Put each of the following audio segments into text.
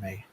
me.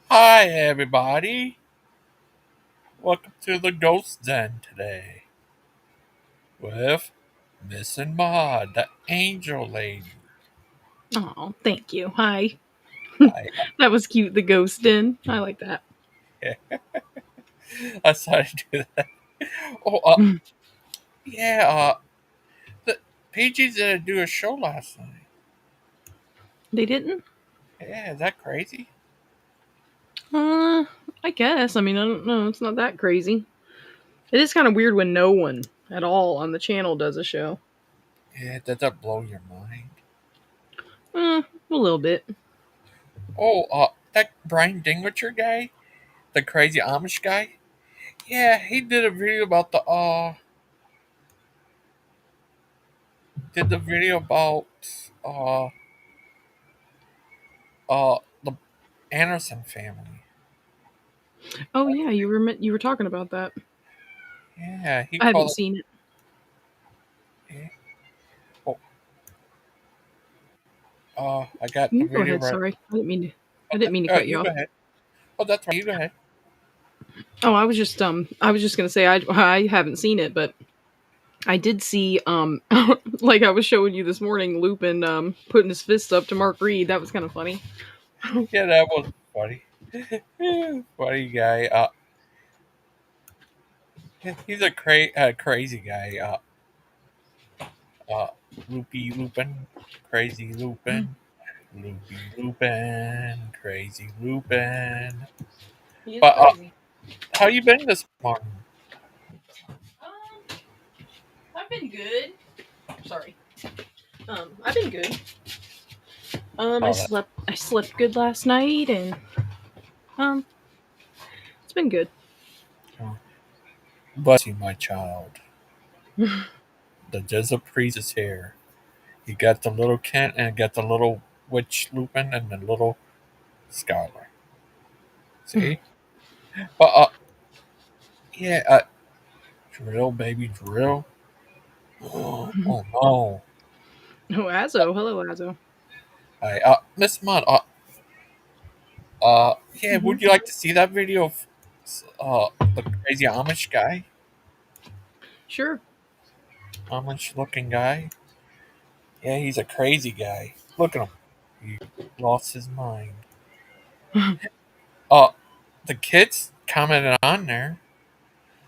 Hi, everybody. Welcome to the Ghost Den today with Miss and Maud, the angel lady. Oh, thank you. Hi. I, That was cute, the ghost in. I like that. I decided to do that. Oh, yeah, the PGs didn't do a show last night. They didn't? Yeah, is that crazy? Uh, I guess. I mean, I don't know. It's not that crazy. It is kind of weird when no one at all on the channel does a show. Yeah, does that blow your mind? A little bit. Oh, that Brian Dingwitcher guy, the crazy Amish guy. Yeah, he did a video about the video about uh the Anderson family. Oh yeah, you were talking about that. Yeah, he I haven't called seen it. it. Oh, I got the You go video ahead. right. Sorry, I didn't mean to cut you You off. go ahead. Oh, that's right. You go ahead. Oh, I was just gonna say I haven't seen it, but I did see like I was showing you this morning, Lupin putting his fist up to Mark Reed. That was kind of funny. Yeah, that was funny. Funny guy. He's a crazy guy. Uh, Loopy Lupin, crazy Lupin, Loopy Lupin, crazy Lupin. He is But crazy. how you been this morning? Um, I've been good. Sorry. I've been good. I Oh, that. slept good last night, and um, it's been good. Oh, bless you, my child. The Desert Priest is here. You got the little Kent and got the little witch Lupin and the little Scholar. See? But yeah, drill baby drill. Oh no. Oh, Azzo. Hello, Azzo. I Miss Mudd. Yeah. Hmm. Would you like to see that video of the crazy Amish guy, Sure. Amish looking guy? Yeah, he's a crazy guy. Look at him. He lost his mind. Uh, the kids commented on there.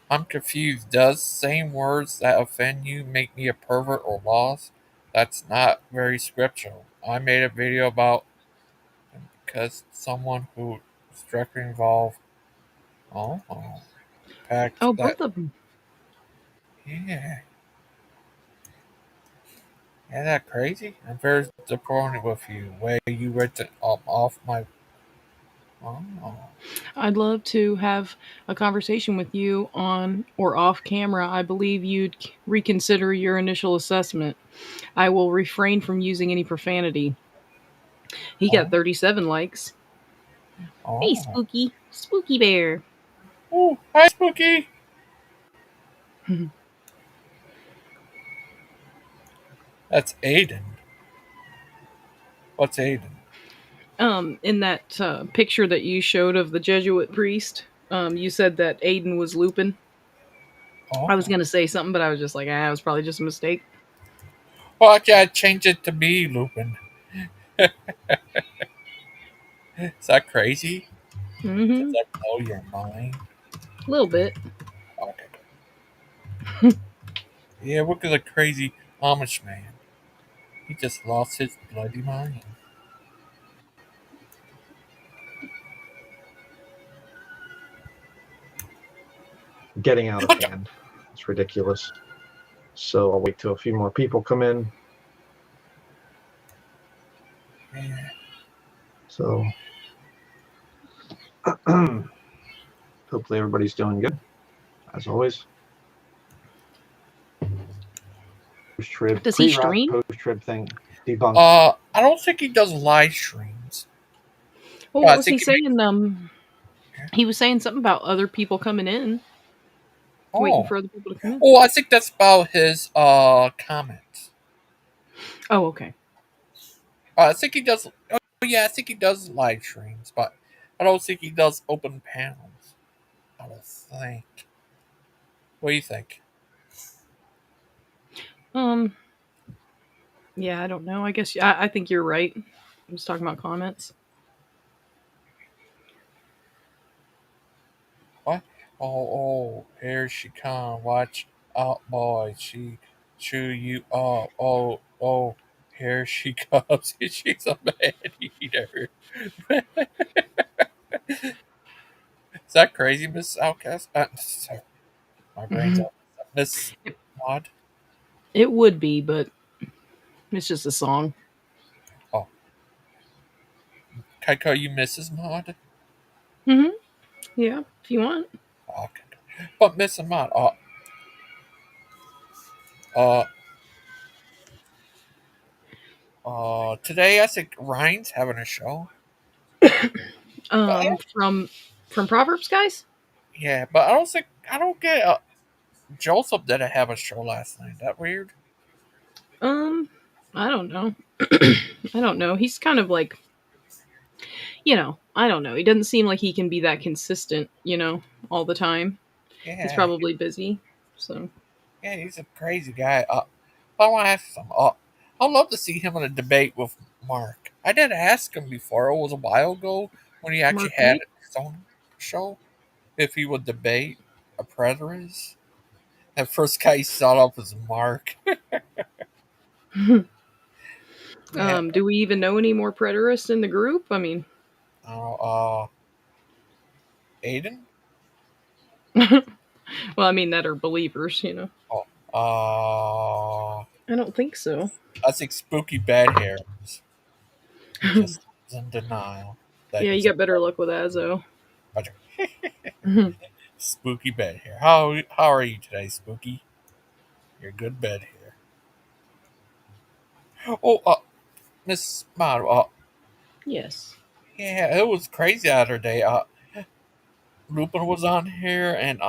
I'm confused. Does saying words that offend you make me a pervert or lost? That's not very scriptural. I made a video about because someone who is directly involved. Oh, packed Oh, that. both of them. Yeah, isn't that crazy? I'm very disappointed with you. Way you read it off my. Oh, I'd love to have a conversation with you on or off camera. I believe you'd reconsider your initial assessment. I will refrain from using any profanity. He got oh, 37 likes. Hey, oh. Spooky. Spooky Bear. Oh, hi, Spooky. That's Aiden. What's Aiden? In that picture that you showed of the Jesuit priest, you said that Aiden was Lupin. I was Oh. gonna say something, but I was just like, it was probably just a mistake. Well, I gotta change it to me, Lupin. Is that crazy? Does Mm-hmm. that blow your mind? A little bit. Okay. Yeah, look at the crazy Amish man. He just lost his bloody mind. Getting out of hand. It's ridiculous. So I'll wait till a few more people come in. Yeah. So hopefully everybody's doing good, as always. Post-trib, Does he pre-rock, stream? post-trib thing debunked. I don't think he does live streams. Well, But what I was think he he makes. saying? He was saying something about other people coming in, waiting Oh, for other people to come in. oh, I think that's about his comments. Oh, okay. I think he does. Oh, yeah, I think he does live streams, but I don't think he does open panels. I don't think. What do you think? Um, yeah, I don't know. I guess I think you're right. I was talking about comments. What? Oh, here she come. Watch out, boy. She chew you up. Oh, here she comes. She's a man eater. Is that crazy, Miss Outcast? Sorry, my brain's out. Miss Maud. It would be, but it's just a song. Oh, can I call you Mrs. Maud? Hmm. Yeah, if you want. Okay. But Miss Maud, uh, today I think Ryan's having a show. But I don't, From Proverbs, guys. yeah, but I don't get Joseph didn't have a show last night. That weird? Um, I don't know. I don't know. He's kind of like, I don't know. He doesn't seem like he can be that consistent, all the time. He's Yeah, probably busy. So, yeah, he's a crazy guy. But I want to ask him. I'd love to see him in a debate with Mark. I did ask him before. It was a while ago when he actually Mark had White. his own show. If he would debate a preterist. That first guy he thought of was Mark. Yeah, Do we even know any more preterists in the group? I mean, I don't know, Aiden. well, I mean that are believers. Oh, I don't think so. I think Spooky Bad Hairs. He just is in denial that Yeah, you he's a got better luck with Azzo. predator. Spooky Bad Hair. How are you today, Spooky? You're good bed hair. Oh, Miss Maud. Yes. Yeah, it was crazy the other day. Lupin was on here, and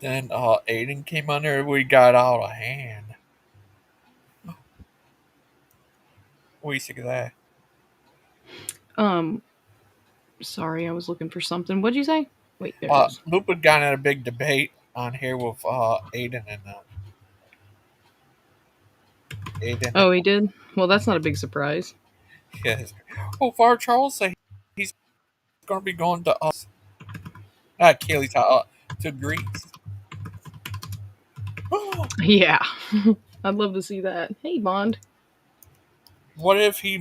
then Aiden came on there. We got out of hand. What do you think of that? Um, Sorry, I was looking for something. What'd you say? Wait, there it is. Lupin got in a big debate on here with Aiden and Oh, he did? Well, that's not a big surprise. yes. Oh, Far Charles said he's going to be going to not Kaylee's to Greece. Yeah. I'd love to see that. Hey, Bond. What if he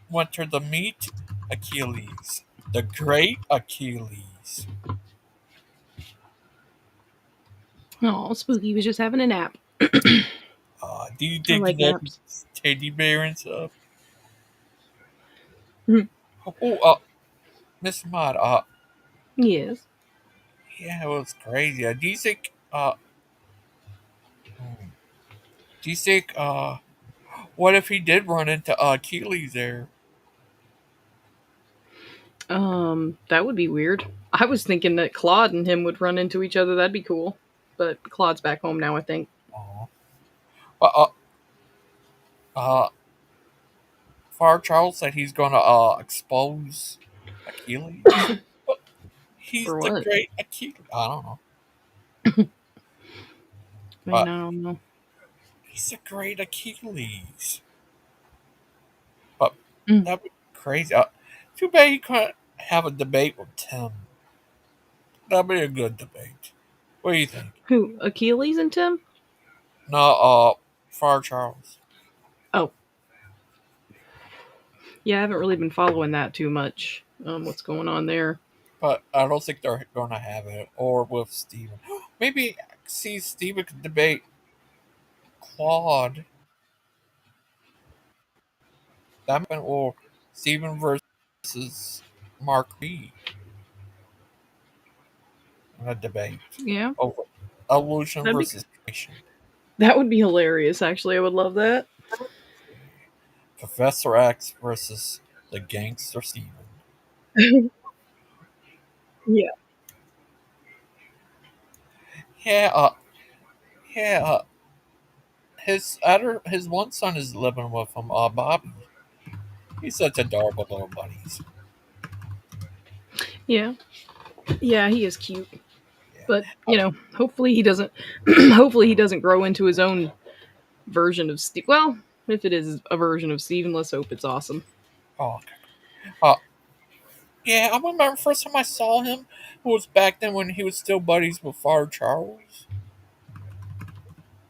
went to meet Achilles, the great Achilles? Oh, Spooky was just having a nap. Do you I think like that naps. teddy bear and stuff? Mhm. Oh, Miss Maud, Yes. yeah, it was crazy. Hmm, do you think, what if he did run into Achilles there? That would be weird. I was thinking that Claude and him would run into each other. That'd be cool. But Claude's back home now, I think. Oh, but, uh, Far Charles said he's gonna, expose Achilles. But he's For the what? great Achilles. I don't know. I mean, But I don't know. he's a great Achilles. But Mm. that'd be crazy. Too bad he couldn't have a debate with Tim. That'd be a good debate. What do you think? Who? Achilles and Tim? No, Far Charles. Oh, yeah, I haven't really been following that too much. What's going on there? but I don't think they're going to have it. Or with Steven. Maybe see Steven could debate Claude. That might, or Steven versus Mark Reed in a debate Yeah, over illusion that'd be versus creation. that would be hilarious. Actually, I would love that. Professor X versus the Gangster Steven. Yeah. Yeah, yeah. His one son is living with him. Bobby. He's such adorable little buddies. Yeah. Yeah, he is cute. Yeah. But, Oh, hopefully he doesn't hopefully he doesn't grow into his own version of Steve. Well, if it is a version of Steven, let's hope it's awesome. okay. Uh, yeah, I remember the first time I saw him was back then when he was still buddies with Father Charles.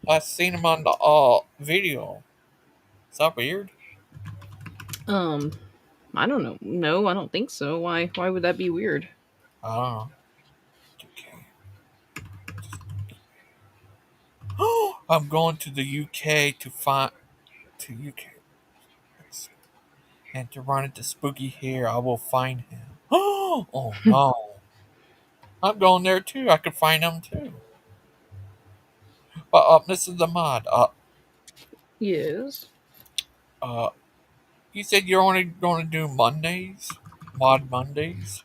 I seen him on the video. Is that weird? Um, I don't know. No, I don't think so. Why would that be weird? I don't know. Okay. I'm going to the UK to find to UK and to run into Spooky here. I will find him. Oh no! I'm going there too. I could find him too. But this is the mod. Yes. Uh, you said you're only going to do Mondays, mod Mondays,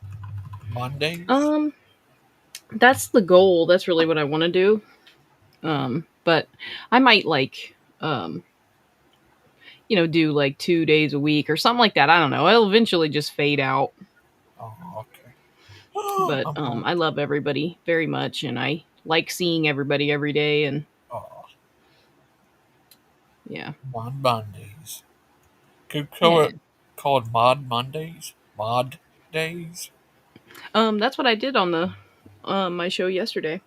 Mondays. Um, that's the goal. That's really what I want to do. But I might do like 2 days a week or something like that. I don't know. It'll eventually just fade out. Oh, okay. But I'm going. I love everybody very much, and I like seeing everybody every day. And Oh, yeah, mod Mondays. Could yeah. call it mod Mondays, mod days. That's what I did on the my show yesterday.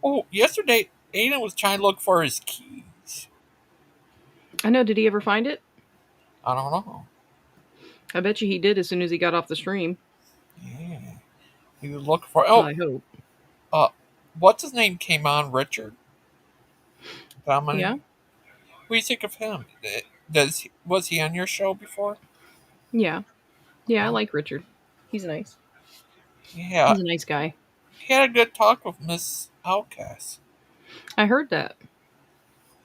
Oh, yesterday Aiden was trying to look for his keys. I know. Did he ever find it? I don't know. I bet you he did as soon as he got off the stream. Yeah, he was looking for. Well, Oh, I hope. uh, what's his name came on? Richard Yeah, Dominic. What do you think of him? Was he on your show before? yeah, yeah. I Oh, like Richard. He's nice. yeah. He's a nice guy. He had a good talk with Miss Outcast. I heard that.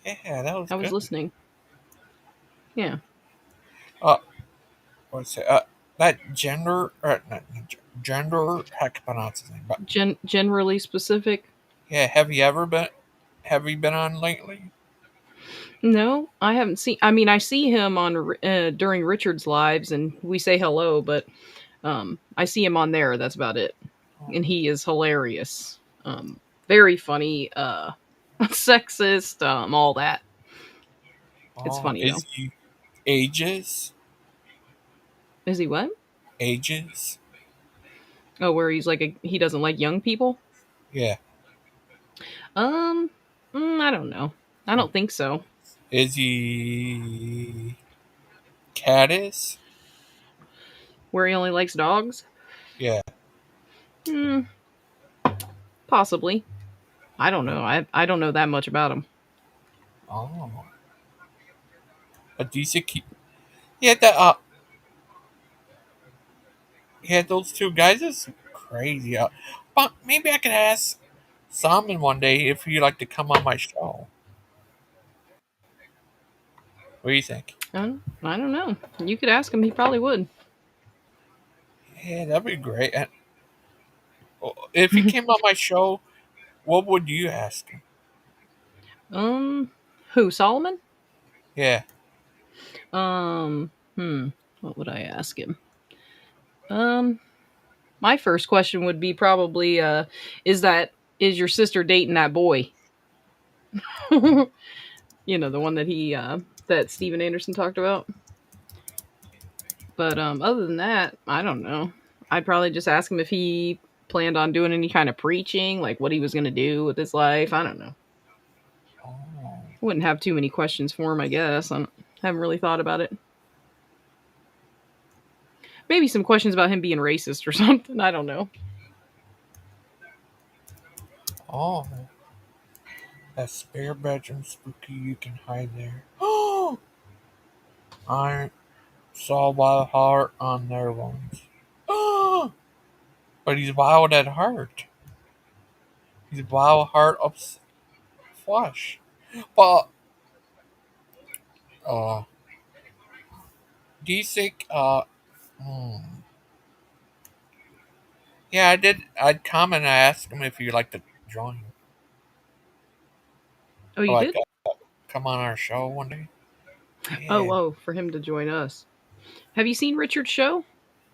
Yeah, that was I was good. listening. Yeah. Uh, what's it? That gender, not gender. How can I pronounce his name? But Generally specific. yeah, have you ever been? Have you been on lately? No, I haven't seen. I mean, I see him on during Richard's lives, and we say hello. But I see him on there. That's about it. And Oh, he is hilarious. Very funny. Sexist. All that. It's funny though. is he ages? Is he what? Ages? Oh, where he's like he doesn't like young people. Yeah. Um, I don't know. I don't think so. Is he caddis? Where he only likes dogs. Yeah. Hmm, possibly. I don't know. I don't know that much about him. Oh, a decent key. Yeah, yeah, those two guys is crazy. But maybe I could ask Simon one day if he'd like to come on my show. What do you think? I don't know. You could ask him. He probably would. Yeah, that'd be great. And if he came on my show, what would you ask him? um, who? Solomon? Yeah. What would I ask him? Um, my first question would be probably, is your sister dating that boy? The one that that Steven Anderson talked about. But other than that, I don't know. I'd probably just ask him if he planned on doing any kind of preaching, like what he was going to do with his life. I don't know. Oh. Wouldn't have too many questions for him, I guess. I haven't really thought about it. Maybe some questions about him being racist or something. I don't know. Oh, that spare bedroom spooky. You can hide there. Oh, I saw Wildheart on there once. Oh, but he's wild at heart. He's Wildheart up flush. But uh, do you think hmm, yeah, I did. I'd comment and ask him if he'd like to join. Oh, you Like, did? come on our show one day. Oh, Yeah. oh, for him to join us. Have you seen Richard's show?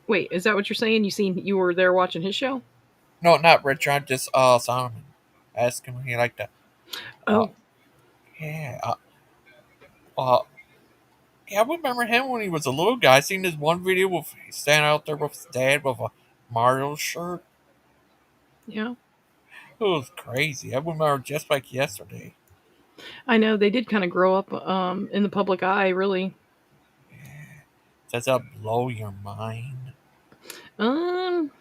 Wait, is that what you're saying? You were there watching his show? No, not Richard. Just Solomon. Ask him if he'd like to. Uh, Oh, yeah. Uh, yeah, I remember him when he was a little guy. I seen this one video with he standing out there with his dad with a Mario shirt. yeah. It was crazy. I remember just like yesterday. I know they did kind of grow up in the public eye, really. Does that blow your mind? Um,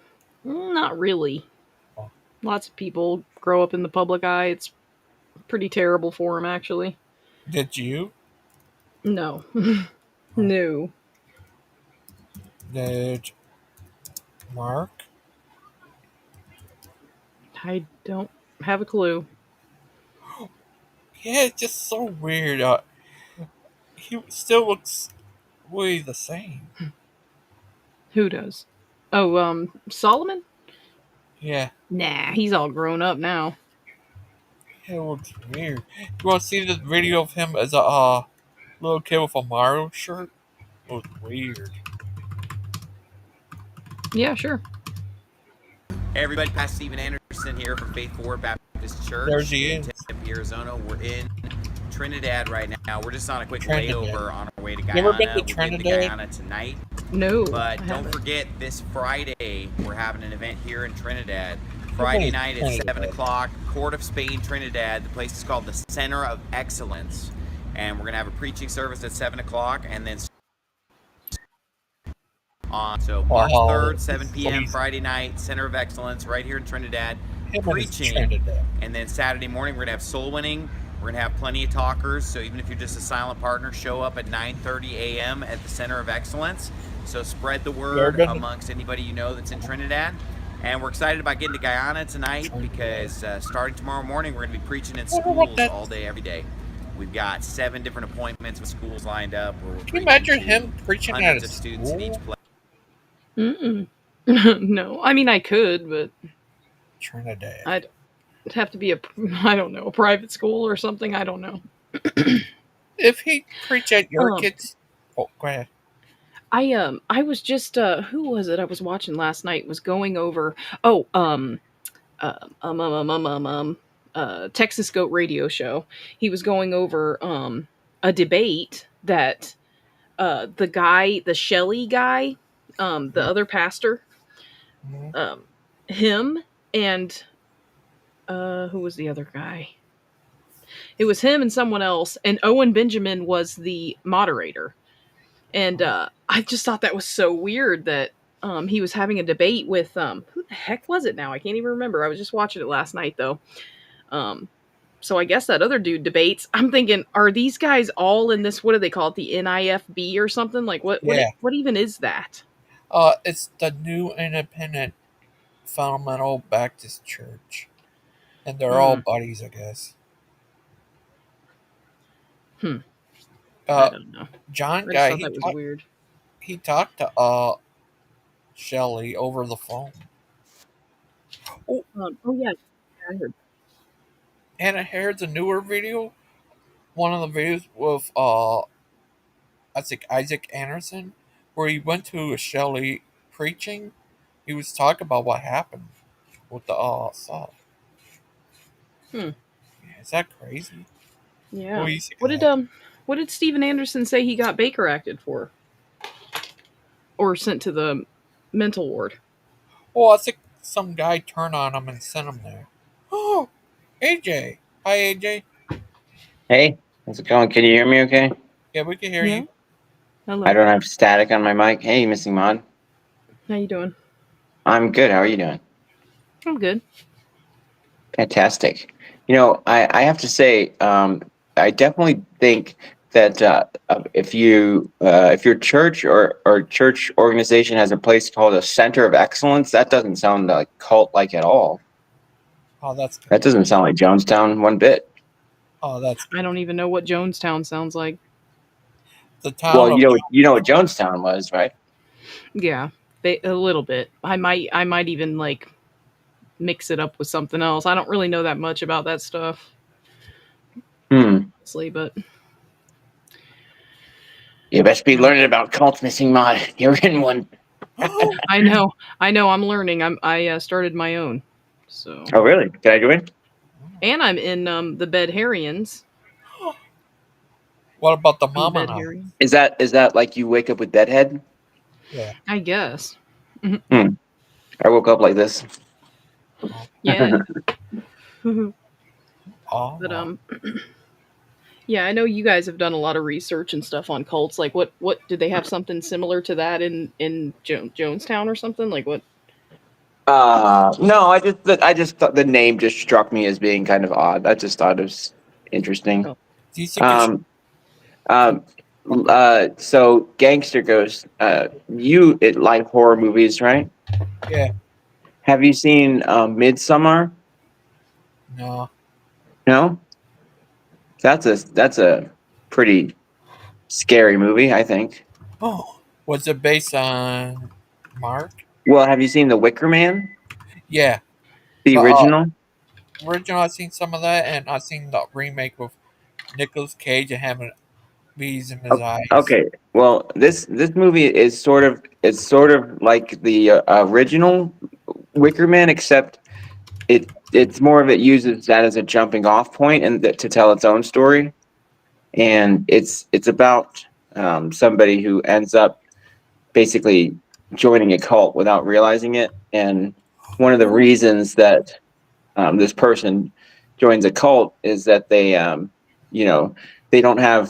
not really. Oh, Lots of people grow up in the public eye. It's pretty terrible for them, actually. did you? No, Oh, no, did Mark? I don't have a clue. Yeah, it's just so weird. He still looks way the same. Who does? Oh, Solomon? Yeah, Nah, he's all grown up now. it looks weird. You want to see this video of him as a little kid with a Mario shirt? It was weird. Yeah, sure. Hey everybody, Pastor Stephen Anderson here from Faith Forward Baptist There Church he in is. Tempe, Arizona. We're in Trinidad right now. We're just on a quick Trinidad. layover on our way to You ever been Guyana. to We're getting to Trinidad? Guyana tonight. No, But I don't haven't. forget, this Friday, we're having an event here in Trinidad. I've Friday been to night at 7 Trinidad. o'clock, Court of Spain, Trinidad. The place is called the Center of Excellence. And we're going to have a preaching service at 7 o'clock and then on. So March Wow, 3rd, 7 it's p.m. crazy. Friday night, Center of Excellence right here in Trinidad, Him and his preaching. Trinidad. And then Saturday morning, we're going to have soul winning. We're going to have plenty of talkers. So even if you're just a silent partner, show up at 9:30 a.m. at the Center of Excellence. So spread the You ever word been to amongst anybody you know that's in Trinidad. And we're excited about getting to Guyana tonight because starting tomorrow morning, we're going to be preaching in I wonder what schools that. all day, every day. We've got 7 different appointments with schools lined up where we're Can you preaching imagine to him preaching at a hundreds of students in each school? place. Mm-mm. No, I mean I could, but Trinidad. I'd have to be I don't know, a private school or something. I don't know. If he preach at your Um, kids, oh, go ahead. I was just who was it I was watching last night was going over oh uh, um, um, um, um, um, um, Texas Goat Radio Show. He was going over a debate that the Shelley guy, the Yeah. other pastor, Mhm. um, him and who was the other guy? It was him and someone else, and Owen Benjamin was the moderator. And I just thought that was so weird that he was having a debate with who the heck was it now? I can't even remember. I was just watching it last night though. Um, so I guess that other dude debates. I'm thinking, are these guys all in this? What do they call it? The NIFB or something? Like Yeah. what even is that? It's the New Independent Fundamental Baptist Church, and they're all Hmm. buddies, I guess. Hmm. I Uh, don't know. John I just guy, thought that was weird. he talked to Shelley over the phone. Oh, Oh yeah, I heard. and here's a newer video. One of the videos with I think Isaac Anderson, where he went to Shelley preaching. He was talking about what happened with the stuff. Hmm. Yeah, is that crazy? What Yeah. do you think What of did that? Steven Anderson say he got Baker acted for or sent to the mental ward? Well, I think some guy turned on him and sent him there. Oh, AJ. Hi, AJ. Hey, how's it going? Can you hear me okay? Yeah, we can hear Yeah. you. I Hello. don't have static on my mic. Hey, Missing Mod. How you doing? I'm good. How are you doing? I'm good. Fantastic. I have to say, I definitely think that if your church or church organization has a place called a center of excellence, that doesn't sound like cult like at all. Oh, that's good. That doesn't sound like Jonestown one bit. Oh, that's I good. don't even know what Jonestown sounds like. The town Well, of you know what Jonestown was, right? Yeah, a little bit. I might even like mix it up with something else. I don't really know that much about that stuff, Hmm. honestly, but You best be yeah. learning about cults, missing mod. You're in one. oh, I know. I know. I'm learning. I started my own, so Oh, really? Can I join? and I'm in the Bedharians. what about the I'm a mama now? Bedharian. Is that like you wake up with deadhead? Yeah. I guess. Mhm. Hmm. I woke up like this. Oh, Yeah. But oh. yeah, I know you guys have done a lot of research and stuff on cults. Like, what did they have something similar to that in Jonestown or something? Like, what? No, I just thought the name just struck me as being kind of odd. I just thought it was interesting. Oh, Do you think it's Um, um, so Gangster Ghost, you like horror movies, right? yeah? Have you seen Midsummer? No. No, that's a pretty scary movie, I think. Oh, was it based on Mark? Well, have you seen The Wicker Man, Yeah, the but original? original I've seen some of that, and I've seen the remake with Nicolas Cage and having bees in his eyes. Okay. Well, this movie is sort of like the original Wicker Man, except it's more of it uses that as a jumping off point and to tell its own story, and it's about somebody who ends up basically joining a cult without realizing it, and one of the reasons that this person joins a cult is that you know, they don't have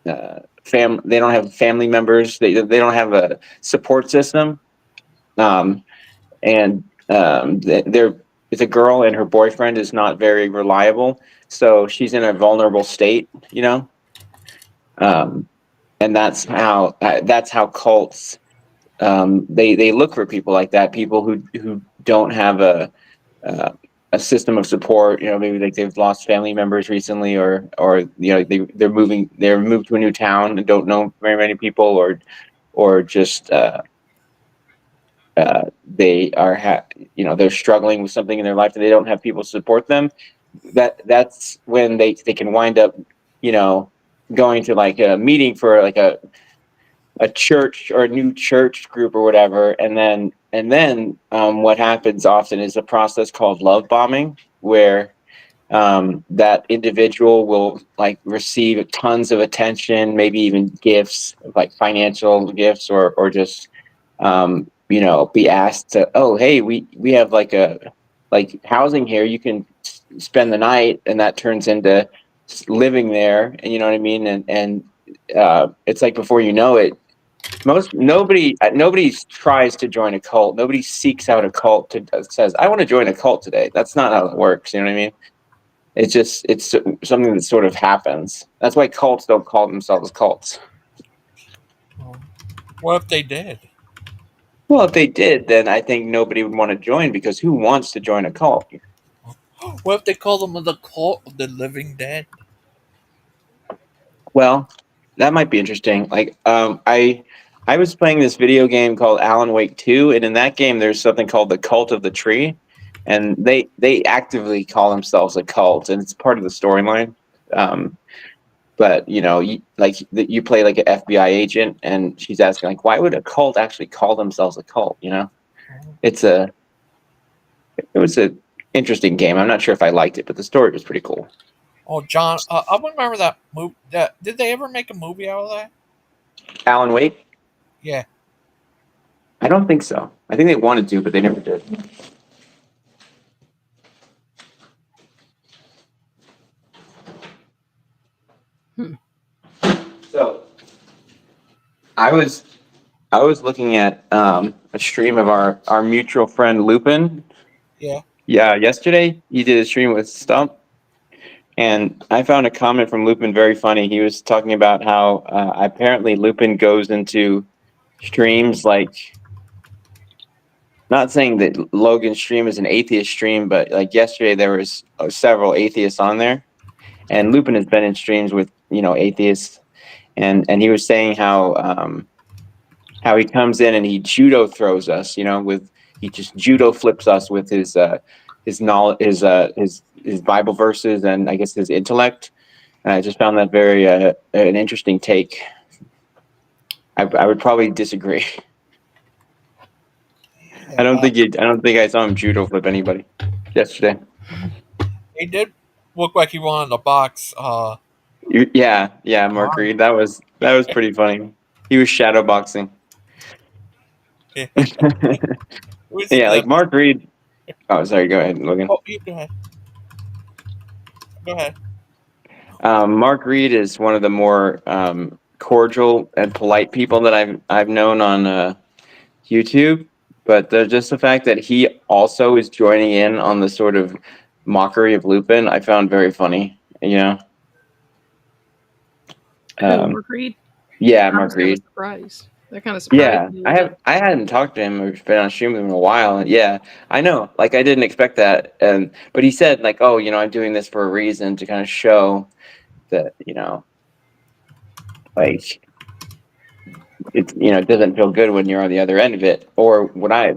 they don't have family members, they don't have a support system, um, and they're it's a girl and her boyfriend is not very reliable, so she's in a vulnerable state, um, and that's how cults they look for people like that, people who don't have uh, a system of support. Maybe like they've lost family members recently, or they're moved to a new town and don't know very many people, or just they're struggling with something in their life and they don't have people to support them. That's when they can wind up, you know, going to like a meeting for like a church or a new church group or whatever, and then what happens often is a process called love bombing, where that individual will like receive tons of attention, maybe even gifts, like financial gifts, or just be asked to, oh, hey, we have like housing here, you can spend the night, and that turns into living there, and you know what I mean, and it's like before you know it, nobody tries to join a cult. Nobody seeks out a cult to says, I want to join a cult today. That's not how it works. You know what I mean? It's something that sort of happens. That's why cults don't call themselves cults. Oh, what if they did? Well, if they did, then I think nobody would want to join, because who wants to join a cult? What if they call them the cult of the living dead? Well, that might be interesting. Like, I was playing this video game called Alan Wake 2, and in that game, there's something called the Cult of the Tree, and they actively call themselves a cult, and it's part of the storyline. Um, but you play like an FBI agent, and she's asking like, why would a cult actually call themselves a cult? It's a it was a interesting game. I'm not sure if I liked it, but the story was pretty cool. Oh, John, I remember that movie. Did they ever make a movie out of that? Alan Wake? Yeah. I don't think so. I think they wanted to, but they never did. hmm. So I was I was looking at a stream of our mutual friend Lupin. Yeah. Yeah, yesterday he did a stream with Stump, and I found a comment from Lupin very funny. He was talking about how apparently Lupin goes into streams like, not saying that Logan's stream is an atheist stream, but like yesterday there was several atheists on there, and Lupin has been in streams with atheists, and he was saying how he comes in and he judo throws us, with he just judo flips us with his knowledge, his Bible verses, and I guess his intellect. And I just found that very an interesting take. I would probably disagree. Yeah, I don't think I saw him judo flip anybody yesterday. he did look like he wanted a box. Yeah, Mark Reed. That was pretty funny. He was shadow boxing. Who's Yeah, the? like Mark Reed. Oh, sorry. Go ahead, Logan. Oh, you go ahead. Go ahead. Mark Reed is one of the more cordial and polite people that I've known on YouTube. But just the fact that he also is joining in on the sort of mockery of Lupin, I found very funny. Mark Reed? Yeah, I Mark was kind of Reed. surprised. That kind of surprised Yeah, me. I hadn't talked to him or been on stream with him in a while. And yeah, I know. Like I didn't expect that. But he said like, oh, I'm doing this for a reason to kind of show that, like it doesn't feel good when you're on the other end of it. Or what I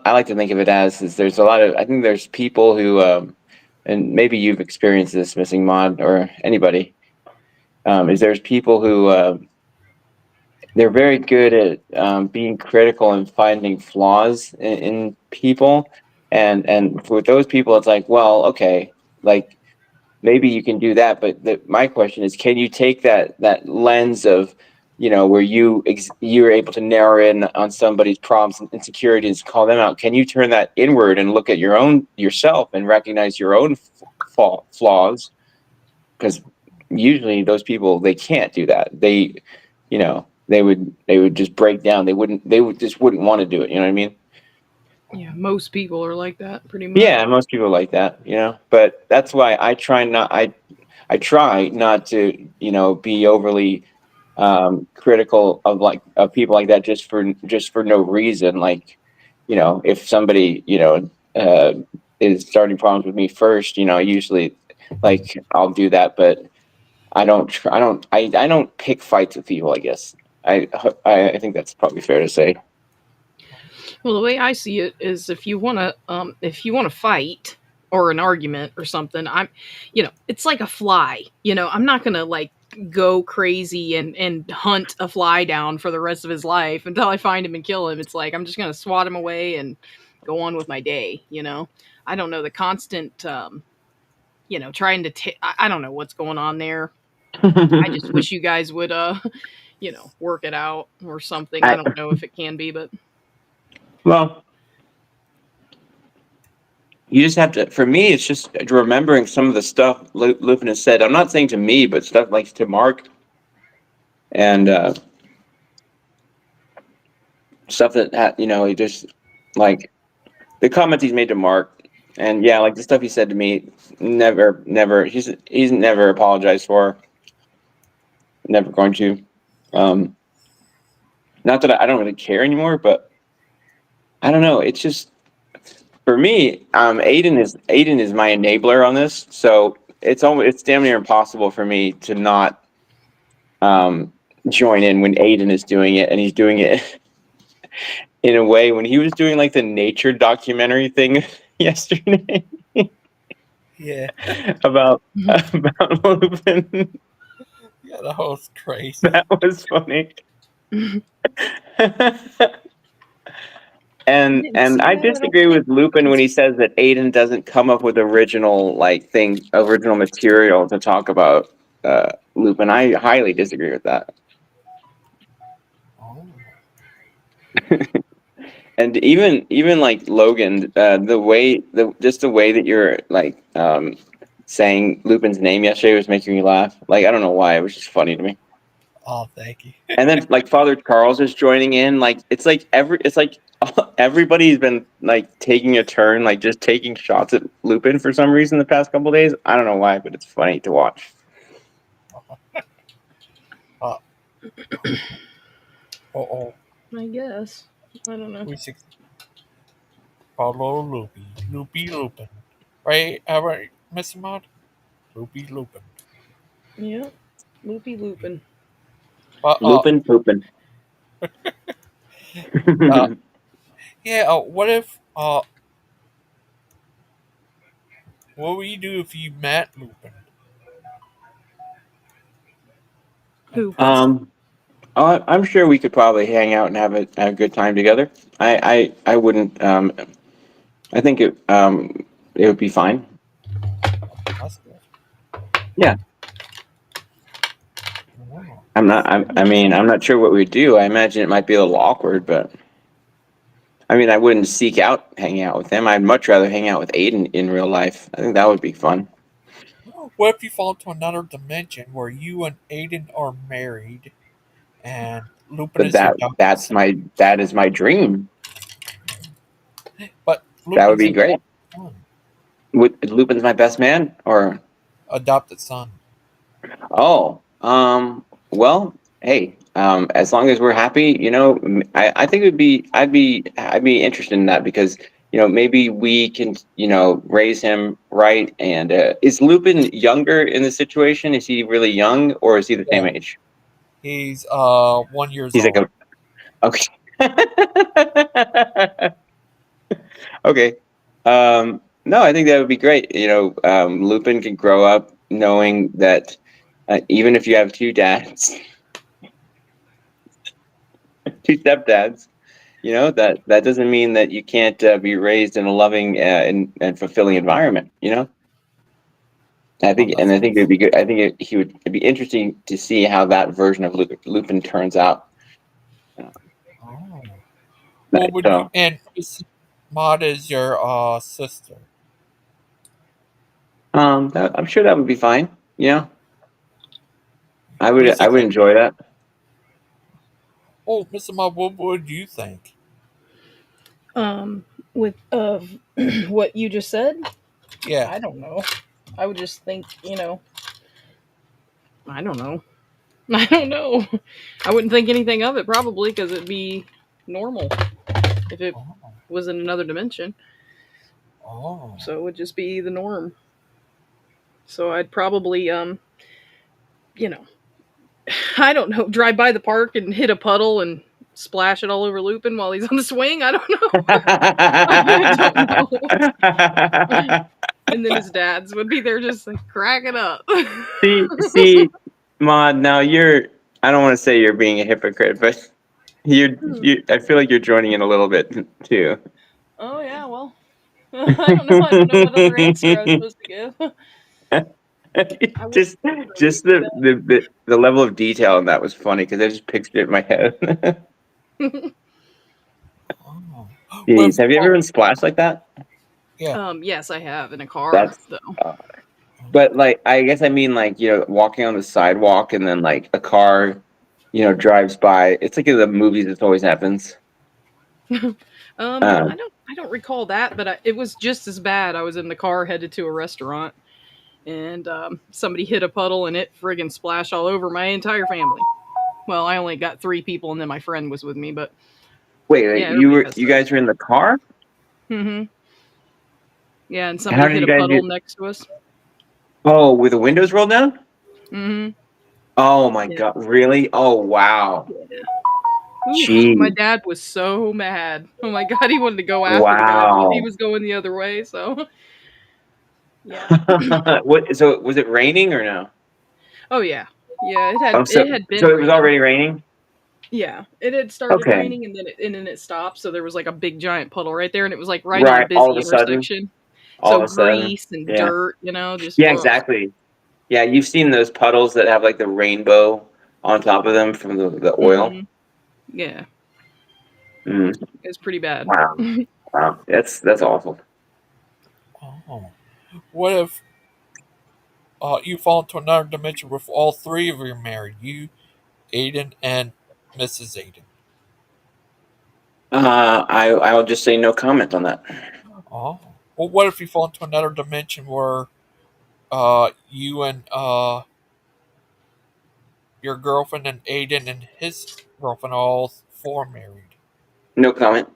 like to think of it as is I think there's people who and maybe you've experienced this, Missing Mod, or anybody, is there's people who they're very good at being critical and finding flaws in people, and with those people, it's like, well, okay, like maybe you can do that, but my question is, can you take that lens of, where you're able to narrow in on somebody's problems and insecurities, call them out? Can you turn that inward and look at yourself and recognize your own flaws? Because usually those people, they can't do that. They would just break down. They just wouldn't want to do it. You know what I mean? Yeah, most people are like that, pretty much. Yeah, most people are like that. But that's why I try not to be overly critical of people like that just for no reason. Like, if somebody is starting problems with me first, usually like I'll do that, but I don't pick fights with people, I guess. I think that's probably fair to say. Well, the way I see it is, if you want to fight or an argument or something, it's like a fly. I'm not gonna like go crazy and hunt a fly down for the rest of his life until I find him and kill him. It's like I'm just gonna swat him away and go on with my day. I don't know, the constant, trying to. I don't know what's going on there. I just wish you guys would, work it out or something. I don't know if it can be, but. Well, you just have to. For me, it's just remembering some of the stuff Lupin has said. I'm not saying to me, but stuff like to Mark, and stuff that he just like the comments he's made to Mark, and yeah, like the stuff he said to me. Never. He's never apologized for. Never going to. Not that I don't really care anymore, but I don't know. It's just. For me, Aiden is my enabler on this, so it's damn near impossible for me to not join in when Aiden is doing it, and he's doing it in a way. When he was doing like the nature documentary thing yesterday, Yeah. about Lupin, Yeah, that was crazy. that was funny. And I disagree with Lupin when he says that Aiden doesn't come up with original material to talk about Lupin. I highly disagree with that. Oh. And even like Logan, the way that you're like saying Lupin's name yesterday was making me laugh. Like I don't know why, it was just funny to me. Oh, thank you. And then like Father Charles is joining in. Like it's like everybody's been like taking a turn, like just taking shots at Lupin for some reason the past couple days. I don't know why, but it's funny to watch. Uh, oh, I guess. I don't know. we six. Follow Loopy, Loopy Lupin. Right, Mr. Mod? Loopy Lupin. Yeah. Loopy loopin'. But Lupin poopin. uh, yeah. What if what would you do if you met Lupin in Who? person? I'm sure we could probably hang out and have a good time together. I wouldn't. I think it would be fine. That's good. Yeah. Wow. I mean, I'm not sure what we'd do. I imagine it might be a little awkward, but I mean, I wouldn't seek out hanging out with him. I'd much rather hang out with Aiden in real life. I think that would be fun. What if you fall into another dimension where you and Aiden are married and Lupin But is your adopted son? that is my dream. But That would Lupin's be adopted great. son. Lupin's my best man, or Adopted son. oh, well, hey, as long as we're happy, I think I'd be interested in that because, maybe we can, raise him right. And is Lupin younger in the situation? Is he really young, or is he the Yeah. same age? He's 1 years He's like old. a okay. Okay. No, I think that would be great. Lupin can grow up knowing that even if you have two dads, two stepdads, that doesn't mean that you can't be raised in a loving and fulfilling environment. Oh, that's I think nice. it'd be good. I think it'd be interesting to see how that version of Lupin turns out. Oh. Well, would you So, and Miss Maud is your sister? I'm sure that would be fine. I would Basically. enjoy that. Oh, Mr. Maud, what would you think? With what you just said? Yeah. I don't know. I would just think, I don't know. I don't know. I wouldn't think anything of it probably because it'd be normal if it Oh. was in another dimension. Oh. So it would just be the norm. So I'd probably you know, I don't know, drive by the park and hit a puddle and splash it all over Lupin while he's on the swing. I don't know. I don't know. And then his dads would be there just like cracking up. See, Maud. Now I don't want to say you're being a hypocrite, but I feel like you're joining in a little bit too. Oh yeah, well, I don't know. I don't know what other answer I was supposed to give. I wouldn't just necessarily just do the level of detail in that was funny because I just pictured it in my head. that. Oh. What Jeez, if you have you ever fall? been splashed like that? Yeah. Yes, I have in a car That's though. uh, but like I guess I mean like walking on the sidewalk and then like a car drives by. It's like in the movies. It always happens. Uh, I don't recall that, but it was just as bad. I was in the car headed to a restaurant, and somebody hit a puddle, and it friggin' splashed all over my entire family. Well, I only got 3 people, and then my friend was with me, but wait, yeah, everybody messed you up. guys were in the car? Mm-hmm. Yeah, and How somebody did hit you a guys puddle get? next to us. Oh, with the windows rolled down? Mm-hmm. Oh my Yeah. God, really? Oh wow. Oof, my Jeez. dad was so mad. Oh my god, he wanted to go after the guy, but he Wow. was going the other way. So yeah. So was it raining or no? Oh yeah, yeah. Oh, It had so been it was raining. already raining? Yeah, it had started Okay. raining and then it stopped. So there was like a big giant puddle right there, and it was like right on a Right, all of busy a sudden. intersection. All So of a sudden. grease and Yeah. dirt, just Yeah, ugh. exactly. Yeah, you've seen those puddles that have like the rainbow on top of them from the oil. Hmm. Yeah, Mm, it was pretty bad. wow. Wow. That's awful. Oh. What if you fall into another dimension with all three of you married? You, Aiden and Mrs. Aiden. I'll just say no comment on that. Oh. Well, what if you fall into another dimension where you and your girlfriend and Aiden and his girlfriend all four married? No comment.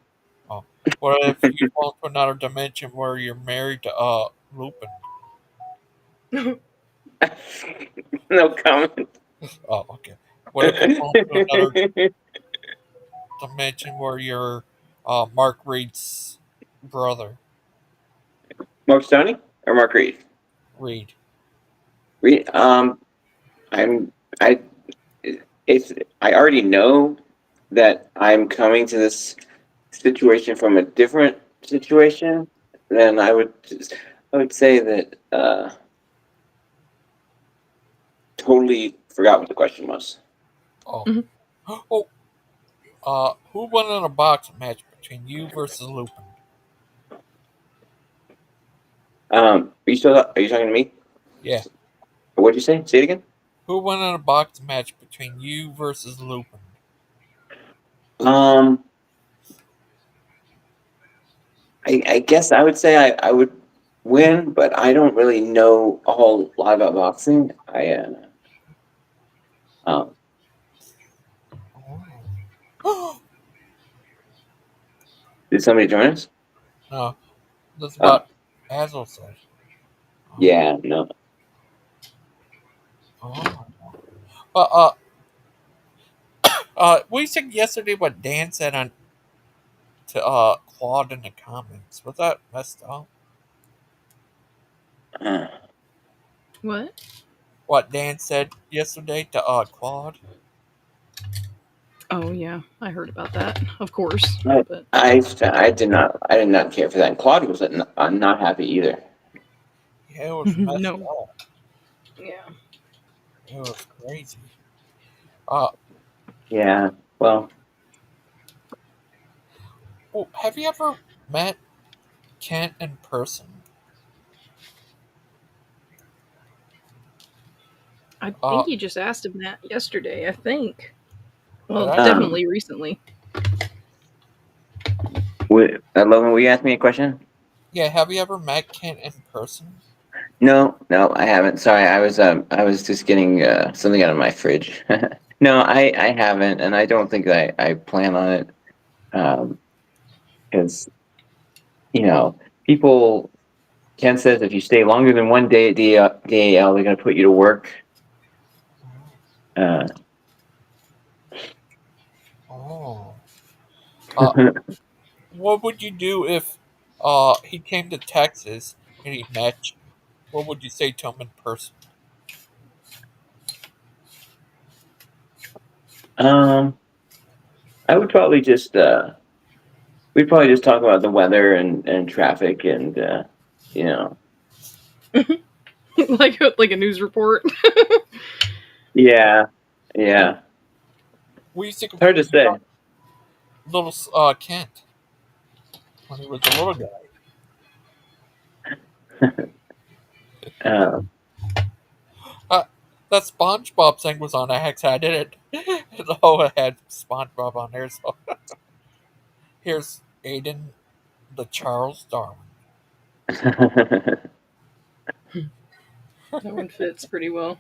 Oh. What if you fall into another dimension where you're married to Lupin? No comment. Oh, okay. What if you fall into another dimension where you're Mark Reed's brother? Mark Stoney or Mark Reed? Reed. Reed. I'm. I. If I already know that I'm coming to this situation from a different situation, then I would say that totally forgot what the question was. Oh. Oh. Who won in a boxing match between you versus Lupin? Are you talking to me? Yeah. What'd you say? Say it again. Who won in a boxing match between you versus Lupin? Um, I guess I would say I would win, but I don't really know a whole lot about boxing. Um, Oh. did somebody join us? No, that's Oh, what Azho said. Oh. yeah, no. Oh. We said yesterday what Dan said on to Claude in the comments. Was that messed up? Uh, What? What Dan said yesterday to Claude? Oh yeah, I heard about that. Of course, I, but I did not care for that. And Claude was not happy either. Yeah, it was messed no. up. Yeah. It was crazy. Uh, Yeah, well, well, have you ever met Kent in person? I Uh, think you just asked him that yesterday. I think. did Well, I? um, definitely recently. I love when we ask me a question. Yeah, have you ever met Kent in person? No, no, I haven't. Sorry, I was just getting something out of my fridge. No, I haven't, and I don't think I plan on it. Because people. Ken says if you stay longer than one day at DAL, they're going to put you to work. Uh, Oh. Uh, what would you do if he came to Texas and he met you? What would you say to him in person? um, I would probably just we'd probably just talk about the weather and traffic and you know, like a news report. yeah, yeah. We used to It's hard to compete say. little Kent when he was a little guy. Uh, Uh, that SpongeBob thing was on X. I did it. Oh, it had SpongeBob on there. So here's Aiden, the Charles Darwin. That one fits pretty well.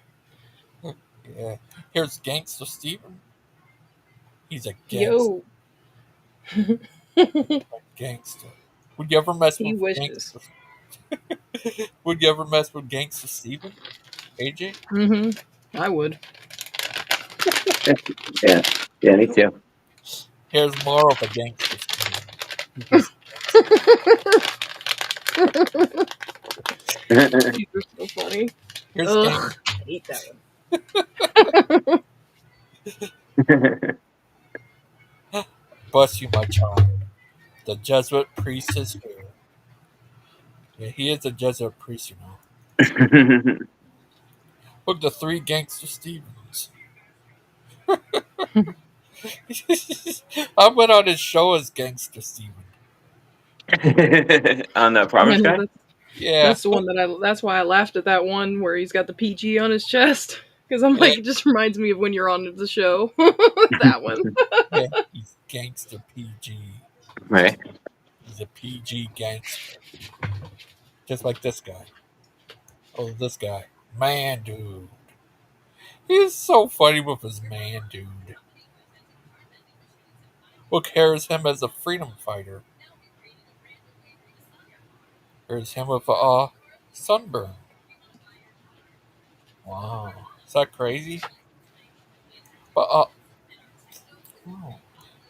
Yeah. Here's Gangster Steven. He's a Yo. gangster. Would you ever mess He with wishes. gangster? Would you ever mess with Gangster Steven? AJ? I would. yeah, yeah, me too. Here's more of a gangster Steven. He's just These are so funny. here's gang. Ugh, I hate that one. Bless you, my child. The Jesuit priest is here. Yeah, he is a Jesuit priest, you know. Look, the three Gangster Stevens. I went on his show as Gangster Steven. On the I Promise know Guy. that's Yeah. that's the one that I. That's why I laughed at that one where he's got the PG on his chest. Because I'm Yeah, like, it just reminds me of when you're on the show. That one. yeah, he's gangster PG. Right. He's a PG gangster, just like this guy. Oh, this guy, man, dude. He's so funny with his man, dude. What carries him as a freedom fighter? Here's him with a sunburn. Wow, is that crazy? But oh.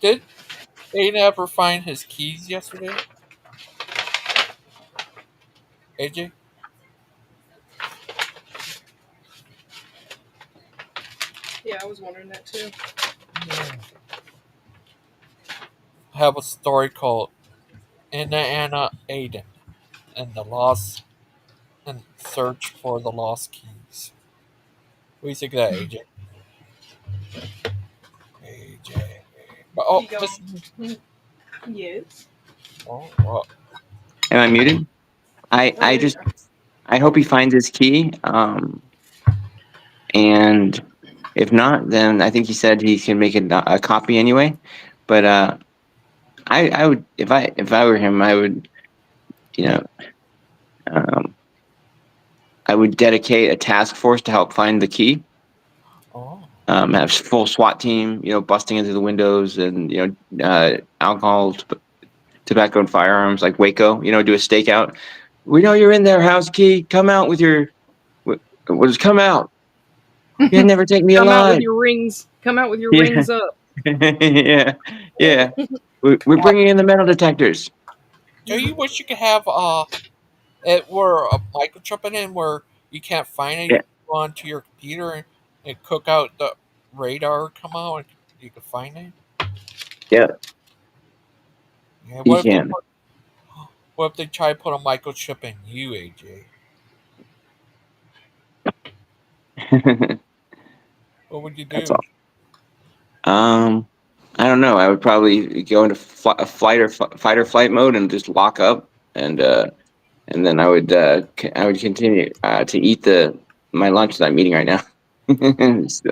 Did they never find his keys yesterday, AJ? Yeah, I was wondering that too. Yeah. I have a story called Anna Aiden and the lost and search for the lost keys. What do you think of that, AJ? AJ. But oh, You Miss. going? Yes. Oh, well, Am I muted? Oh, I there you just are. I hope he finds his key. And if not, then I think he said he can make a copy anyway. But I would if I were him, I would you know um, I would dedicate a task force to help find the key. oh, Have full SWAT team, busting into the windows and alcohol, tobacco, and firearms like Waco. Do a stakeout. We know you're in there, house key. Come out with your. What is come out? You never take me Come out with alive. your rings. Come out with your Yeah, rings up. yeah, oh. yeah. We're bringing in the metal detectors. Do you wish you could have it where a microchip in where you can't find it, you Yeah, can go onto your computer and cook out the radar come out and you can find it? yeah. Yeah, You can. what if they try to put a microchip in you, AJ? What would you That's do? all. Um, I don't know. I would probably go into fight or flight mode and just lock up, and then I would continue to eat the my lunch that I'm eating right now. So,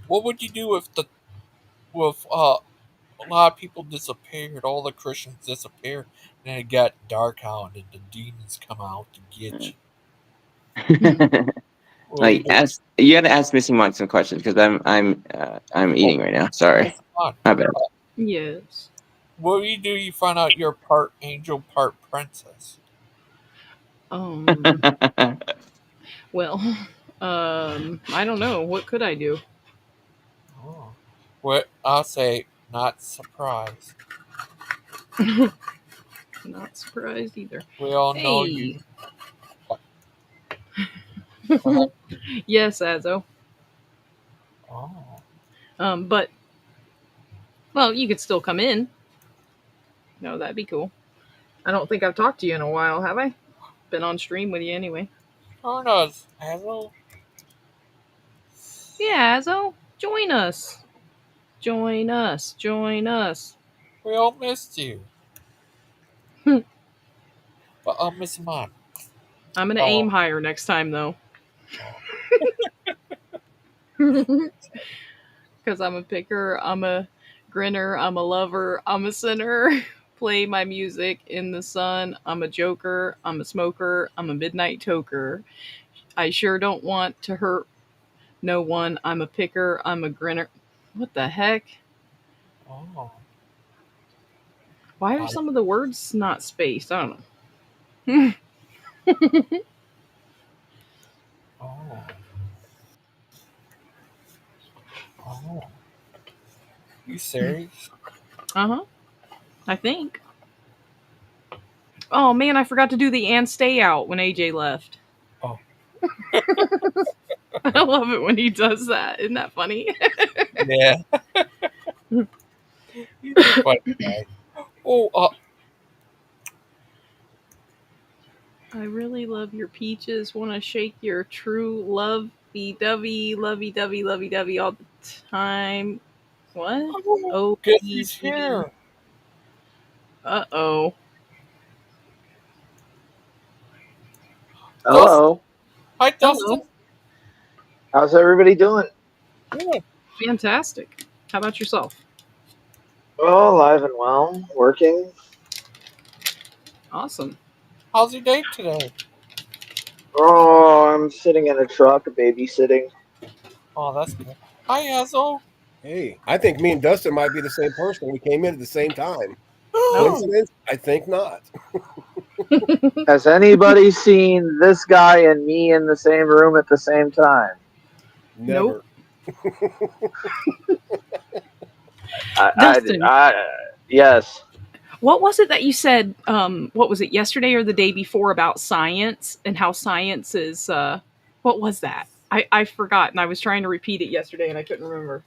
What would you do if the with a lot of people disappeared, all the Christians disappeared, and it got dark out and the demons come out to get you? What would you like, do? ask you got to ask Missing Mike some questions because I'm Oh, eating right now. Sorry, Miss Mon, my bad. Yes. what do? You find out you're part angel, part princess? Um. Well. I don't know. What could I do? Oh. What I'll say, not surprised. Not surprised either. We all know Hey. you. Uh, Yes, Azo. oh, But well, you could still come in. No, that'd be cool. I don't think I've talked to you in a while, have I? Been on stream with you anyway. turn us, Hazel. Yeah, Azo, join us. Join us. Join us. We all missed you. But Miss Mon. I'm gonna Oh, aim higher next time though. oh, Because I'm a picker, I'm a grinner, I'm a lover, I'm a sinner. Play my music in the sun. I'm a joker, I'm a smoker, I'm a midnight toker. I sure don't want to hurt no one. I'm a picker, I'm a grinner. What the heck? oh, Why are I, some of the words not spaced? I don't know. oh, oh. You serious? Uh huh. I think. Oh man, I forgot to do the and stay out when AJ left. Oh, I love it when he does that. Isn't that funny? yeah. He's a funny guy. Oh, I really love your peaches. Want to shake your true lovey dovey all the time. What? oh, guess who's OPG. here? Uh oh. Dustin. Hello. Hi, Hello. Dustin. How's everybody doing? Good. Fantastic. How about yourself? Oh, alive and well, working. Awesome. How's your date today? Oh, I'm sitting in a truck babysitting. Oh, that's good. Hi, Azzo. Hey, I think me and Dustin might be the same person. We came in at the same time. Oh. Coincidence? I think not. Has anybody seen this guy and me in the same room at the same time? Never. Dustin, Yes. what was it that you said? What was it, yesterday or the day before, about science and how science is? What was that? I forgot, and I was trying to repeat it yesterday, and I couldn't remember.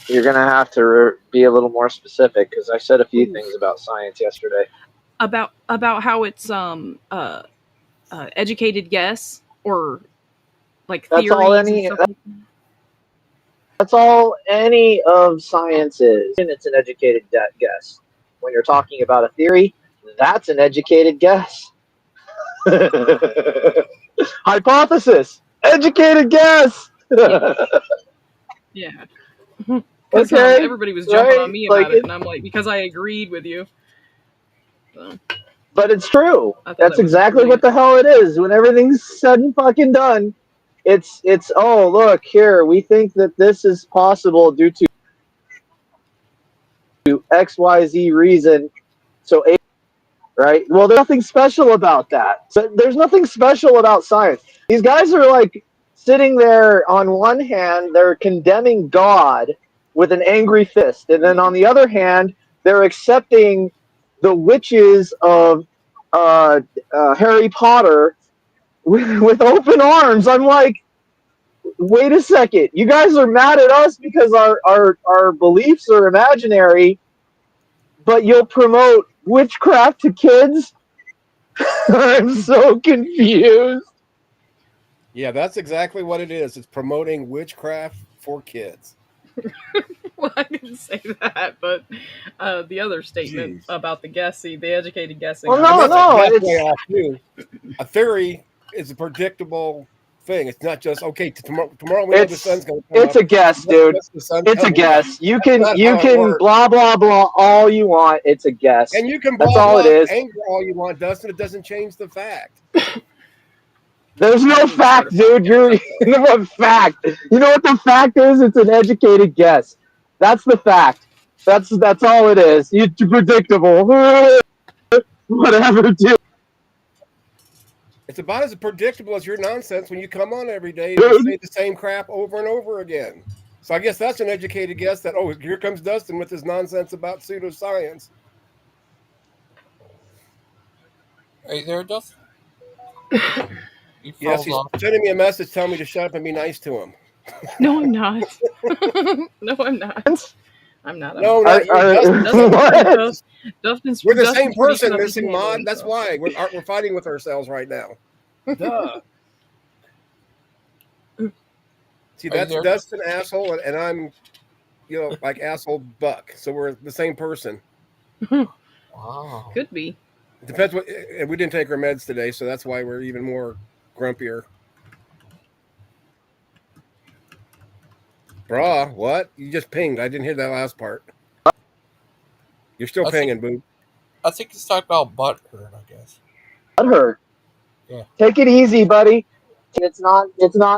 You're going to have to be a little more specific because I said a few things about science yesterday. About how it's educated guess, or like theories and stuff like that. That's all any of science is. And it's an educated guess. When you're talking about a theory, that's an educated guess. Hypothesis, educated guess. Yeah. Because Okay, everybody was jumping on me about like it, and I'm like, because I agreed with you. So, but it's true. I thought That's that was exactly what brilliant. the hell it is. When everything's said and fucking done, it's oh look here, we think that this is possible due to XYZ reason. So right? Well, there's nothing special about that. So there's nothing special about science. These guys are like sitting there, on one hand, they're condemning God with an angry fist. And then on the other hand, they're accepting the witches of Harry Potter with open arms. I'm like, wait a second. You guys are mad at us because our beliefs are imaginary, but you'll promote witchcraft to kids? I'm so confused. Yeah, that's exactly what it is. It's promoting witchcraft for kids. Well, I didn't say that, but the other statement about the educated guessing. Well, And that's it's way off too. A theory is a predictable thing. It's not just okay. Tomorrow we know the sun's going to come it's up. a guess, dude. It's a guess. You can blah blah blah all you want. It's a guess. And you can That's blah all blah it is. anger all you want, Dustin. It doesn't change the fact. There's no fact, dude. You're what fact? You know what the fact is? It's an educated guess. That's the fact. That's all it is. You're predictable. Whatever, dude. It's about as predictable as your nonsense when you come on every day and say the same crap over and over again. So I guess that's an educated guess that, oh, here comes Dustin with his nonsense about pseudoscience. Are you there, Dustin? Yes, he's sending me a message telling me to shut up and be nice to him. No, I'm not. No, I'm not. I'm not. No, not you. Dustin's We're the same person, missing mod. That's why we're fighting with ourselves right now. Duh. See, that's Dustin asshole, and I'm, like asshole Buck. So we're the same person. Wow. Could be. Depends what. And we didn't take our meds today, so that's why we're even more grumpier. Brah, what? You just pinged. I didn't hear that last part. You're still pinging, boo. I think it's talking about butthurt, I guess. Butthurt. Yeah. Take it easy, buddy. It's not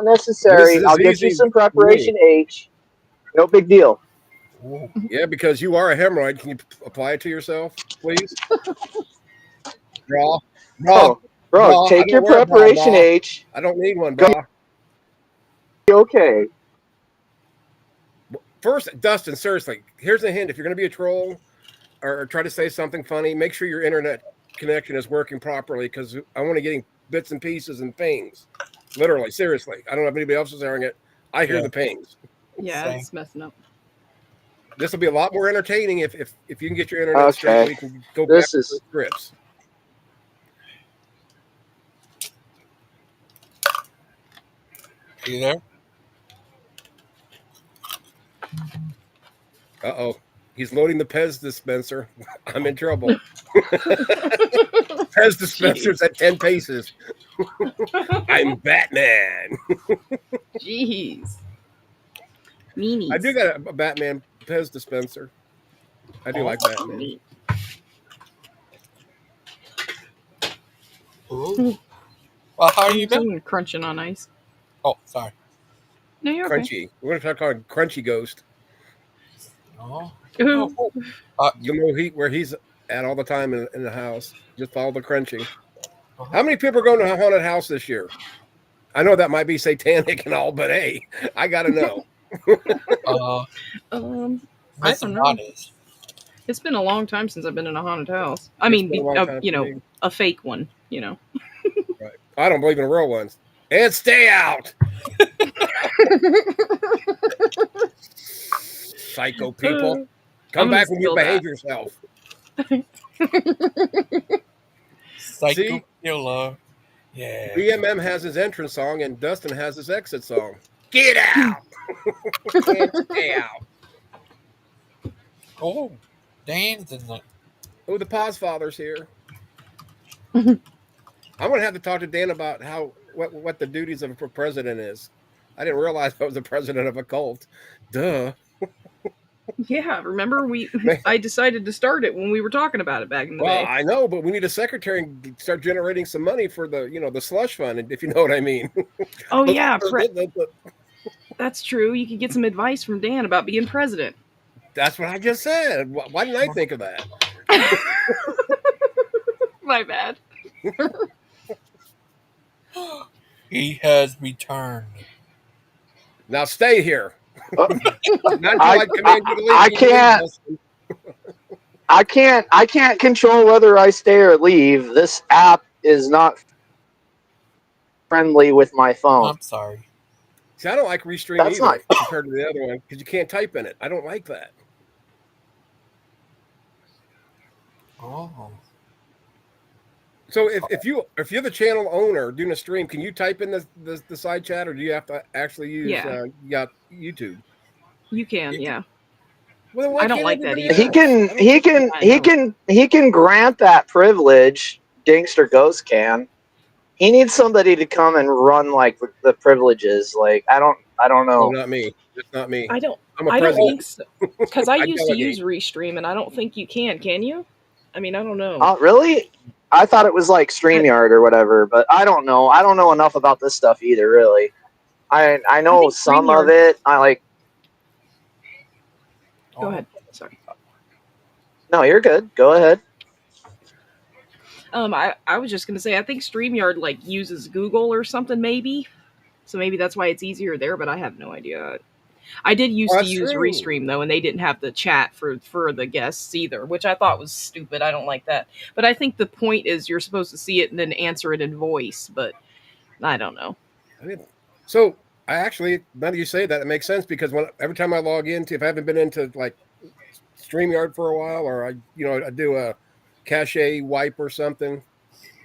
necessary. I'll get you some preparation H. No big deal. Ooh. Yeah, because you are a hemorrhoid. Can you apply it to yourself, please? Bro, take your preparation H. I don't need one, bro. Okay. First, Dustin, seriously, here's a hint. If you're going to be a troll or try to say something funny, make sure your internet connection is working properly, because I want to get bits and pieces and pings. Literally, seriously. I don't know if anybody else is hearing it. I hear the pings. Yeah, it's messing up. This will be a lot more entertaining if you can get your internet straight. We can go back to the scripts. Are you there? Uh-oh. He's loading the Pez dispenser. I'm in trouble. Pez dispenser's at 10 paces. I'm Batman. Jeez. I Meanies. do got a Batman Pez dispenser. I do like Batman. Neat. Ooh. Well, how you been? Someone crunching on ice. Oh, sorry. No, you're okay. Crunchy. We're going to talk about Crunchy Ghost. Oh, Ooh. You know where he's at all the time in the house. Just follow the crunching. uh-huh. How many people are going to a haunted house this year? I know that might be satanic and all, but hey, I got to know. I Miss don't know. Bodies. It's been a long time since I've been in a haunted house. I It's mean, been a long time you for know, me. a fake one. You know. Right. I don't believe in real ones. And stay out. Psycho people. Come back when you spill behave that. yourself. Psycho See? Killer. Yeah. BMM has his entrance song and Dustin has his exit song. Get out. And stay out. Oh, Dan's in the. Oh, the Paz Father's here. I'm going to have to talk to Dan about what the duties of a president is. I didn't realize I was the president of a cult. Duh. Yeah, remember I decided to start it when we were talking about it back in the Well, day. I know, but we need a secretary and start generating some money for the slush fund, if you know what I mean. Oh yeah, that's true. You could get some advice from Dan about being president. That's what I just said. Why didn't I think of that? My bad. He has returned. Now stay here. Uh, Not until I command you to leave. I You can't. leave, I can't control whether I stay or leave. This app is not friendly with my phone. I'm sorry. See, I don't like Restream That's either not. compared to the other one because you can't type in it. I don't like that. Oh. So if you're the channel owner doing a stream, can you type in the side chat, or do you have to actually use YouTube? You can, yeah. Well, then why I don't can't like that everybody either. else? He can grant that privilege. Gangster Ghost can. He needs somebody to come and run like the privileges. Like I don't No, know. not me. It's not me. I don't I'm a I don't president. think so. Because I used to delegate. use Restream and I don't think you can you? I mean, I don't know. Oh, really? I thought it was like StreamYard or whatever, but I don't know. I don't know enough about this stuff either, really. I know think some StreamYard- of it. I like. Go ahead. Sorry. No, you're good. Go ahead. I was just gonna say I think StreamYard like uses Google or something maybe. So maybe that's why it's easier there, but I have no idea. I did used to That's use true. Restream though, and they didn't have the chat for the guests either, which I thought was stupid. I don't like that. But I think the point is you're supposed to see it and then answer it in voice, but I don't know. So I actually, now that you say that, it makes sense because every time I log into, if I haven't been into like StreamYard for a while, or I do a cache wipe or something,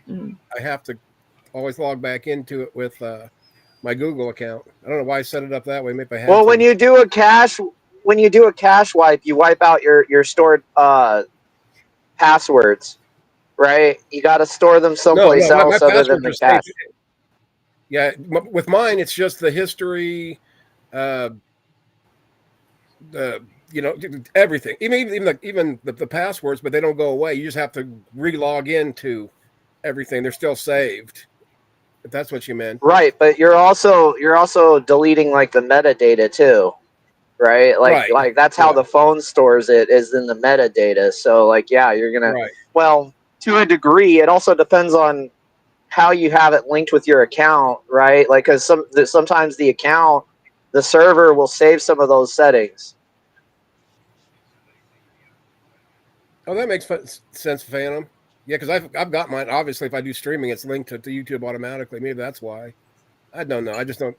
I have to always log back into it with my Google account. I don't know why I set it up that way. Maybe I had Well, to. when you do a cache wipe, you wipe out your stored passwords, right? You got to store them someplace my else other than passwords the are saved. cache. Yeah, with mine, it's just the history, everything. Even the passwords, but they don't go away. You just have to re-log into everything. They're still saved. If that's what you meant. Right, but you're also deleting like the metadata too, right? Like that's how the phone stores it, is in the metadata. So like you're gonna well, to a degree, it also depends on how you have it linked with your account, right? Like because sometimes the server will save some of those settings. Oh, that makes sense, Phantom. Yeah, because I've got mine. Obviously, if I do streaming, it's linked to YouTube automatically. Maybe that's why. I don't know. I just don't.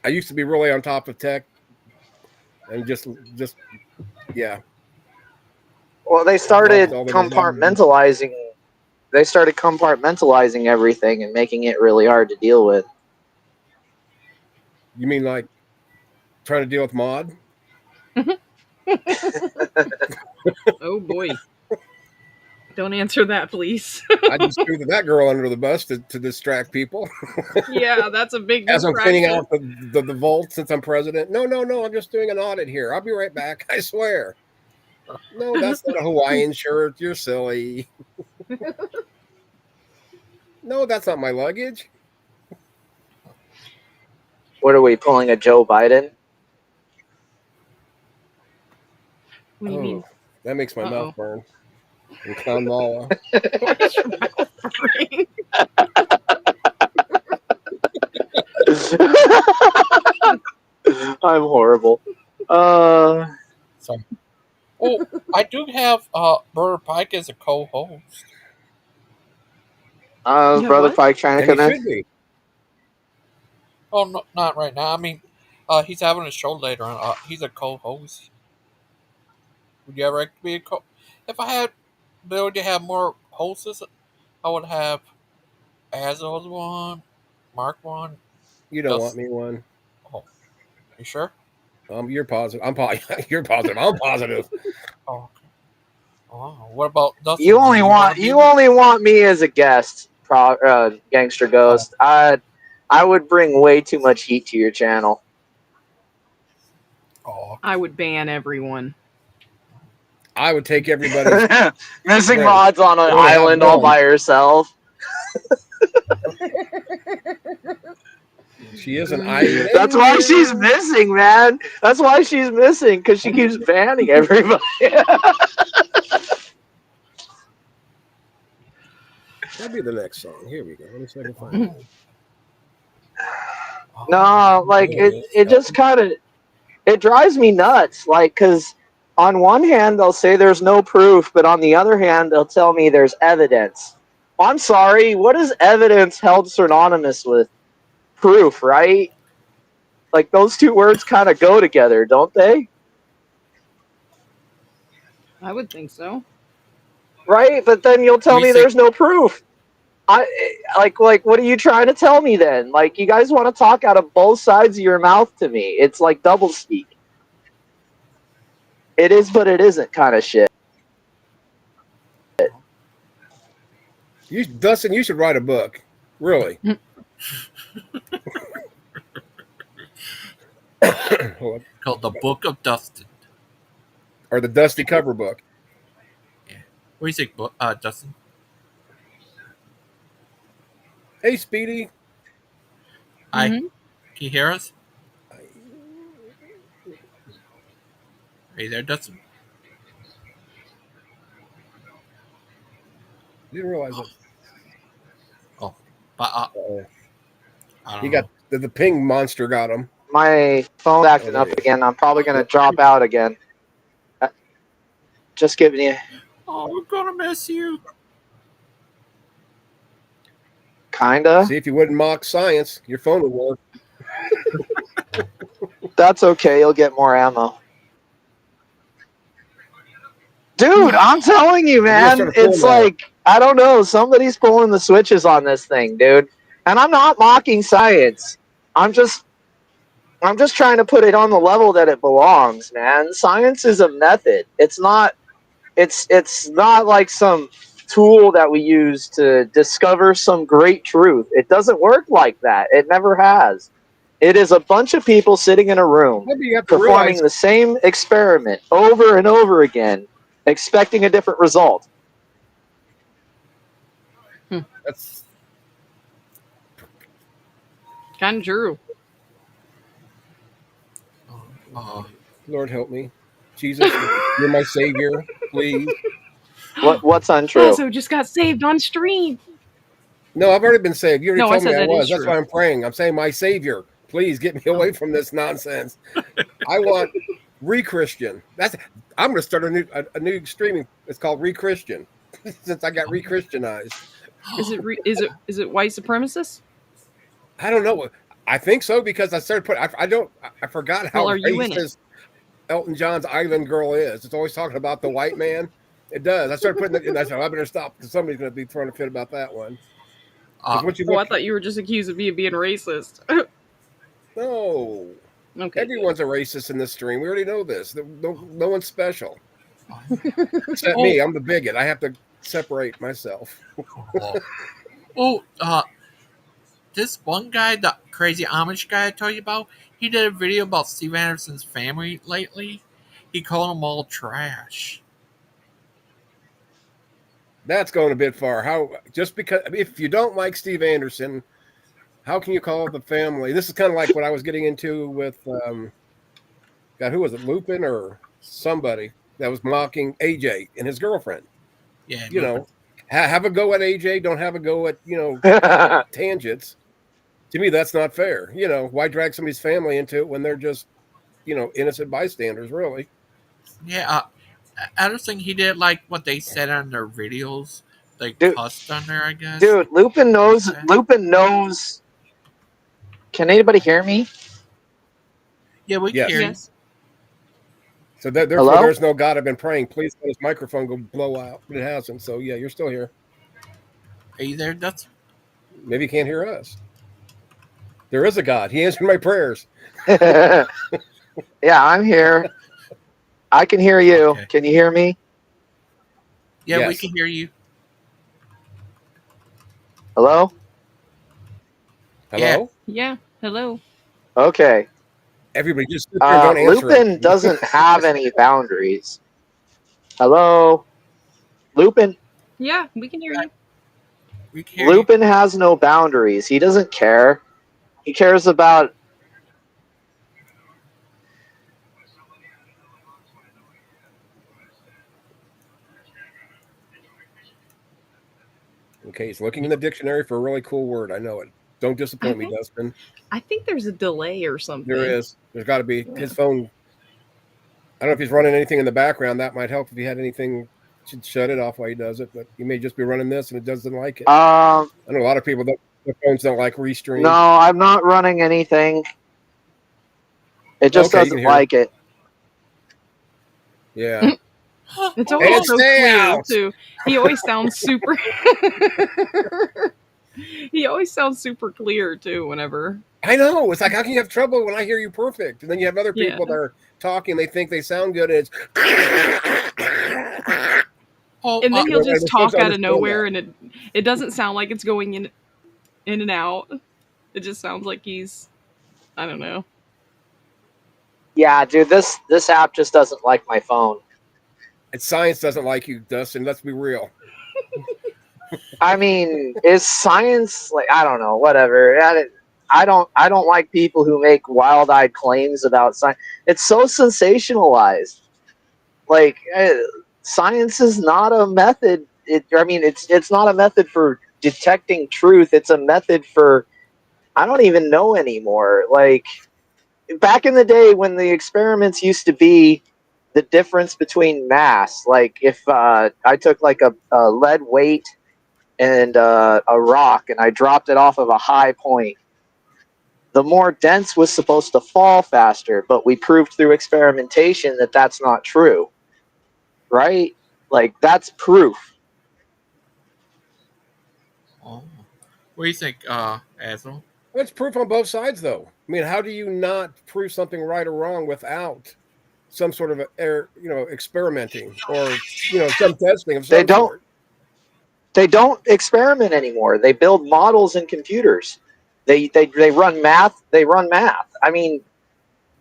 I used to be really on top of tech, and just yeah. Well, they started compartmentalizing. They started compartmentalizing everything and making it really hard to deal with. You mean like trying to deal with mod? Oh boy. Don't answer that, please. I just threw that girl under the bus to distract people. Yeah, that's a big As I'm cleaning distraction. out the vault since I'm president. No, I'm just doing an audit here. I'll be right back. I swear. No, that's not a Hawaiian shirt. You're silly. No, that's not my luggage. What are we pulling, a Joe Biden? What do you mean? That makes my mouth Uh-oh. burn. And Clown Mala. Why is your mouth burning? I'm horrible. So, oh, I do have Brother Pike as a co-host. Yeah, Brother what? Pike trying to And he come in. should be. Oh, no, not right now. I mean, he's having a show later on. He's a co-host. Would you ever like to be a co? If I had the ability to have more hosts, I would have Azzo's one, Mark one. You don't want Dustin. me one. Oh, you sure? You're positive. You're positive. I'm positive. Oh, okay. Oh, what about Dustin? You Do only wanna be only want me as a guest, Gangster Ghost. I would bring way too much heat to your channel. Oh, I would ban everyone. I would take everybody's Missing Right. mods on an You only have island all one. by herself. She is an island. That's why she's missing, man. That's why she's missing, because she keeps banning everybody. That'd be the next song. Here we go. Let me see if I can find it. No, like it just kind of it drives me nuts. Like, because on one hand they'll say there's no proof, but on the other hand they'll tell me there's evidence. I'm sorry, what is evidence held synonymous with proof, right? Like, those two words kind of go together, don't they? I would think so. Right? But then you'll tell me there's no proof. Like what are you trying to tell me then? Like, you guys want to talk out of both sides of your mouth to me. It's like double speak. It is, but it isn't kind of shit. Dustin, you should write a book. Really. called the Book of Dustin. Or the Dusty Cover book. Yeah. What do you think, Dustin? Hey, Speedy. Hi. Can you hear us? Are you there, Dustin? Didn't realize it. Oh, but I don't He know. got the ping monster got him. My phone's acting up again. I'm probably going to drop out again. Just giving you... Oh, we're going to miss you. Kinda. See, if you wouldn't mock science, your phone would work. That's okay. You'll get more ammo. Dude, I'm telling you, man. It's like, I don't know. Somebody's pulling the switches on this thing, dude. And I'm not mocking science. I'm just trying to put it on the level that it belongs, man. Science is a method. It's not like some tool that we use to discover some great truth. It doesn't work like that. It never has. It is a bunch of people sitting in a room performing the same experiment over and over again, expecting a different result. That's kind of true. Lord help me. Jesus, you're my savior. Please. What's untrue? Also just got saved on stream. No, I've already been saved. You already told me I was. That's true. why I'm praying. I'm saying, my savior, please get me away from this nonsense. I want re-Christian. I'm going to start a new streaming. It's called re-Christian since I got re-Christianized. Is it white supremacist? I don't know. I think so, because I started putting. I forgot how racist Elton John's Island Girl is. It's always talking about the white man. It does. I started putting it in. I said, I better stop, because somebody's going to be throwing a fit about that one. I thought you were just accusing me of being racist. No. Okay. Everyone's a racist in this stream. We already know this. No one's special. Except me. I'm the bigot. I have to separate myself. This one guy, the crazy Amish guy I told you about, he did a video about Steve Anderson's family lately. He called them all trash. That's going a bit far. How just because if you don't like Steve Anderson, how can you call the family? This is kind of like what I was getting into with God, who was it, Lupin or somebody that was mocking AJ and his girlfriend. Yeah, You know, have a go at AJ, don't have a go at tangents. To me, that's not fair. You know, why drag somebody's family into it when they're just innocent bystanders, really? yeah. I don't think he did like what they said on their videos. They Dude, cussed on there, I guess. dude, Lupin knows. Lupin knows. Can anybody hear me? Yeah, we can Yes. hear you. Yes. So therefore, Hello? there's no God. I've been praying. Please let his microphone go blow out. But it hasn't. So yeah, you're still here. Are you there, Dutch? Maybe you can't hear us. There is a God. He answered my prayers. Yeah, I'm here. I can hear you. Okay. Can you hear me? Yeah, we Yes. can hear you. Hello? Hello? Yeah. Hello. Okay. Everybody just sit there and don't answer Lupin it. doesn't have any boundaries. Hello? Lupin? Yeah, we can hear you. We can hear you. Lupin has no boundaries. He doesn't care. He cares about... Okay, he's looking in the dictionary for a really cool word. I know it. Don't disappoint me, Dustin. I think there's a delay or something. There is. There's got to be. His phone. I don't know if he's running anything in the background. That might help if he had anything. Should shut it off while he does it. But he may just be running this and it doesn't like it. I know a lot of people that their phones don't like restream. No, I'm not running anything. It just doesn't like it. Yeah. It's always so clear out. too. He always sounds super. He always sounds super clear too. Whenever I know, it's like how can you have trouble when I hear you perfect, and then you have other people Yeah. that are talking, they think they sound good, and it's. And then he'll we're just supposed talk to out of understand nowhere, that. and it doesn't sound like it's going in and out. It just sounds like he's, I don't know. Yeah, dude, this app just doesn't like my phone. And science doesn't like you, Dustin. Let's be real. I mean, is science like, I don't know, whatever. I don't like people who make wild-eyed claims about science. It's so sensationalized. Like science is not a method. It's not a method for detecting truth. It's a method for, I don't even know anymore. Like back in the day when the experiments used to be the difference between mass. Like if I took like a lead weight and a rock and I dropped it off of a high point, the more dense was supposed to fall faster, but we proved through experimentation that that's not true. Right? Like that's proof. Oh. What do you think, Azho? It's proof on both sides, though. I mean, how do you not prove something right or wrong without some sort of experimenting or some testing of some sort? They don't experiment anymore. They build models in computers. They run math. They run math. I mean,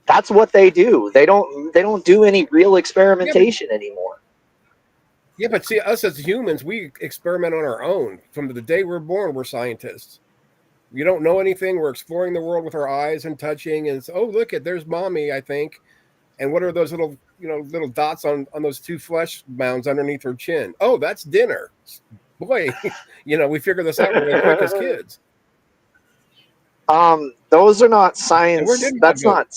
that's what they do. They don't do any real experimentation anymore. Yeah, but see, us as humans, we experiment on our own. From the day we're born, we're scientists. We don't know anything. We're exploring the world with our eyes and touching. And oh, look there's mommy, I think. And what are those little dots on those two flesh mounds underneath her chin? Oh, that's dinner. Boy, we figure this out really quick as kids. Those are not science. That's not.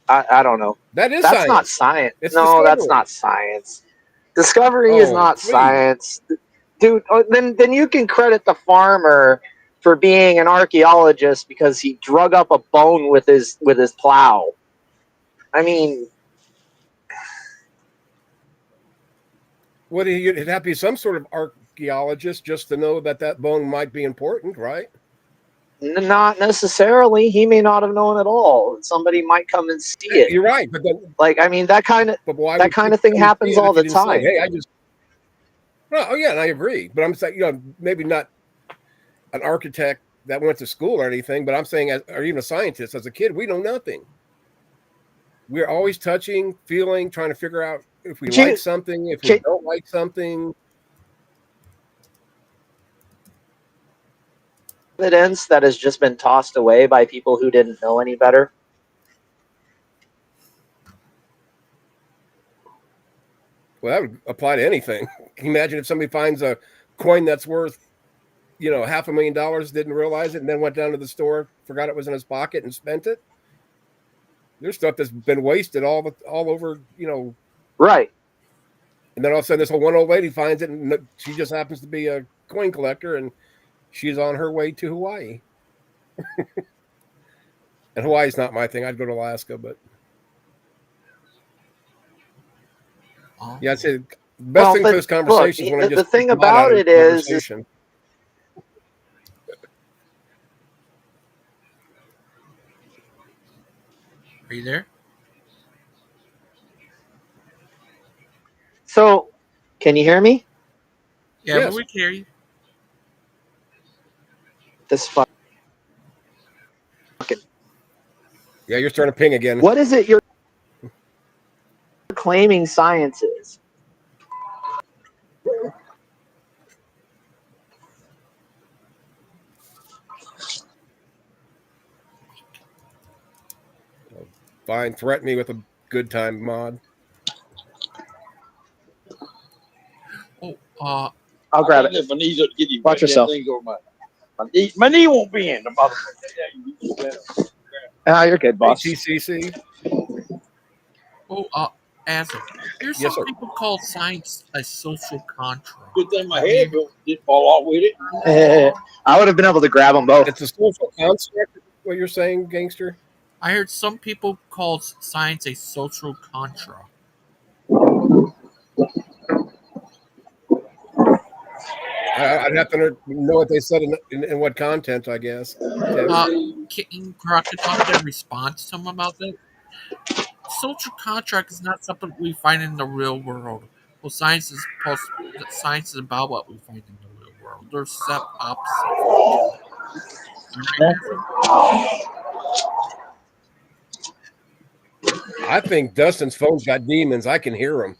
I don't know. That's science. Not science. No, that's not science. Discovery is not science, dude. Then you can credit the farmer for being an archaeologist because he drug up a bone with his plow. I mean, would it have to be some sort of archaeologist just to know that bone might be important, right? Not necessarily. He may not have known at all. Somebody might come and see it. You're right, but then, that kind of thing happens all the time. Hey, Well, oh yeah, and I agree. But I'm saying, maybe not an architect that went to school or anything, but I'm saying, or even a scientist, as a kid, we know nothing. We're always touching, feeling, trying to figure out if we But like something, if we can, don't like something. evidence that has just been tossed away by people who didn't know any better. Well, that would apply to anything. Can you imagine if somebody finds a coin that's worth, $500,000, didn't realize it, and then went down to the store, forgot it was in his pocket, and spent it? There's stuff that's been wasted all over, Right. and then all of a sudden this one old lady finds it, and she just happens to be a coin collector, and she's on her way to Hawaii. And Hawaii's not my thing. I'd go to Alaska, but Oh. yeah, I'd say the best thing for this conversation is when I just the thing nod out about of it is conversation. Are you there? so. Can you hear me? Yeah, Yes. but we can hear you. This fucking. Yeah, you're starting to ping again. What is it you're claiming science is? Fine, threaten me with a good time mod. Oh, I'll grab it. My knees up to get him. Watch yourself. My knee won't be in the motherfucker. Ah, you're good, boss. TCC. Azho. There's Yes, some sir. people call science a social contract. Good thing my head didn't fall off with it. I would have been able to grab them both. It's a social construct. What you're saying, gangster? I heard some people call science a social contract. I'd have to know what they said in what content, I guess. Kitten Crocodile did respond to someone about that. Social contract is not something we find in the real world. Well, science is about what we find in the real world. They're opposite. I think Dustin's phone's got demons. I can hear them.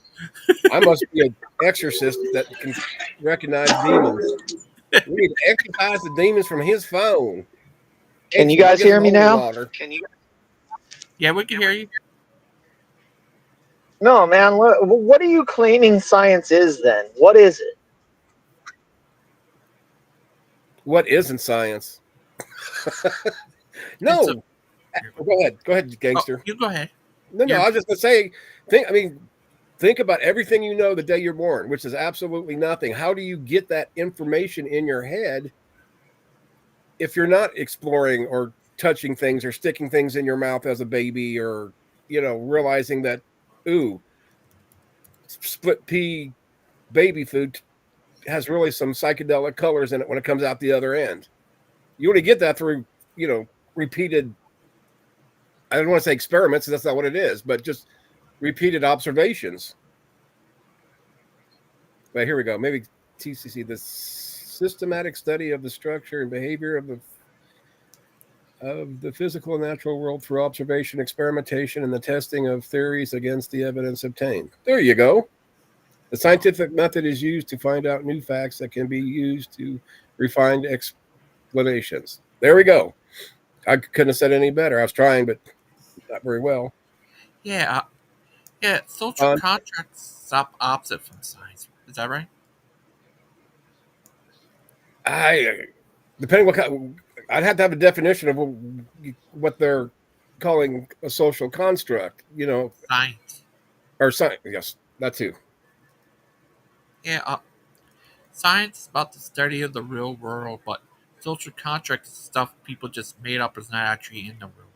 I must be an exorcist that can recognize demons. We need to exorcise the demons from his phone. Can you guys hear me now? Yeah, we can hear you. No, man. What are you claiming science is then? What is it? What isn't science? No. Go ahead, gangster. You go ahead. No, I was just gonna say, think about everything you know the day you're born, which is absolutely nothing. How do you get that information in your head if you're not exploring or touching things or sticking things in your mouth as a baby, or realizing that split pea baby food has really some psychedelic colors in it when it comes out the other end? You only get that through repeated, I don't want to say experiments, that's not what it is, but just repeated observations. But here we go. Maybe TCC, the systematic study of the structure and behavior of the physical and natural world through observation, experimentation, and the testing of theories against the evidence obtained. There you go. The scientific method is used to find out new facts that can be used to refine explanations. There we go. I couldn't have said any better. I was trying, but not very well. Yeah, social contracts stop opposite from science. Is that right? Depending what kind, I'd have to have a definition of what they're calling a social construct. Science. Or science. Yes, that too. Yeah, science is about the study of the real world, but social contract is stuff people just made up is not actually in the real world.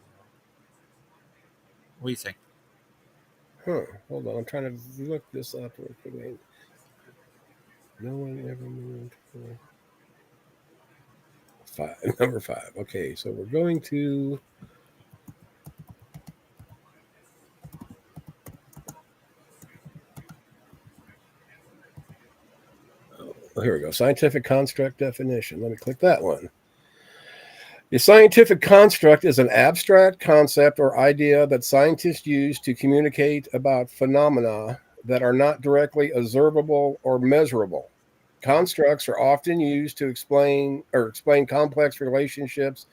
What do you think? Hold on, I'm trying to look this up. No one ever moved. Number 5. Okay, so we're going to. Oh, here we go. Scientific construct definition. Let me click that one. The scientific construct is an abstract concept or idea that scientists use to communicate about phenomena that are not directly observable or measurable. Constructs are often used to explain complex relationships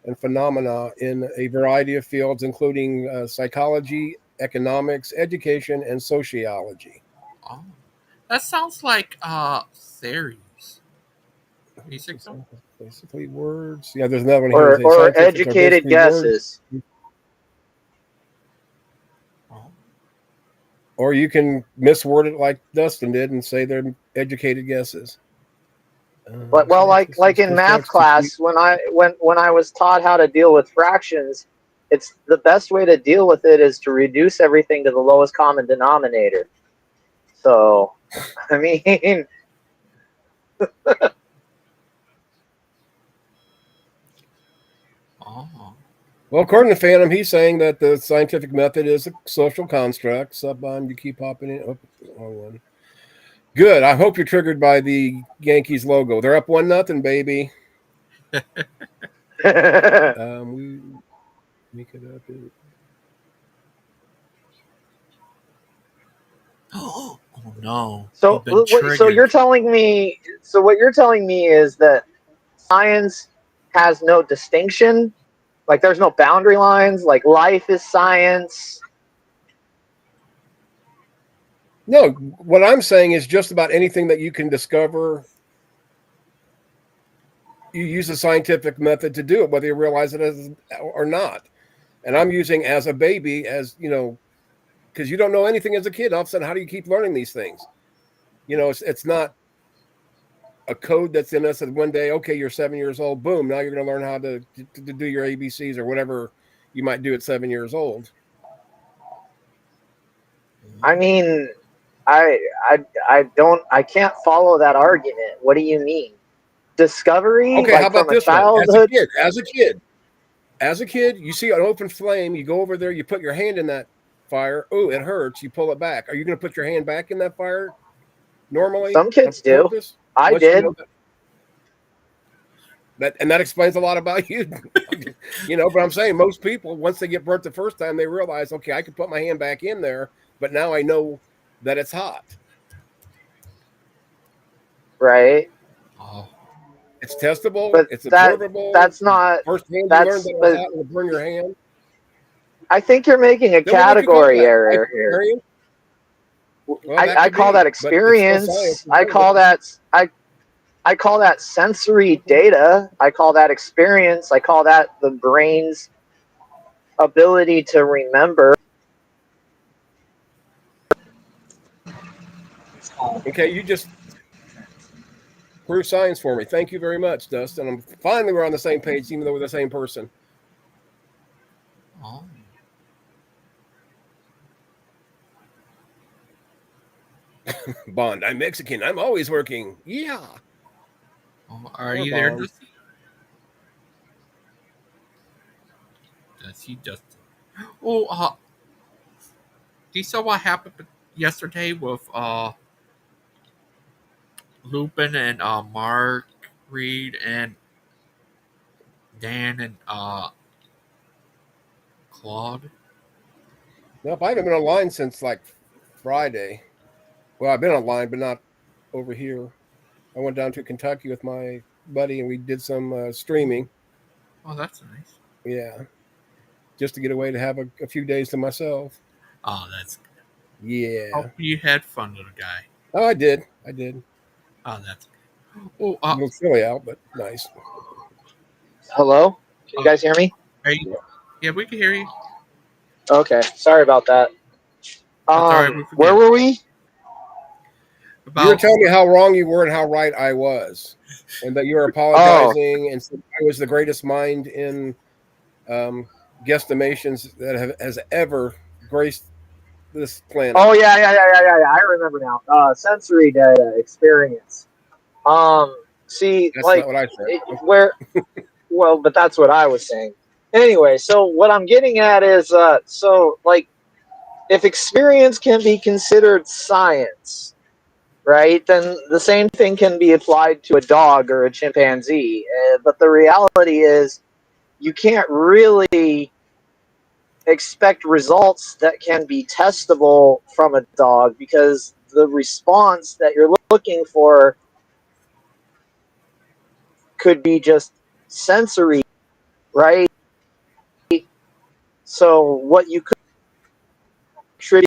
and phenomena in a variety of fields, including psychology, economics, education, and sociology. Oh, that sounds like theories. Basically. Basically, words. Yeah, there's another one here. Say or scientific are educated basically words, guesses. Oh. or you can misword it like Dustin did and say they're educated guesses. But well, like in math class, when I was taught how to deal with fractions, it's the best way to deal with it is to reduce everything to the lowest common denominator. So, I mean, Oh. Well, according to Phantom, he's saying that the scientific method is a social construct. Subbond, you keep popping in. Oh, wrong one. Good. I hope you're triggered by the Yankees logo. They're up 1-0, baby. We make it up. Oh no. so You've been so you're triggered. telling me, so what you're telling me is that science has no distinction, like there's no boundary lines, like life is science. No, what I'm saying is just about anything that you can discover, you use a scientific method to do it, whether you realize it as or not. And I'm using as a baby, as you know, because you don't know anything as a kid. All of a sudden, how do you keep learning these things? You know, it's not a code that's in us that one day, okay, you're 7 years old, boom, now you're going to learn how to do your ABCs or whatever you might do at 7 years old. I mean, I can't follow that argument. What do you mean? Discovery? Okay, like how about from a this one? childhood? As a kid, you see an open flame, you go over there, you put your hand in that fire. Oh, it hurts. You pull it back. Are you going to put your hand back in that fire normally? Some kids do. I did. That explains a lot about you. You know, but I'm saying most people, once they get burnt the first time, they realize, okay, I can put my hand back in there, but now I know that it's hot. Right. Oh. It's testable. But It's observable. that's not. First hand you learned That's. that it was hot and burn your hand. I think you're making a category error here. Well, I call that experience. I call that sensory data. I call that experience. I call that the brain's ability to remember. Okay, you just proved science for me. Thank you very much, Dustin. I'm finally we're on the same page, even though we're the same person. Oh. Bond, I'm Mexican. I'm always working. Yeah. Oh, are you there, Dusty? Dusty. Oh, do you saw what happened yesterday with Lupin and Mark Reed and Dan and Claude? Nope, I haven't been online since like Friday. Well, I've been online, but not over here. I went down to Kentucky with my buddy, and we did some streaming. Oh, that's nice. Yeah, just to get away to have a few days to myself. Oh, that's good. Yeah. Hope you had fun, little guy. Oh, I did. Oh, that's good. Oh, a little silly out, but nice. Hello? Can you guys hear me? Yeah, we can hear you. Okay, sorry about that. Where were we? You were telling me how wrong you were and how right I was, and that you were apologizing and said I was the greatest mind in guesstimations that has ever graced this planet. Oh yeah. I remember now. Sensory data experience. See, that's like not what I said. Well, but that's what I was saying. Anyway, so what I'm getting at is, so like, if experience can be considered science, right, then the same thing can be applied to a dog or a chimpanzee. But the reality is, you can't really expect results that can be testable from a dog because the response that you're looking for could be just sensory, right? So what you could be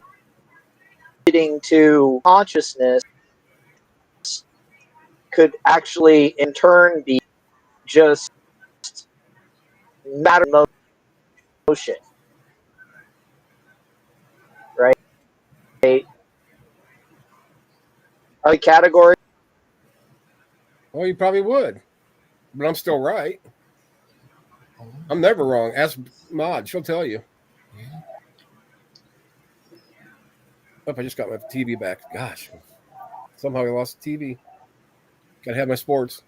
attributing to consciousness could actually in turn be just matter motion, right? Are the category? Well, you probably would, but I'm still right. Oh, I'm never wrong. Ask Maud; she'll tell you. yeah. Oh, I just got my TV back. Gosh, somehow I lost the TV. Gotta have my sports.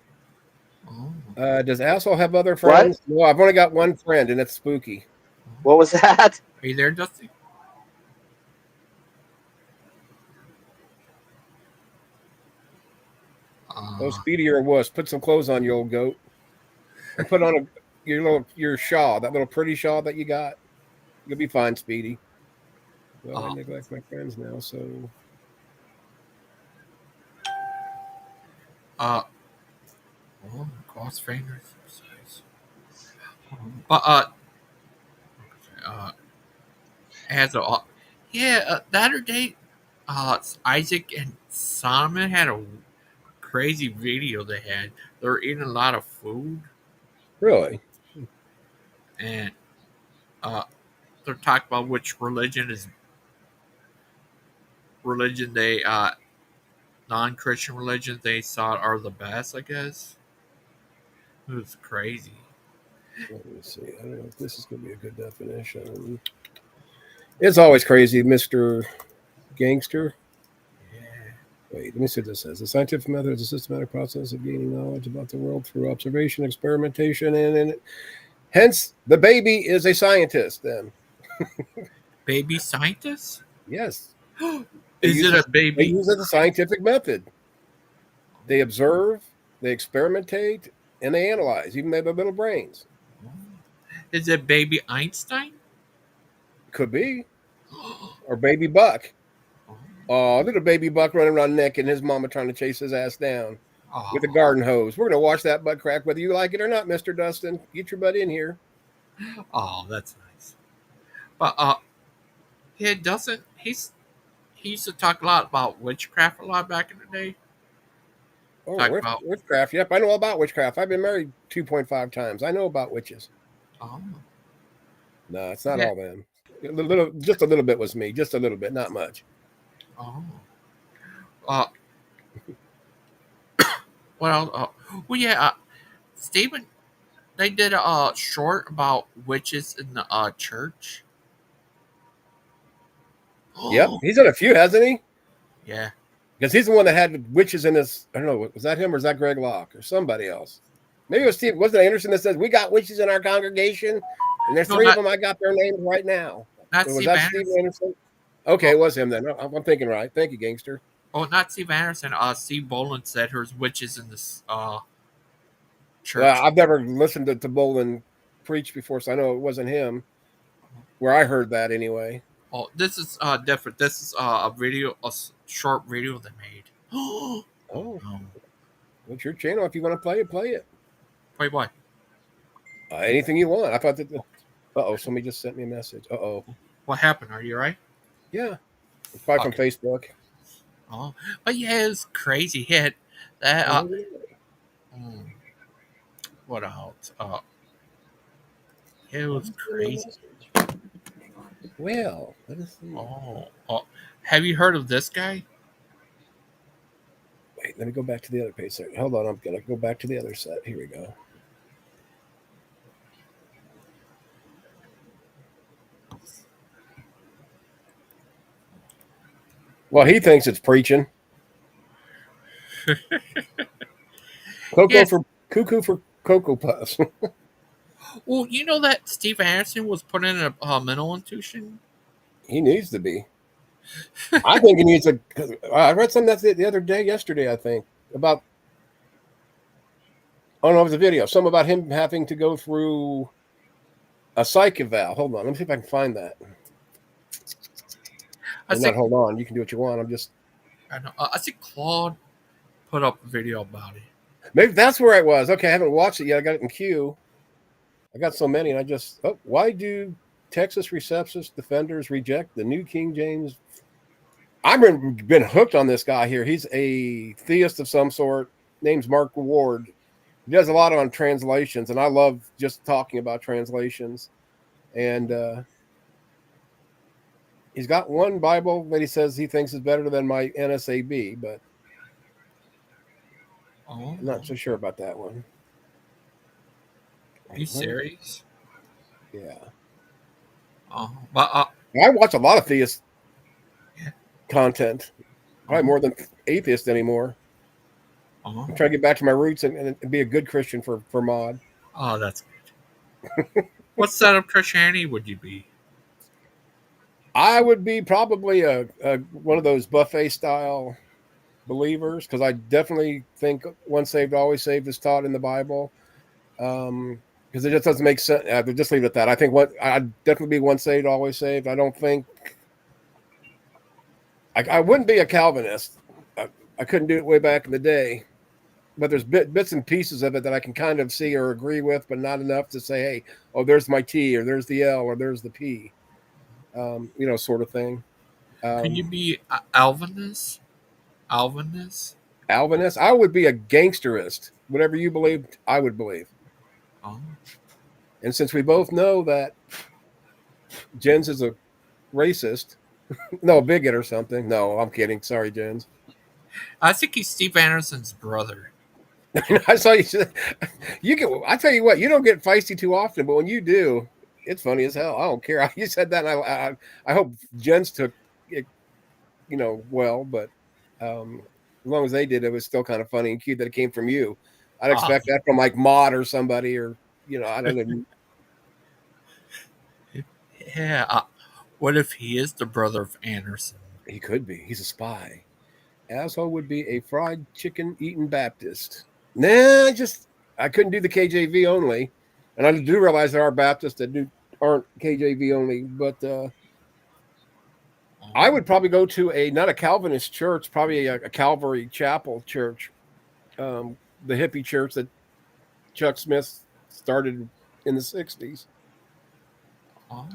Oh. Does Asshole have other What? friends? No, I've only got one friend, and it's Spooky. What was that? Are you there, Dusty? Oh, Speedy, you're a wuss. Put some clothes on, you old goat, and put on your shawl, that little pretty shawl that you got. You'll be fine, Speedy. Well, I neglect my friends now, so Cross fingers. But as a the other day, Isaac and Simon had a crazy video they had. They were eating a lot of food, really. and they're talking about which religion they non-Christian religions they thought are the best. I guess it was crazy. Let me see. I don't know if this is going to be a good definition. It's always crazy, Mr. Gangster. Yeah. Wait, let me see what this says. The scientific method is a systematic process of gaining knowledge about the world through observation, experimentation, and hence the baby is a scientist. Then, Baby scientist? yes, Is it a they baby? use the scientific method. They observe, they experimentate, and they analyze. Even they have little brains. Is it baby Einstein? Could be, or baby Buck. Oh, little baby Buck running around naked, and his mama trying to chase his ass down with a garden hose. We're gonna watch that butt crack, whether you like it or not, Mister Dustin. Get your butt in here. Oh, that's nice. But yeah, doesn't he used to talk a lot about witchcraft a lot back in the day. Oh, Talk about witchcraft. Yep, I know all about witchcraft. I've been married 2.5 times. I know about witches. oh No, it's not yeah all them. Just a little bit was me. Just a little bit, not much. oh uh well well yeah Stephen they did a short about witches in the church. Yep, Oh he's done a few, hasn't he? yeah. Because he's the one that had witches in his. I don't know. Was that him or is that Greg Locke or somebody else? Maybe it was Steve. Wasn't it Anderson that says we got witches in our congregation, and there's No, three of not them. I got their names right now. not Was Steve that Steve Anderson. Anderson? Okay, Oh, it was him then. I'm thinking right. Thank you, gangster. oh, not Steve Anderson. Steve Boland said there's witches in this church. Well, I've never listened to Bolin preach before, so I know it wasn't him. Where I heard that anyway. Oh, this is different. This is a video, short video they made. Oh Oh, no! it's your channel. If you want to play it, play it. Wait, what? Anything you want. I thought that. Somebody just sent me a message. What happened? Are you right? Yeah, it's probably from Facebook. Oh, but yeah, it's crazy. Hit that. Mm, what else? It was crazy. Well, let us see. Oh, have you heard of this guy? Wait, let me go back to the other page. Sorry. Hold on, I'm gonna go back to the other set. Here we go. Well, he thinks it's preaching. Yes. Cuckoo for Cocoa Puffs. Well, you know that Steve Anderson was put in a mental institution. He needs to be. I think he needs a. I read something the other day, yesterday, I think, about. Oh no, it was a video. Something about him having to go through a psych eval. Hold on, let me see if I can find that. I Or not. think Hold on, you can do what you want. I'm just. I know. I think Claude put up a video about it. Maybe that's where I was. Okay, I haven't watched it yet. I got it in queue. I got so many, and I just. Oh, why do Texas receptionist defenders reject the New King James? I've been hooked on this guy here. He's a theist of some sort. Name's Mark Ward. He does a lot on translations, and I love just talking about translations. And he's got one Bible that he says he thinks is better than my NSAB, but Oh, I'm not so sure about that one. are you serious? Yeah. But I watch a lot of theist yeah. content, probably more than atheist anymore. I'm trying to get back to my roots and be a good Christian for Mod. Oh, that's good. What side of Christianity would you be? I would be probably a one of those buffet style believers, because I definitely think once saved, always saved is taught in the Bible. Because it just doesn't make sense. Just leave it at that. I think I'd definitely be once saved, always saved. I don't think I wouldn't be a Calvinist. I couldn't do it way back in the day. But there's bits and pieces of it that I can kind of see or agree with, but not enough to say, hey, oh, there's my T, or there's the L, or there's the P, sort of thing. Can you be Alvinist? Alvinist? Alvinist? I would be a gangsterist. Whatever you believed, I would believe. Oh. And since we both know that Jens is a racist, no, bigot or something. No, I'm kidding. Sorry, Jens. I think he's Steve Anderson's brother. I saw you. You get. I tell you what, you don't get feisty too often, but when you do, it's funny as hell. I don't care. You said that, and I hope Jens took it, well. But as long as they did, it was still kind of funny and cute that it came from you. I'd expect that from like Mod or somebody, or I don't know. Yeah. What if he is the brother of Anderson? He could be. He's a spy. Azho would be a fried chicken eating Baptist. Nah, I couldn't do the KJV only, and I do realize there are Baptists that aren't KJV only. But I would probably go to not a Calvinist church, probably a Calvary Chapel church, the hippie church that Chuck Smith started in the '60s. Oh, are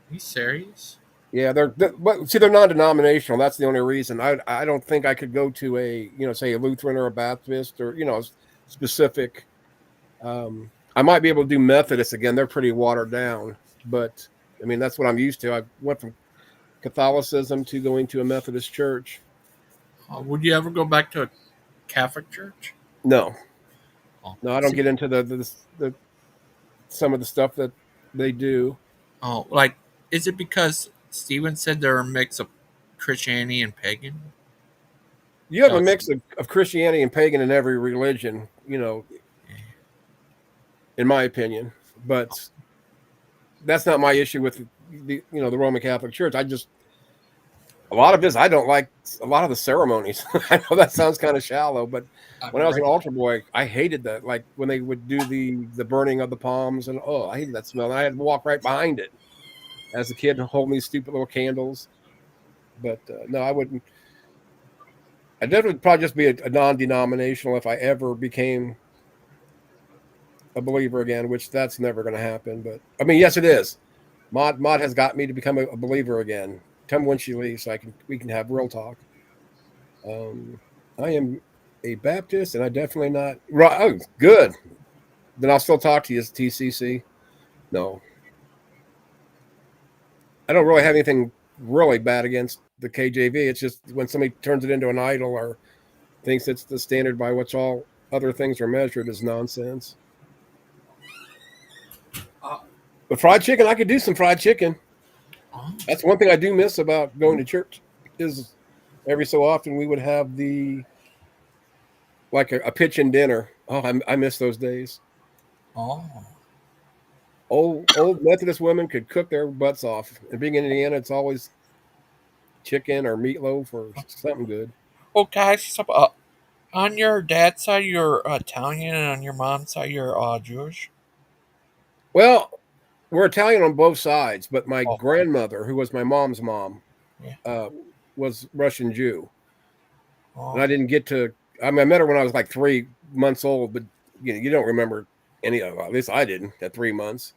you serious? Yeah, they're non-denominational. That's the only reason. I don't think I could go to say a Lutheran or a Baptist or specific. I might be able to do Methodist again. They're pretty watered down, but I mean that's what I'm used to. I went from Catholicism to going to a Methodist church. Would you ever go back to a Catholic church? No, Oh, no, I don't get into the some of the stuff that they do. Oh, is it because Stephen said they're a mix of Christianity and pagan? You have a mix of Christianity and pagan in every religion, in my opinion. But that's not my issue with the Roman Catholic Church. A lot of this, I don't like a lot of the ceremonies. I know that sounds kind of shallow, but when I was an altar boy, I hated that. Like when they would do the burning of the palms, and I hated that smell. And I had to walk right behind it as a kid and hold these stupid little candles. But no, I wouldn't. I'd definitely probably just be a non-denominational if I ever became a believer again, which that's never going to happen. But I mean, yes, it is. Mod has got me to become a believer again. Tell me when she leaves, so we can have real talk. I am a Baptist, and I definitely not. Oh, good. Then I'll still talk to you as TCC. No, I don't really have anything really bad against the KJV. It's just when somebody turns it into an idol or thinks it's the standard by which all other things are measured is nonsense. But fried chicken, I could do some fried chicken. That's one thing I do miss about going to church is every so often we would have a pitch-in dinner. Oh, I miss those days. Oh. Old Methodist women could cook their butts off. And being in Indiana, it's always chicken or meatloaf or something good. Oh, guys, on your dad's side, you're Italian, and on your mom's side, you're Jewish. Well, we're Italian on both sides, but my Oh, grandmother, who was my mom's mom, yeah. uh, was Russian Jew, and Oh, I didn't get to. I mean, I met her when I was like 3 months old, but you don't remember any of. At least I didn't at 3 months,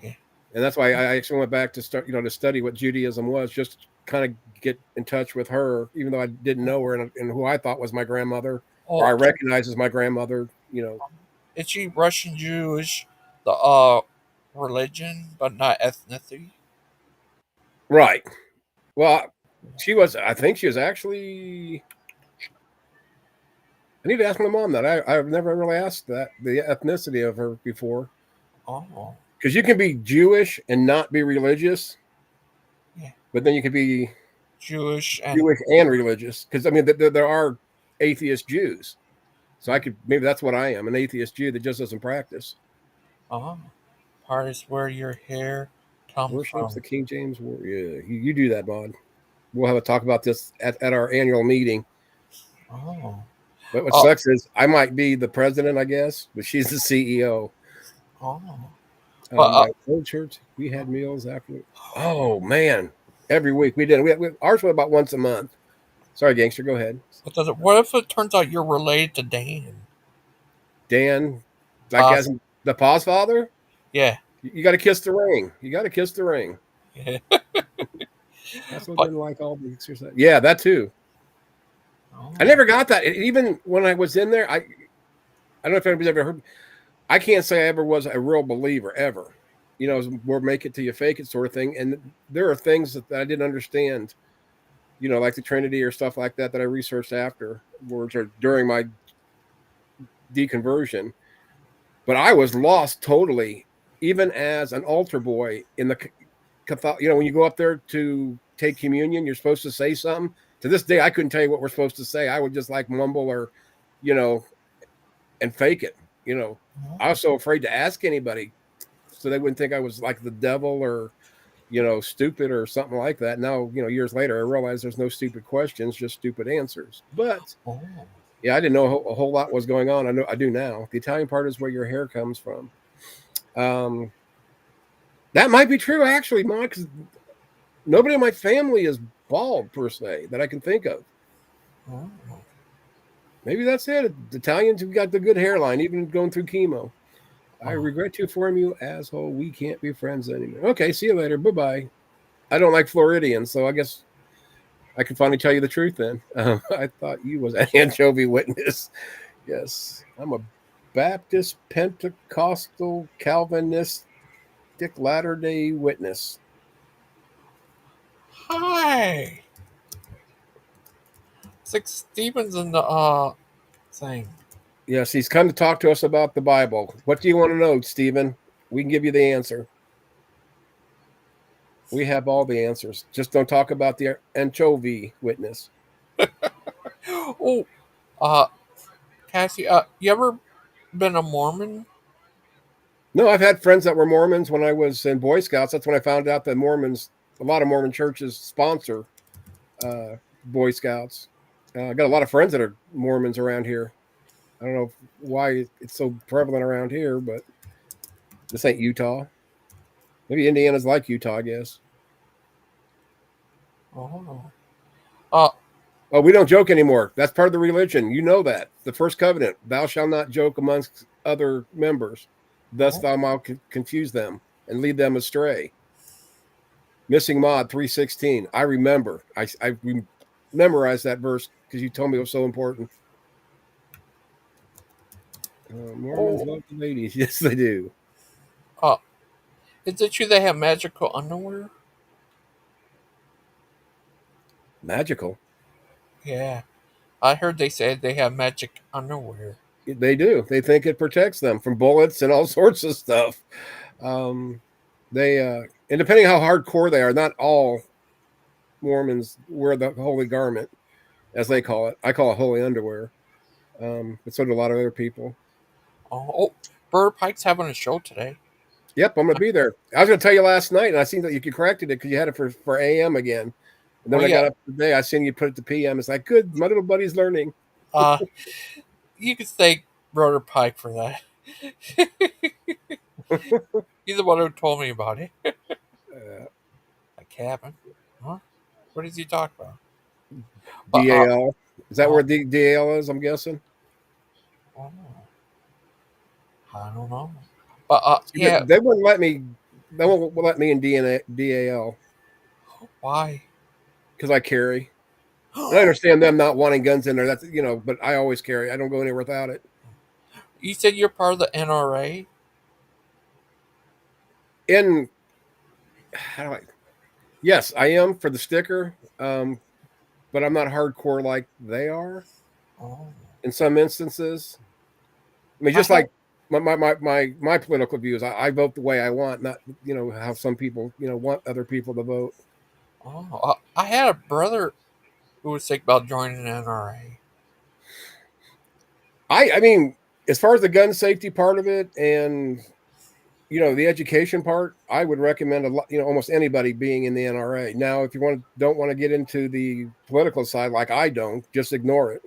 yeah. and that's why I actually went back to start, to study what Judaism was, just to kind of get in touch with her, even though I didn't know her and who I thought was my grandmother, or I Oh, recognized as my grandmother. is she Russian Jewish? The religion, but not ethnicity. Right. Well, she was. I think she was actually. I need to ask my mom that. I've never really asked that the ethnicity of her before, Oh, because you can be Jewish and not be religious, yeah. but then you can be Jewish and Jewish and religious. Because I mean, there are atheist Jews, so I could maybe that's what I am, an atheist Jew that just doesn't practice. uh, part is where your hair comes Worships from. the King James War. Yeah, you do that, Bod. We'll have a talk about this at our annual meeting. Oh, But what oh, sucks is I might be the president, I guess, but she's the CEO. oh. But My old church, we had meals after. Oh man, every week we did. Ours was about once a month. Sorry, gangster, go ahead. what does it? What if it turns out you're related to Dan? Dan, like Pos- as the pause father, yeah, you got to kiss the ring. You got to kiss the ring. yeah. Also But didn't like all the exercise. Yeah, that too. oh, I never got that. Even when I was in there, I don't know if anybody's ever heard. I can't say I ever was a real believer ever. More make it till you fake it sort of thing. And there are things that I didn't understand. Like the Trinity or stuff like that I researched afterwards or during my deconversion. But I was lost totally, even as an altar boy in the Catholic. When you go up there to take communion, you're supposed to say something. To this day, I couldn't tell you what we're supposed to say. I would just like mumble or, and fake it. I was so afraid to ask anybody, so they wouldn't think I was like the devil or, stupid or something like that. Now, years later, I realized there's no stupid questions, just stupid answers. But oh. yeah, I didn't know a whole lot was going on. I do now. The Italian part is where your hair comes from. That might be true, actually, Mom, because nobody in my family is bald per se that I can think of. Oh. Maybe that's it. The Italians have got the good hairline, even going through chemo. I Oh. regret to inform you, asshole, we can't be friends anymore. Okay, see you later. Bye-bye. I don't like Floridians, so I guess I can finally tell you the truth then. I thought you was an anchovy witness. Yes, I'm a Baptist, Pentecostal, Calvinistic, Latter-day witness. Hi. It's like Steven's in the thing. Yes, he's come to talk to us about the Bible. What do you want to know, Stephen? We can give you the answer. We have all the answers. Just don't talk about the anchovy witness. Oh, Cassie, you ever been a Mormon? No, I've had friends that were Mormons when I was in Boy Scouts. That's when I found out that a lot of Mormon churches sponsor Boy Scouts. I got a lot of friends that are Mormons around here. I don't know why it's so prevalent around here, but this ain't Utah. Maybe Indiana's like Utah, I guess. Oh. Uh, Oh, we don't joke anymore. That's part of the religion. You know that. The first covenant, thou shalt not joke amongst other members. Thus oh. thou might confuse them and lead them astray. Missing mod 316. I remember. I memorized that verse because you told me it was so important. Mormons Oh. love the ladies. Yes, they do. Is it true they have magical underwear? Magical. Yeah. I heard they said they have magic underwear. They do. They think it protects them from bullets and all sorts of stuff. They and depending how hardcore they are, not all Mormons wear the holy garment, as they call it. I call it holy underwear. But so do a lot of other people. Oh, Bird Pike's having a show today. Yep, I'm gonna be there. I was gonna tell you last night, and I seen that you corrected it because you had it for AM again. And then Oh when I got yeah. up today, I seen you put it to PM. It's like, good, my little buddy's learning. Uh, you could thank Brother Pike for that. He's the one who told me about it. Uh, A cabin? Huh? What does he talk about? But DAL. Is that uh, where DAL is? I'm guessing. oh, I don't know. But See, yeah. they wouldn't let me. They won't let me in DAL Why? because I carry. And I understand them not wanting guns in there. That's but I always carry. I don't go anywhere without it. You said you're part of the NRA. In how do I? Yes, I am for the sticker. But I'm not hardcore like they are Oh, in some instances. I mean, I just had. like my political views, I vote the way I want, not how some people want other people to vote. Oh, I had a brother who was thinking about joining the NRA. I mean, as far as the gun safety part of it and the education part, I would recommend a lot, almost anybody being in the NRA. Now, if you don't want to get into the political side, like I don't, just ignore it.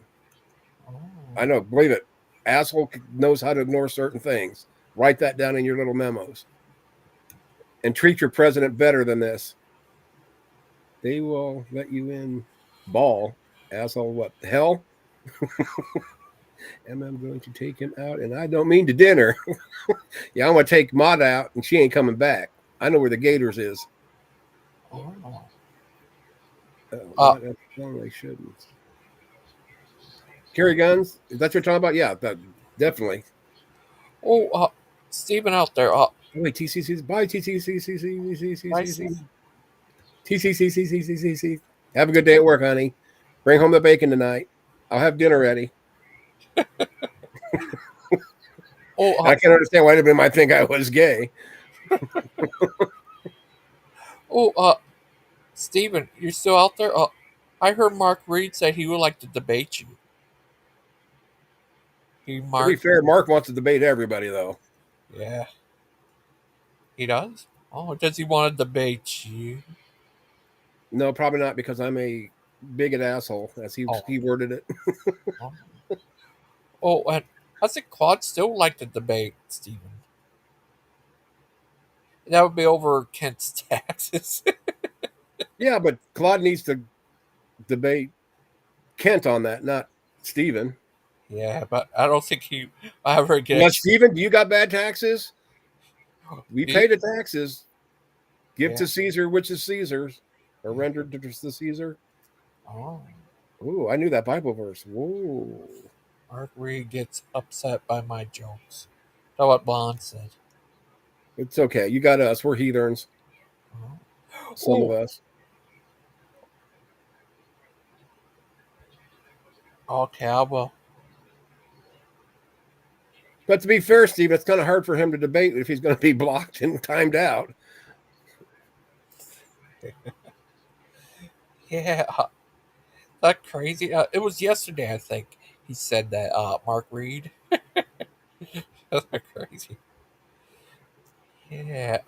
Oh, I know, believe it. Asshole knows how to ignore certain things. Write that down in your little memos and treat your president better than this. They will let you in. Ball, asshole. What the hell? And I'm going to take him out, and I don't mean to dinner. Yeah, I'm going to take Maud out, and she ain't coming back. I know where the Gators is. oh. Uh, Not as strong they shouldn't. Carry guns? Is that what you're talking about? Yeah, definitely. oh, Stephen out there. Oh, wait, TCC's. Bye, I TCCCCCCCC. see. TCCCCCCC. Have a good day at work, honey. Bring home the bacon tonight. I'll have dinner ready. Oh, I can't understand why anybody might think I was gay. oh, Stephen, you're still out there? I heard Mark Reed say he would like to debate you. He, To be Mark? fair, Mark wants to debate everybody, though. Yeah, he does. Oh, does he want to debate you? No, probably not because I'm a bigot asshole, as Oh, he worded it. oh, oh, and I think Claude still would like to debate Stephen. That would be over Kent's taxes. Yeah, but Claude needs to debate Kent on that, not Steven. Yeah, but I don't think he ever Unless gets. Steven, do you got bad taxes? We He, pay the taxes. Give yeah. to Caesar which is Caesar's, or rendered to the Caesar. Oh, Ooh, I knew that Bible verse. Whoa. Mark Reed gets upset by my jokes. That's what Bond said. It's okay. You got us. We're heathens. Some of Oh, us. okay, I will. But to be fair, Steve, it's kind of hard for him to debate if he's going to be blocked and timed out. Yeah, that crazy. It was yesterday, I think. He said that. Mark Reed. That's crazy. Yeah.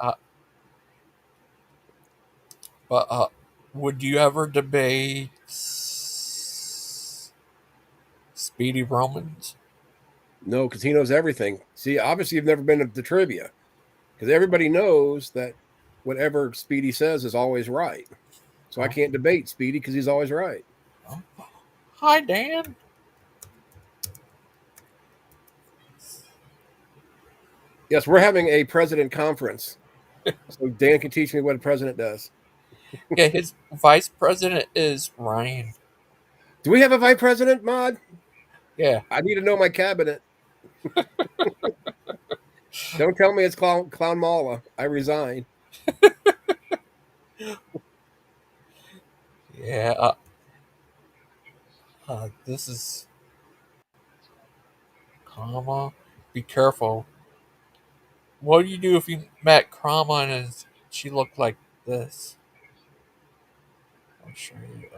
But would you ever debate Speedy Romans? No, because he knows everything. See, obviously, you've never been to the trivia because everybody knows that whatever Speedy says is always right. So I Oh, can't debate Speedy because he's always right. oh. Hi, Dan. Yes, we're having a president conference. So Dan can teach me what a president does. Yeah, his vice president is Ryan. Do we have a vice president, Mod? Yeah. I need to know my cabinet. Don't tell me it's Clown Mala. I resign. Yeah. This is comma. Be careful. What do you do if you met Krama and she looked like this? I'll show you.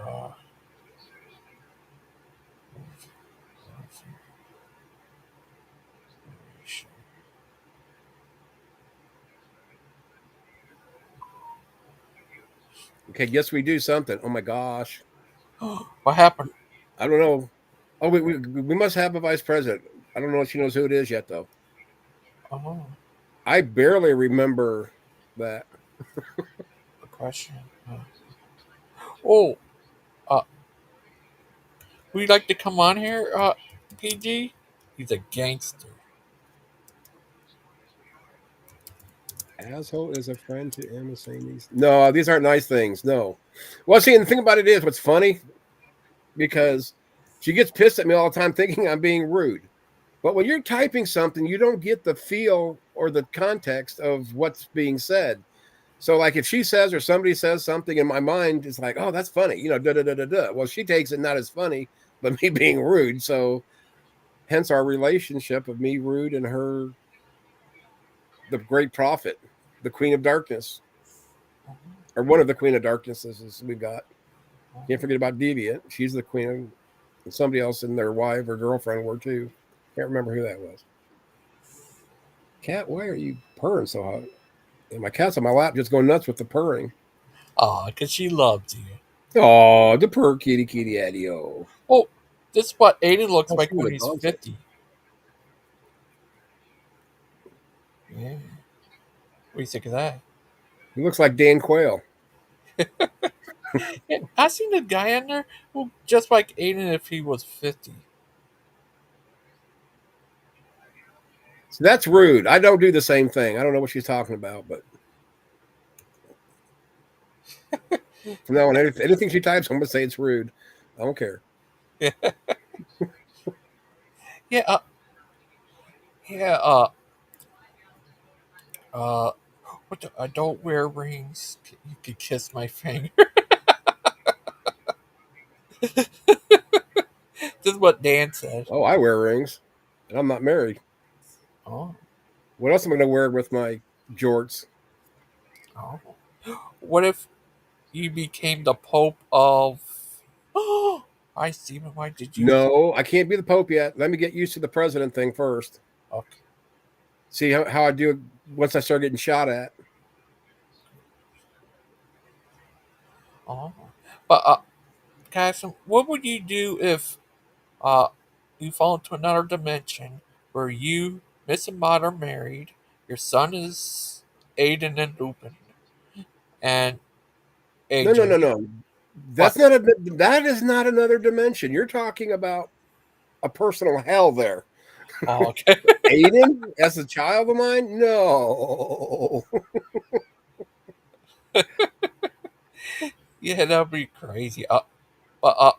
Okay, yes, we do something. Oh my gosh. What happened? I don't know. Oh, we must have a vice president. I don't know if she knows who it is yet, though. Oh, I barely remember that. the question. Oh, uh, would you like to come on here, PG? He's a gangster. Asshole is a friend to Emma saying these. No, these aren't nice things. No. Well, see, and the thing about it is, what's funny because she gets pissed at me all the time, thinking I'm being rude. But when you're typing something, you don't get the feel or the context of what's being said. So, like, if she says or somebody says something in my mind, it's like, oh, that's funny, da da da da da. Well, she takes it not as funny, but me being rude. So, hence our relationship of me rude and her, the great prophet, the queen of darkness, or one of the queen of darknesses we got. Can't forget about Deviant. She's the queen of, and somebody else in their wife or girlfriend were too. Can't remember who that was. Cat, why are you purring so hard? And my cat's on my lap just going nuts with the purring. Aw, because she loves you. Oh, the purr kitty kitty addio. Oh, this is what Aiden looks Oh, like some of when the he's dogs. 50. Yeah. What do you think of that? He looks like Dan Quayle. Yeah, I seen a guy in there who just like Aiden if he was 50. So that's rude. I don't do the same thing. I don't know what she's talking about, but from now on, anything she types, I'm gonna say it's rude. I don't care. Yeah, yeah, uh, what the, I don't wear rings. You could kiss my finger. This is what Dan said. Oh, I wear rings, and I'm not married. Oh, What else am I gonna wear with my jorts? oh. What if you became the Pope of. Oh, hi, Stephen. Why did you. No, I can't be the Pope yet. Let me get used to the president thing first. Okay. See how I do it once I start getting shot at. Oh. But, guys, what would you do if you fall into another dimension where you, Miss and Maud, are married, your son is Aiden and Lupin, and No, no, AJ. no, no. What? That is not another dimension. You're talking about a personal hell there. Oh, okay. Aiden as a child of mine? No. Yeah, that'd be crazy. But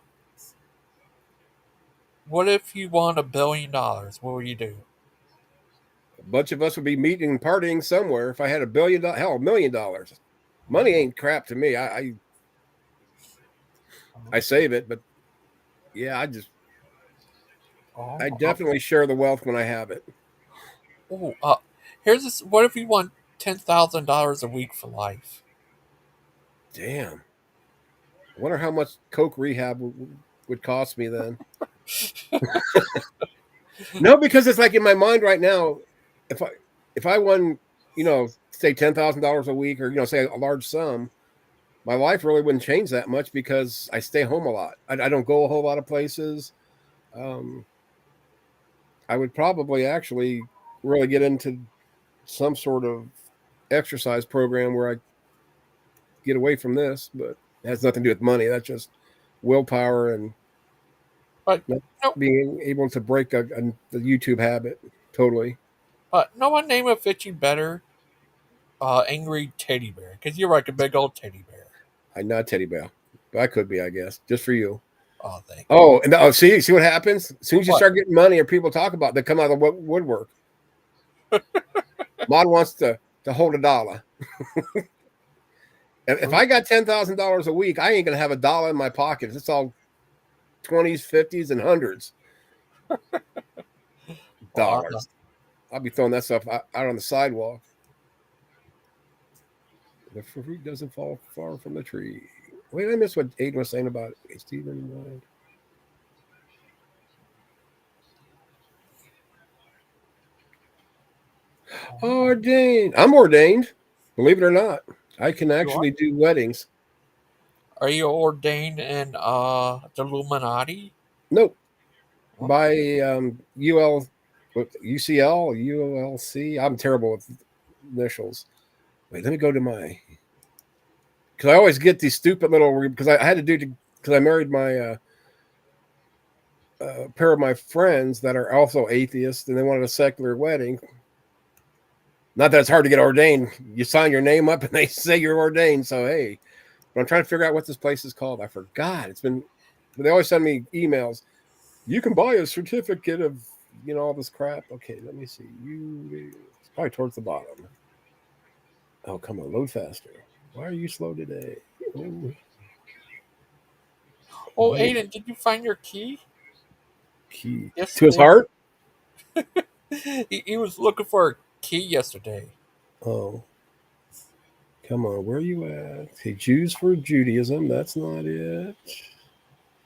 what if you won $1 billion? What would you do? A bunch of us would be meeting and partying somewhere if I had $1 billion, hell, $1 million. Money ain't crap to me. I save it, but yeah, I Oh, definitely share the wealth when I have it. oh, here's this. What if you won $10,000 a week for life? Damn. I wonder how much coke rehab would cost me then. No, because it's like in my mind right now, if I won, say $10,000 a week, or say a large sum, my life really wouldn't change that much because I stay home a lot. I don't go a whole lot of places. Um, I would probably actually really get into some sort of exercise program where I get away from this, but it has nothing to do with money. That's just willpower and But not no, being able to break the YouTube habit totally. no one name would fit you better. Angry teddy bear, because you're like a big old teddy bear. I'm not Teddy Bear, but I could be, I guess, just for you. Oh, thank you. Oh, and see what happens? As soon as you What? start getting money or people talk about it, they come out of the woodwork. Mod wants to hold $1. If I got $10,000 a week, I ain't gonna have $1 in my pocket. It's all 20s, 50s, and hundreds Well, dollars. I'll be throwing that stuff out on the sidewalk. The fruit doesn't fall far from the tree. Wait, I missed what Aiden was saying about it. Stephen. Ordained. I'm ordained. Believe it or not, I can you are. actually do weddings. Are you ordained in the Illuminati? Nope. Oh, By UCL, ULC. I'm terrible with initials. Wait, let me go to my. Because I always get these stupid little. Because I had to do because I married my pair of my friends that are also atheists, and they wanted a secular wedding. Not that it's hard to get ordained. You sign your name up, and they say you're ordained. So hey, but I'm trying to figure out what this place is called. I forgot. It's been. But they always send me emails. You can buy a certificate of all this crap. Okay, let me see. It's probably towards the bottom. Oh, come on, load faster. Why are you slow today? oh, Aiden, did you find your key Key to his yesterday? heart. He was looking for a key yesterday. Oh, come on, where are you at? Hey, Jews for Judaism. That's not it.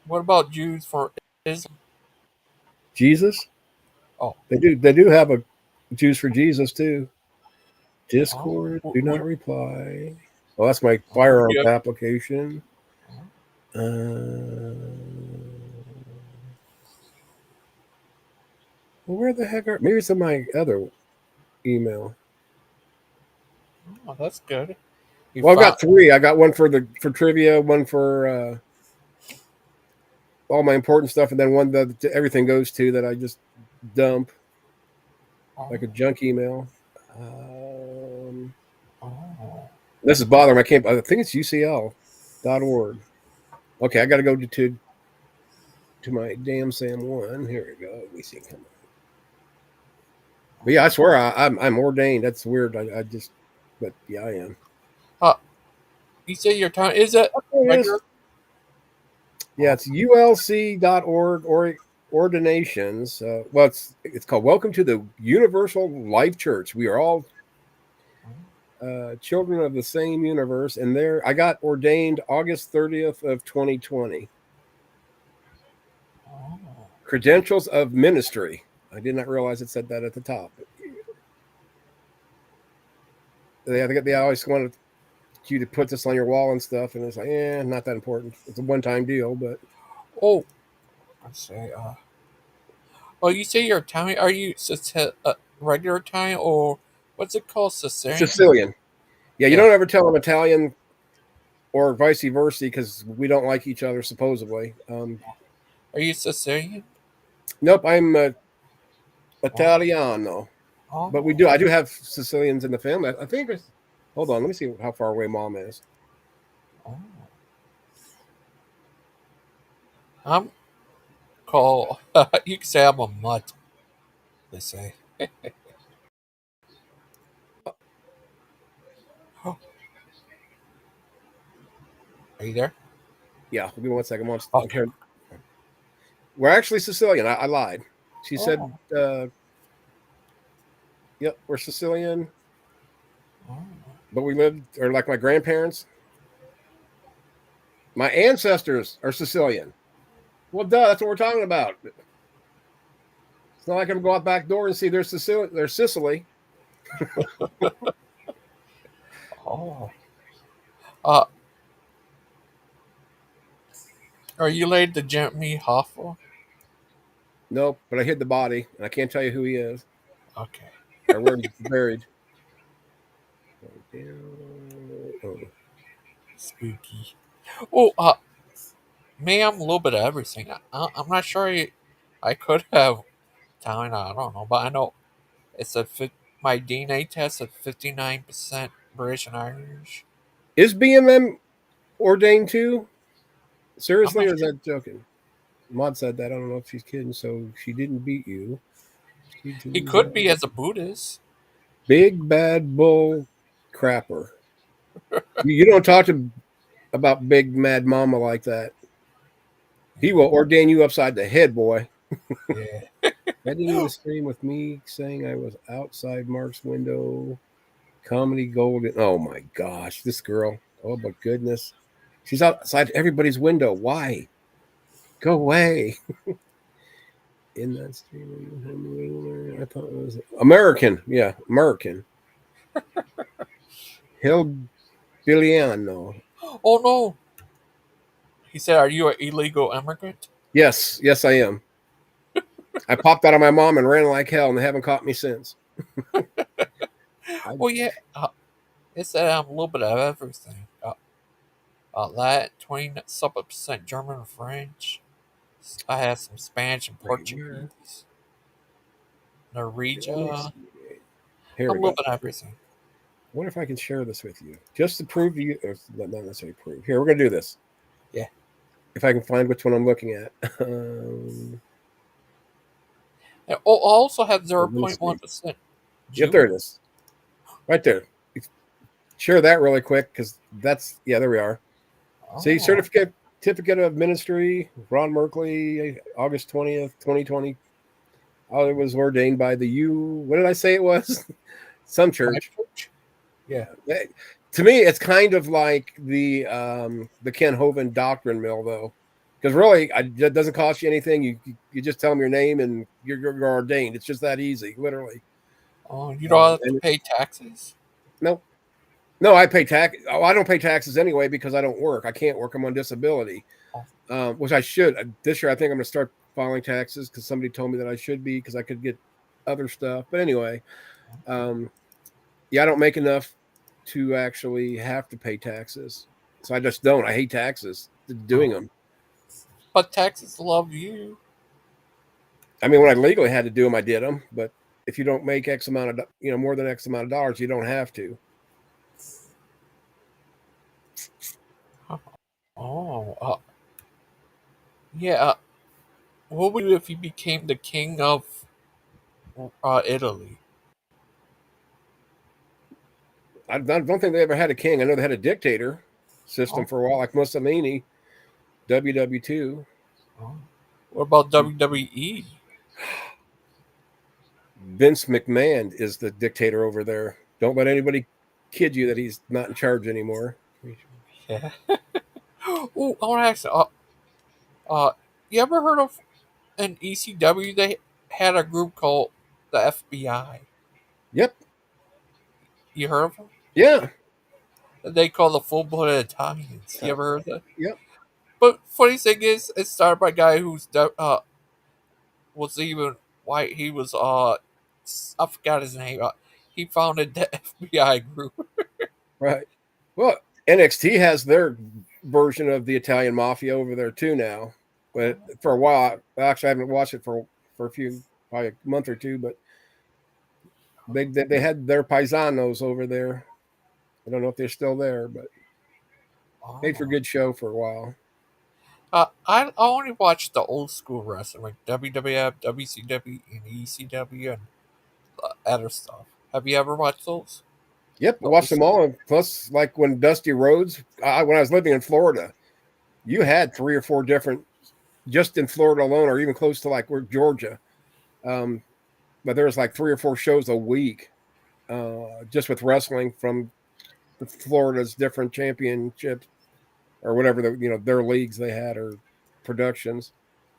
What about Jews for Islam? Jesus. Oh, They do have a Jews for Jesus too. oh, Discord. Do not would reply. Oh, that's my would firearms you? application. Uh, well, where the heck are? Maybe it's in my other email. Oh, that's good. You Well, I've found. got three. I got one for trivia, one for all my important stuff, and then one that everything goes to that I just dump Oh, like a junk email. Um, oh. this is bothering me. I can't. I think it's UCL.org. Okay, I got to go to my damn Sam one. Here we go. Let me see. Come on. But yeah, I swear I'm ordained. That's weird. I just, but yeah, I am. Uh, you say your time is it There it is. regular? Yeah, it's ulc.org or ordinations. Well, it's called Welcome to the Universal Life Church. We are all children of the same universe, and there I got ordained August 30th of 2020. Oh, Credentials of ministry. I did not realize it said that at the top. They always wanted you to put this on your wall and stuff, and it's like, not that important. It's a one-time deal, but oh. Let's say. Oh, you say you're Italian. Are you regular Italian or what's it called? Sicilian? Sicilian. Yeah, you Yeah. don't ever tell them Italian or vice versa because we don't like each other supposedly. Are you Sicilian? Nope, I'm Oh, Italiano, but oh, I do have Sicilians in the family. I think it's. Hold on, let me see how far away mom is. oh. I'm called. You can say I'm a mutt. They say. Oh, are you there? Yeah, give me 1 second. I'm Okay. here. We're actually Sicilian. I lied. She said, Oh, "Yep, we're Sicilian, oh. but we lived, or like my grandparents, my ancestors are Sicilian." Well, duh, that's what we're talking about. It's not like I'm going to go out back door and see there's Sicily. Oh. Uh, are you laid to Jimmy Hoffa? Nope, but I hid the body, and I can't tell you who he is Okay. or where he's buried. Oh. Spooky. Oh, me, I'm a little bit of everything. I'm not sure I could have Italian. I don't know, but I know it's my DNA test at 59% British and Irish. Is BMM ordained too? I'm Seriously, not or is sure. that joking? Maud said that. I don't know if she's kidding. So she didn't beat you. He could be as a Buddhist. Big bad bull crapper. You don't talk about big mad mama like that. He will ordain you upside the head, boy. Yeah. Ending the stream with me saying I was outside Mark's window. Comedy golden. Oh my gosh, this girl. Oh my goodness. She's outside everybody's window. Why? Go away. In that stream, I thought it was American. Yeah, American. Hillbilliano. Oh no. He said, "Are you an illegal immigrant?" Yes, I am. I popped out of my mom and ran like hell, and they haven't caught me since. Well, yeah. It said I'm a little bit of everything. Latin, 20% German and French. I have some Spanish and Wait, where? Portuguese. Let me Norwegia. see. Here I'm we a little go. bit of everything. I wonder if I can share this with you, just to prove to you. Not necessarily prove. Here, we're gonna do this. Yeah. If I can find which one I'm looking at. I also have Let me see. 0.1% Yep, there Jewish. it is. Right there. Share that really quick because that's there we are. See, Oh, certificate of ministry, Ron Merkley, August 20th, 2020. I was ordained by the what did I say it was? Some my church. church. Yeah. To me, it's kind of like the Ken Hovind doctrine mill, though, because really, it doesn't cost you anything. You just tell them your name and you're ordained. It's just that easy, literally. Oh, you don't have to And pay taxes. no, no, I pay tax. Oh, I don't pay taxes anyway because I don't work. I can't work. I'm on disability, which I should. This year, I think I'm going to start filing taxes because somebody told me that I should be because I could get other stuff. But anyway, yeah, I don't make enough to actually have to pay taxes. So I just don't. I hate taxes, doing them. But taxes love you. I mean, when I legally had to do them, I did them. But if you don't make X amount of, more than X amount of dollars, you don't have to. Oh, yeah. What would you do if you became the king of Italy? I don't think they ever had a king. I know they had a dictator system Oh, for a while, like Mussolini, WW2. oh. What about WWE? Vince McMahon is the dictator over there. Don't let anybody kid you that he's not in charge anymore. Yeah. Oh, I want to ask. You ever heard of in ECW? They had a group called the FBI. Yep. You heard of them? Yeah. They call the full-blooded Italians. You ever heard that? Yep. But funny thing is, it started by a guy who's was even white. He was I forgot his name. He founded the FBI group. Right. Well, NXT has their version of the Italian mafia over there too now. But for a while, actually, I haven't watched it for probably a month or two. But they had their paisanos over there. I don't know if they're still there, but made for a Oh. good show for a while. I only watched the old school wrestling, like WWF, WCW, and ECW, and other stuff. Have you ever watched those? Yep, The old watched them school? all. And plus, like when Dusty Rhodes, when I was living in Florida, you had 3 or 4 different, just in Florida alone, or even close to like Georgia. But there was like 3 or 4 shows a week, just with wrestling from Florida's different championships or whatever their leagues they had or productions.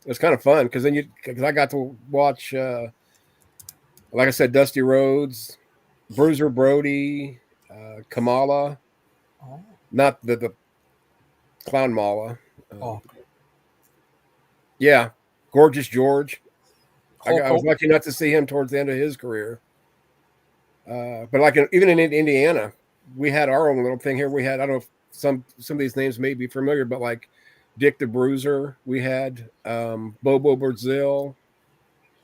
It was kind of fun because I got to watch, like I said, Dusty Rhodes, Bruiser Brody, Kamala, Oh, not the Clown Mala. oh. Yeah, Gorgeous George. Hulk I was Hogan. lucky enough to see him towards the end of his career. But like even in Indiana, we had our own little thing here. We had, I don't know if some of these names may be familiar, but like Dick the Bruiser, we had Bobo Brazil,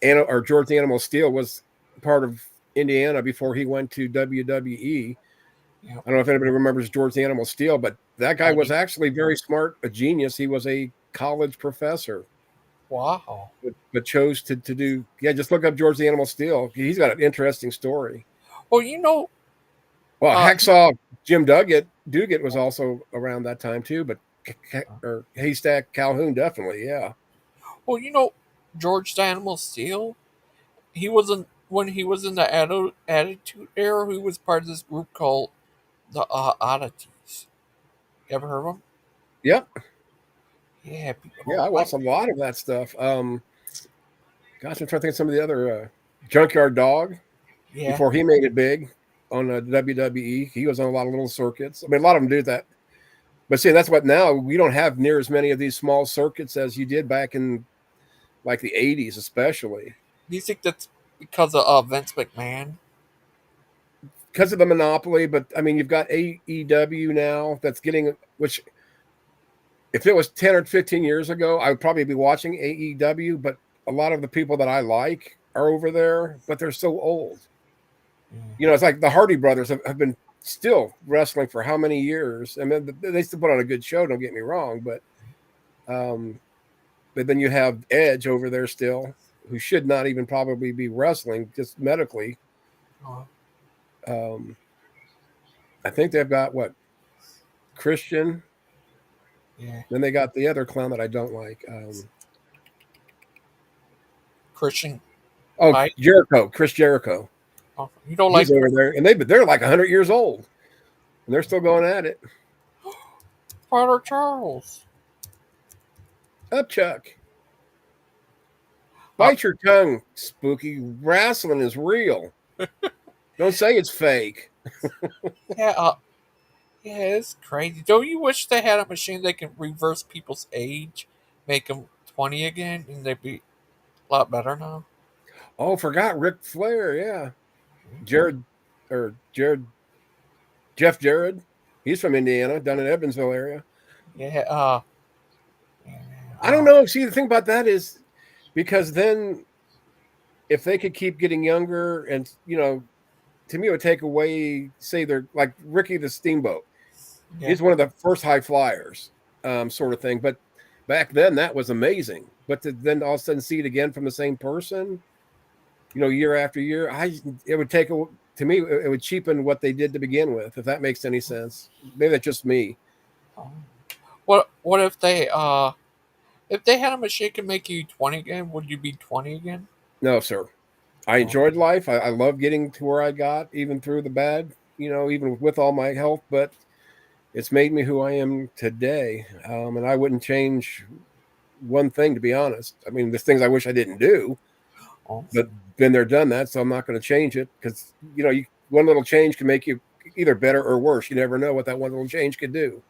or George the Animal Steel was part of Indiana before he went to WWE. Yeah, I don't know if anybody remembers George the Animal Steel, but that guy I was do. actually very smart, a genius. He was a college professor, Wow. but chose to do. Yeah, just look up George the Animal Steel. He's got an interesting story. Well, you know, Well, uh, Hacksaw Jim Duggett was also around that time too, but or Haystack Calhoun definitely, yeah. well, you know, George the Animal Steel. He wasn't when he was in the Attitude Era. He was part of this group called the Oddities. You ever heard of them? Yep. Yeah. Yeah, Oh, I watched a lot of that stuff. Gosh, I'm trying to think of some of the other Junkyard Dog yeah. before he made it big on WWE. He was on a lot of little circuits. I mean, a lot of them do that. But see, that's what now we don't have near as many of these small circuits as you did back in like the 80s, especially Do you think that's because of Vince McMahon? because of the monopoly. But I mean, you've got AEW now that's getting, which if it was 10 or 15 years ago, I would probably be watching AEW. But a lot of the people that I like are over there, but they're so old. You know, it's like the Hardy Brothers have been still wrestling for how many years? I mean, they still put on a good show. Don't get me wrong, but then you have Edge over there still, who should not even probably be wrestling, just medically. Oh, I think they've got what Christian. yeah. Then they got the other clown that I don't like. Christian Oh, Pike. Jericho, Chris Jericho. Oh, you don't He's like over there, and they're like 100 years old, and they're still going at it. Father Charles? Up, Chuck. Bite your tongue, Spooky. Wrestling is real. Don't say it's fake. Yeah, yeah, it's crazy. Don't you wish they had a machine that can reverse people's age, make them 20 again, and they'd be a lot better now? Oh, forgot Ric Flair. Yeah, Jared or Jared Jeff Jarrett. He's from Indiana, down in Evansville area. Yeah, yeah, I don't know. See, the thing about that is because then if they could keep getting younger and, you know, to me, it would take away, say, they're like Ricky the Steamboat. yeah. He's one of the first high flyers, sort of thing. But back then, that was amazing. But to then all of a sudden see it again from the same person, you know, year after year, it would take to me, it would cheapen what they did to begin with, if that makes any sense. Maybe that's just me. What if they had a machine that could make you 20 again? Would you be 20 again? No, sir. I enjoyed life. I love getting to where I got, even through the bad, you know, even with all my health. But it's made me who I am today. And I wouldn't change one thing, to be honest. I mean, there's things I wish I didn't do, Oh, but been there, done that. So I'm not going to change it because, you know, one little change can make you either better or worse. You never know what that one little change could do,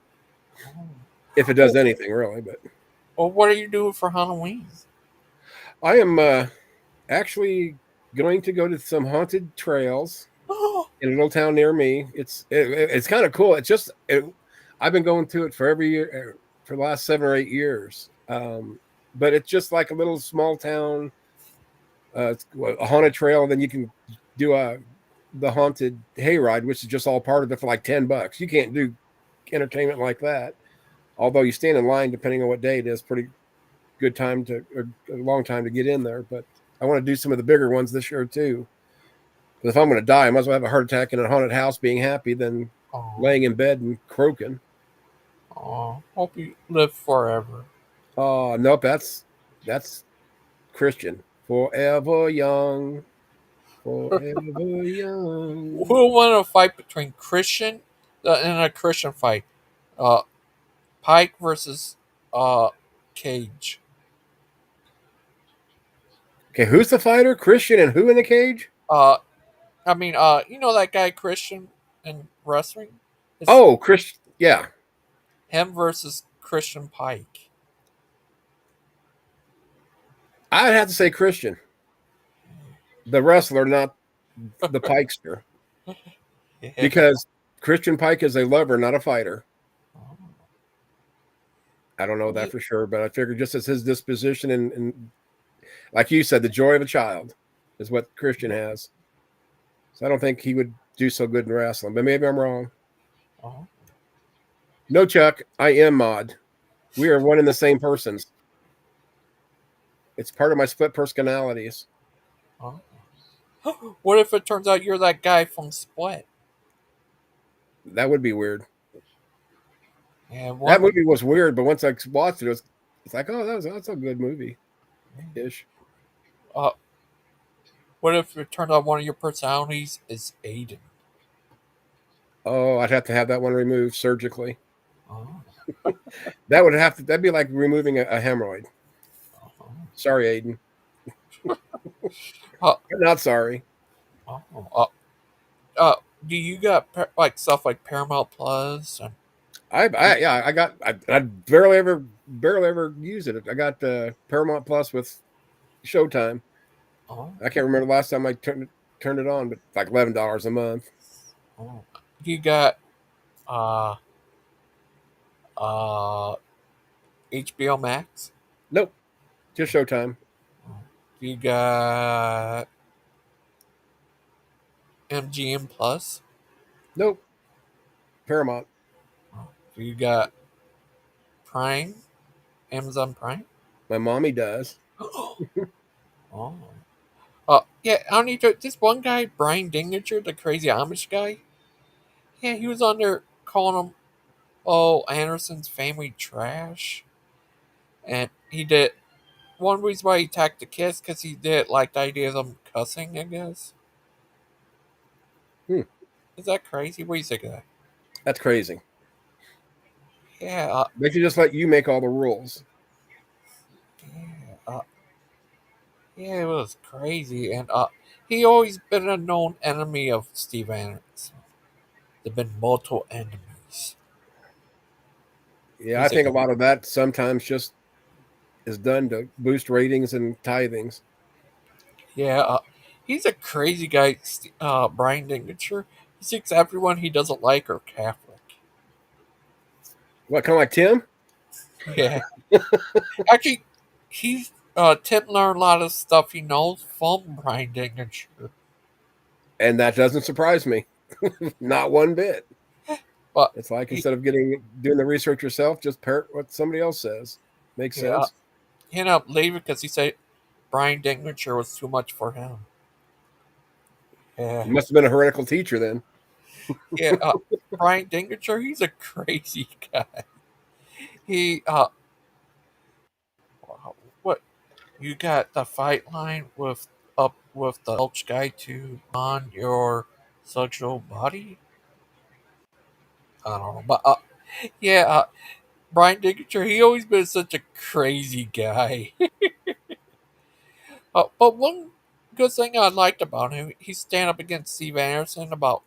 if it does anything, really. But well, what are you doing for Halloween? I am actually going to go to some haunted trails in a little town near me. It's kind of cool. I've been going to it for every year for the last 7 or 8 years. But it's just like a little small town, it's a haunted trail, and then you can do the haunted hayride, which is just all part of it for like $10. You can't do entertainment like that. Although you stand in line, depending on what day it is, pretty good time or a long time to get in there. But I want to do some of the bigger ones this year too. Because if I'm going to die, I might as well have a heart attack in a haunted house being happy than laying in bed and croaking. Oh, hope you live forever. Oh, nope, that's Christian. Forever young. Forever young. Who won a fight between Christian in a Christian fight? Pike versus Cage. Okay, who's the fighter? Christian and who in the cage? I mean, you know that guy Christian in wrestling? Oh, Christian. Yeah. Him versus Christian Pike. I'd have to say Christian. The wrestler, not the Pikester. Yeah. Because Christian Pike is a lover, not a fighter. I don't know that for sure, but I figured just as his disposition and like you said, the joy of a child is what Christian has. So I don't think he would do so good in wrestling, but maybe I'm wrong. No, Chuck, I am Mod. We are one and the same persons. It's part of my split personalities. What if it turns out you're that guy from Split? That would be weird. Yeah, that movie was weird, but once I watched it, it's like, oh, that's a good movie. Ish. What if it turned out one of your personalities is Aiden? Oh, I'd have to have that one removed surgically. That'd be like removing a hemorrhoid. Sorry, Aiden. I'm not sorry. Do you got like stuff like Paramount Plus? I barely ever use it. I got Paramount Plus with Showtime. Oh, I can't remember the last time I turned it on, but like $11 a month. oh. You got uh uh HBO Max. Nope, just Showtime. You got MGM Plus. Nope, Paramount. You got Prime, Amazon Prime. My mommy does. Oh. Yeah, I don't need to. This one guy, Brian Dinginger, the crazy Amish guy. Yeah, he was on there calling him, "Oh, Anderson's family trash," and he did. One reason why he attacked the kids because he did like the idea of them cussing. I guess Hmm, is that crazy? What do you think of that? that's crazy. Yeah, They should just let you make all the rules. yeah, yeah. It was crazy, and he always been a known enemy of Steve Anderson. There've been multiple enemies. What do Yeah, you I think think a of that? lot of that sometimes just is done to boost ratings and tithings. Yeah, he's a crazy guy, Brian Dinginger. He thinks everyone he doesn't like are Catholic. What, kind of like Tim? Yeah, actually, he's Tim learned a lot of stuff he knows from Brian Dinginger. And that doesn't surprise me, not one bit. But It's like he, instead of doing the research yourself, just parrot what somebody else says. Makes yeah, sense. he ended up leaving because he said Brian Dinginger was too much for him. Yeah, You must have been a heretical teacher then. yeah. Brian Dinginger, he's a crazy guy. He what you got the fight line with up with the Welch guy to on your sexual body? I don't know, but yeah, Brian Dinkinger, he always been such a crazy guy. But one good thing I liked about him, he stand up against Steve Anderson about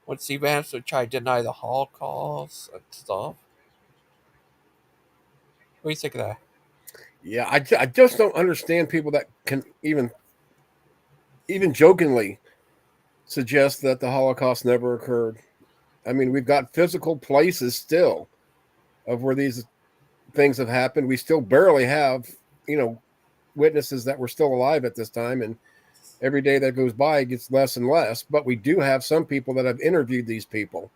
when Steve Anderson tried to deny the Holocaust and stuff. What do you think of that? Yeah, I just don't understand people that can even jokingly suggest that the Holocaust never occurred. I mean, we've got physical places still of where these things have happened. We still barely have, you know, witnesses that were still alive at this time, and every day that goes by gets less and less. But we do have some people that have interviewed these people,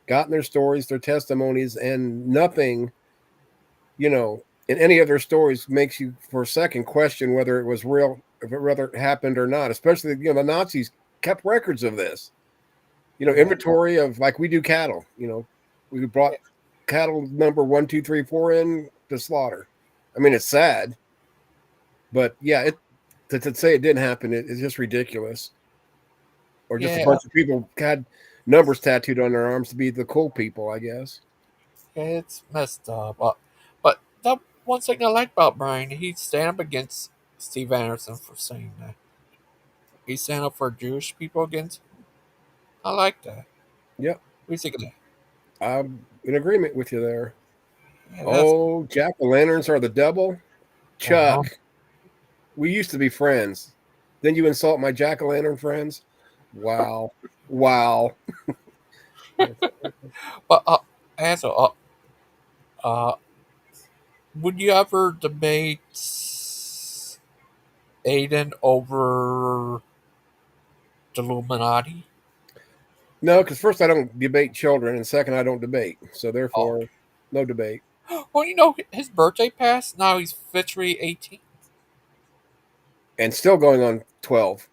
gotten their stories, their testimonies, and nothing, you know, in any of their stories makes you for a second question whether it was real, if it rather happened or not. Especially, you know, the Nazis kept records of this, you know, Yeah, inventory of like we do cattle, you know, we brought yeah, cattle number 1, 2, 3, 4 in to slaughter. I mean, it's sad, but yeah, to say it didn't happen, it's just ridiculous. Or just a yeah, bunch of people had numbers tattooed on their arms to be the cool people, I guess. yeah, it's messed up. But that one thing I like about Brian, he stand up against Steve Anderson for saying that. He stand up for Jewish people against. I like that. Yep, What do you think of that? I'm in agreement with you there. Yeah, that's. Oh, jack o' lanterns are the devil. Uh-huh. Chuck, we used to be friends. Then you insult my jack o' lantern friends. Wow, wow. But uh, would you ever debate Aiden over the Illuminati? No, because first I don't debate children, and second I don't debate. So Oh, therefore, no debate. well, you know his birthday passed. Now he's officially 18. And still going on 12.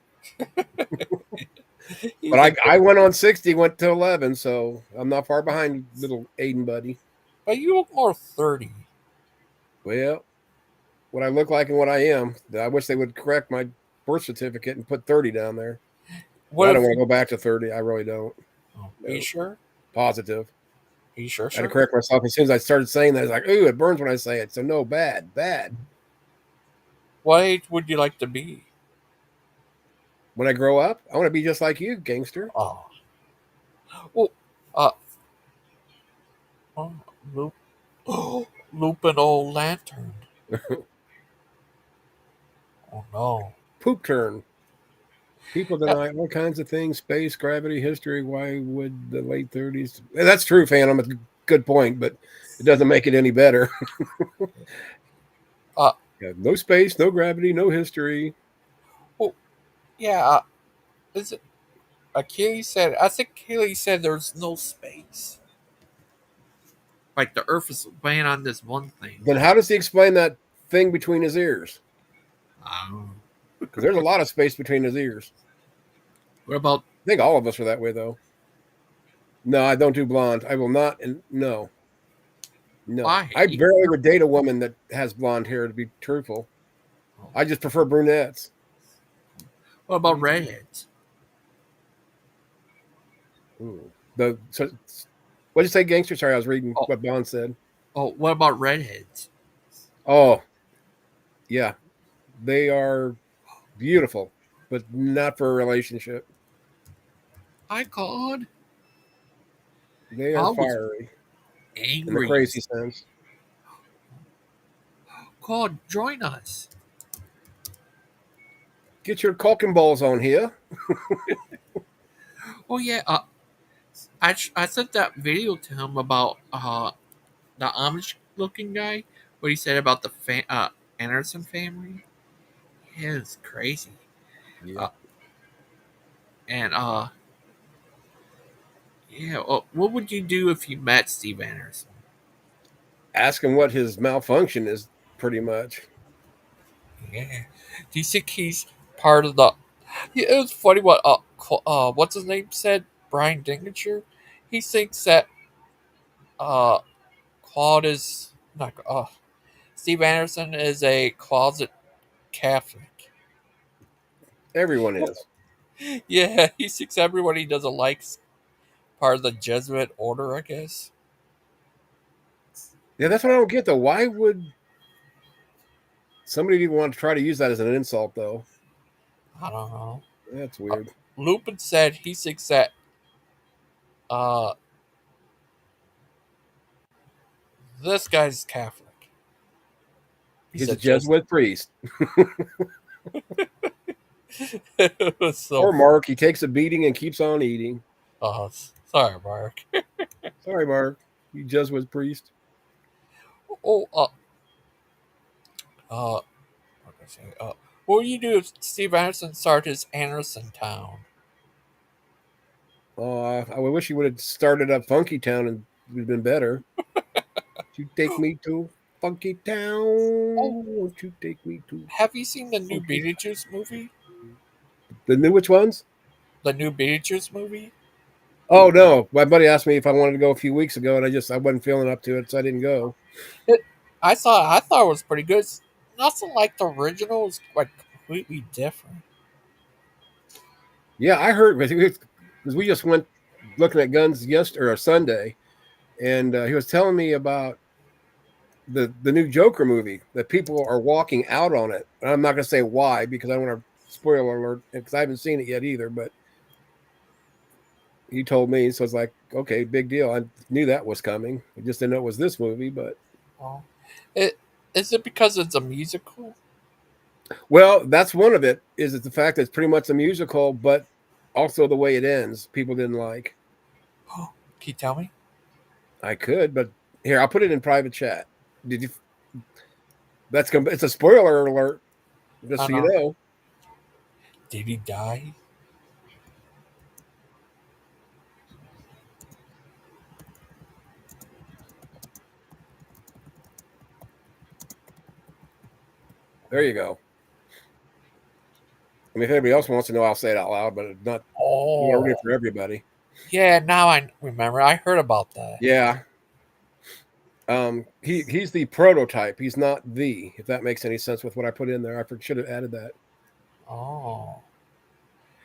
But He's a I good. went on 60, went to 11, so I'm not far behind little Aiden buddy. But you look more 30. Well, what I look like and what I am. I wish they would correct my birth certificate and put 30 down there. But What I don't if? want to go back to 30. I really don't. Oh, are you No. sure? Positive. Are you sure, I had to sir? correct myself as soon as I started saying that. It's like, ooh, it burns when I say it. So no, bad, bad. What age would you like to be? When I grow up, I want to be just like you, gangster. Oh, well, uh, oh. Loop. Oh, Lupin Old Lantern. Oh no. Poop turn. People deny all kinds of things: space, gravity, history. Why would the late 30s? That's true, Phantom. It's a good point, but it doesn't make it any better. Uh, Yeah, no space, no gravity, no history. oh, yeah. Is it? Achilles said. I think Achilles said there's no space. Like the Earth is laying on this one thing. Then how does he explain that thing between his ears? I don't know. Because there's a lot of space between his ears. What about I think all of us are that way, though. No, I don't do blonde. I will not. And no, why? I barely would date a woman that has blonde hair. To be truthful, I just prefer brunettes. What about redheads? Ooh. What did you say, gangster? Sorry, I was reading what Bond said. Oh, what about redheads? Oh, yeah, they are beautiful, but not for a relationship. Hi, Claude. They are fiery in the Angry. crazy sense. Claude, join us. Get your Kokken Bowles on here. Oh yeah. I sent that video to him about the Amish looking guy. What he said about the Anderson family. Yeah, it's crazy. Yeah. And yeah. What would you do if you met Steve Anderson? Ask him what his malfunction is, pretty much. Yeah. Do you think he's part of the? Yeah, it was funny what what's his name said. Brian Dinginger. He thinks that uh Claude is not. Steve Anderson is a closet Catholic. Everyone is. Yeah, he thinks everyone he doesn't like's part of the Jesuit order, I guess. Yeah, that's what I don't get, though. Why would somebody even want to try to use that as an insult, though? I don't know. That's weird. Lupin said he thinks that uh, this guy's Catholic. He's a Jesuit priest. It was so Poor Mark. He takes a beating and keeps on eating. Oh, sorry, Mark. Sorry, Mark. You Jesuit priest. Oh, what did I say? What would you do if Steve Anderson started his Anderson Town? Oh, I wish he would have started up Funky Town and it would have been better. You take me to Funky Town. Won't you take me to? Have you seen the new Beetlejuice movie? The new which ones? The new Beetlejuice movie? Oh no, my buddy asked me if I wanted to go a few weeks ago, and I wasn't feeling up to it, so I didn't go. I thought it was pretty good. It's nothing like the original. It's like completely different. Yeah, I heard because we just went looking at guns yesterday or Sunday, and he was telling me about the new Joker movie that people are walking out on it. And I'm not going to say why because I don't want to spoiler alert because I haven't seen it yet either. But he told me, so it's like, okay, big deal. I knew that was coming. I just didn't know it was this movie, but Is it because it's a musical? well, that's one of it. Is it the fact that it's pretty much a musical, but also the way it ends, people didn't like. Can you tell me? I could, but here I'll put it in private chat. Did you? It's a spoiler alert, just so you know. Did he die? There you go. I mean, if anybody else wants to know, I'll say it out loud, but it's not for everybody. Yeah, now I remember. I heard about that. Yeah. He's the prototype. He's not if that makes any sense with what I put in there. I should have added that. Oh.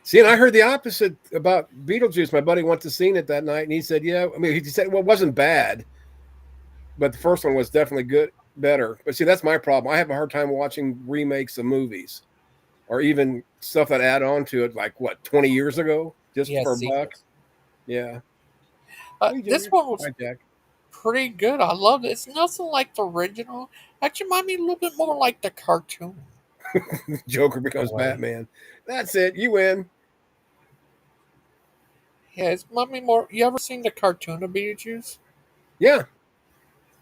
See, and I heard the opposite about Beetlejuice. My buddy went to see it that night, and he said, yeah. I mean, he said, well, it wasn't bad, but the first one was definitely better. But see, that's my problem. I have a hard time watching remakes of movies or even stuff that add on to it, like, 20 years ago, just for a buck? Yeah. This one was pretty good. I loved it. It's nothing like the original. Actually, remind me a little bit more like the cartoon. Joker becomes Way. Batman. That's it. You win. Yeah, it's remind me more. You ever seen the cartoon of Beetlejuice? Yeah.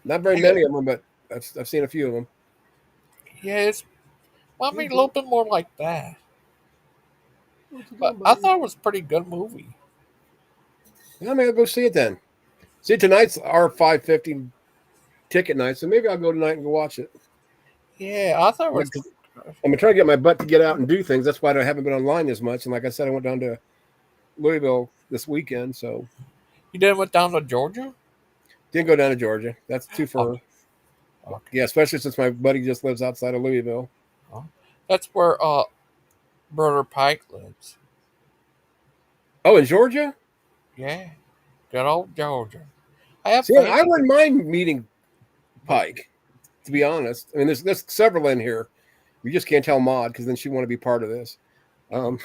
Not very Yeah, many of them, but I've seen a few of them. yeah, it's remind me a Mhm. little bit more like that. What you But doing, I buddy? thought it was a pretty good movie. Yeah, maybe I'll go see it then. See, tonight's our 5:50 ticket night, so maybe I'll go tonight and go watch it. Yeah, I thought it Yeah, was. 'cause I'm trying to get my butt to get out and do things. That's why I haven't been online as much. And like I said, I went down to Louisville this weekend, so You didn't went down to Georgia? didn't go down to Georgia. That's too Okay, far. okay. Yeah, especially since my buddy just lives outside of Louisville. Oh, that's where Brother Pike lives. Oh, in Georgia? Yeah, good old Georgia. I have See, I family. wouldn't mind meeting Pike, to be honest. I mean, there's several in here. We just can't tell Maud because then she want to be part of this. Um,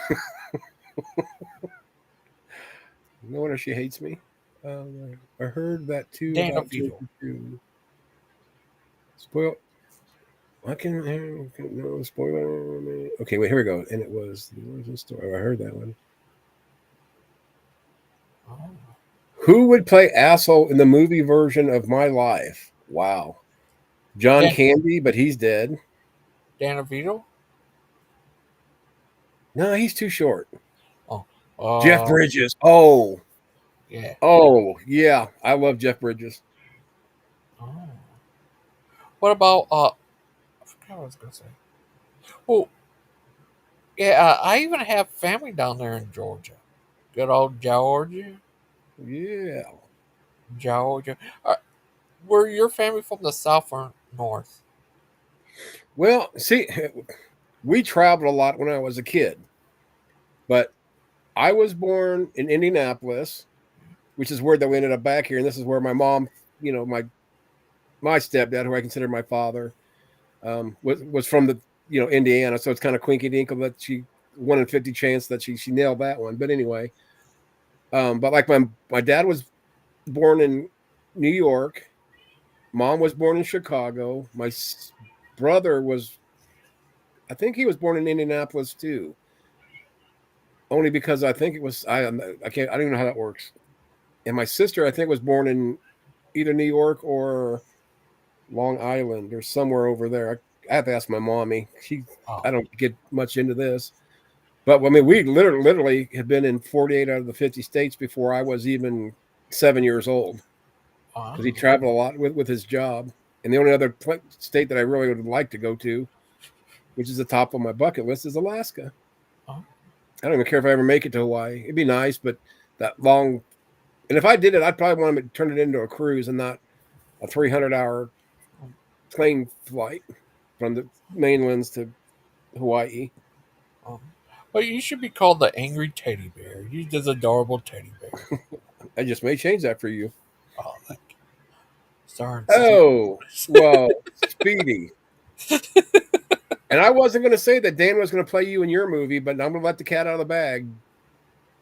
no wonder she hates me. I heard that too Dana about Vito. Joker too. Spoil. I can no spoiler. Okay, wait. Here we go. And it was the origin story. Oh, I heard that one. Oh, Who would play asshole in the movie version of My Life? Wow, John Dan, Candy, but he's dead. Dana Vito? No, he's too short. Oh, Jeff uh, Bridges. Oh, yeah. oh, yeah. I love Jeff Bridges. Oh. What about I forgot what I was gonna say. Oh, yeah. I even have family down there in Georgia. Good old Georgia, Yeah. Georgia. Were your family from the south or north? Well, see, we traveled a lot when I was a kid, but I was born in Indianapolis, which is where we ended up back here, and this is where my mom, my stepdad, who I consider my father, was from the Indiana, so it's kind of quinky dinkle that she 1 in 50 chance that she nailed that one. But anyway, but like my dad was born in New York, mom was born in Chicago, my brother was, I think he was born in Indianapolis too, only because I think it was I can't I don't even know how that works. And my sister I think was born in either New York or Long Island or somewhere over there. I have to ask my mommy. Oh, I don't get much into this. But I mean, we literally had been in 48 out of the 50 states before I was even 7 years old oh, because he traveled a lot with his job. And the only other state that I really would like to go to, which is the top of my bucket list, is Alaska. oh, I don't even care if I ever make it to Hawaii. It'd be nice, but that long. And if I did it, I'd probably want to turn it into a cruise and not a 300-hour plane flight from the mainlands to Hawaii. oh. But you should be called the angry teddy bear. You just adorable teddy bear. I just may change that for you. Oh, like starring Oh, well, Speedy. And I wasn't going to say that Dan was going to play you in your movie, but I'm going to let the cat out of the bag.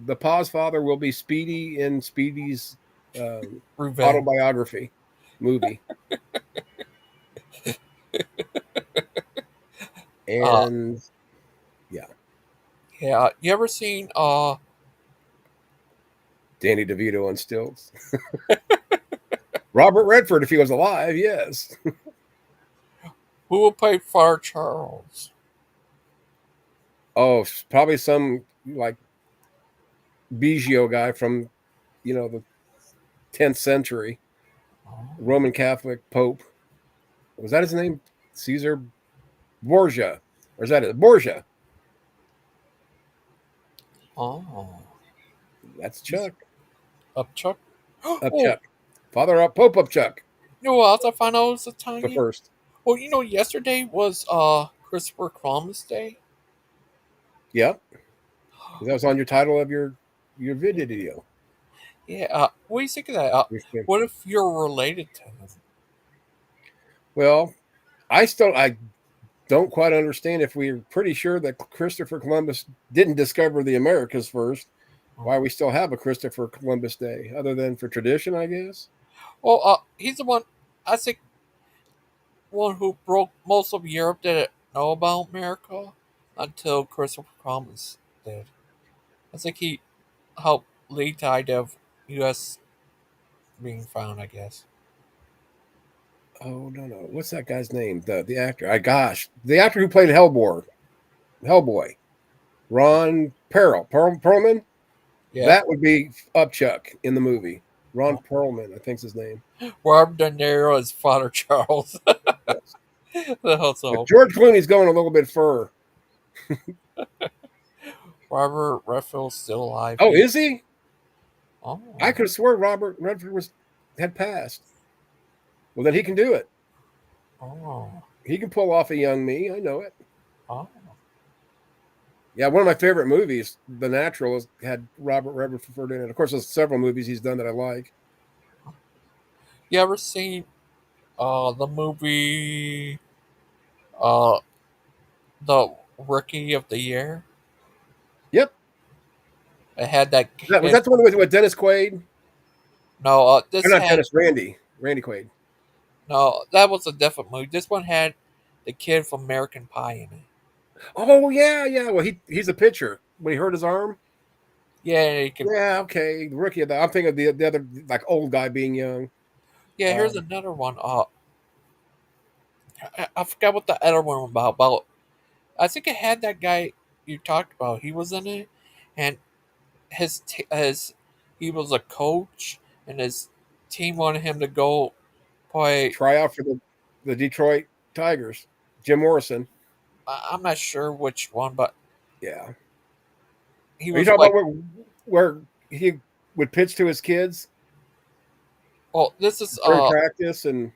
The Paw's father will be Speedy in Speedy's Revenge. autobiography movie. Uh, And yeah, yeah. You ever seen Danny DeVito on stilts. Robert Redford, if he was alive, yes. who will play Father Charles? Oh, probably some like Biggio guy from, the 10th century, Oh, Roman Catholic Pope. Was that his name? Caesar Borgia. Or is that it? Borgia. oh. That's Chuck. Up Chuck. Up Oh, Chuck. Father up, Pope up Chuck. you know what else I found out was The Italian? first. Well, yesterday was Christopher Columbus Day. Yep. That was on your title of your video. Yeah. What do you think of that? Your What if you're related to him? Well, I don't quite understand if we're pretty sure that Christopher Columbus didn't discover the Americas first. Oh. Why we still have a Christopher Columbus Day, other than for tradition, I guess. Well, he's the one. I think one who broke most of Europe didn't know about America until Christopher Columbus did. I think he helped lead the idea of U.S. being found. I guess. Oh no, what's that guy's name? The actor. Gosh, the actor who played Hellboy, Ron Perlman. Yeah. That would be Upchuck in the movie. Ron Perlman, I think's his name. Robert De Niro is Father Charles. Yes. But Also, George Clooney's going a little bit fur. Robert Redfield's still alive. Oh, is he? I Oh, could have swore Robert Redford had passed. Well, then he can do it. oh, He can pull off a young me. I know it. oh. Yeah, one of my favorite movies, The Natural, had Robert Redford in it. Of course, there's several movies he's done that I like. You ever seen the movie uh the Rookie of the Year? Yep. It had that Was kid. that the one with Dennis Quaid? No, Or this not had Dennis, Randy Quaid. no. That was a different movie. This one had the kid from American Pie in it. Oh yeah, yeah. Well, he's a pitcher. When he hurt his arm. Yeah, you can. Yeah, okay. The rookie of that. I'm thinking of the other like old guy being young. Yeah, here's Um, another one. I forgot what the other one was about. About I think it had that guy you talked about. He was in it, and his he was a coach, and his team wanted him to go play. try out for the Detroit Tigers. Jim Morrison. I'm not sure which one, but Yeah. he Are you was talking like, about where he would pitch to his kids "Well, this is during practice, and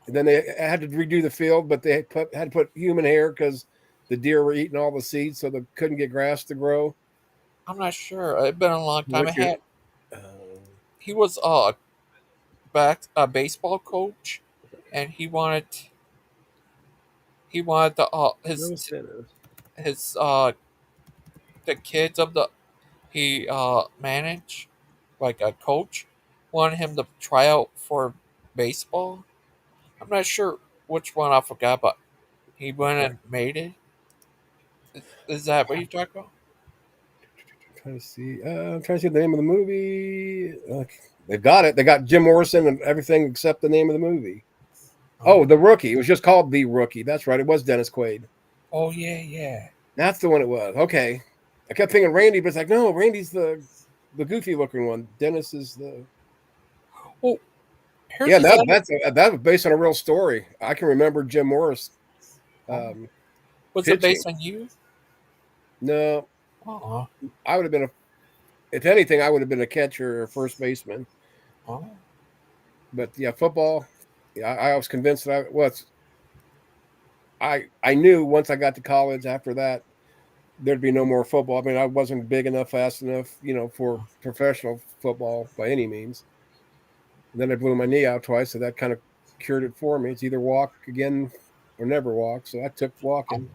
then they had to redo the field, but they had to put human hair because the deer were eating all the seeds, so they couldn't get grass to grow. I'm not sure. It's been a long time. It Which had uh, he was a baseball coach, and he wanted no incentives. his the kids of the he managed like a coach wanted him to try out for baseball. I'm not sure which one I forgot, but he went Okay. and made it. Is that what you talking about? Trying to see. I'm trying to see the name of the movie. They've got it. They got Jim Morrison and everything except the name of the movie. Oh, Oh, The Rookie. It was just called The Rookie. That's right. It was Dennis Quaid. oh yeah, yeah. That's the one it was. Okay. I kept thinking Randy, but it's like, no, Randy's the goofy looking one. Dennis is the Well, here's yeah. this other. That was based on a real story. I can remember Jim Morris Oh, um, was it pitching. based on you? No, Oh, I would have been if anything, I would have been a catcher or first baseman. oh. But yeah, football. Yeah, I was convinced that I was. I knew once I got to college after that there'd be no more football. I mean, I wasn't big enough, fast enough, for professional football by any means. And then I blew my knee out twice, so that kind of cured it for me. It's either walk again or never walk. So I took walking.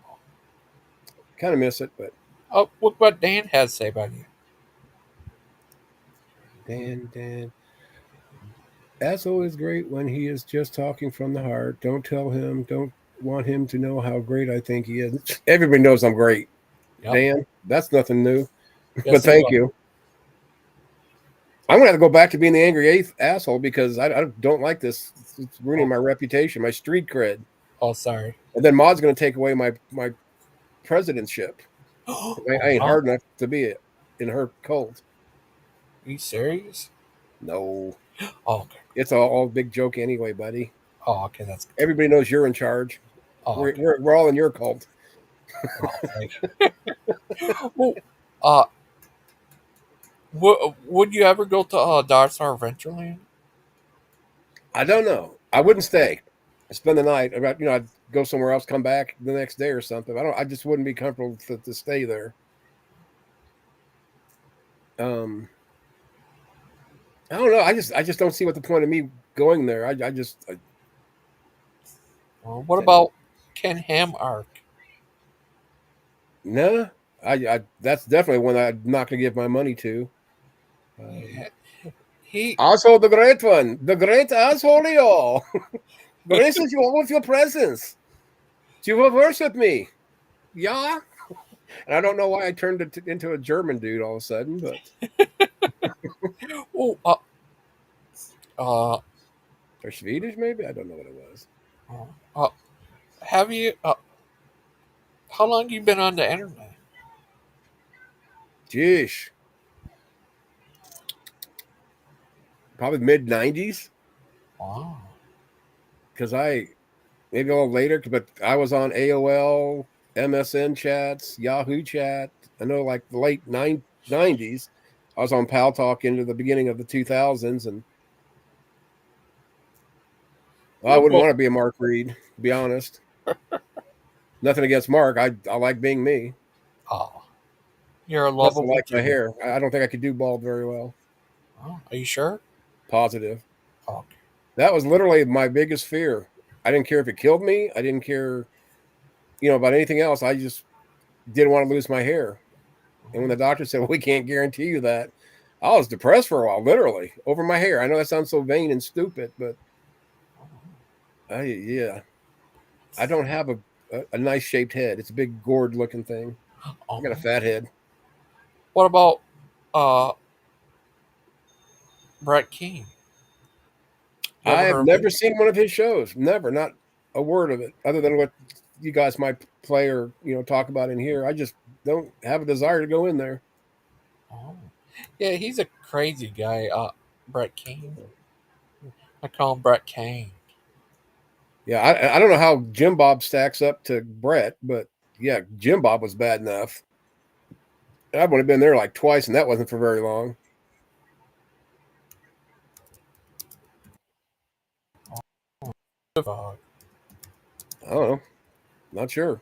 Kind of miss it, but Oh, look what Dan has to say about you. Dan, Azho is great when he is just talking from the heart. Don't want him to know how great I think he is. Everybody knows I'm great. Yep. Dan, that's nothing new, but Yes, he thank was. you. I'm gonna have to go back to being the angry asshole because I don't like this. It's ruining Oh, my reputation, my street cred. oh, sorry. And then Maud's gonna take away my presidentship. Oh, I ain't wow. hard enough to be in her cult. Are you serious? No, Oh, okay. it's all a big joke anyway, buddy. Oh, okay. That's good. Everybody knows you're in charge. Oh, okay. We're all in your cult. Oh, thank you. Well, uh, would you ever go to Dark Star Adventureland? I don't know. I wouldn't stay. I spend the night. I'd go somewhere else, come back the next day or something. I just wouldn't be comfortable to stay there. I don't know. I just don't see what the point of me going there. What about Ken Ham arc? Nah. I that's definitely one I'm not going to give my money to. Yeah. he Also, the great one, the great Azholio. Graces you all with your presence. You will worship me. Yeah. And I don't know why I turned it into a German dude all of a sudden, but oh uh or Swedish maybe. I don't know what it was. uh have you how long you been on the internet? Jeez, probably mid '90s Wow. because I maybe a little later, but I was on AOL, MSN chats, Yahoo chat. I know like the late '90s. I was on Pal Talk into the beginning of the 2000s, and I wouldn't Well, want to be a Mark Reed, to be honest. Nothing against Mark. I like being me. oh, you're a Plus, I lovable like my dude. hair. I don't think I could do bald very well. Oh, are you sure? Positive. Okay. That was literally my biggest fear. I didn't care if it killed me. I didn't care, about anything else. I just didn't want to lose my hair. And when the doctor said, "Well, we can't guarantee you that," I was depressed for a while, literally over my hair. I know that sounds so vain and stupid, but yeah, I don't have a nice shaped head. It's a big gourd looking thing. I got a Oh. fat head. What about uh Brett King? You I ever have heard of never him? seen one of his shows. Never, not a word of it, other than what you guys might play or talk about in here. I just don't have a desire to go in there. Oh. Yeah, he's a crazy guy, Brett King. I call him Brett King. Yeah, I don't know how Jim Bob stacks up to Brett, but yeah, Jim Bob was bad enough. I've only been there like twice, and that wasn't for very long. Uh, I don't know, not sure. is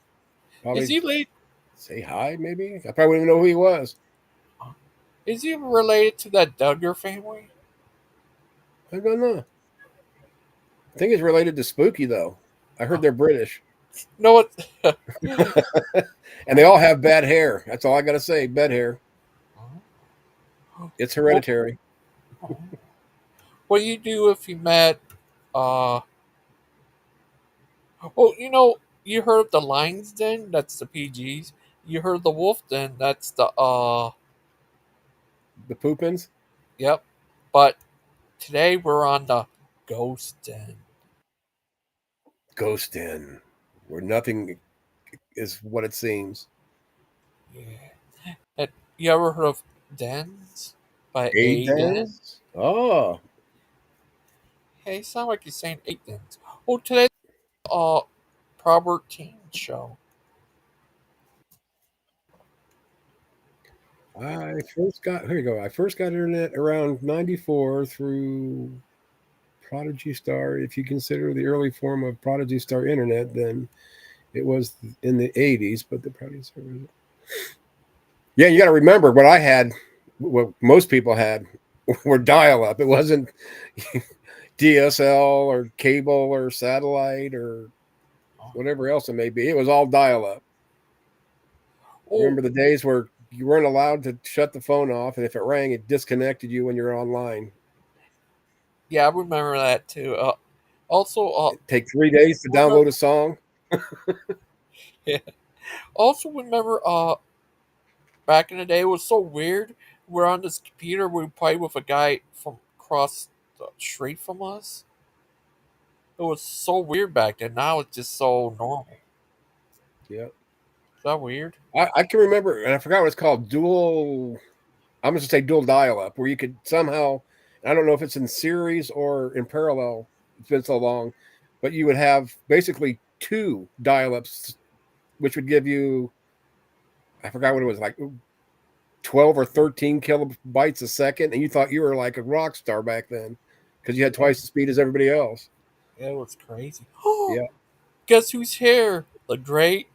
Probably he late? say hi, maybe. I probably wouldn't even know who he was. Is he related to that Duggar family? I don't know. I think he's related to Spooky though. I heard they're British, No, what? and they all have bad hair. That's all I gotta say. Bad hair. It's what? hereditary. What do you do if you met? Uh, oh, you heard the Lions Den? That's the PGs. You heard the Wolf Den? That's the The Poopins. Yep. But today we're on the Ghost Den. Ghost in, where nothing is what it seems. Yeah. And you ever heard of Dens by Eight A Den? dens. Oh, Hey, it sound like you're saying 8 Dens. Oh, today Probert Teen Show. Here you go. I first got internet around 94 through Prodigy Star. If you consider the early form of Prodigy Star internet, then it was in the 80s, but the Prodigy Star. Yeah, you got to remember what I had, what most people had were dial up. It wasn't DSL or cable or satellite or whatever else it may be. It was all dial up. Oh, Remember the days where you weren't allowed to shut the phone off, and if it rang, it disconnected you when you're online. yeah, I remember that too. Also, It'd take 3 days to download remember, a song. yeah. Also remember, back in the day, it was so weird. We're on this computer, we played with a guy from across the street from us. It was so weird back then. Now it's just so normal. Yeah, Is that weird? I can remember, and I forgot what it's called. Dual. I'm just gonna say dual dial up, where you could somehow. I don't know if it's in series or in parallel. It's been so long, but you would have basically two dial ups, which would give you. I forgot what it was like 12 or 13 kilobytes a second, and you thought you were like a rock star back then because you had Yeah, twice the speed as everybody else. it was crazy. Yeah, Guess who's here? The great,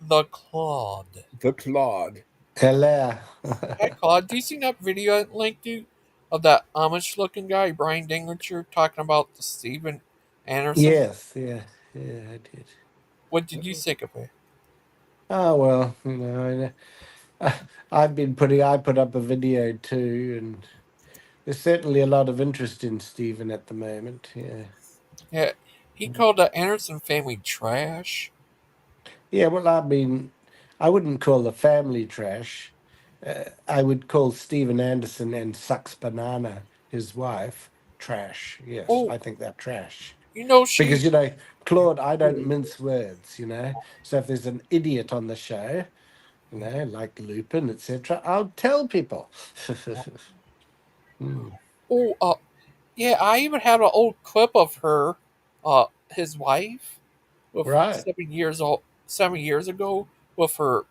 the Claude. the Claude. Hello. Hi, Claude. Do you see that video I linked you of that Amish looking guy, Brian Dinglinger, talking about the Steven Anderson? Yes, yeah, yeah, I did. What did you think of it? Oh well, I've been I put up a video too, and there's certainly a lot of interest in Stephen at the moment. Yeah. Yeah, he called the Anderson family trash. Yeah, well, I mean, I wouldn't call the family trash. I would call Stephen Anderson and Sucks Banana, his wife, trash. Yes, Oh, I think they're trash. she. Because, Claude, I don't mince words. So if there's an idiot on the show, like Lupin, etc., I'll tell people. Hmm. Oh, yeah. I even have an old clip of her, his wife, with Right. 7 years old, 7 years ago, with her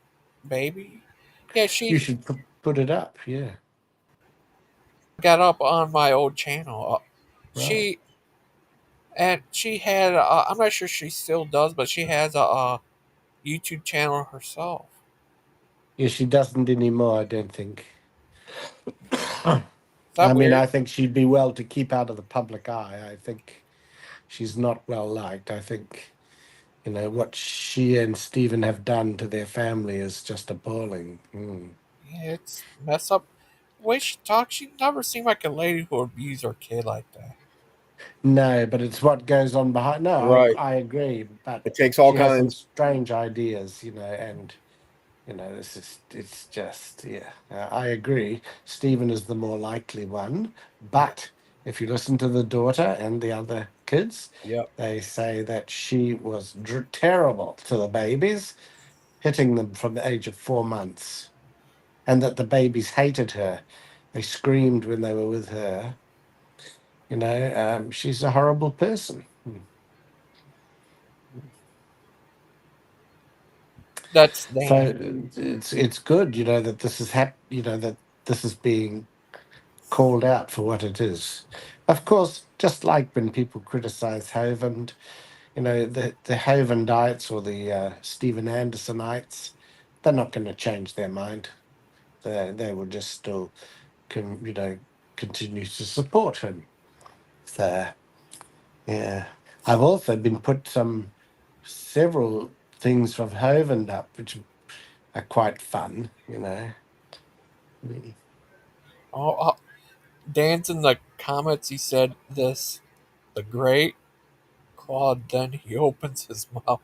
baby. Yeah, You she should put it up. Yeah. got up on my old channel. Right. She she had. I'm not sure she still does, but she has a YouTube channel herself. Yeah, she doesn't anymore, I don't think. Is I that mean, weird? I think she'd be well to keep out of the public eye. I think she's not well liked. I think, what she and Stephen have done to their family is just appalling. Mm. Yeah, it's messed up. The way she talks, she never seemed like a lady who would abuse her kid like that. No, but it's what goes on behind. No, Right. I agree, but It takes all she has some kinds. strange ideas, and it's just, yeah, I agree. Stephen is the more likely one, but if you listen to the daughter and the other kids, Yep. they say that she was terrible to the babies, hitting them from the age of 4 months, and that the babies hated her. They screamed when they were with her. She's a horrible person. That's So Dan. it's good, that this is that this is being called out for what it is. Of course, just like when people criticize Hovind, the Hovindites or the Stephen Andersonites, they're not going to change their mind. They will just still, con, you know, continue to support him. So, yeah. I've also been put several things from Hovind up, which are quite fun. Oh, Dan's in the comments. He said this: the great Claude. Then he opens his mouth.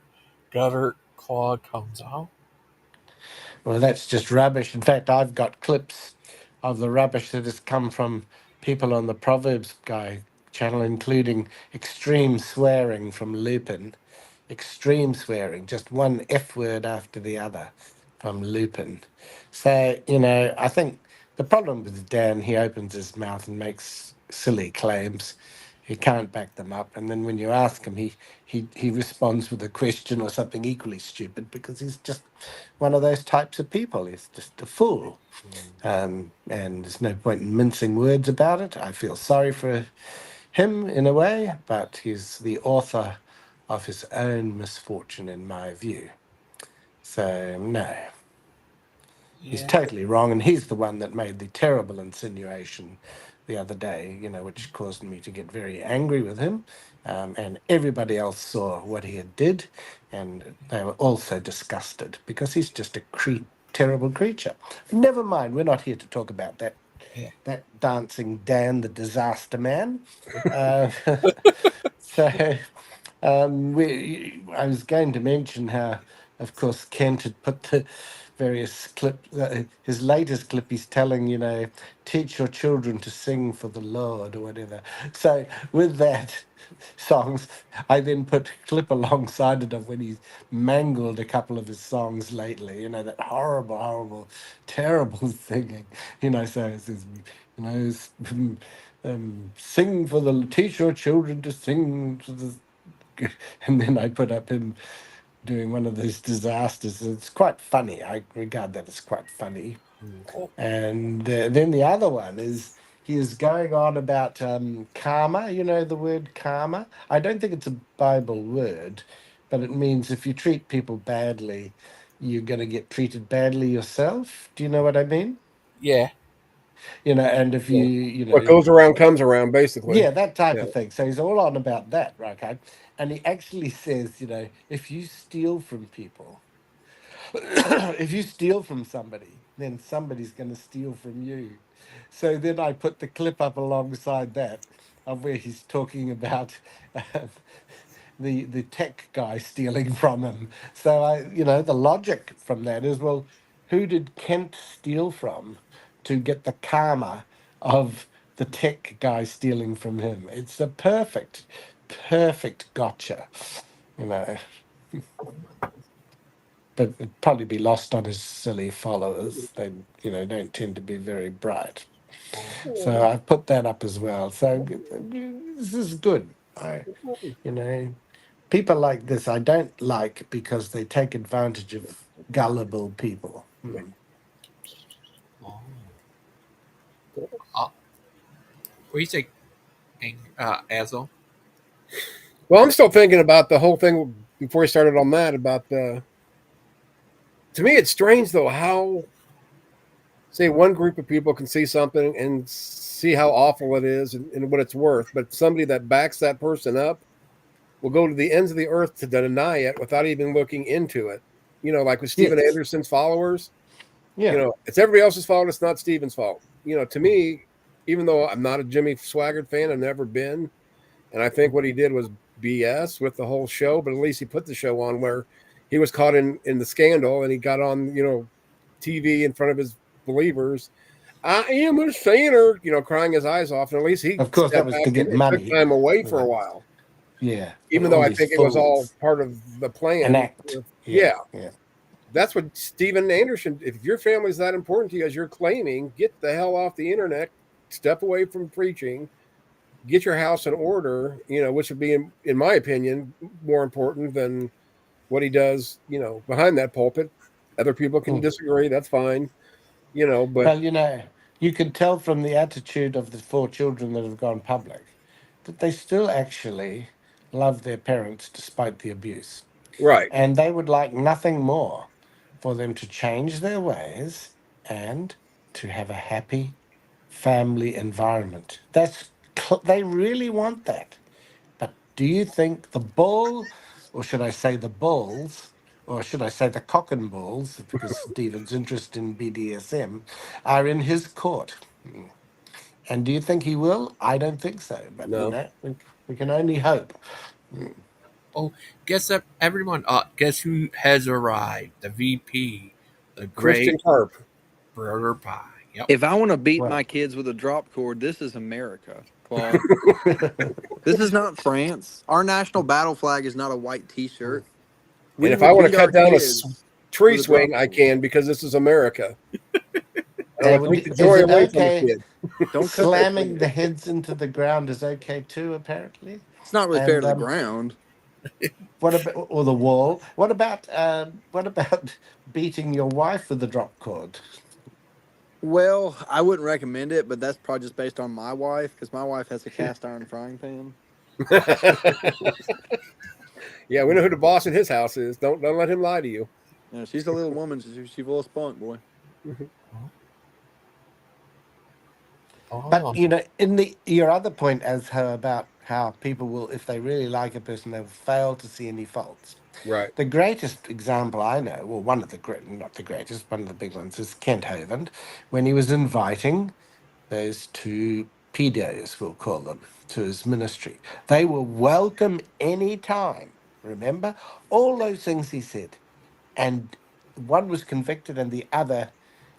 Gutter Claude comes out. Well, that's just rubbish. In fact, I've got clips of the rubbish that has come from people on the Proverbs Guy channel, including extreme swearing from Lupin, extreme swearing, just one F word after the other from Lupin. So, I think the problem with Dan, he opens his mouth and makes silly claims. He can't back them up. And then when you ask him, he responds with a question or something equally stupid because he's just one of those types of people. He's just a fool. And there's no point in mincing words about it. I feel sorry for him in a way, but he's the author of his own misfortune, in my view. So, no, he's Yeah, totally wrong. And he's the one that made the terrible insinuation the other day, which caused me to get very angry with him. And everybody else saw what he had did, and they were also disgusted because he's just a terrible creature. Never mind, we're not here to talk about yeah, that dancing Dan, the disaster man. Uh, so I was going to mention how, of course, Kent had put the various clips. His latest clip, he's telling, teach your children to sing for the Lord or whatever. So with that songs, I then put a clip alongside it of when he's mangled a couple of his songs lately. That horrible, horrible, terrible singing. So it says, sing for the teach your children to sing to the and then I put up him doing one of those disasters. It's quite funny. I regard that as quite funny. oh, And then the other one is he is going on about karma. The word karma. I don't think it's a Bible word, but it means if you treat people badly, you're going to get treated badly yourself. Do you know what I mean? yeah, And if Yeah. What goes around comes around, basically. yeah, that type Yeah. of thing. So he's all on about that, right? Okay. And he actually says, if you steal from people, if you steal from somebody, then somebody's going to steal from you. So then I put the clip up alongside that of where he's talking about um, the tech guy stealing from him. So the logic from that is, well, who did Kent steal from to get the karma of the tech guy stealing from him? It's a perfect gotcha, you know. But it'd probably be lost on his silly followers. They, don't tend to be very bright. So I put that up as well. So this is good. You know, people like this I don't like because they take advantage of gullible people. Oh. Uh, what do you think, Azzo? Well, I'm still thinking about the whole thing before we started on that about the. To me, it's strange though how, say, one group of people can see something and see how awful it is and what it's worth, but somebody that backs that person up will go to the ends of the earth to deny it without even looking into it. Like with Steven Yes. Anderson's followers, Yeah. it's everybody else's fault. It's not Steven's fault. To me, even though I'm not a Jimmy Swaggart fan, I've never been, and I think what he did was BS with the whole show, but at least he put the show on where he was caught in the scandal and he got on, TV in front of his believers. I am a sinner, crying his eyes off. And at least he Of course, that stepped was back to get and took money. time away You for a know. while. Yeah. Even though All I these think it was all fools. part of the plan. An act. Yeah. Yeah. That's what Steven Anderson, if your family's that important to you as you're claiming, get the hell off the internet, step away from preaching, get your house in order, which would be, in my opinion, more important than what he does, behind that pulpit. Other people can disagree. That's fine, but. Well, you can tell from the attitude of the 4 children that have gone public that they still actually love their parents despite the abuse. Right. And they would like nothing more for them to change their ways and to have a happy family environment. They really want that. But do you think the bull, or should I say the bulls, or should I say the Kokken Bowles, because Stephen's interest in BDSM, are in his court? And do you think he will? I don't think so. But, No. We can only hope. Oh, guess that everyone. Guess who has arrived? The VP, the Christian great Carp. Brother Pie. Yep. If I want to beat Well. my kids with a drop cord, this is America, Claude. This is not France. Our national battle flag is not a white T-shirt. And if I want to cut down a tree with a swing, drop I cord. can because this is America. I don't want to take the Is joy it away from the okay? kid. Don't cut that Slamming thing. the heads into the ground is okay too, apparently. It's not really fair And to the ground. what about or the wall? What about beating your wife with the drop cord? Well, I wouldn't recommend it, but that's probably just based on my wife because my wife has a cast iron frying pan. Yeah, we know who the boss in his house is. Don't let him lie to you. Yeah, she's a little woman. She's full of spunk, boy. Oh. But in your other point as her about how people will, if they really like a person, they'll fail to see any faults. Right. The greatest example I know, well, one of the great, not the greatest, one of the big ones is Kent Hovind, when he was inviting those 2 pedos, we'll call them, to his ministry. They were welcome any time. Remember all those things he said, and one was convicted, and the other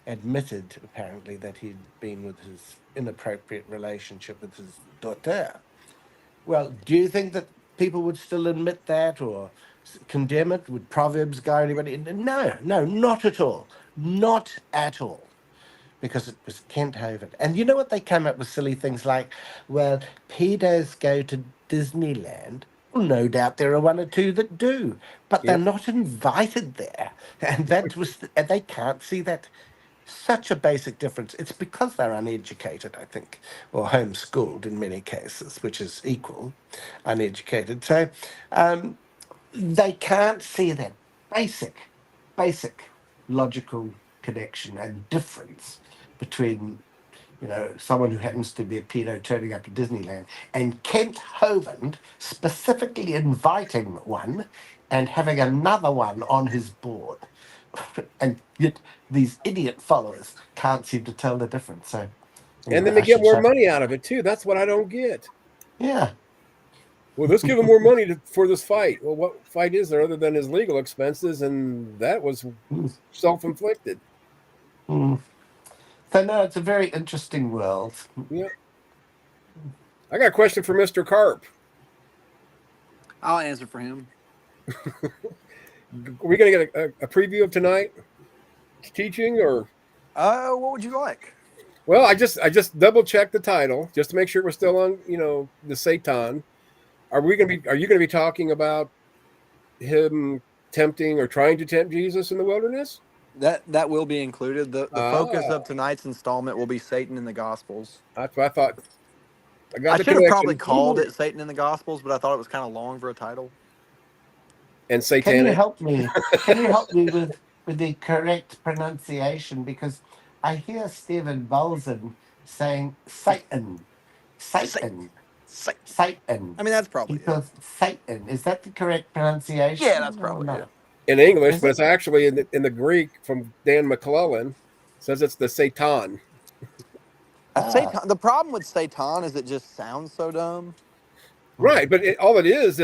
admitted apparently that he'd been with his inappropriate relationship with his daughter. Well, do you think that people would still admit that or condemn it? Would Proverbs go anybody? No, not at all. Not at all. Because it was Kent Hovind. And you know what? They came up with silly things like, well, pedos go to Disneyland. Well, no doubt there are 1 or 2 that do, but they're Yep. not invited there. And and they can't see that. Such a basic difference. It's because they're uneducated, I think, or homeschooled in many cases, which is equal, uneducated. So they can't see that basic logical connection and difference between, someone who happens to be a pedo turning up to Disneyland and Kent Hovind specifically inviting one and having another one on his board. And yet these idiot followers can't seem to tell the difference. So And then they get more money out of it too. That's what I don't get. Yeah. Well, let's give him more money for this fight. Well, what fight is there other than his legal expenses? And that was self-inflicted. Mm. So no, it's a very interesting world. Yeah. I got a question for Mr. Carp. I'll answer for him. Are we going to get a preview of tonight teaching, or? What would you like? Well, I just double checked the title just to make sure we're still on, the Satan. Are you going to be talking about him tempting or trying to tempt Jesus in the wilderness? That will be included. The focus of tonight's installment will be Satan in the Gospels. That's what I thought. I should have probably called it Satan in the Gospels, but I thought it was kind of long for a title. And satanic. Can you help me? Can you help me with the correct pronunciation? Because I hear Stephen Bolson saying Satan. Satan. Satan. I mean, that's probably it. Satan. Is that the correct pronunciation? Yeah, that's probably it. In English, but it's actually in the Greek from Dan McClellan. Says it's the Satan. Satan. The problem with Satan is it just sounds so dumb. Right, but all it is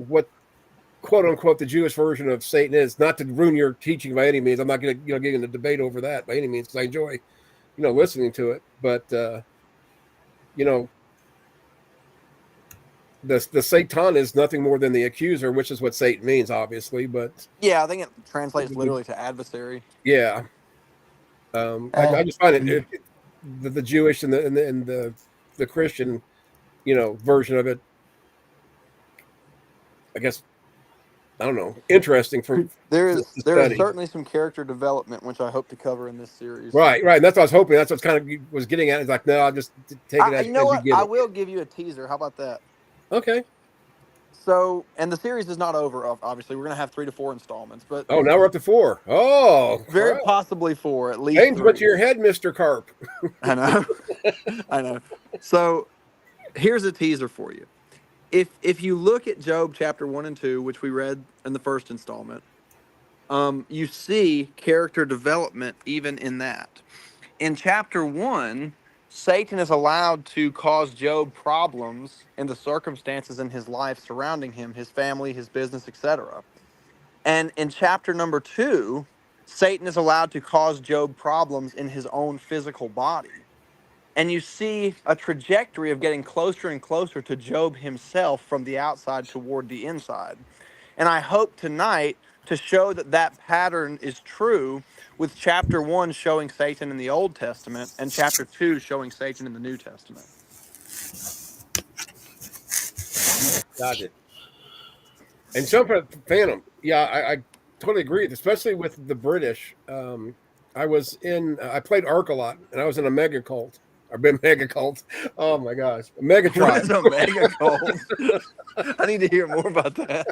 what quote unquote the Jewish version of Satan is. Not to ruin your teaching by any means. I'm not going to get in a debate over that by any means, because I enjoy listening to it. But the Satan is nothing more than the accuser, which is what Satan means, obviously. But yeah, I think it translates literally to adversary. Yeah, I just find it the Jewish and the Christian, version of it. I guess I don't know. Interesting for there is certainly some character development, which I hope to cover in this series. Right. That's what I was hoping. That's what kind of was getting at. It's like, no, I'll just take it as you know what? you get I it. will give you a teaser. How about that? Okay. So, and the series is not over. Obviously, we're going to have 3 to 4 installments. But now we're up to 4. Oh, very possibly 4 at least. James, what's your head, Mr. Carp? I know. I know. So, here's a teaser for you. If you look at Job chapter 1 and 2, which we read in the first installment, you see character development even in that. In chapter 1, Satan is allowed to cause Job problems in the circumstances in his life surrounding him, his family, his business, etc. And in chapter number 2, Satan is allowed to cause Job problems in his own physical body. And you see a trajectory of getting closer and closer to Job himself from the outside toward the inside. And I hope tonight to show that pattern is true, with chapter 1 showing Satan in the Old Testament and chapter 2 showing Satan in the New Testament. Got it. And some for Phantom, yeah, I totally agree, especially with the British. I played Ark a lot, and I was in a mega cult. I've been mega cult. Oh my gosh, a mega tribe. What is a mega cult? I need to hear more about that.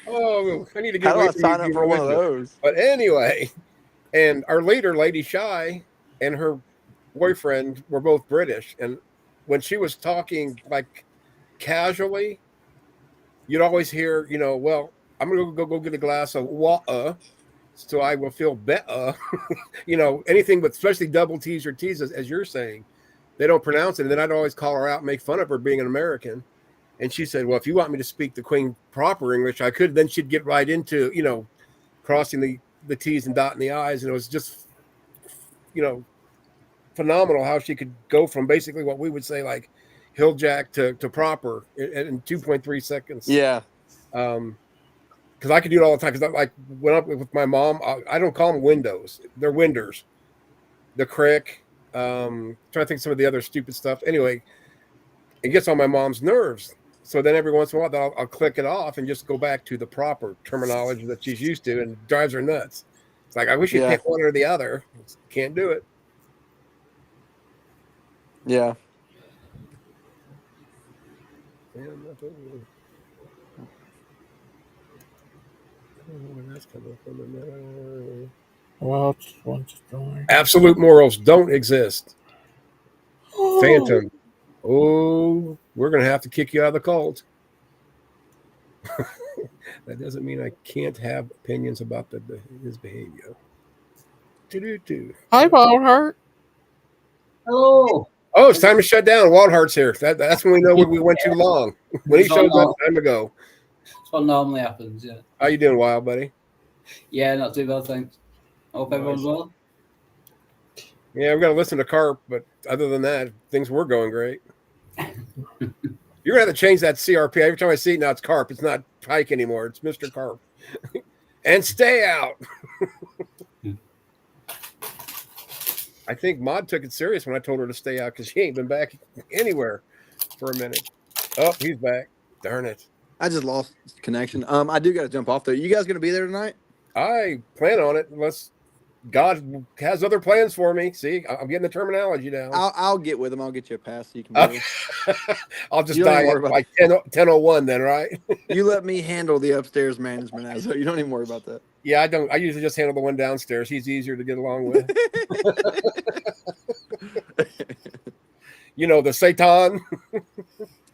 Oh, I need to get. How do I sign up for one of those? But anyway, and our leader, Lady Shy, and her boyfriend were both British, and when she was talking like casually, you'd always hear, well, I'm gonna go get a glass of water, so I will feel better. Anything but especially double T's or T's, as you're saying, they don't pronounce it. And then I'd always call her out and make fun of her being an American. And she said, well, if you want me to speak the Queen proper English, I could. Then she'd get right into, crossing the T's and dotting the I's. And it was just, phenomenal how she could go from basically what we would say like hill jack to proper in 2.3 seconds. Yeah. Because I could do it all the time. Because I like went up with my mom. I don't call them windows; they're winders. The crick. Trying to think of some of the other stupid stuff. Anyway, it gets on my mom's nerves. So then every once in a while, I'll click it off and just go back to the proper terminology that she's used to, and drives her nuts. It's like I wish you'd pick one or the other. Can't do it. Yeah. Well, one's going. Absolute morals don't exist. Phantom. Oh, we're going to have to kick you out of the cult. That doesn't mean I can't have opinions about his behavior. Hi, Wildheart. Hello. Oh, it's time to shut down. Wildheart's here. That's when we know we went too long. When he shows up, time to go. That's what normally happens, yeah. How you doing, Wild buddy? Yeah, not too bad, thanks. Hope everyone's well. Yeah, we got to listen to Carp, but other than that, things were going great. You're going to have to change that CRP. Every time I see it now, it's Carp. It's not Pike anymore. It's Mr. Carp. And stay out. I think Maud took it serious when I told her to stay out because she ain't been back anywhere for a minute. Oh, he's back. Darn it. I just lost connection. I do got to jump off though. You guys going to be there tonight? I plan on it unless God has other plans for me. See, I'm getting the terminology down. I'll get with him. I'll get you a pass so you can be there. I'll just die at like 10:01 then, right? You let me handle the upstairs management, Azho. You don't even worry about that. Yeah, I don't. I usually just handle the one downstairs. He's easier to get along with. You know, the Satan.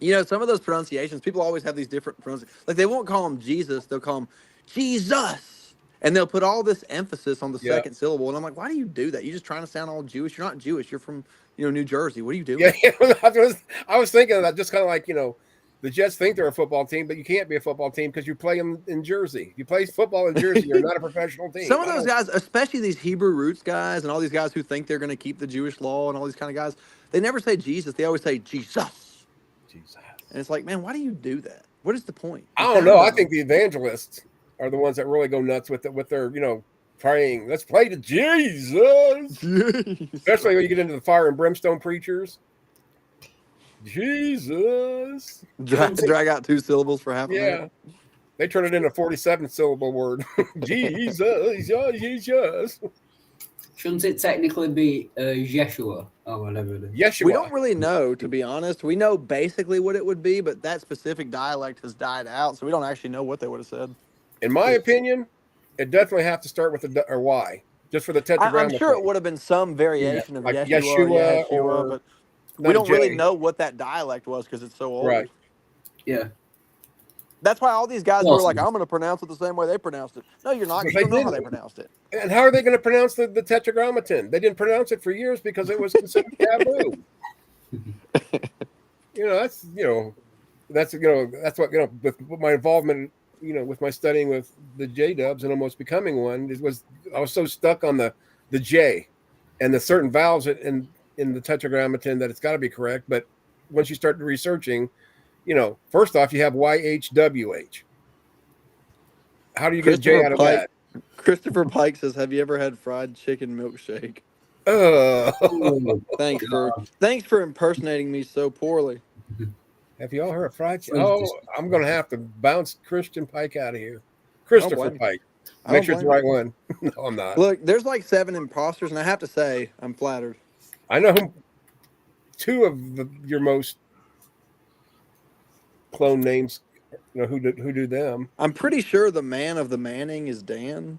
You know, some of those pronunciations, people always have these different pronunciations. Like, they won't call him Jesus. They'll call him Jesus. And they'll put all this emphasis on the second syllable. And I'm like, why do you do that? You're just trying to sound all Jewish. You're not Jewish. You're from, New Jersey. What are you doing? Yeah, I was thinking of that, just kind of like, the Jets think they're a football team, but you can't be a football team because you play them in Jersey. You play football in Jersey, you're not a professional team. Some of those guys, especially these Hebrew roots guys and all these guys who think they're going to keep the Jewish law and all these kind of guys, they never say Jesus. They always say Jesus. Jesus. And it's like, man, why do you do that? What is the point? I don't know. I think the evangelists are the ones that really go nuts with their, praying. Let's pray to Jesus. Especially when you get into the fire and brimstone preachers. Jesus. Drag out 2 syllables for half a minute. They turn it into a 47-syllable word. Jesus. Jesus. Shouldn't it technically be Yeshua or whatever it is? Yeshua. We don't really know, to be honest. We know basically what it would be, but that specific dialect has died out, so we don't actually know what they would have said. In my opinion, it definitely have to start with a Y, just for the tetragrammaton. I'm sure it would have been some variation of like Yeshua or but we don't really know what that dialect was because it's so old. Right. Yeah. That's why all these guys were like, I'm going to pronounce it the same way they pronounced it. No, you're not. You don't know how they pronounced it. And how are they going to pronounce the tetragrammaton? They didn't pronounce it for years because it was considered taboo. That's what, with my involvement, with my studying with the J-dubs and almost becoming one, I was so stuck on the J and the certain vowels in the tetragrammaton that it's got to be correct. But once you start researching, first off, you have YHWH. How do you get a J out of that? Christopher Pike says, "Have you ever had fried chicken milkshake?" Thanks for impersonating me so poorly. Have you all heard of fried chicken? Oh, I'm going to have to bounce Christian Pike out of here. Christopher Pike. Make sure it's the right one. No, I'm not. Look, there's like 7 imposters, and I have to say, I'm flattered. I know 2 of your most clone names, who do them. I'm pretty sure the man of the Manning is Dan.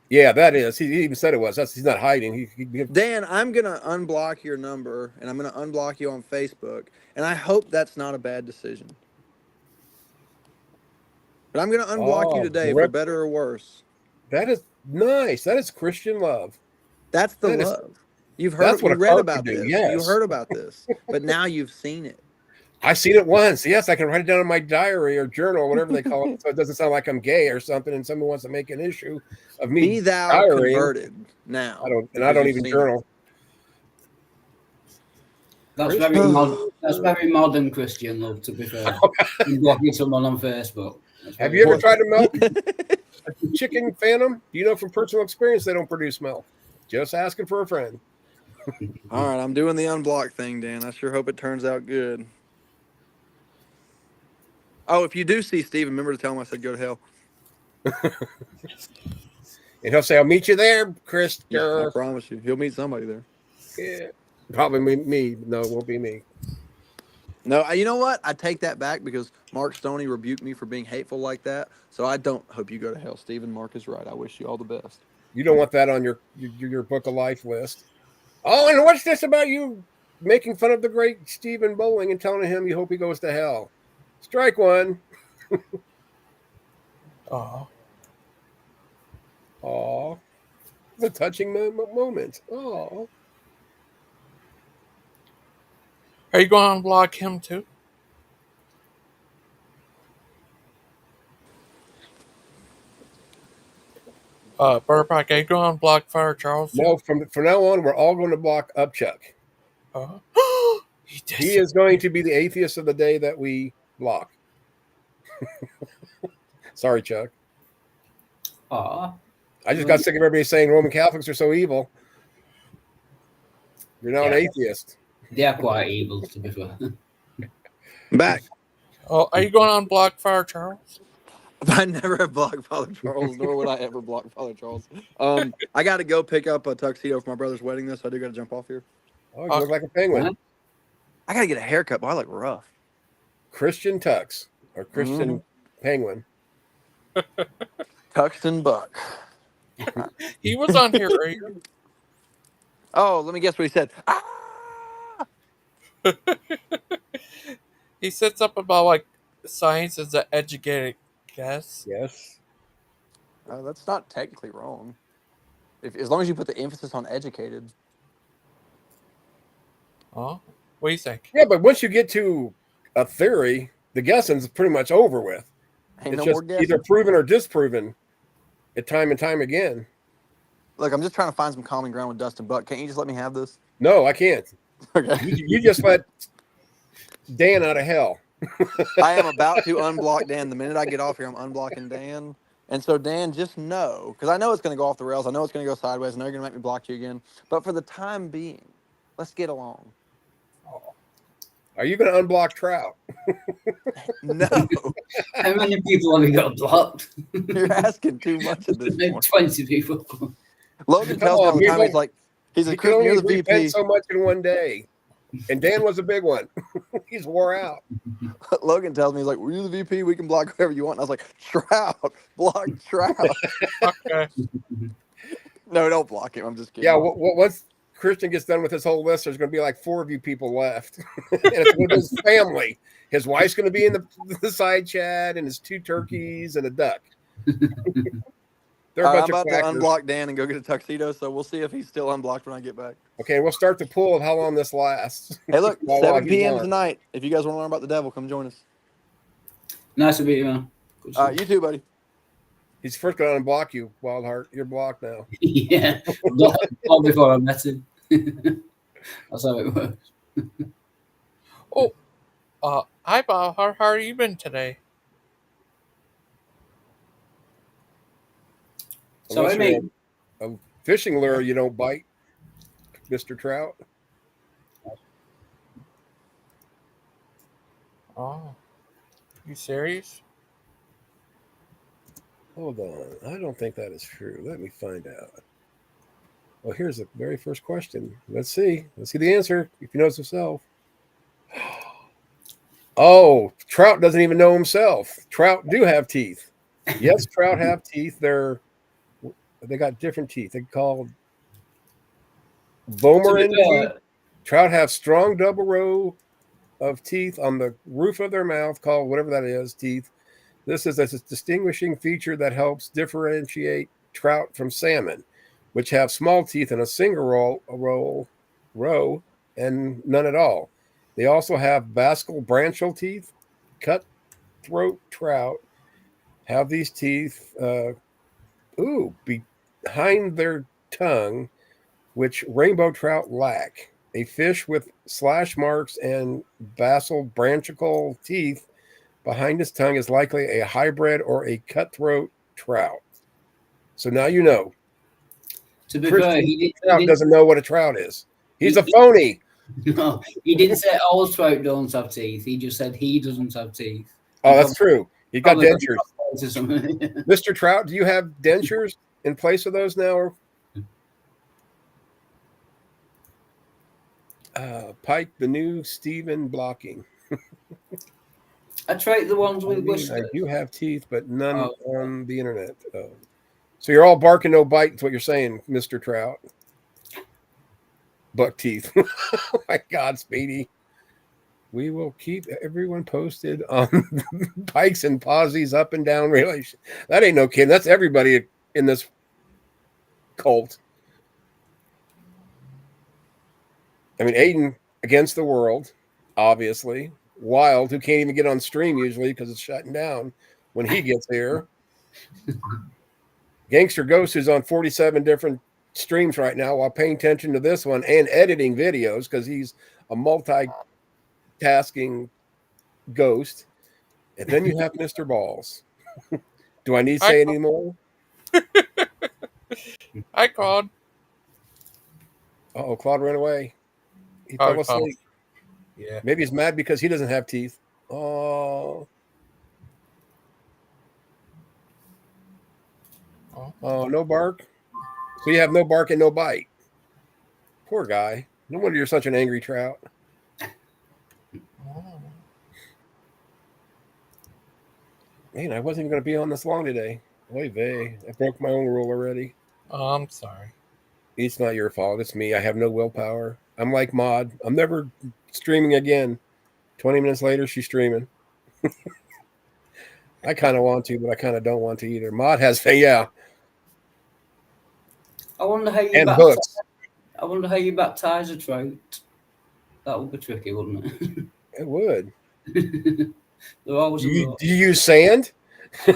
Yeah, that is. He even said it was. He's not hiding. Dan, I'm going to unblock your number, and I'm going to unblock you on Facebook, and I hope that's not a bad decision. But I'm going to unblock you today for better or worse. That is nice. That is Christian love. That's the love. You've heard. You read about this. Yes. You heard about this, but now you've seen it. I've seen it once. Yes, I can write it down in my diary or journal, or whatever they call it, so it doesn't sound like I'm gay or something. And someone wants to make an issue of me. Be thou converted now. I don't even journal. That's very modern Christian love, to be fair. Blocking someone on Facebook. Have you ever tried to milk a chicken phantom? Do you know from personal experience they don't produce milk? Just asking for a friend. All right, I'm doing the unblock thing, Dan. I sure hope it turns out good. Oh, if you do see Steven, remember to tell him I said go to hell. And he'll say, I'll meet you there, Chris. Yeah, I promise you. He'll meet somebody there. Yeah. Probably me. No, it won't be me. No, you know what? I take that back because Mark Stoney rebuked me for being hateful like that. So I don't hope you go to hell, Steven. Mark is right. I wish you all the best. You don't want that on your book of life list. Oh, and what's this about you making fun of the great Stephen Bowling and telling him you hope he goes to hell? Strike one. Aw. Aw. It's a touching moment. Aw. Are you going to unblock him too? Burbank, are you going to unblock Fire Charles too? No, from now on, we're all going to block Upchuck. He is going to be the atheist of the day that we block. Sorry, Chuck. Aw. I just got sick of everybody saying Roman Catholics are so evil. You're now an atheist. They are quite evil, to be fair. I'm back. Oh, are you going to unblock Fire Charles? I never have blocked Father Charles, nor would I ever block Father Charles. I got to go pick up a tuxedo for my brother's wedding, though, so I do got to jump off here. Oh, you look like a penguin. Huh? I got to get a haircut, but I look rough. Christian Tux or Christian Penguin. Tuxton Buck. He was on here earlier. Oh, let me guess what he said. Ah! He said something about like science is an educated guess. Yes. That's not technically wrong. As long as you put the emphasis on educated. Huh? What do you think? Yeah, but once you get to a theory, the guessing's pretty much over with. Ain't It's no just more guessing. either proven or disproven at time and time again. Look, I'm just trying to find some common ground with Dustin Buck. Can't you just let me have this? No, I can't. Okay. You just let Dan out of hell. I am about to unblock Dan. The minute I get off here, I'm unblocking Dan. And so, Dan, just know, because I know it's going to go off the rails. I know it's going to go sideways. I know you're going to make me block you again. But for the time being, let's get along. Are you going to unblock Trout? No. How many people have you got blocked? You're asking too much at this point. 20 people. Logan tells me all the time, he's like, he's a He can Chris, only you're the repent VP. so much in one day. And Dan was a big one. He's wore out. Logan tells me, he's like, were you the VP? We can block whoever you want. And I was like, Trout, block Trout. Okay. No, don't block him. I'm just kidding. Yeah, once Christian gets done with his whole list, there's going to be like 4 of you people left. And it's with his family. His wife's going to be in the side chat, and his 2 turkeys and a duck. They're a I'm bunch about of to quackers. unblock Dan and go get a tuxedo, so we'll see if he's still unblocked when I get back. Okay, we'll start the pool of how long this lasts. Hey, look, While 7 he's p.m. gone. tonight. If you guys want to learn about the devil, come join us. Nice to meet you, man. You too, buddy. He's first going to unblock you, Wildheart. You're blocked now. Yeah. Not before I met him. That's how it works. Hi Bob, how are you been today? So Unless I mean, you're a fishing lure, you don't bite, Mr. Trout. Oh, you serious? Hold on. I don't think that is true. Let me find out. Well, here's the very first question. Let's see. Let's see the answer, if he knows himself. Oh, Trout doesn't even know himself. Trout do have teeth. Yes, trout have teeth. They got different teeth. They're called Vomerin teeth. Trout have strong double row of teeth on the roof of their mouth, called whatever that is, teeth. This is a distinguishing feature that helps differentiate trout from salmon, which have small teeth in a single row and none at all. They also have basal branchial teeth. Cutthroat trout have these teeth behind their tongue, which rainbow trout lack. A fish with slash marks and basal branchial teeth behind his tongue is likely a hybrid or a cutthroat trout. So now you know. to be fair, he doesn't know what a trout is. He's a phony. No, he didn't say all trout don't have teeth. He just said he doesn't have teeth. Oh, that's true. He's got dentures. Probably. Mr. Trout, do you have dentures in place of those now? Pike, the new Steven blocking. I tried the ones with I whiskers. do have teeth, but none on the internet. Oh. So you're all barking, no bite. Is what you're saying, Mr. Trout. Buck teeth. Oh my God, Speedy. We will keep everyone posted on Pikes and Posse's up and down relation. That ain't no kidding. That's everybody in this cult. I mean, Aiden against the world. obviously. Wild, who can't even get on stream usually because it's shutting down when he gets here. Gangster Ghost, who's on 47 different streams right now while paying attention to this one and editing videos because he's a multitasking ghost. And then you have Mr. Balls. Do I need to say any more? Hi, Claude. Oh, Claude ran away. He fell asleep. Yeah. Maybe he's mad because he doesn't have teeth. Oh. Oh, no bark. So you have no bark and no bite. Poor guy. No wonder you're such an angry trout. Man, I wasn't even going to be on this long today. Oy vey. I broke my own rule already. Oh, I'm sorry. It's not your fault. It's me. I have no willpower. I'm like Maud. I'm never streaming again. 20 minutes later, she's streaming. I kind of want to, but I kind of don't want to either. Maud has, yeah. I wonder how you And hooks. I wonder how you baptize a trout. That would be tricky, wouldn't it? It would. They're always Do you use sand? Okay,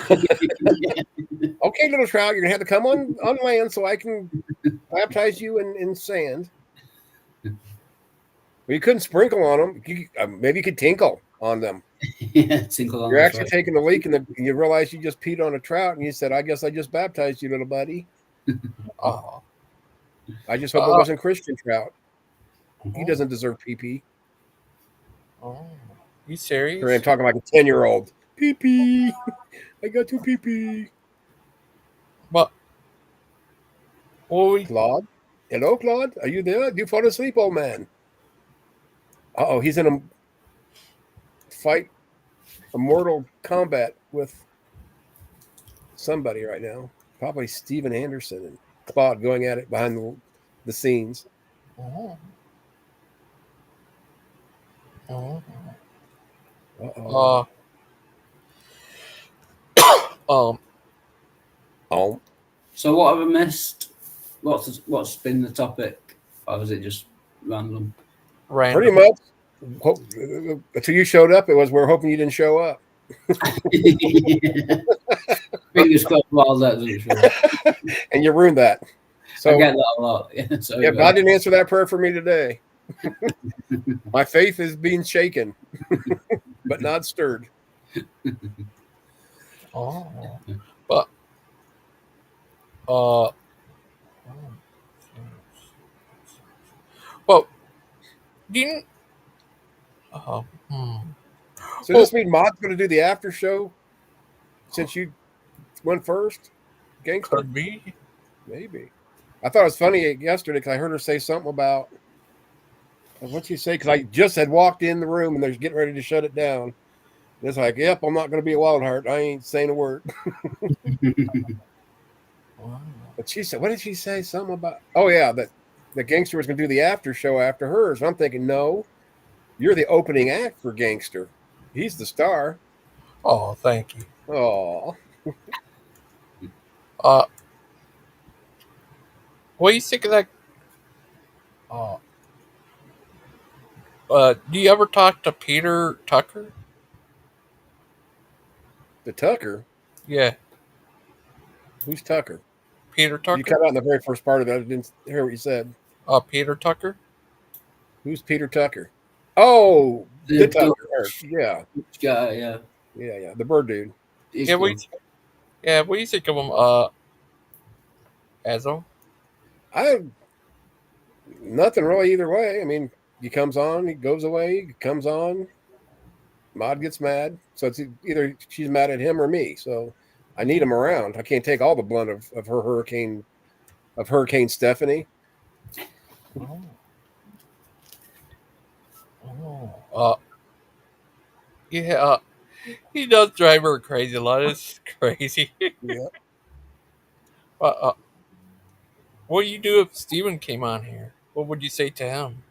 little trout, you're gonna have to come on land so I can baptize you in sand. Well, you couldn't sprinkle on them. Maybe you could tinkle on them. Yeah, tinkle on. You're actually taking a leak, and you realize you just peed on a trout, and you said, "I guess I just baptized you, little buddy." Oh, I just hope it wasn't Christian trout. He doesn't deserve pee-pee. oh, you serious? Here I am talking like a 10-year-old. Pee-pee. I got to pee-pee. But, Claude? Hello, Claude? Are you there? You fall asleep, old man? Uh-oh, he's in a fight, a mortal combat with somebody right now. Probably Steven Anderson and Claude going at it behind the scenes. Oh. Oh. Uh-oh. So what have I missed? What's been the topic, or was it just random? Pretty much. Until you showed up, it was we're hoping you didn't show up. Fingers crossed, while that doesn't show up. And you ruined that. So I get that a lot. Yeah, yeah, God didn't answer that prayer for me today. My faith is being shaken, but not stirred. Oh, but well, didn't. So does this mean Mod's going to do the after show since you went first? Gangster? Could be. Maybe. I thought it was funny yesterday because I heard her say something about what'd she say? Because I just had walked in the room and they're getting ready to shut it down. And it's like, yep, I'm not going to be a Wildheart. I ain't saying a word. But she said, what did she say? Something about, oh yeah, that the Gangster was going to do the after show after hers. And I'm thinking, no, you're the opening act for Gangster. He's the star. Oh, thank you. Oh. What do you think of that? Do you ever talk to Peter Tucker? The Tucker? Yeah. Who's Tucker? Peter Tucker. You cut out in the very first part of it. I didn't hear what you said. Peter Tucker. Who's Peter Tucker? Oh, the Tucker. Yeah. Yeah. Yeah. The bird dude. Yeah, what do you think of him, Azho? Nothing really either way. I mean, he comes on, he goes away, he comes on. Maud gets mad. So it's either she's mad at him or me. So I need him around. I can't take all the blunt of Hurricane Stephanie. Yeah, he does drive her crazy a lot. It's crazy. Yeah. What do you do if Steven came on here? What would you say to him?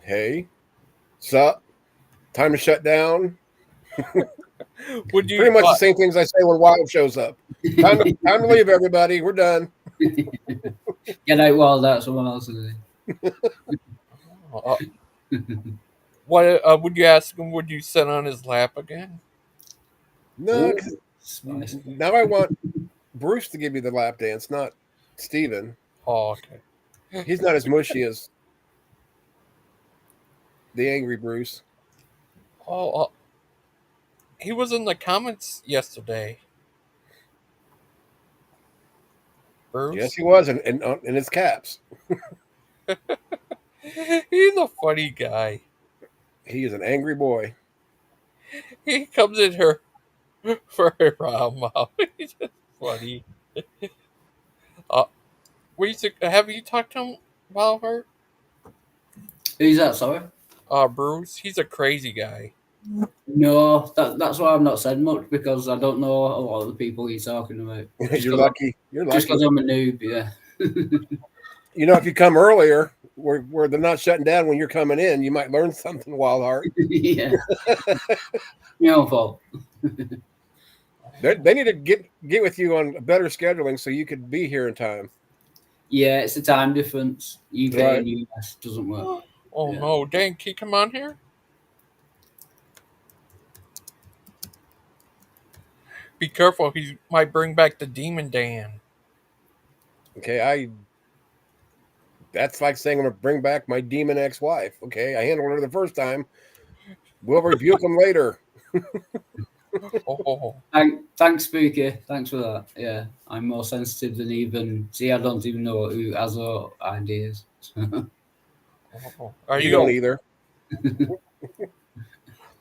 Hey, sup? Time to shut down. Would you pretty much the same things I say when Wild shows up? Time to leave, everybody. We're done. Get out while that's someone else is. What would you ask him? Would you sit on his lap again? No, Ooh, 'cause spicy. now I want Bruce to give me the lap dance, not Steven. Oh, okay. He's not as mushy as the angry Bruce. Oh, he was in the comments yesterday. Yes, Bruce. he was, in his caps. He's a funny guy. He is an angry boy. He comes in here for a round mouth. He's just funny. Uh, have you talked to him about her? Who's that? Sorry. Bruce. He's a crazy guy. No, that's why I've not said much because I don't know a lot of the people he's talking about. You're lucky. You're Just lucky. because I'm a noob, yeah. You know, if you come earlier, where they're not shutting down when you're coming in, you might learn something, Wildheart. Yeah. Your own fault. They need to get with you on better scheduling so you could be here in time. Yeah, it's the time difference. UK Right. and US doesn't work. Oh Yeah. no, dang, can you come on here? Be careful, he might bring back the Demon Dan. Okay, that's like saying I'm gonna bring back my demon ex-wife. Okay, I handled her the first time. We'll rebuke them later. Oh, Thanks, Spooky. Thanks for that. Yeah, I'm more sensitive than even. See, I don't even know who Azho ID is. Are You you don't either.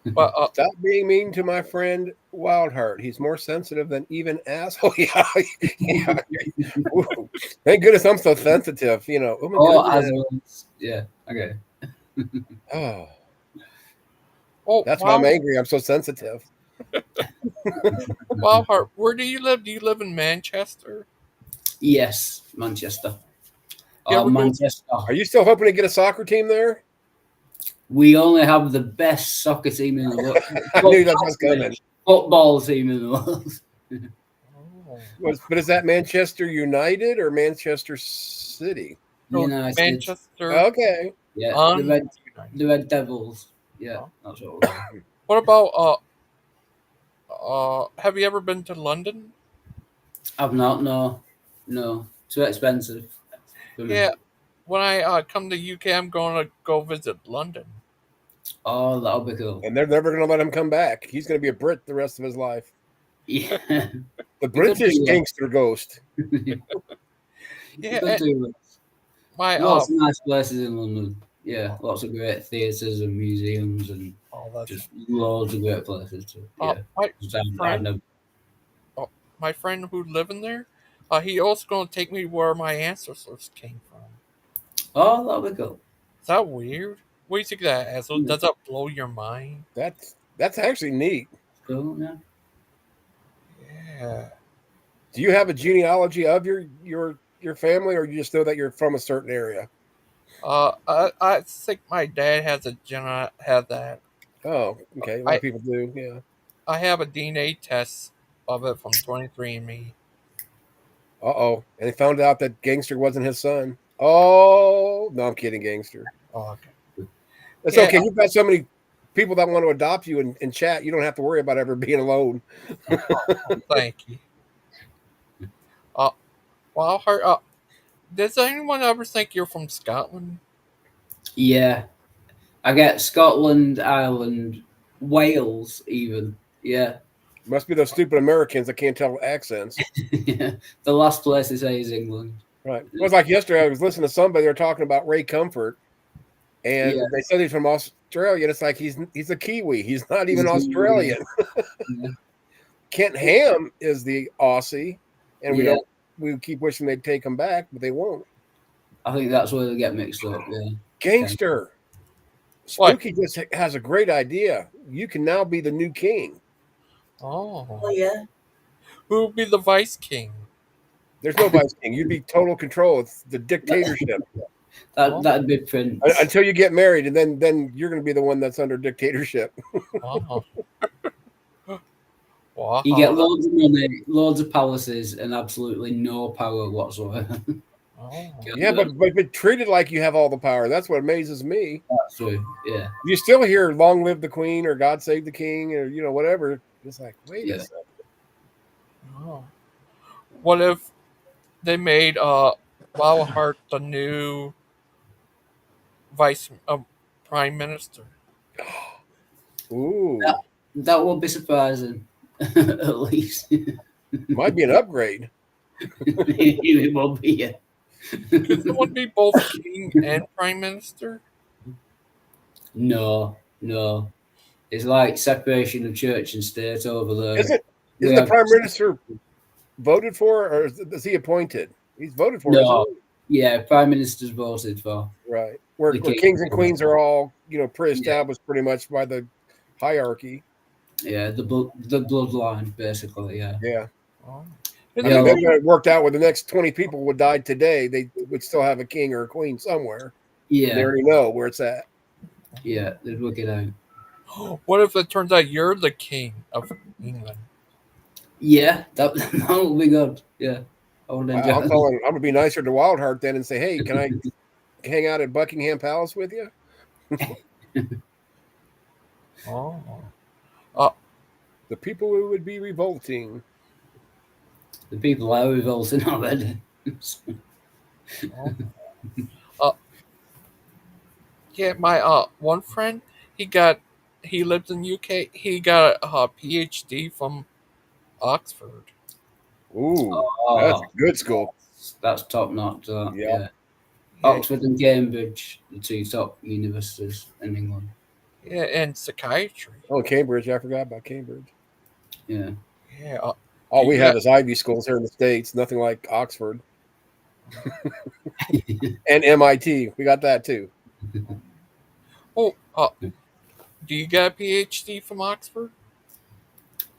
But Stop being mean to my friend Wildheart. He's more sensitive than even asshole. Yeah. Ooh, thank goodness I'm so sensitive. You know. Oh my goodness. Azho. Yeah. Okay. Oh, that's why I'm angry. I'm so sensitive. Wildheart, where do you live? Do you live in Manchester? Yes, Manchester. Manchester. Are you still hoping to get a soccer team there? We only have the best soccer team in the world. I knew that was coming. Football team in the world. But is that Manchester United or Manchester City? United. Manchester. Okay. Yeah. The Red Devils. Yeah, that's what we're doing. What about have you ever been to London? I've not. No. Too expensive for me. Yeah. When I come to UK, I'm going to go visit London. Oh, that'll be cool. And they're never going to let him come back. He's going to be a Brit the rest of his life. Yeah. The British Gangster Ghost. Yeah. Lots of nice places in London. Yeah, lots of great theatres and museums and just loads of great places too. Yeah. My friend who living there, he also going to take me where my ancestors came from. Oh, that'll be cool. Is that weird? What do you think of that, Azho? Does that blow your mind? That's actually neat. Cool, yeah. Yeah. Do you have a genealogy of your family, or you just know that you're from a certain area? I think my dad has have that. Oh, okay. A lot of people do. Yeah. I have a DNA test of it from 23andMe. And they found out that Gangster wasn't his son. Oh no, I'm kidding, Gangster. Oh, okay. It's okay. You've got so many people that want to adopt you in chat. You don't have to worry about ever being alone. Thank you. Does anyone ever think you're from Scotland? Yeah. I get Scotland, Ireland, Wales even. Yeah. Must be those stupid Americans that can't tell accents. Yeah. The last place they say is England. Right. It was like yesterday. I was listening to somebody. They were talking about Ray Comfort, and they said he's from Australia. And it's like he's a Kiwi. He's not even Australian. Kent Ham is the Aussie, and we keep wishing they'd take him back, but they won't. I think that's where they get mixed up. Yeah. Gangster. Spooky just has a great idea. You can now be the new king. Oh yeah. Who would be the vice king? There's no vice king. You'd be total control. It's the dictatorship. That'd be Prince. Until you get married, and then you're going to be the one that's under dictatorship. Wow. You get loads of money, loads of palaces, and absolutely no power whatsoever. Oh. Yeah, but treat it like you have all the power. That's what amazes me. That's true. Yeah. You still hear "Long live the Queen" or "God save the King" or whatever. It's like, wait a second. Oh. What if they made Wildheart the new vice prime minister? Ooh, That would be surprising. At least. might be an upgrade. It will be, yeah. Could someone be both king and prime minister? No. It's like separation of church and state over there. Isn't the prime minister voted for, or is he appointed? He's voted for, isn't No. he? Yeah, prime minister's voted for. Right. Where kings and queens are all, pre-established pretty much by the hierarchy. Yeah, the bloodline, basically, yeah. Yeah. Oh. I mean, if it worked out where the next 20 people would die today, they would still have a king or a queen somewhere. Yeah. They already know where it's at. Yeah, they'd work it out. What if it turns out you're the king of England? Yeah, that would be good. Yeah. I would enjoy I'm going to be nicer to Wildheart then and say, hey, can I hang out at Buckingham Palace with you? Oh. The people who would be revolting. The people are revolting already. Yeah, my one friend, he lived in UK. He got a PhD from Oxford. Ooh, that's a good school. That's top notch. Yeah. Oxford and Cambridge, the two top universities in England. Yeah, and psychiatry. Oh, Cambridge. I forgot about Cambridge. Yeah. Yeah. All we have is Ivy schools here in the States. Nothing like Oxford. And MIT. We got that too. Oh, do you get a PhD from Oxford?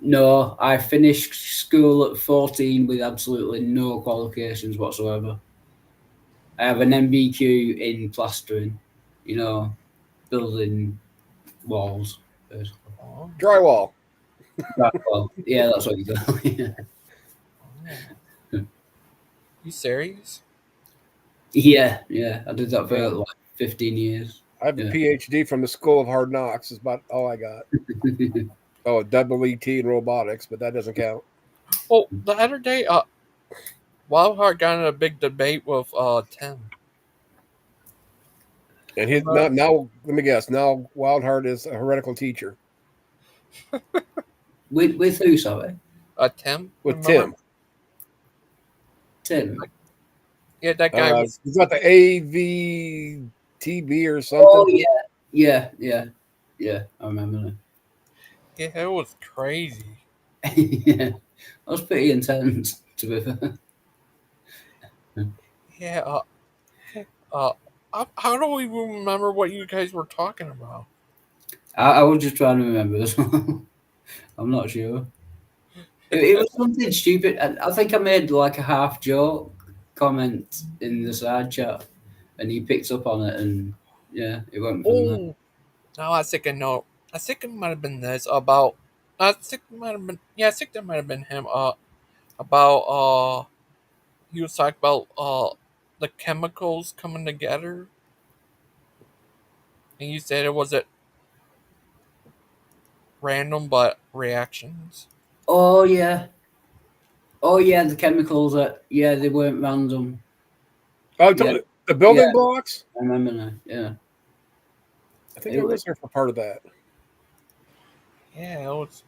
No, I finished school at 14 with absolutely no qualifications whatsoever. I have an MBQ in plastering, building walls, basically. Oh. Drywall. Drywall. Yeah, that's what you do. You serious? Yeah. I did that for like 15 years. I have a PhD from the School of Hard Knocks. Is about all I got. Oh, a double ET in robotics, but that doesn't count. Oh, the other day, Wildheart got in a big debate with Tim. And his now let me guess. Now Wildheart is a heretical teacher. With who, sorry? Tim. With remember? Tim. Yeah, that guy was. He's got the AVTB or something. Oh yeah. I remember that. Yeah, it was crazy. Yeah, that was pretty intense, to be fair. Yeah. How do we remember what you guys were talking about? I was just trying to remember as well. I'm not sure. It was something stupid. I think I made like a half joke comment in the side chat, and he picked up on it, and yeah, it went from there. No, I think I know. I think it might have been this about. I think it might have been. Yeah, I think that might have been him. About he was talking about the chemicals coming together, and you said it wasn't random but reactions. Oh yeah, the chemicals they weren't random. Oh, the building blocks. I remember now. Yeah, I think I was there for part of that. Yeah, it was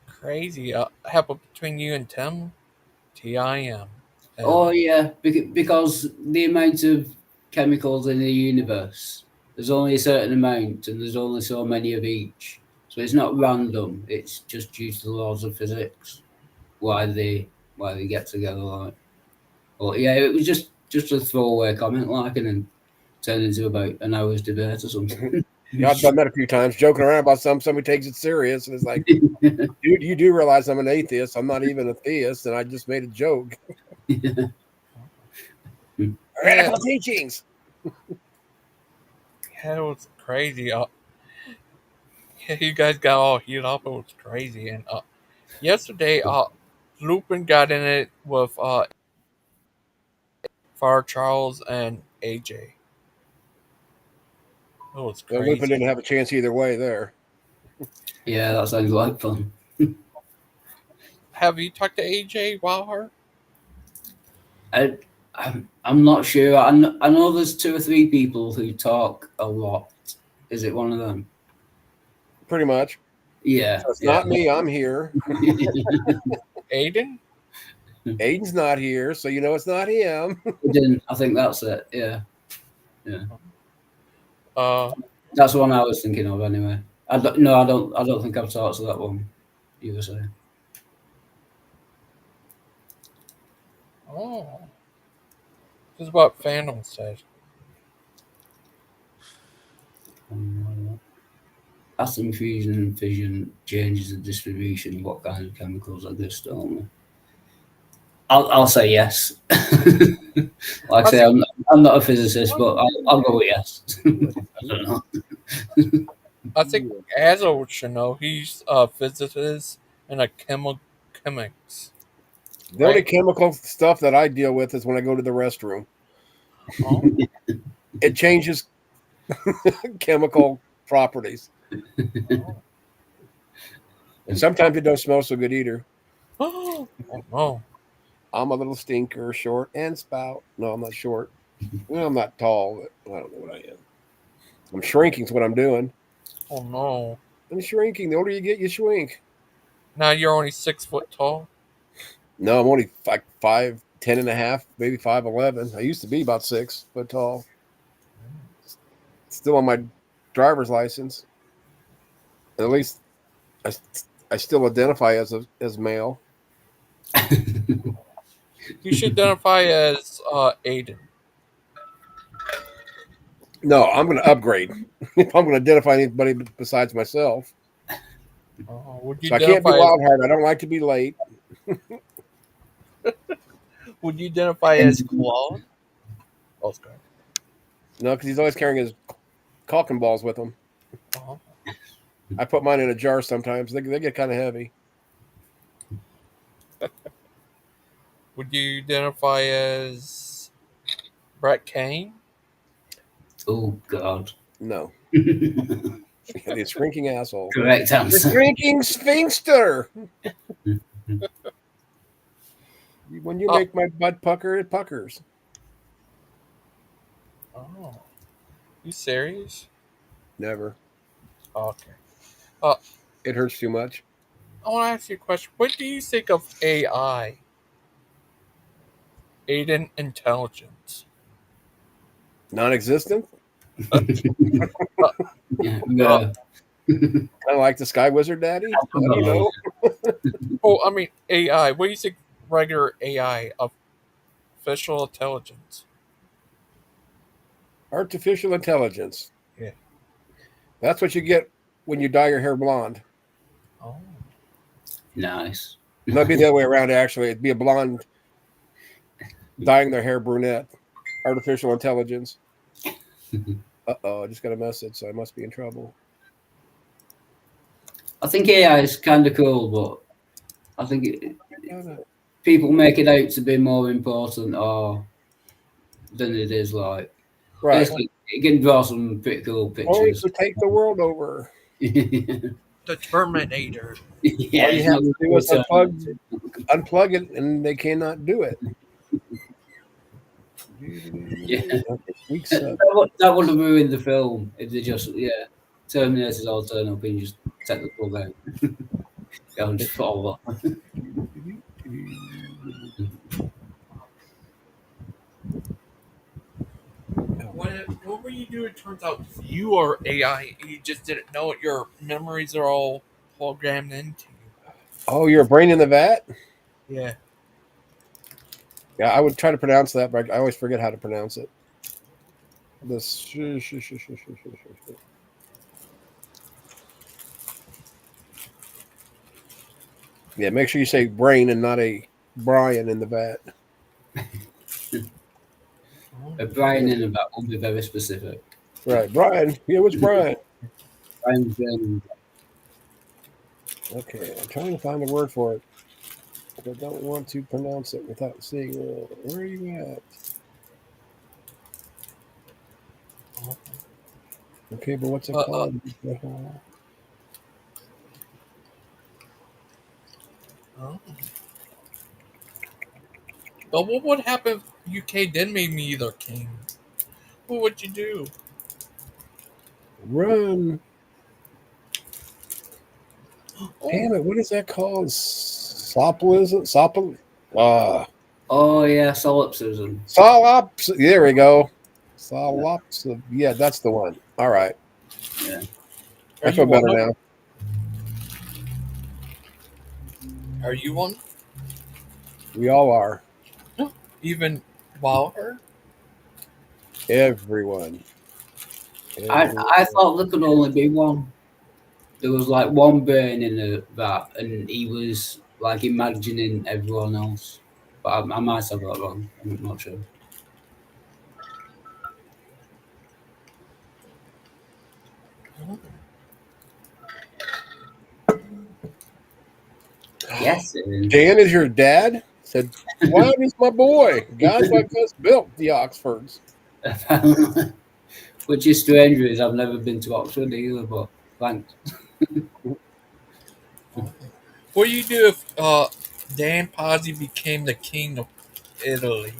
crazy. Happened between you and Tim. TIM. Oh yeah, because the amount of chemicals in the universe, there's only a certain amount, and there's only so many of each. So it's not random. It's just due to the laws of physics why they get together like. Well, yeah, it was just a throwaway comment, like, and then turned into about an hour's debate or something. Yeah, I've done that a few times, joking around about somebody takes it serious, and it's like, dude, you do realize I'm an atheist. I'm not even a theist, and I just made a joke. Radical teachings. Yeah, it was crazy. Yeah, you guys got all heated up. It was crazy. And yesterday, Lupin got in it with Fire Charles and AJ. Oh, it's Well, Lupin crazy. didn't have a chance either way there. Yeah, that sounds like fun. Have you talked to AJ Wildheart? I'm not sure. I know there's 2 or 3 people who talk a lot. Is it one of them? Pretty much. Yeah. So it's Yeah. not me. I'm here. Aiden? Aiden's not here, so you know it's not him. I think that's it. Yeah. Yeah. Uh, That's the one I was thinking of anyway. No, I don't think I've talked to that one. You were saying. oh. This is what Phantom said. Atom fusion and fission changes the distribution of what kind of chemicals exist only. I'll say yes. Like I say, I'm not a physicist, but I'll go with yes. I don't know. I think Azho should know. He's a physicist and a chemics. The only chemical stuff that I deal with is when I go to the restroom. Oh. It changes chemical properties. Oh. And sometimes it don't smell so good either. Oh no. I'm a little stinker, short and spout. No, I'm not short. Well, I'm not tall, but I don't know what I am. I'm shrinking is what I'm doing. Oh no. I'm shrinking. The older you get, you shrink. Now you're only 6 foot tall. No, I'm only like 5'10" and a half, maybe 5'11". I used to be about 6 foot tall. Still on my driver's license. At least I still identify as male. You should identify as Aiden. No, I'm going to upgrade. If I'm going to identify anybody besides myself. Would you So I can't be identify Wildheart. I don't like to be late. Would you identify as Claude? Okay. No, because he's always carrying his Kokken Bowles with him. Uh-huh. I put mine in a jar sometimes. They get kind of heavy. Would you identify as Brett Kane? Oh God. No. The shrinking asshole. Correct The answer. shrinking sphinxter. When you make my butt pucker, it puckers. Oh. You serious? Never. Okay. It hurts too much. I want to ask you a question. What do you think of AI? Aiden Intelligence. Non-existent. Yeah. No. Kind of like the Sky Wizard Daddy. I don't know. Oh, I mean AI. What do you think regular AI of official intelligence? Artificial intelligence. Yeah. That's what you get when you dye your hair blonde. Oh. Nice. It might be the other way around, actually. It'd be a blonde dyeing their hair brunette. Artificial intelligence. Uh-oh, I just got a message, so I must be in trouble. I think AI is kind of cool, but I think people make it out to be more important than it is. Like, right. Basically, it can draw some pretty cool pictures. To take the world over. The Terminator. Yeah, all you have to do is unplug it, and they cannot do it. Yeah. That would have ruined the film if they just Terminators all turn up and just take the plug out. Go and just follow up. What were you doing? It turns out you are AI. You just didn't know it. Your memories are all programmed into you. Oh, you're a brain in the vat? Yeah. Yeah, I would try to pronounce that, but I always forget how to pronounce it. Yeah, make sure you say brain and not a Brian in the vat. A Brian in the vat will be very specific. Right, Brian. Yeah, what's Brian? Brian's brain. Okay, I'm trying to find a word for it. I don't want to pronounce it without seeing where are you at? Okay, but what's it Uh, uh, called? oh. But what would happen if UK did make me their king? What would you do? Run. Oh, Damn it, what is that called? Sopolism? Oh yeah, solipsism. Solops. There we go. Solops. Yeah, that's the one. All right. Yeah. are I you feel one better of? now. Are you one? We all are. Even Wildheart? Everyone. I Everyone. I thought there could only be one. There was like one burn in that, and he was like imagining everyone else. But I might have that wrong. I'm not sure. Yes. Dan is your dad? Said, Why is my boy? Guys like us built the Oxfords. Which is strange, is I've never been to Oxford either, but thanks. What do you do if Dan Pazzi became the king of Italy?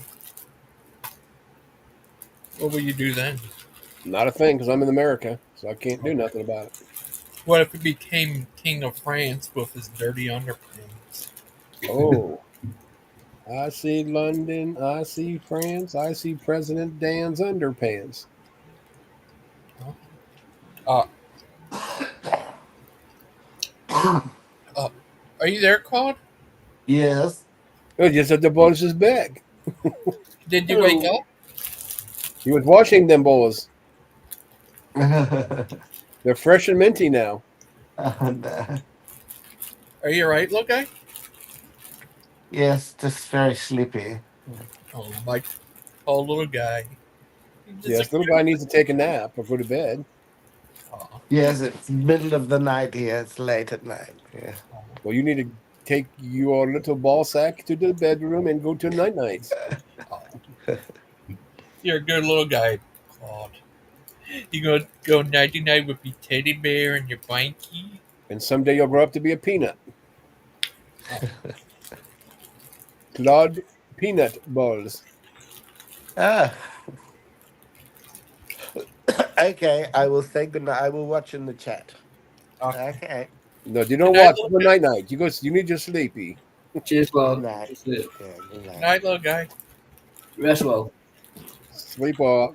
What would you do then? Not a thing because I'm in America, so I can't do nothing about it. What if he became king of France with his dirty underpants? Oh, I see London. I see France. I see President Dan's underpants. Uh, uh, are you there, Claude? Yes. Oh, just at the bonus bag. Did you wake Hello. up? He was washing them bowls. And, They're fresh and minty now. Are you alright, little guy? yes, just very sleepy. Oh, my poor little guy. He Yes, little guy needs to take a nap or go to bed. Aw. Yes, it's middle of the night here. It's late at night. Yeah. Well, you need to take your little ball sack to the bedroom and go to night nights. You're a good little guy, Claude. You gonna go nighty night with your teddy bear and your blankie? And someday you'll grow up to be a peanut. Oh, Claude Peanut Balls. Ah, okay. I will say goodnight. I will watch in the chat. okay. Okay. No, you Good don't night, watch. little Go guy. night night. You need your sleepy. Cheers, Good well. night. Just it. Yeah, good Good night. night, little guy. Rest well. Sleep off.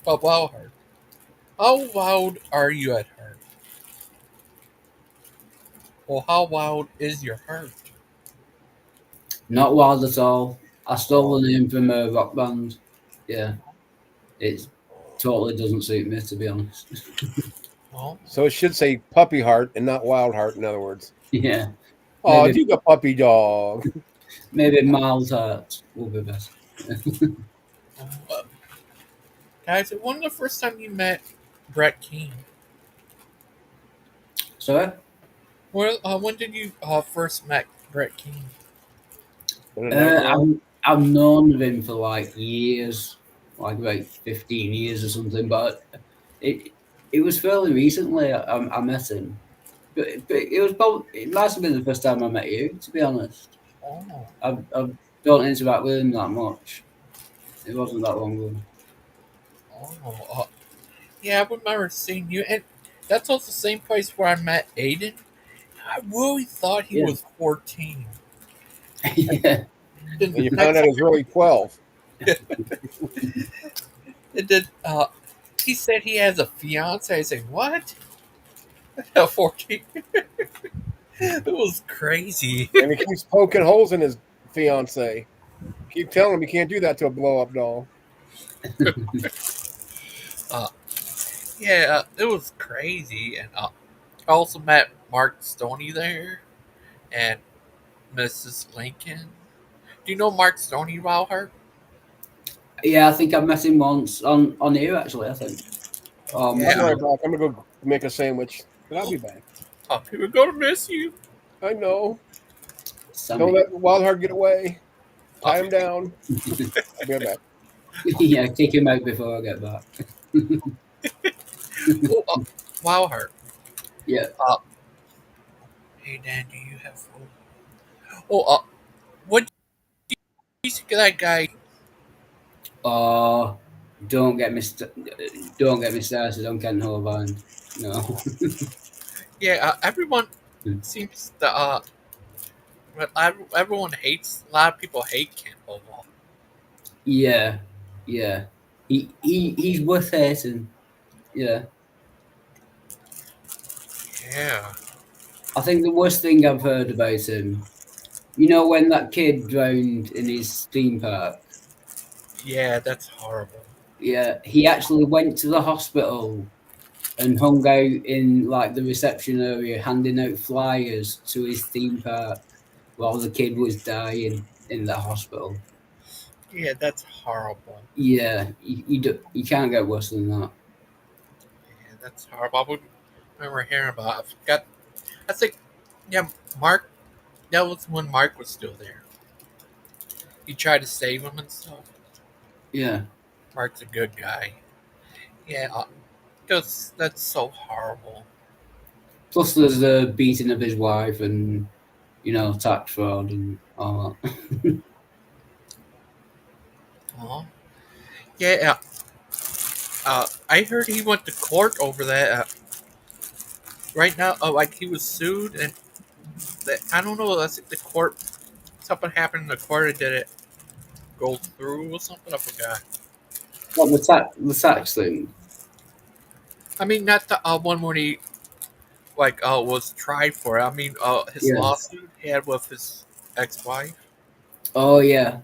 Oh, wow, heart. How wild are you at heart? Well, how wild is your heart? Not wild at all. I stole Oh, the name from a rock band. Yeah, it totally doesn't suit me, to be honest. Oh, so it should say puppy heart and not wild heart. In other words. Yeah, Oh, maybe you got puppy dog. maybe mild heart will be better. uh, guys, when the first time you met Brett King? Sorry? Well, when did you first met Brett King? And a night now. I've known of him for like years, like about 15 years or something, but it was fairly recently I met him. But it was probably, it must have been the first time I met you, to be honest. Oh, I don't interact with him that much. It wasn't that long ago. oh, yeah, I remember seeing you, and that's also the same place where I met Aiden. I really thought he Yeah. was 14. Yeah. The And you found next out it's really 12. it did, he said he has a fiance. I said, what? 14? It was crazy. And he keeps poking holes in his fiance. Keep telling him he can't do that to a blow up doll. uh, yeah, it was crazy. And I also met Mark Stoney there and Mrs. Lincoln. Do you know Mark Stoney, Wildheart? Yeah, I think I met him once on here actually, I think. I'll be Yeah. right back. I'm going to go make a sandwich. But I'll be back. People are going to miss you. I know. Sammy. Don't let Wildheart get away. Tie Uh, him down. I'll be right back. Yeah, kick him out before I get back. Oh, Wildheart. Yeah. Uh, hey Dan, do you have? Oh, what do you think of that guy? Oh, don't get me started on Ken Holbein. No. Yeah, everyone seems to. Everyone hates. A lot of people hate Campbell. Yeah, yeah. He's worth hating. Yeah. Yeah, I think the worst thing I've heard about him, you know, when that kid drowned in his theme park. yeah, that's horrible. Yeah, he actually went to the hospital and hung out in like the reception area, handing out flyers to his theme park while the kid was dying in the hospital. Yeah, that's horrible. Yeah, you can't get worse than that. Yeah, that's horrible. I would remember hearing about. I forgot. I think. Yeah, Mark. That was when Mark was still there. He tried to save him and stuff. Yeah. Mark's a good guy. Yeah, that's so horrible. Plus, there's the beating of his wife and tax fraud and all that. Oh, yeah. I heard he went to court over that. Right now, like he was sued, and I don't know. I think the court something happened in the court. And did it go through or something? I forgot. What the tax thing? I mean, not the one when he was tried for it. I mean, his Yeah. lawsuit he had with his ex-wife. Oh yeah,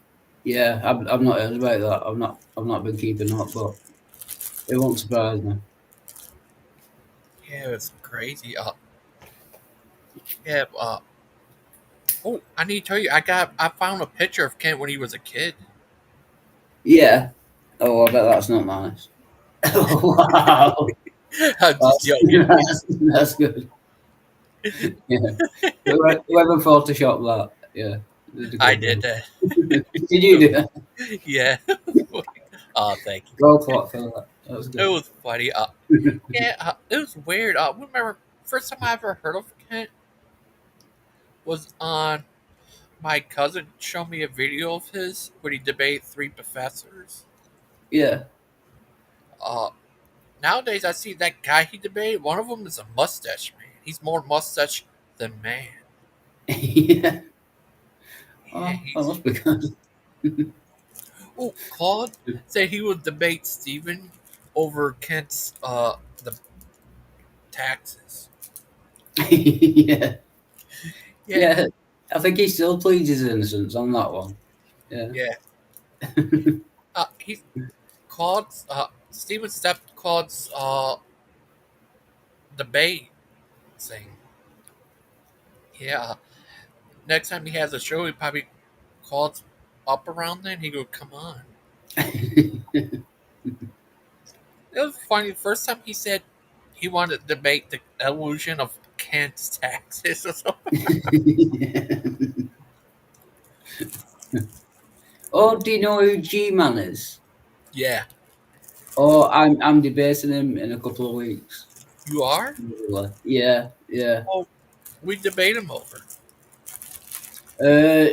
yeah. I've not heard about that. I've not been keeping up, but it won't surprise me. Yeah, it's crazy. Yeah. Oh, I need to tell you, I found a picture of Kent when he was a kid. Yeah. Oh, I bet that's not nice. Wow. I'm just That's, joking. that's good. Yeah. Whoever photoshopped that, yeah, did a I good did job. that. Did you do that? Yeah. Oh, thank you. Go for that. That was It good. was funny. Yeah, it was weird. I remember first time I ever heard of Kent was on my cousin showed me a video of his when he debated three professors. Yeah. Uh, Nowadays I see that guy he debated. One of them is a mustache man. He's more mustache than man. Yeah. Yeah, Oh, that he's. must be good. Oh, Claude said he would debate Stephen over Kent's the taxes. Yeah. Yeah, Yeah. I think he still pleads his innocence on that one. Yeah. yeah. He's Claude's. Stephen stepped Claude's debate thing. Yeah. Next time he has a show, he probably calls up around then. He go, "Come on." It was funny. The first time he said he wanted to debate the illusion of Kent's taxes or something. Oh, do you know who G-Man is? Yeah, Oh, I'm debating him in a couple of weeks. you are. Yeah, yeah. Oh, we debate him over. Uh,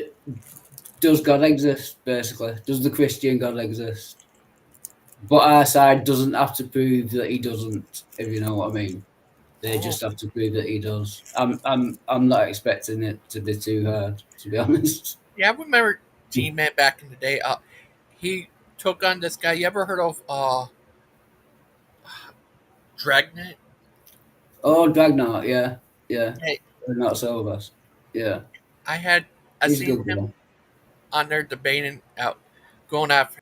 does God exist? Basically, does the Christian God exist? But our side doesn't have to prove that he doesn't. If you know what I mean, they Oh, just have to prove that he does. I'm not expecting it to be too hard, to be honest. yeah. I remember G-Man back in the day. He took on this guy. You ever heard of Dragnet? Oh, Dragnar, yeah, yeah. Hey, Not Silvers. Yeah, I had I he's a seen good him guy. on there debating out, going after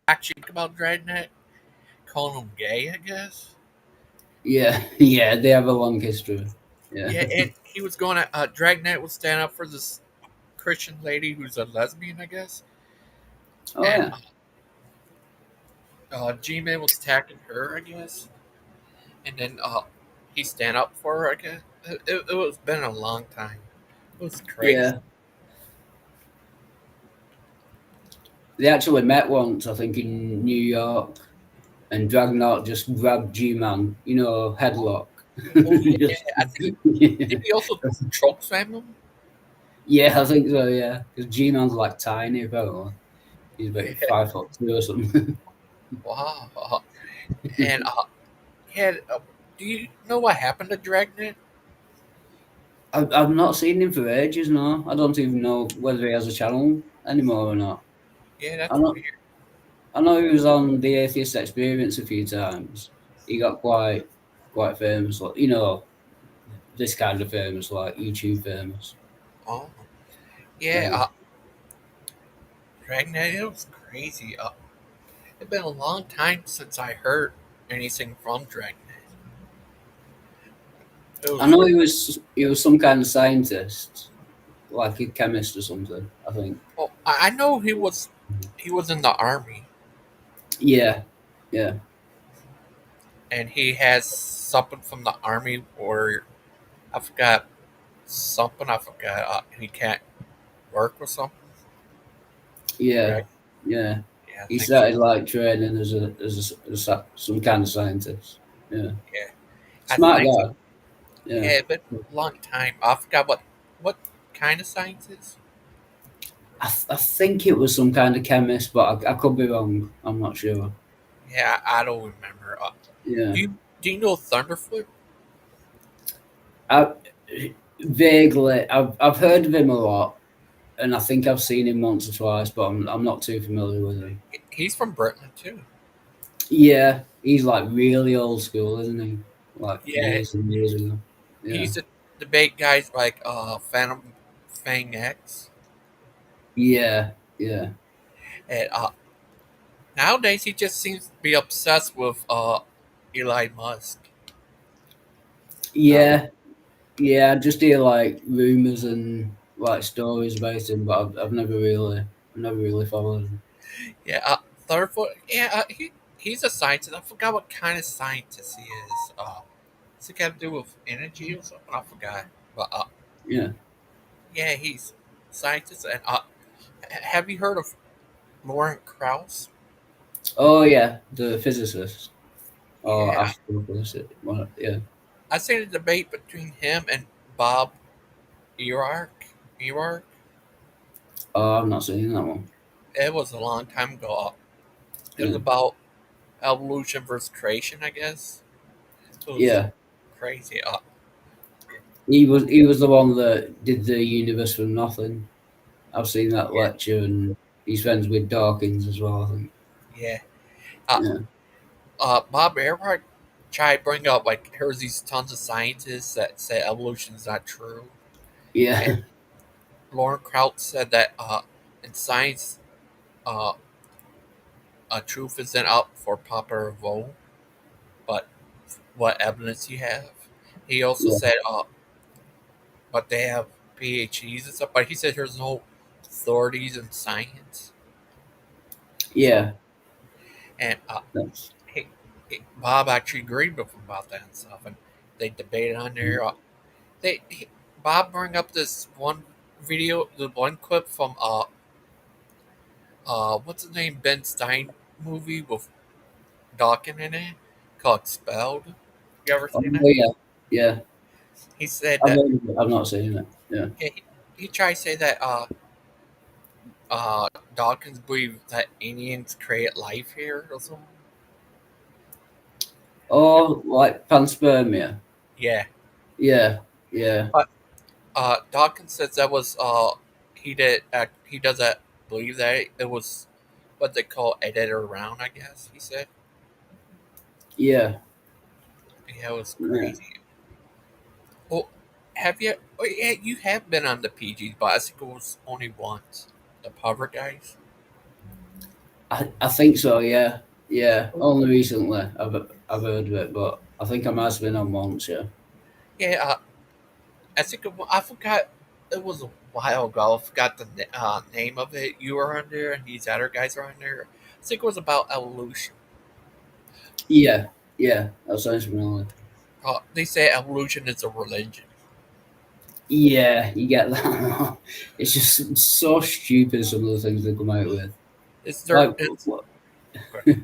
actually about Dragnet, calling him gay. I guess. Yeah, yeah. They have a long history. Yeah. Yeah, and he was going to Dragnet was standing up for this Christian lady who's a lesbian, I guess, Oh and yeah. G-Man was attacking her, I guess, and then he stand up for her. I guess it was been a long time. It was crazy. Yeah. They actually met once, I think, in New York. and Dragnot just grabbed G-Man, headlock. Oh yeah, Just- I think yeah. did he also choke slam him? Yeah, I think so. Yeah, because G-Man's like tiny, apparently. He's about Yeah. 5'2" or something. Wow. And yeah, do you know what happened to Dragnet? I've not seen him for ages now. I don't even know whether he has a channel anymore or not. Yeah, I that's know, weird. I know he was on the Atheist Experience a few times. He got quite famous, like this kind of famous, like YouTube famous. Oh yeah, Yeah. Dragnet. It was crazy. It's been a long time since I heard anything from Dragnet. It I was know really. he was some kind of scientist, like a chemist or something. I think. Well, I know he was in the army, Yeah, yeah, and he has something from the army, or I forgot something. I forgot. He can't work with something. yeah, Correct. yeah. Yeah, I He think so. started like training some kind of scientist. Yeah, Yeah, I smart think so. guy. Yeah, Yeah, but a long time. I forgot what kind of science is. I think it was some kind of chemist, but I could be wrong. I'm not sure. Yeah, I don't remember. Yeah, Do you know Thunderfoot? I vaguely I've heard of him a lot, and I think I've seen him once or twice, but I'm not too familiar with him. He's from Brooklyn too. Yeah, he's like really old school, isn't he? Like Yeah, years and years ago. he Yeah, used to debate guys like Phantom Fang X, yeah, yeah, and nowadays he just seems to be obsessed with Elon Musk. Now, yeah, yeah. I just hear like rumors and like stories about him, but I've never really followed him. yeah, Thunderfoot. Yeah, he's a scientist. I forgot what kind of scientist he is. Does it got to do with energy or something? I forgot. But Yeah. yeah, he's scientist. And have you heard of Lauren Krauss? Oh yeah, the physicist or Yeah, astrophysicist. Yeah. I seen a debate between him and Bob Ewart. Ewart. Oh, I've not seen that one. It was a long time ago. It was Yeah. about evolution versus creation, I guess. It was Yeah. crazy. He was the one that did the universe from nothing. I've seen that Yeah, lecture, and he's friends with Dawkins as well. I think. yeah. Uh, Yeah. Bob Earhart tried to bring up like here's these tons of scientists that say evolution is not true, and Yeah. Lauren Kraut said that in science, uh, truth isn't up for popular vote, but what evidence you have. He also Yeah. said, but they have PhDs and stuff. But he said there's no authorities in science. So, Yeah. and That's. he, Bob actually agreed with him about that and stuff, and they debated on there. They he, Bob bring up this one video, the one clip from what's his name, Ben Stein movie with Dawkins in it called Expelled. You ever Oh seen it? yeah. Yeah. He said I've that heard of it. I've not seen it. Yeah. he tried to say that Dawkins believed that aliens create life here or something. Oh, like panspermia. Yeah, Yeah. Yeah. but Dawkins says that was he doesn't believe that it was what they call edited around. I guess he said. Yeah. Yeah, it was Yeah. crazy. Well, have you? Oh, yeah, you have been on the PGs, but I think it was only once. The Power guys. I think so. Yeah. Yeah. Only recently I've heard of it, but I think I might have been on once. Yeah. Yeah, I think I forgot. It was a while ago. I forgot the name of it. You were on there, and these other guys are on there. I think it was about evolution. Yeah. Yeah. That sounds familiar. They say evolution is a religion. Yeah, you get that. It's just so stupid. Some of the things they come out with, It's like their. It's okay.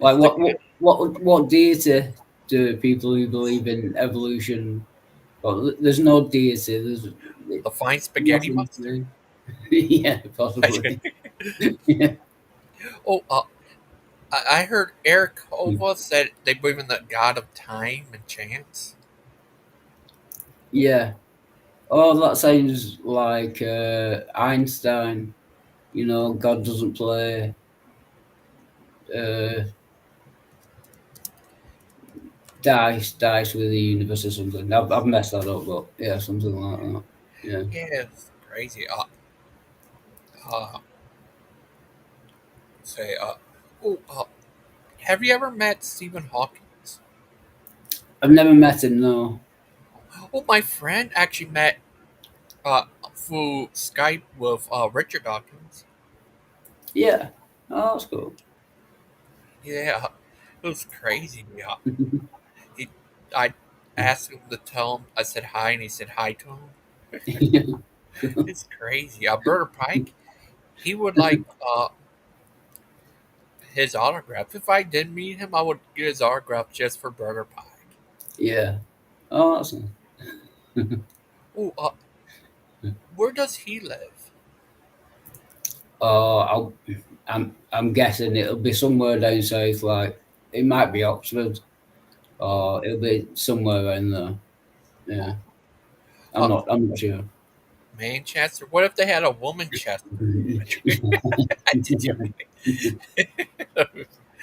Like It's the what deity do people who believe in evolution? Well, there's no deity. There's fine spaghetti nothing monster. to. Yeah, possibly. Yeah. Oh, I heard Eric Hova said they believe in the god of time and chance. Yeah. Oh, that sounds like Einstein. You know, God doesn't play uh, dice with the universe or something. I've messed that up, but yeah, something like that. Yeah. Yeah, it's crazy. Uh, say, oh, have you ever met Stephen Hawking? I've never met him, no. Oh, my friend actually met through Skype with Richard Dawkins. Yeah. Oh, that's cool. Yeah, it was crazy. Yeah, he, I asked him to tell him. I said hi, and he said hi to him. Yeah. It's crazy. Alberta Pike, he would like his autograph. If I did meet him, I would get his autograph just for Burger Pike. Yeah. Oh, that's nice. Oh, where does he live? Oh, I'm guessing it'll be somewhere down south. Like it might be Oxford, or it'll be somewhere around there. Yeah. I'm Uh, not. I'm not sure. Manchester. What if they had a woman Chester? I did you?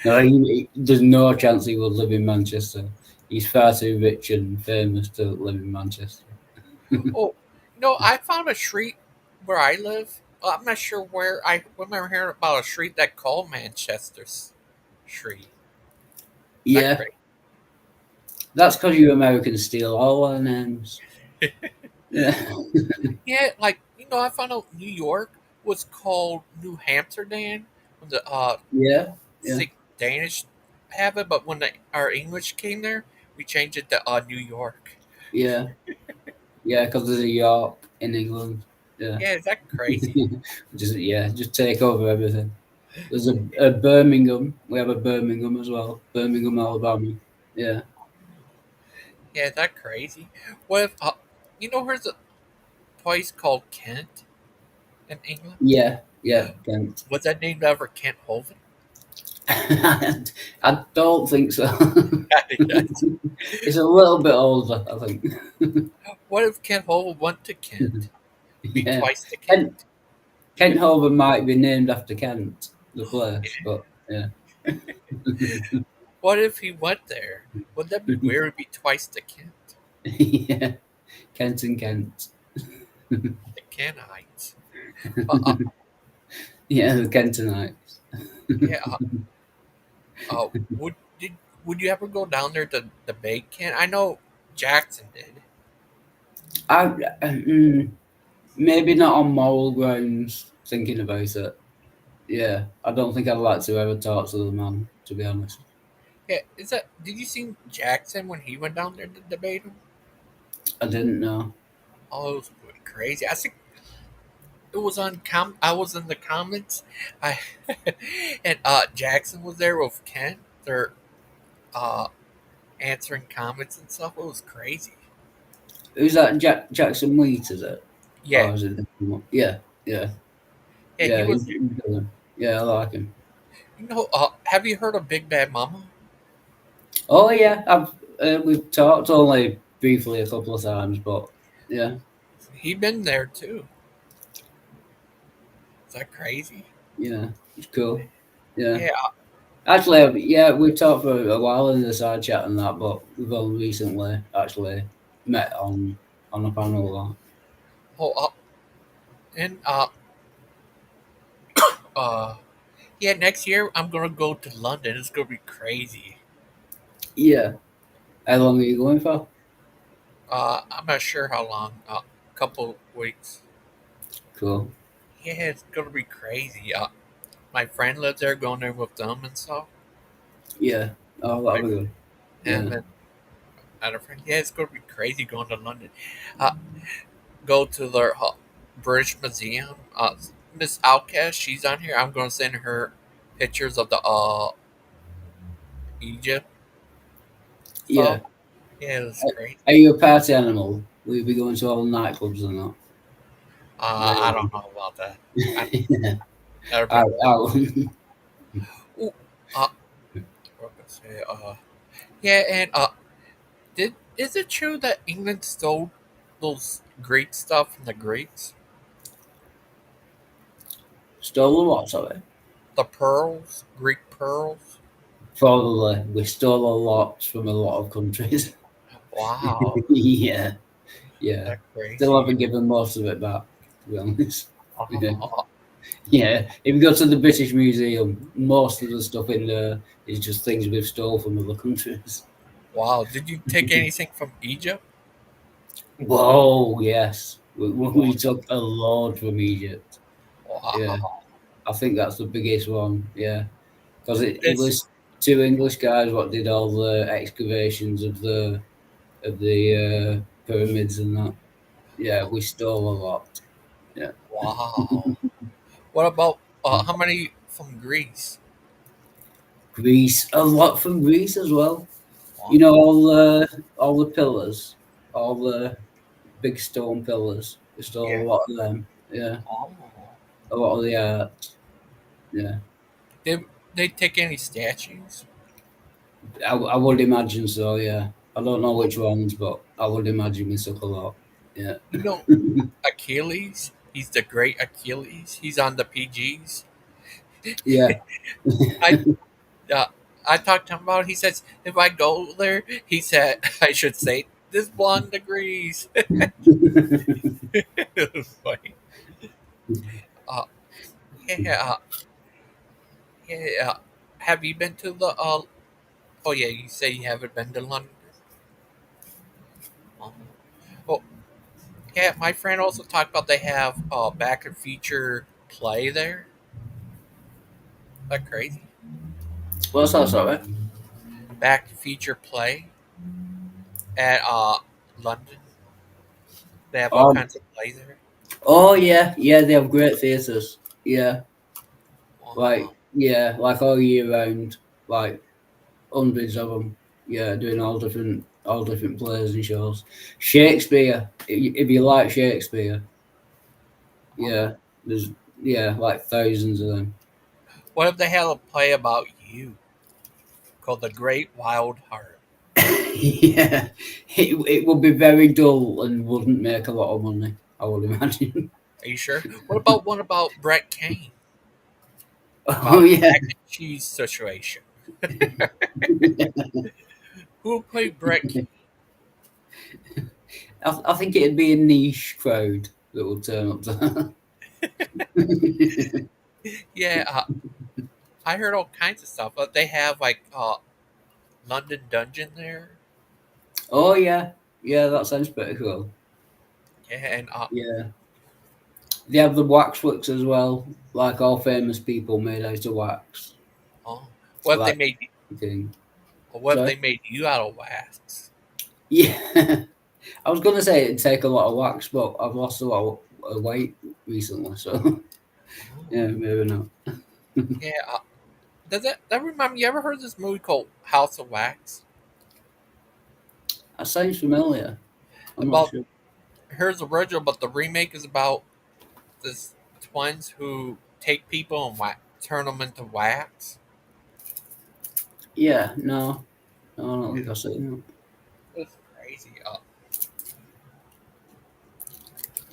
No, there's no chance he would live in Manchester. He's far too rich and famous to live in Manchester. Oh, no, I found a street where I live. I'm not sure where. I remember hearing about a street that called Manchester Street. Is that Yeah, great? that's because you Americans steal all our names. Yeah, Yeah, like I found out New York was called New Amsterdam when the yeah, yeah, sick Danish have it, but when our English came there, we changed it to New York. yeah, yeah. Because there's a York in England. Yeah, Yeah, is that crazy? just take over everything. There's a Birmingham. We have a Birmingham as well. Birmingham, Alabama. Yeah, Yeah, is that crazy? What if here's a place called Kent in England? yeah, yeah. Kent. Was that named after Kent Hovind? I don't think so. Yes. It's a little bit older, I think. What if Kent Hovind went to Kent? Be Yeah. twice to Kent, Kent. Kent Hovind might be named after Kent, the place, but yeah. What if he went there? Would that be weird? It'd be twice to Kent. Yeah. Kent and Kent. The Kentites. Uh, Yeah, the Kentonites. yeah. Uh, would did would you ever go down there to the Bake Kent? I know Jackson did. I, maybe not on moral grounds, thinking about it. Yeah, I don't think I'd like to ever talk to the man, to be honest. Yeah, is that? Did you see Jackson when he went down there to debate him? I didn't know. Oh, it was crazy. I think it was on I was in the comments. I and Jackson was there with Kent. They're uh answering comments and stuff. It was crazy. Who's that? Jackson Wheat, is it? Yeah, Or is it? Yeah, yeah, yeah. He yeah. was there. He's good. Yeah, I like him. Have you heard of Big Bad Mama? Oh yeah, I've we've talked only briefly a couple of times, but yeah, He been there too. Is that crazy? yeah, it's cool. Yeah, Yeah, actually, yeah, we've talked for a while in the side chat and that, but we've only recently actually met on a panel. oh, and uh, yeah. Next year I'm gonna go to London. It's gonna be crazy. Yeah, how long are you going for? I'm not sure how long. Couple weeks. Cool. Yeah, it's gonna be crazy. My friend lives there, going there with them and stuff. Yeah. Oh, that'll My, be good. and Yeah. then another friend. Yeah, it's gonna be crazy going to London. Uh, go to the British Museum. Miss Outcast, she's on here. I'm gonna send her pictures of the Egypt Yeah. stuff. Yeah, it was great. Are you a party animal? Will you be going to all the nightclubs or not? I don't know about that. I Yeah. never I, been. I, Ooh, what was I say? Yeah, and is it true that England stole those great stuff from the Greeks? stole a what, sorry? The pearls, Greek pearls. Probably. We stole a lot from a lot of countries. Wow, Yeah. Yeah. that's Still crazy. haven't given most of it back, to be honest. Yeah. Uh, Yeah. If you go to the British Museum, most of the stuff in there is just things we've stole from other countries. wow, did you take anything from Egypt? Whoa, yes. We Wow, took a load from Egypt. Yeah. wow. I think that's the biggest one. Yeah. Because it It's was two English guys what did all the excavations of the pyramids and that. Yeah, we stole a lot. Yeah. wow. What about how many from Greece? Greece, a lot from Greece as well. Wow. You know, all the pillars, all the big stone pillars. We stole Yeah. a lot of them. Yeah, Oh. a lot of the art. Yeah, Did they take any statues? I would imagine so. Yeah, I don't know which ones, but I would imagine we took a lot. Yeah, You know, Achilles. He's the great Achilles. He's on the PGs. yeah. I uh, I talked to him about it. He says if I go there, he said I should say this blonde agrees. It was funny. Uh, yeah, yeah. Have you been to the? Oh yeah, you say you haven't been to London. Oh, well, yeah. My friend also talked about they have back and feature play there. That crazy. What's that, sorry? Back to feature play at London. They have all Um, kinds of play there. oh yeah, yeah. They have great theatres. Yeah, Wow. like all year round, like hundreds of them. Yeah, doing all different plays and shows. Shakespeare, if you like Shakespeare, yeah, there's like thousands of them. What if they had a play about you called The Great Wild Heart? Yeah, it would be very dull and wouldn't make a lot of money. I would imagine. Are you sure? What about one about Brett Kane? Oh About the yeah, mac and cheese situation. Who played Brett Kane? I think it'd be a niche crowd that would turn up to that. Yeah, I heard all kinds of stuff. But they have like London Dungeon there. Oh yeah, yeah, that sounds pretty cool. Yeah, and Yeah. They have the waxworks as well, like all famous people made out of wax. oh, what if they Like made thing. what if Sorry? they made you out of wax? Yeah. I was gonna say it'd take a lot of wax, but I've lost a lot of weight recently, so Oh, yeah, maybe not. yeah. Does that remind me? You ever heard this movie called House of Wax? That sounds familiar. I'm not About sure. here's the original, but the remake is about this twins who take people and turn them into wax. Yeah, no, I don't think I've seen it. It's crazy.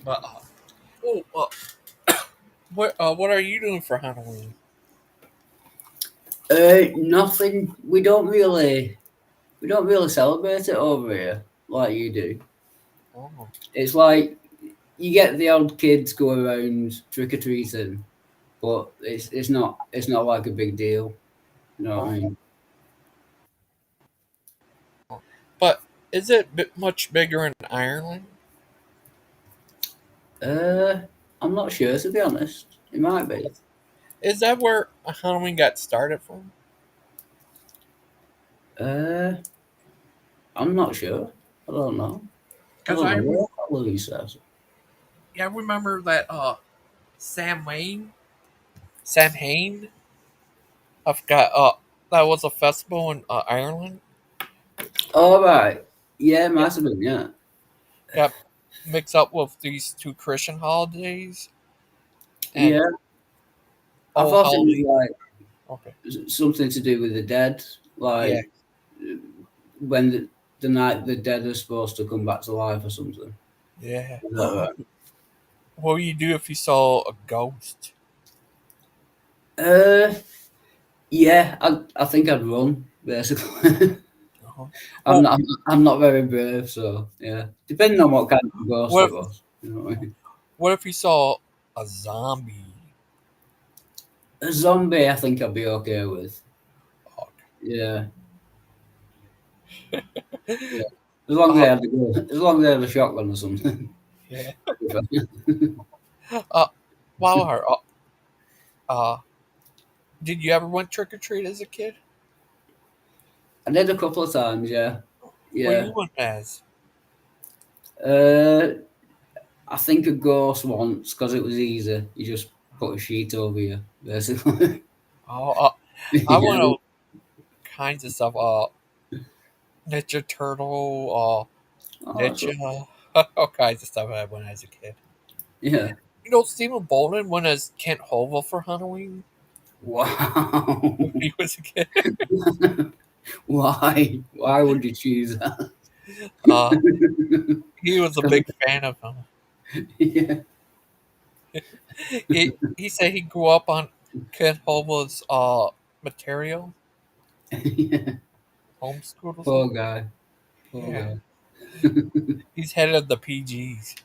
But oh, what are you doing for Halloween? Nothing. We don't really celebrate it over here like you do. Oh, It's like you get the odd kids go around trick or treating, but it's not like a big deal. You know what I oh. mean? But is it much bigger in Ireland? Uh, I'm not sure to be honest. It might be. Is that where Halloween got started from? Uh, I'm not sure. I don't know. I Because don't know what Halloween says. yeah, I remember that Sam Hain, I forgot. that was a festival in Ireland. All right. Yeah, Yeah, might have been. Yeah. got mixed up with these two Christian holidays and Yeah. I old thought it was holiday. like Okay. something to do with the dead, Yeah. like when the night the dead are supposed to come back to life or something. Yeah. Is that What would you do if you saw a ghost? right? Yeah, I think I'd run basically. Uh-huh. I'm Well, not I'm not very brave, so yeah. Depending on what kind of ghost what it if was, you know what I mean? what if you saw a zombie? A zombie, I think I'd be okay with. Oh, Yeah, yeah. As long as uh, they had as long as they had a shotgun or something. yeah. I'd be fine. Uh, Wildheart. Uh, did you ever went trick or treat as a kid? I did a couple of times, yeah, What yeah. you went as? Uh, I think a ghost once because it was easy. You just put a sheet over you, basically. Oh, I Yeah. went all kinds of stuff. Ninja Turtle. Oh, that's Ninja. All kinds of stuff I went as a kid. yeah. You know, Stephen Bolton went as Kent Hova for Halloween Wow. when he was a kid. Why? Why would you choose that? Uh, he was a big fan of him. Yeah. He said he grew up on Kent Hova's material, Yeah. homeschooled or Poor something. guy. Poor Yeah, guy. he's head of the PGs,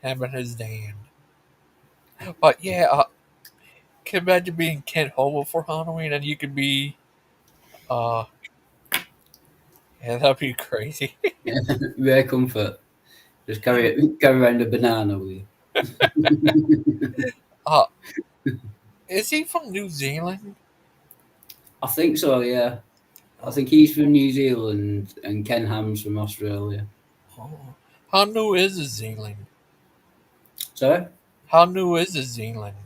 having his damn. But yeah, can you imagine being Kent Hova for Halloween and you could be, uh, yeah, that'd be crazy. Yeah. Rare comfort. Just carry around a banana with you. Uh, is he from New Zealand? I think so, yeah. I Oh, think he's from New Zealand and Ken Ham's from Australia. oh. How new is Zealand? Sorry? How new is Zealand?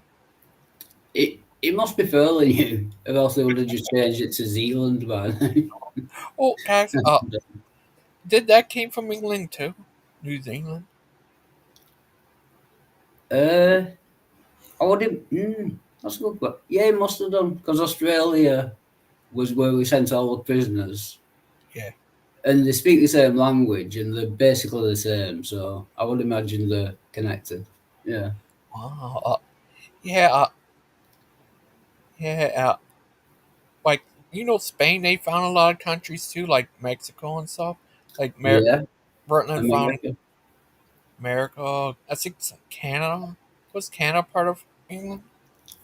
It must be fairly new, or else they would have just changed it to Zealand by now. Oh, guys, did that came from England too? New Zealand? uh, I would have. That's a good question. Yeah, it must have done because Australia was where we sent all the prisoners, Yeah. and they speak the same language, and they're basically the same. So I would imagine they're connected. Yeah, Wow. Yeah. Yeah. Like Spain. They found a lot of countries too, like Mexico and stuff. Like yeah. Britain found America. America. I think Canada. Was Canada part of England?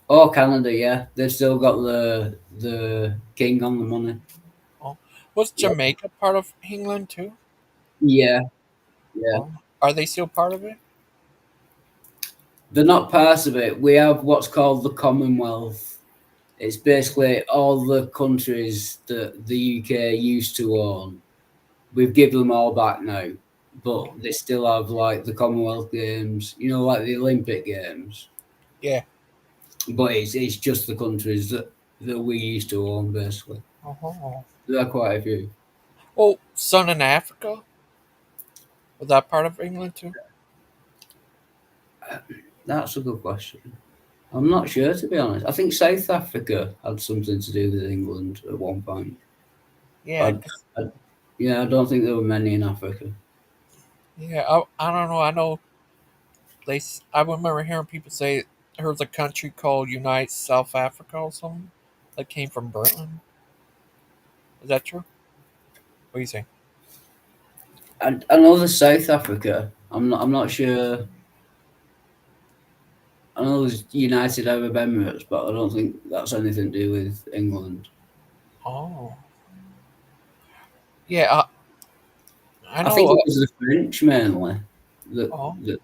Oh, Canada. Yeah, they've still got the king on the money. Oh, was Jamaica part of England too? Yeah, yeah. Oh, are they still part of it? They're not part of it. We have what's called the Commonwealth. It's basically all the countries that the UK used to own. We've given them all back now, but they still have like the Commonwealth Games, like the Olympic Games. Yeah. But it's just the countries that we used to own, basically. Oh. There are quite a few. Oh, Sun in Africa. Was that part of England too? That's a good question. I'm not sure, to be honest. I think South Africa had something to do with England at one point. Yeah. I, I, yeah, I don't think there were many in Africa. Yeah. I don't know. I know I remember hearing people say there was a country called United South Africa or something that came from Britain. Is that true? What do you think? I know the South Africa. I'm not sure. I know there's United Arab Emirates, but I don't think that's anything to do with England. Oh, yeah. I I think know. it was the French mainly. That, Oh, that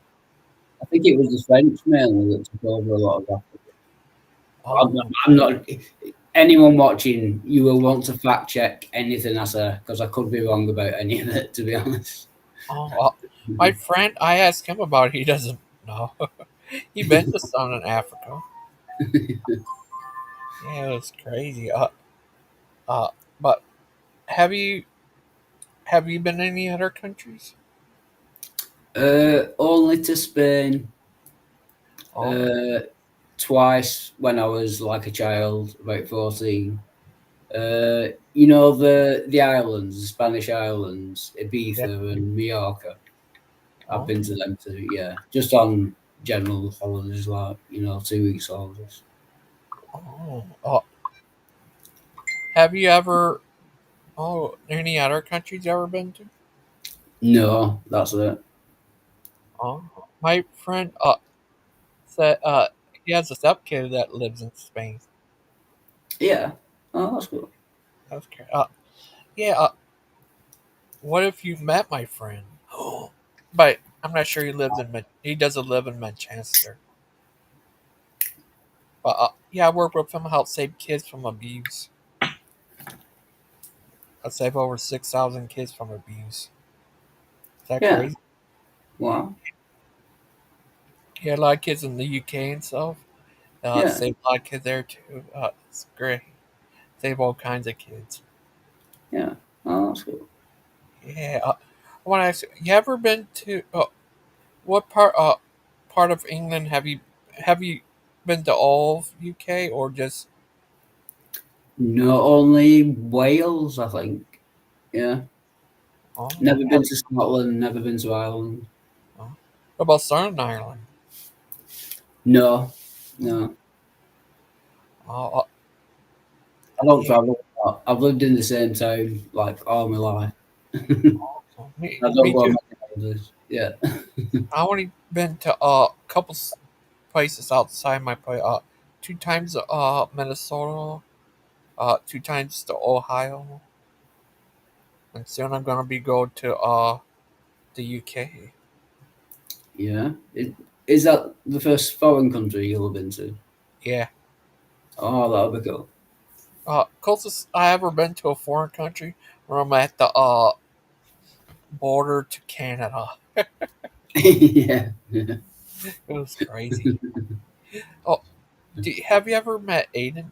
I think it was the French mainly that took over a lot of Africa. oh, I'm not. Anyone watching, you will want to fact check anything I say because I could be wrong about any of it. To be honest. oh. My friend, I asked him about it. He doesn't know. He been to Sun in Africa. Yeah, it's crazy. Uh, but have you been in any other countries? Only to Spain Oh, uh, twice when I was like a child, about 14. You know the islands, the Spanish islands, yeah. Ibiza and Mallorca. I've Oh, been to them too. Yeah, just on general holidays, like 2 weeks holidays. oh. Have you ever? Oh, any other countries you ever been to? No, that's it. Oh, my friend said he has a stepkid that lives in Spain. Yeah. Oh, that's cool. That's crazy. Yeah. What if you met my friend? But I'm not sure he lives in. He doesn't live in Manchester. But yeah, I work with him. Help save kids from abuse. I save over 6,000 kids from abuse. Is that Yeah. crazy? Wow. Yeah, a lot of kids in the UK and stuff. Yeah. Save a lot of kids there too. It's great. Save all kinds of kids. Yeah. Oh, that's cool. Yeah. I want to ask you. You ever been to what part of England have you been to all of UK or just No, only Wales, I think. Yeah. oh Never been to Scotland. Never been to Ireland. what about Southern Ireland? No. Oh, No. oh, I don't yeah. travel a lot. I've lived in the same town like all my life. I don't Me go on too. many holidays. Yeah. I only been to a couple places outside my place. Two times Minnesota, two times to Ohio, and soon I'm gonna be going to the UK. Yeah. Is that the first foreign country you've been to? Yeah. Oh, that'll be cool. Closest I ever been to a foreign country where I'm at the border to Canada. Yeah. It was crazy. Oh, have you ever met Aiden?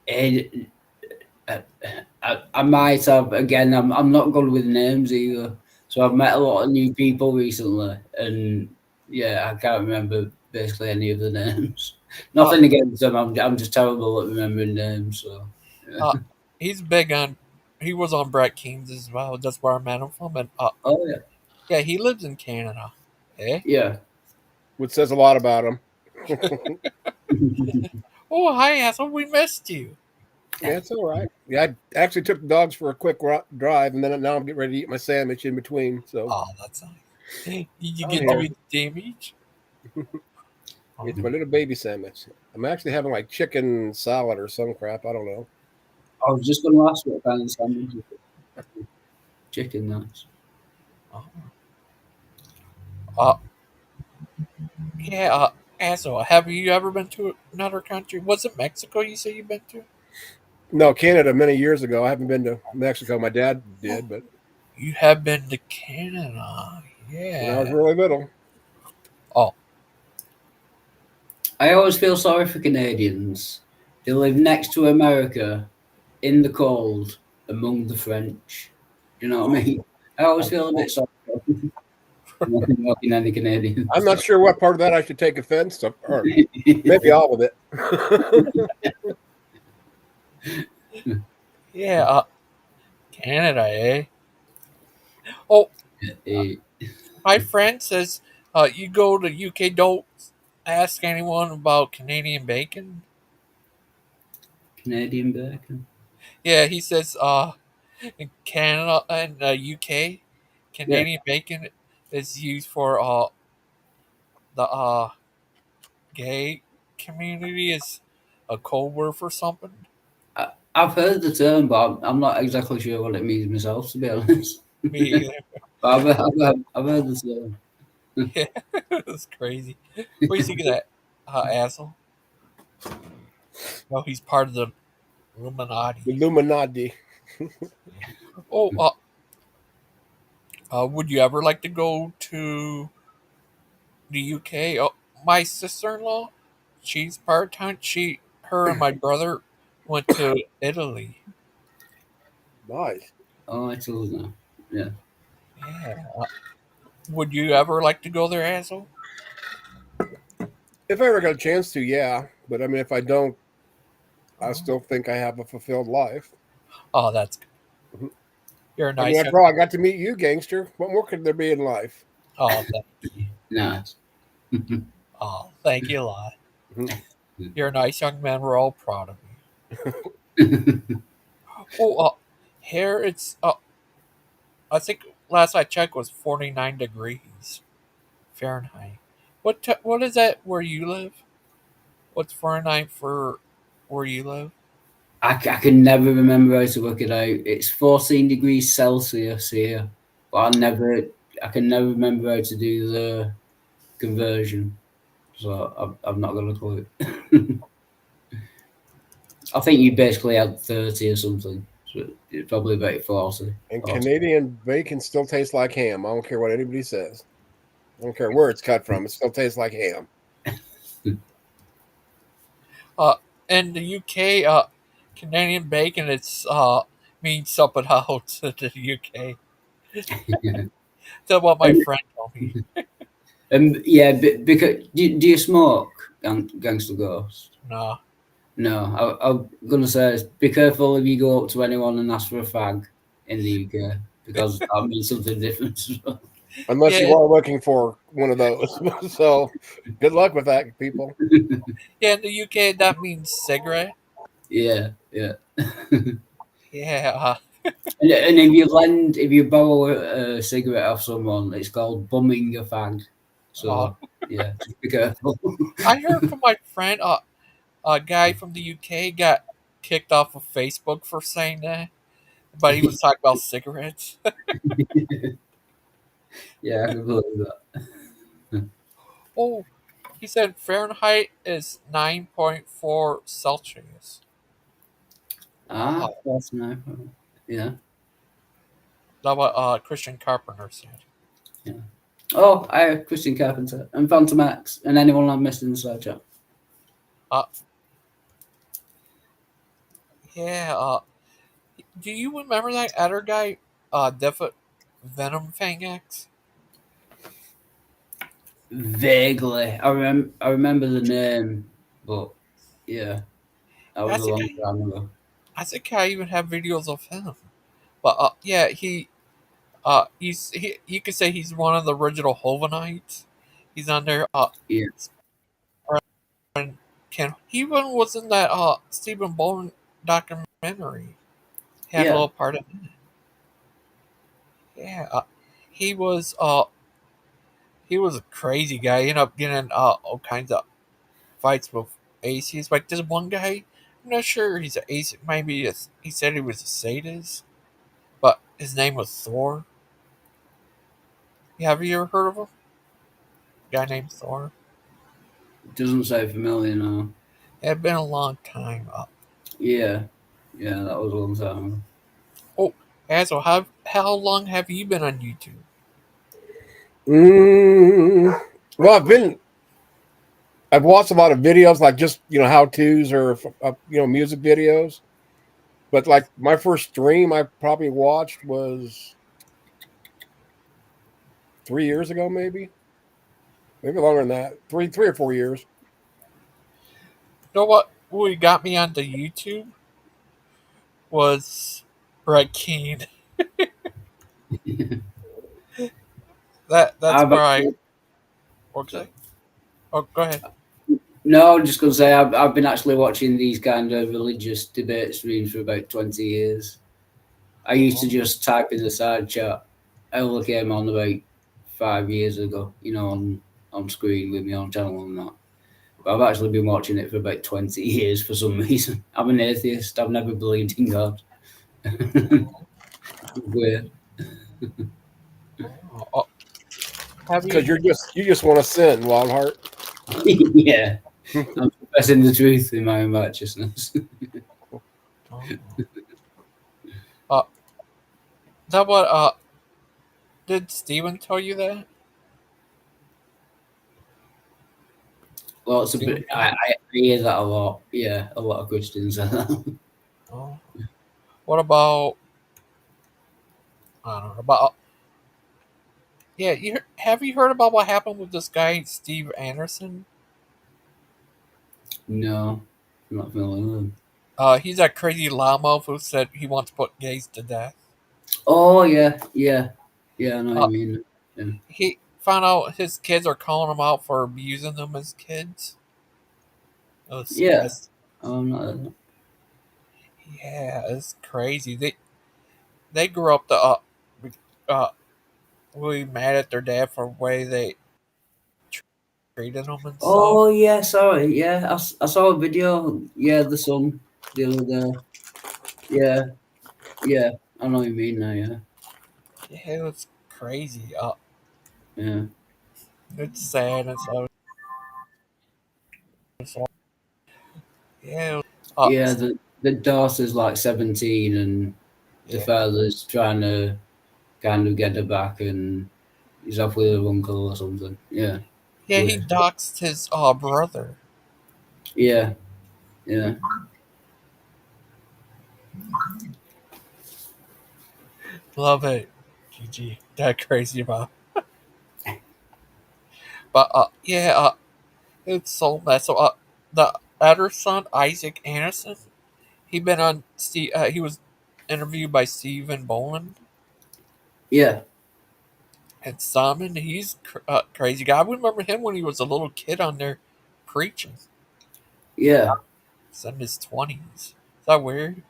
And I might have again. I'm not good with names either. So I've met a lot of new people recently, and yeah, I can't remember basically any of the names. Uh, Nothing against them. I'm just terrible at remembering names. So uh, yeah. he's big on. He was on Brett Keen's as well. That's where I met him from, and Oh yeah, yeah, he lives in Canada. Eh? yeah. Which says a lot about him. Oh, hi, asshole. We missed you. Yeah, it's all right. Yeah, I actually took the dogs for a quick drive, and then now I'm getting ready to eat my sandwich in between. So Oh, that's nice. Did you I'm get to here. eat the damage? Oh, It's my little baby sandwich. I'm actually having like chicken salad or some crap. I don't know. I was just going to ask what kind of sandwich you put. Chicken nuts. oh. Uh, yeah, asshole. Have you ever been to another country? Was it Mexico you said you've been to? No, Canada many years ago. I haven't been to Mexico. My dad did, but You have been to Canada. when I was Yeah. really little. Oh, I always feel sorry for Canadians. They live next to America in the cold among the French. Do you know what I mean? I always oh, feel a oh. bit sorry for them. Knocking any I'm Canadians. not sure what part of that I should take offense to, or maybe all of it. Yeah, Canada, eh? Oh, Eh, my friend says you go to UK, don't ask anyone about Canadian bacon. Canadian bacon. Yeah, he says in Canada and UK, Yeah, Canadian bacon is used for the gay community as a code word for something. I've heard the term, but I'm not exactly sure what it means myself, to be honest. Me either. But I've heard the term. Yeah, that's crazy. What do you think of that, asshole? No, he's part of the Illuminati. Illuminati. Oh, would you ever like to go to the UK? Oh, my sister-in-law, she's part time. Her and my brother went to Italy. Nice. Oh, I told you. Yeah. Yeah. Would you ever like to go there, Hazel? If I ever got a chance to, yeah. But I mean, if I don't, I Oh, still think I have a fulfilled life. oh, that's good. Mhm. You're a I mean, nice young. after all, I got to meet you, gangster. What more could there be in life? Oh, Nice. thank you a lot. Mhm. You're a nice young man. We're all proud of you. Oh, here it's. I think last I checked was 49 degrees Fahrenheit. What is that where you live? What's Fahrenheit for where you live? I can never remember how to work it out. It's 14 degrees Celsius here, but I can never remember how to do the conversion. So I'm not going to clue. I think you basically had 30 or something. So it's probably about 40. And 40. Canadian bacon still tastes like ham. I don't care what anybody says. I don't care where it's cut from. It still tastes like ham. Uh, in the UK, Canadian bacon it's means something else in the UK. That's what my and, friend told me. yeah, because do you smoke, Gangster Ghost? No. No, I'm gonna say be careful if you go up to anyone and ask for a fag in the UK because that means something different as well. Unless you Yeah, are looking for one of those. So good luck with that, people. yeah. In the UK, that means cigarette. Yeah, yeah. Yeah. And if you borrow a cigarette off someone, it's called bumming a fag. Uh, So yeah, just be careful. I heard from my friend, a guy from the UK got kicked off of Facebook for saying that, but he was talking about cigarettes. Yeah, I can believe that. Oh, he said Fahrenheit is 9.4 Celsius. Ah, Wow. that's nice. Yeah, That's what Christian Carpenter said. yeah. Oh, I have Christian Carpenter and Phantom X and anyone I've missed in the side chat. Uh, yeah. Do you remember that other guy, Venom Fang X? Vaguely, I remember the name, but yeah, that was a That's a long guy. time ago. I think I even have videos of him. But yeah, you could say he's one of the original Hovenites. He's on there. Yeah, And he even was in that Stephen Bowling documentary. He had a yeah, little part in it. Yeah, he was he was a crazy guy. He ended up getting in all kinds of fights with aces. Like this one guy, I'm not sure he's an ace. Maybe he said he was a sadist, but his name was Thor. Yeah, have you ever heard of him? A guy named Thor. doesn't sound familiar now. It had been a long time. Yeah, yeah, that was a long time ago. Oh, Hazel, how long have you been on YouTube? Mm, well, I've watched a lot of videos, like just how tos or music videos. But like my first stream, I probably watched was 3 years ago, maybe longer than that, 3 or 4 years. You know what got me onto YouTube was Brett Keane. That's I've where I actually, worked sorry. it. Oh, go ahead. No, I'm just going to say I've been actually watching these kind of religious debate streams for about 20 years. I used to just type in the side chat. Ella came on about 5 years ago, on screen with me on channel and that. But I've actually been watching it for about 20 years for some reason. I'm an atheist. I've never believed in God. Weird. Oh, have Because you? you just want to sin, Wildheart. Yeah. I'm confessing the truth in my own righteousness. Oh, uh, that what? Did Steven tell you that? Well, it's a Stephen bit. King? I hear that a lot. Yeah, a lot of Christians say that. Oh. What about I don't know about yeah? Have you heard about what happened with this guy Steve Anderson? No, I'm not familiar with them. He's that crazy loudmouth who said he wants to put gays to death. Oh yeah, yeah, yeah. I know what Uh, you mean. Yeah, he found out his kids are calling him out for abusing them as kids. yeah. I'm not. Yeah, it's crazy. They grew up to uh really mad at their dad for the way they treated them and stuff. Oh yeah, sorry. Yeah, I saw a video. Yeah, the son the other day. Yeah, yeah. I know what you mean now. Yeah, Yeah, it was crazy. yeah, It's sad and stuff. Yeah. yeah. The daughter's like 17, and the Yeah. father's trying to kind of get her back, and he's off with her uncle or something. Yeah, Yeah, he weird. doxed his brother. Yeah, yeah, Love it. GG. That crazy about. But yeah, it's so messed up. The other son, Isaac Anderson, he was interviewed by Stephen Boland yeah, and Simon. He's crazy guy. I remember him when he was a little kid on there preaching. yeah. He's in his 20s. Is that weird?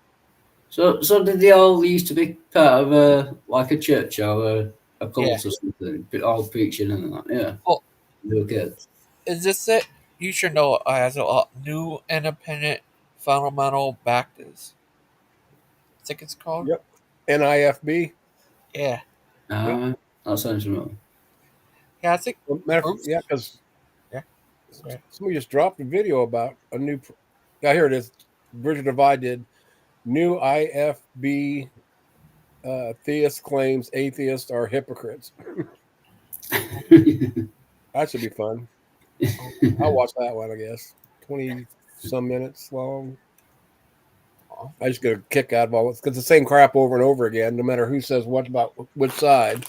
So did they all used to be part of a like a church or a Yeah. cult or something? All preaching and that. Yeah, Well, they were kids. is this it? You should know as a new independent fundamental Baptist. I think it's called. Yep. NIFB. Yeah. Yep. That sounds familiar. Yeah, I think Well, Bruce. yeah, because Yeah. Yeah. somebody just dropped a video about a new. Yeah, here it is. Bridge Divide did new IFB theist claims atheists are hypocrites. That should be fun. I'll watch that one. I guess 20 some minutes long. Oh, I just get a kick out of all it because the same crap over and over again, no matter who says what about which side.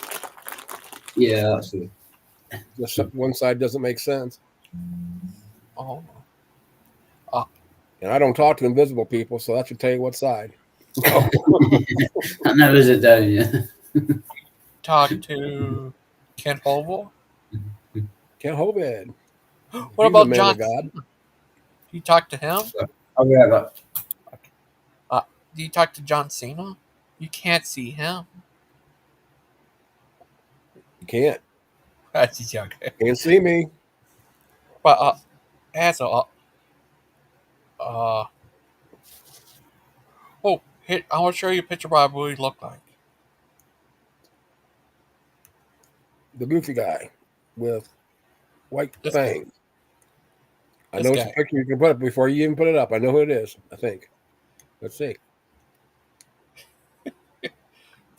Yeah, that's good. Just one side doesn't make sense. oh, oh. And I don't talk to invisible people, so that should tell you what side. I never sit down yet. Talk to Ken Hovel. Can't hold it. What He's a about man of John God. Cena? Do you talk to him? I'll be right back. Uh, do you talk to John Cena? You can't see him. You can't. That's joking. Can't see me. But as a oh, here, I want to show you a picture of what I really look like. The goofy guy with white This guy. fangs. I This know it's a guy. picture you can put up before you even put it up. I know who it is, I think. Let's see.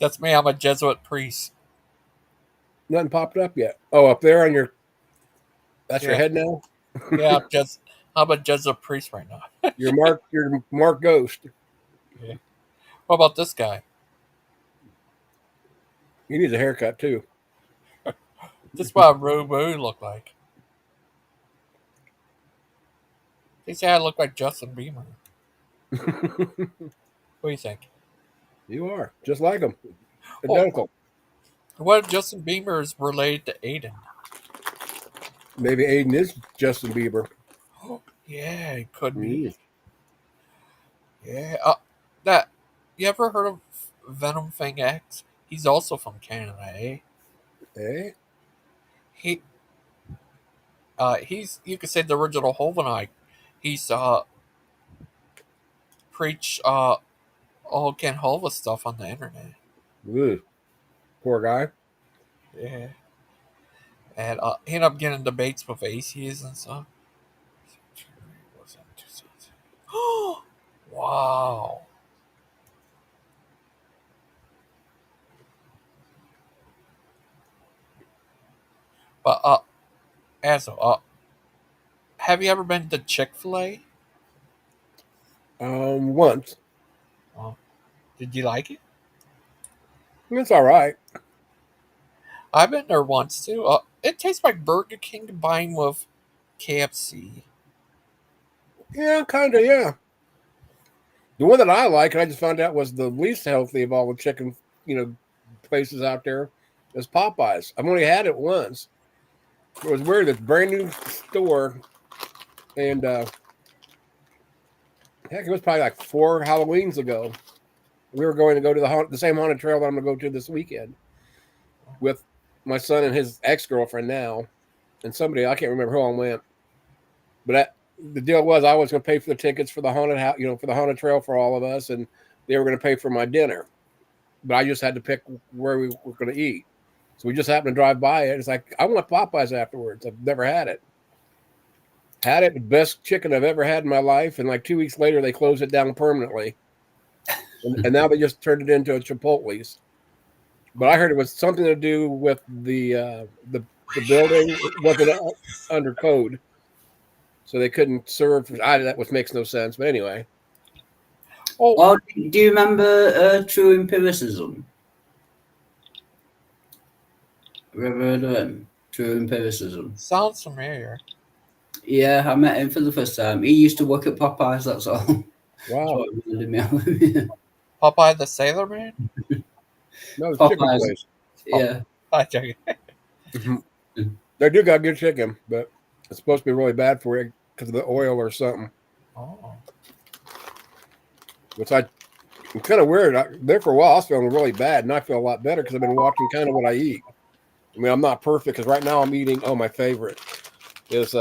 That's me. I'm a Jesuit priest. Nothing popped up yet. Oh, up there on your that's your Yeah. head now? Yeah, I'm a Jesuit priest right now. You're Mark Ghost. Yeah. What about this guy? He needs a haircut too. This is what I really look like. They say I look like Justin Bieber. What do you think? You are just like him. Oh, Identical. what if Justin Bieber is related to Aiden? Maybe Aiden is Justin Bieber. Yeah, it could be. Mm. Yeah. That you ever heard of Venom Fang X? He's also from Canada, eh? Eh? He he's you could say the original Hovenite. He's preach all Ken Hova stuff on the internet. Ugh. Poor guy. Yeah. And he ended up getting debates with atheists and stuff. Wow. But Azzo, have you ever been to Chick-fil-A? Once. Oh, did you like it? It's all right. I've been there once too. It tastes like Burger King combined with KFC. Yeah, kind of. Yeah. The one that I like, and I just found out was the least healthy of all the chicken, places out there, is Popeyes. I've only had it once. It was weird. It's a brand new store, and heck, it was probably like 4 Halloweens ago. We were going to go to the same haunted trail that I'm going to go to this weekend with my son and his ex-girlfriend now, and somebody I can't remember who all went. But the deal was I was going to pay for the tickets for the haunted house, for the haunted trail for all of us, and they were going to pay for my dinner. But I just had to pick where we were going to eat. So we just happened to drive by it. It's like, I want Popeyes afterwards. I've never had it. Had it, the best chicken I've ever had in my life. And like 2 weeks later, they closed it down permanently. And now they just turned it into a Chipotle's. But I heard it was something to do with the building. It wasn't under code. So they couldn't serve. That makes no sense. But anyway. Oh, do you remember True Empiricism? Have you ever heard of him? True Empiricism. Sounds familiar. Yeah, I met him for the first time. He used to work at Popeyes, that's all. Wow. Popeye the Sailor Man? No, it's chicken Popeyes. place. Yeah. They do got good chicken, but it's supposed to be really bad for you because of the oil or something. Oh. Which I'm kind of weird. There for a while, I was feeling really bad, and I feel a lot better because I've been watching kind of what I eat. I mean, I'm not perfect because right now I'm eating. Oh, my favorite is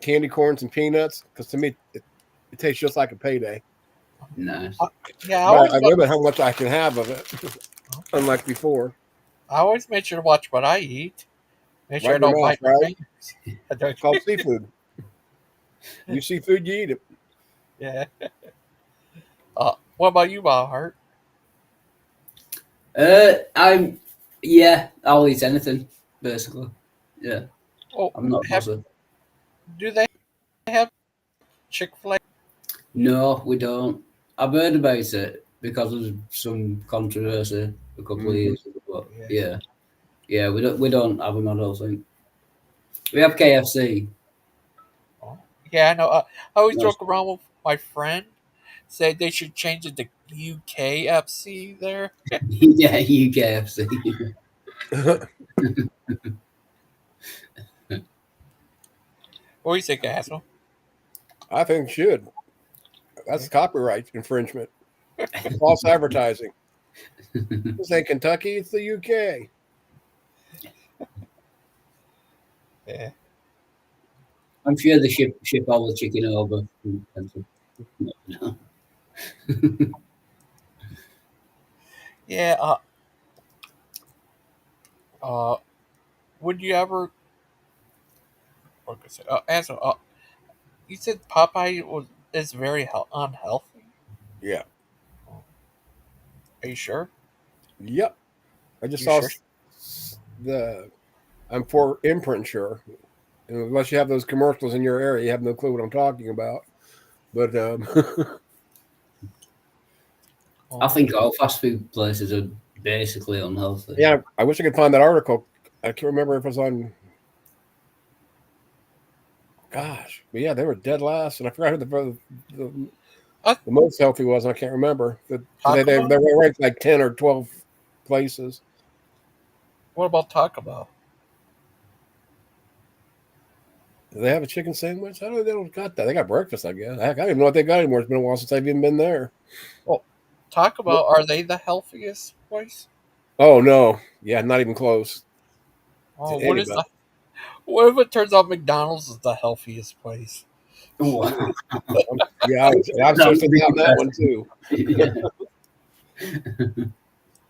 candy corns and peanuts because to me it tastes just like a payday. Nice. Yeah, I limit how much I can have of it, unlike before. I always make sure to watch what I eat. Make sure Right I in your don't mouth, bite my right? fingers. It's called seafood. You see food, you eat it. Yeah. What about you, Wildheart? I'll eat anything, basically. Yeah. Oh, I'm not bothered. do they have Chick-fil-A? No, we don't. I've heard about it because of some controversy a couple of years ago. But yeah, we don't have them. I don't think we have KFC. Oh, yeah, I know. I always joke around with my friend, say they should change it to UKFC there. Yeah, KFC. What do you think, asshole? I think it should. That's copyright infringement. False advertising. This ain't Kentucky, it's the UK. Yeah. I'm sure they ship all the chicken over. No. Yeah. Would you ever? What could I say? Asshole. You said Popeye is very unhealthy. Yeah. Are you sure? Yep. I just You saw sure? I'm for imprint sure. And unless you have those commercials in your area, you have no clue what I'm talking about. But I think all fast food places are basically unhealthy. yeah, I wish I could find that article. I can't remember if it was on. Gosh, but yeah, they were dead last, and I forgot who the most healthy was. And I can't remember. They were ranked like 10 or 12 places. What about Taco Bell? Do they have a chicken sandwich? I don't know. They don't got that. They got breakfast, I guess. Heck, I don't even know what they got anymore. It's been a while since I've even been there. Well, Taco Bell, are they the healthiest place? Oh no, yeah, not even close. Oh, what if it turns out McDonald's is the healthiest place? Oh. Yeah, I'm supposed to be on that one too.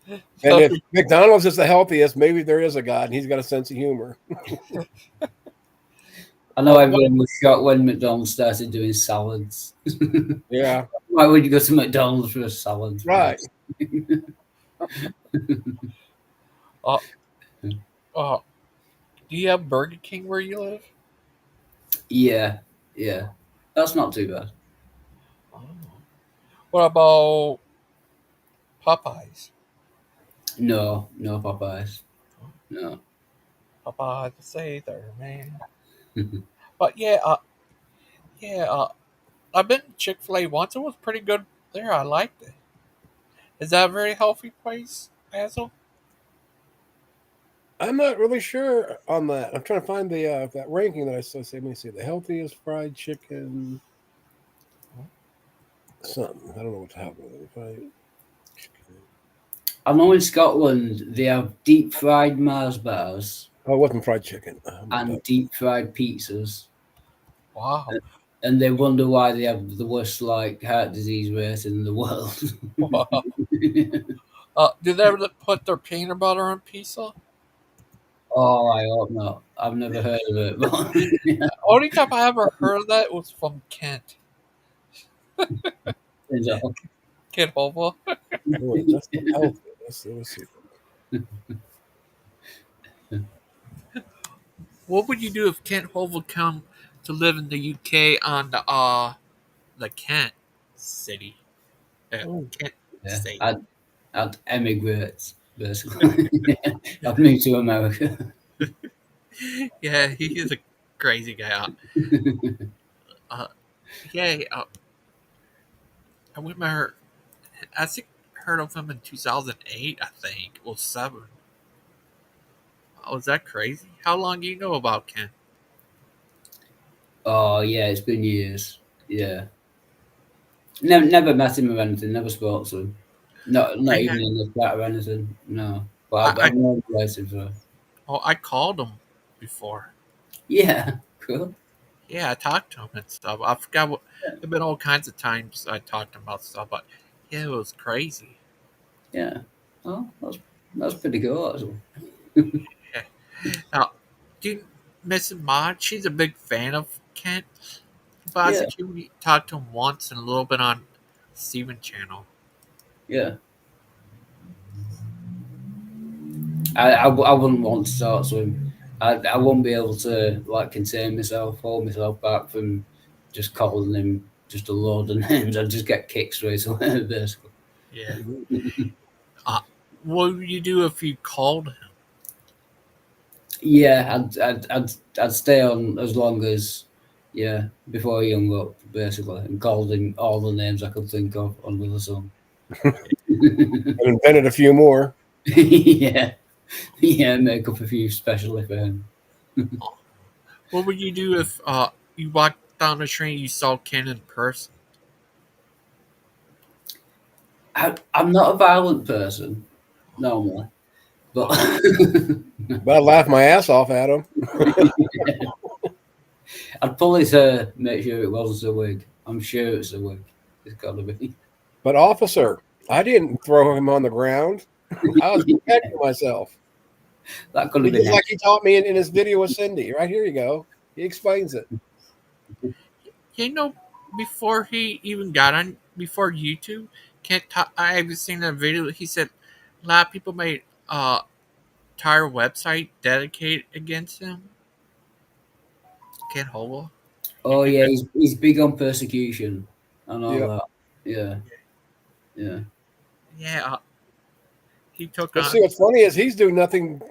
And if McDonald's is the healthiest, maybe there is a God and he's got a sense of humor. I know everyone was shocked when McDonald's started doing salads. Yeah. Why would you go to McDonald's for a salad? Right. Do you have Burger King where you live? Yeah. Yeah, that's not too bad. Oh. What about Popeyes? No Popeyes. No. Popeyes the Sailor Man. But yeah. I've been to Chick-fil-A once. It was pretty good there. I liked it. Is that a very healthy place, Basil? I'm not really sure on that. I'm trying to find the that ranking that I saw. Let me see. The healthiest fried chicken. Something. I don't know what's happening. Fried chicken. I know in Scotland they have deep fried Mars bars Oh, it wasn't fried chicken. Oh my and god. deep fried pizzas, Wow. and they wonder why they have the worst like heart disease rate in the world. Wow. Do they ever put their peanut butter on pizza? Oh, I hope not. I've never heard of it, but Only time I ever heard of that was from Kent. Kent Hova. Wait, that's not healthy. Let's see. What would you do if Kent Hova come to live in the UK on the Kent city? Oh, Kent yeah, state. I'd emigrate basically. I'd move to America. Yeah, he is a crazy guy. Uh, yeah, I remember. I think heard of him in 2008. I think or seven. Oh, is that crazy? How long do you know about Ken? Oh yeah, it's been years. Yeah, never met him or anything. Never spoke to him. Not I even in the chat or anything. No, but I, I've known him waiting for. I called him before. Yeah, cool. Yeah, I talked to him and stuff. I forgot what. There've been all kinds of times I talked to him about stuff, but yeah, it was crazy. Yeah. Oh, that's pretty cool actually. Yeah. Now, do you Miss Maud? She's a big fan of Kent. But I Yeah, think you talked to him once and a little bit on Steven channel. yeah. I wouldn't want to talk to him. I won't be able to like contain myself, hold myself back from just calling him just a load of names. I'd just get kicked straight away, basically. Yeah. Uh, what would you do if you called him? Yeah, I'd stay on as long as yeah before he hung up, basically, and called him all the names I could think of under the sun. I've invented a few more. Yeah, yeah, make up a few specially for him. What would you do if you walked down the street and you saw Ken in person? I'm not a violent person normally, but Oh, But I laughed my ass off at him. I'd pull his hair, make sure it wasn't a wig. I'm sure it's a wig. It's got to be. But officer, I didn't throw him on the ground. I was protecting myself. That could have been Just like he taught me in his video with Cindy. Right here you go. He explains it. you know, before he even got on, before YouTube, Kent. I've seen a video. He said a lot of people made entire website dedicated against him. Ken Hova. Oh yeah, he's big on persecution and all Yeah. that. Yeah, yeah, Yeah, he took But see, on. what's funny is he's doing nothing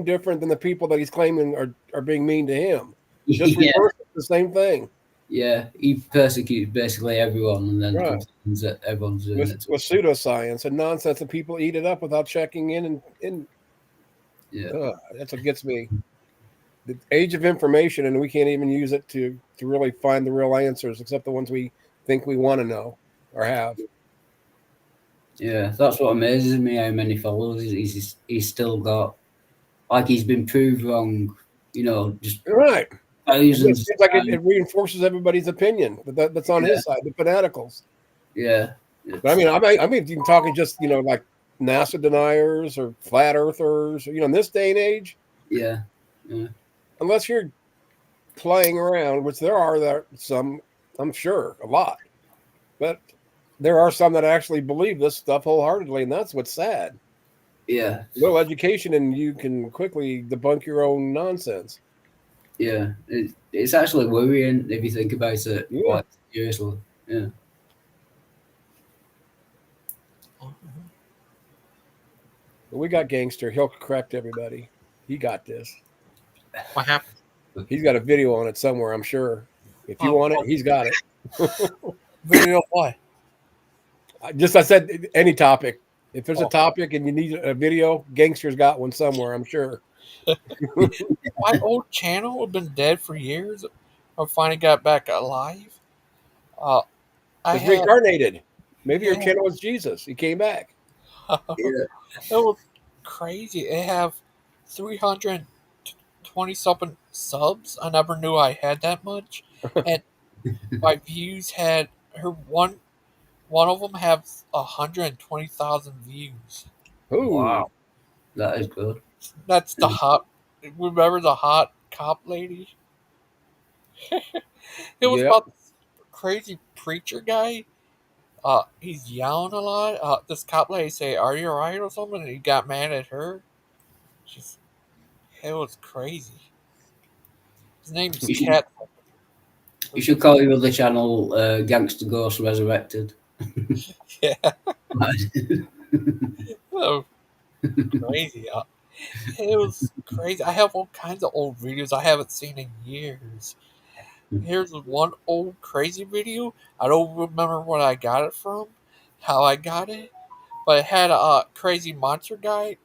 different than the people that he's claiming are being mean to him. Just yeah, reverse the same thing. yeah. He persecutes basically everyone, and then Right. complains that everyone's doing it. With pseudoscience and nonsense, and people eat it up without checking in. Yeah, That's what gets me. The age of information, and we can't even use it to really find the real answers, except the ones we think we want to know or have. yeah. That's what amazes me. How many followers he's still got. Like he's been proved wrong. You know, just Right. It thousands. seems like it reinforces everybody's opinion that's on his side, the fanaticals. Yeah. But I mean, you can talking just like NASA deniers or flat earthers. In this day and age, Yeah. Yeah. unless you're playing around, which there are some, I'm sure, a lot, but there are some that actually believe this stuff wholeheartedly, and that's what's sad. Yeah. Little education, and you can quickly debunk your own nonsense. Yeah, it's actually worrying if you think about it Yeah. quite seriously. Yeah. But we got Gangster. He'll correct everybody. He got this. What happened? He's got a video on it somewhere, I'm sure. If you Oh, want it, he's got it. video of what? I said any topic. If there's a Oh, topic and you need a video, Gangster's got one somewhere, I'm sure. my old channel had been dead for years. I finally got back alive. Uh, I It's had reincarnated. Maybe your yeah, channel was Jesus. He came back. it Yeah. was crazy. They have 320 something subs. I never knew I had that much, and my views had her one of them have 120,000 views. Ooh. Wow, that is good. That's the hot. Remember the hot cop lady? It was Yep. about this crazy preacher guy. He's yelling a lot. This cop lady say, "Are you alright?" or something, and he got mad at her. Just it was crazy. His name's You should Cat. you should call your other channel Gangster Ghost Resurrected. Yeah, oh, crazy. It was crazy. I have all kinds of old videos I haven't seen in years. Here's one old crazy video. I don't remember what I got it from, how I got it, but it had a crazy monster guy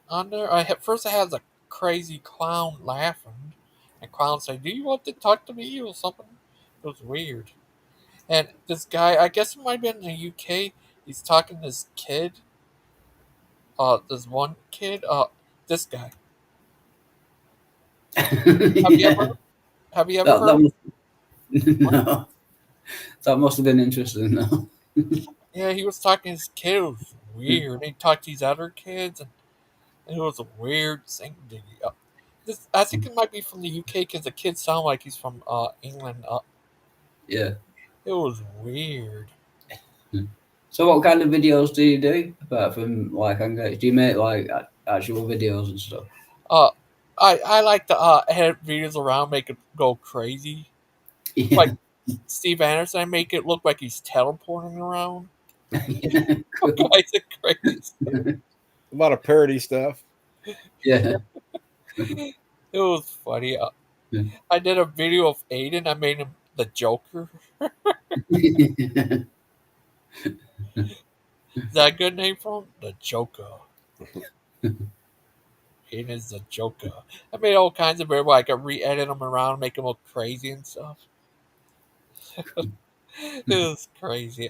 on there. First it has a crazy clown laughing, and clown say, "Do you want to talk to me?" or something. It was weird. And this guy, I guess it might have been in the UK. He's talking to this kid. This one kid. This guy. Have you Yeah, ever? Have you ever that heard? must, no, that must have been interesting though. Yeah, he was talking to his kid. It was weird. He talked to these other kids, and it was a weird thing. I think it might be from the UK because the kid sounded like he's from England. Yeah. It was weird. So what kind of videos do you do apart from like engage? Do you make like actual videos and stuff? Uh, I like to edit videos around, make it go crazy. Like Yeah. Steve Anderson, I make it look like he's teleporting around. Yeah. All Cool. kinds of crazy stuff. A lot of parody stuff. Yeah. It was funny. I did a video of Aiden. I made him the Joker. Is that a good name for him? The Joker. Aiden is the Joker. I made all kinds of videos where I could re-edit them around, make them look crazy and stuff. It was crazy.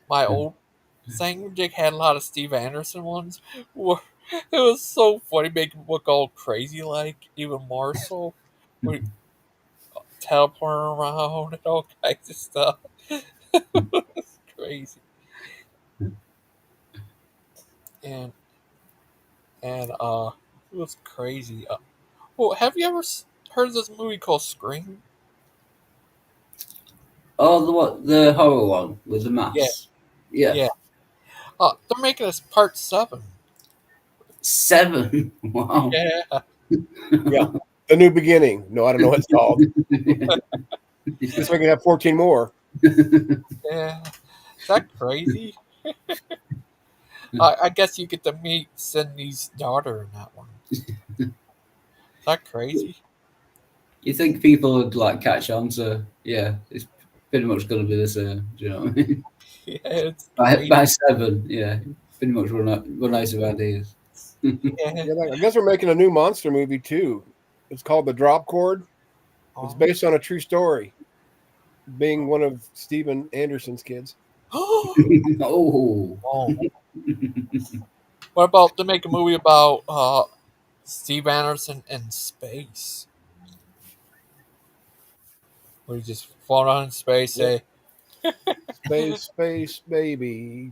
My old Sang Jig had a lot of Steve Anderson ones. Where it was so funny, make him look all crazy, like even more so. We teleporting around and all kinds of stuff. It's crazy. And it was crazy. Well, have you ever heard of this movie called Scream? Oh, the horror one with the Yeah, mask. Yeah. yeah. They're making this part 7. 7. Wow. Yeah, Yeah. The New Beginning. No, I don't know what it's called. This we can have 14 more. yeah. Is that crazy? I guess you get to meet Sydney's daughter in that one. Is that crazy? You think people would like catch on to, yeah, it's pretty much going to be the same. Do you know what I mean? Yeah, it's By, crazy. by 7, yeah, pretty much run out of ideas. Yeah. Yeah, I guess we're making a new monster movie too. It's called The Drop Chord. It's based on a true story, being one of Steven Anderson's kids. Oh. Oh, Oh. What about to make a movie about Steve Anderson in space? Where he just float on in space, Yep. say, Space, baby.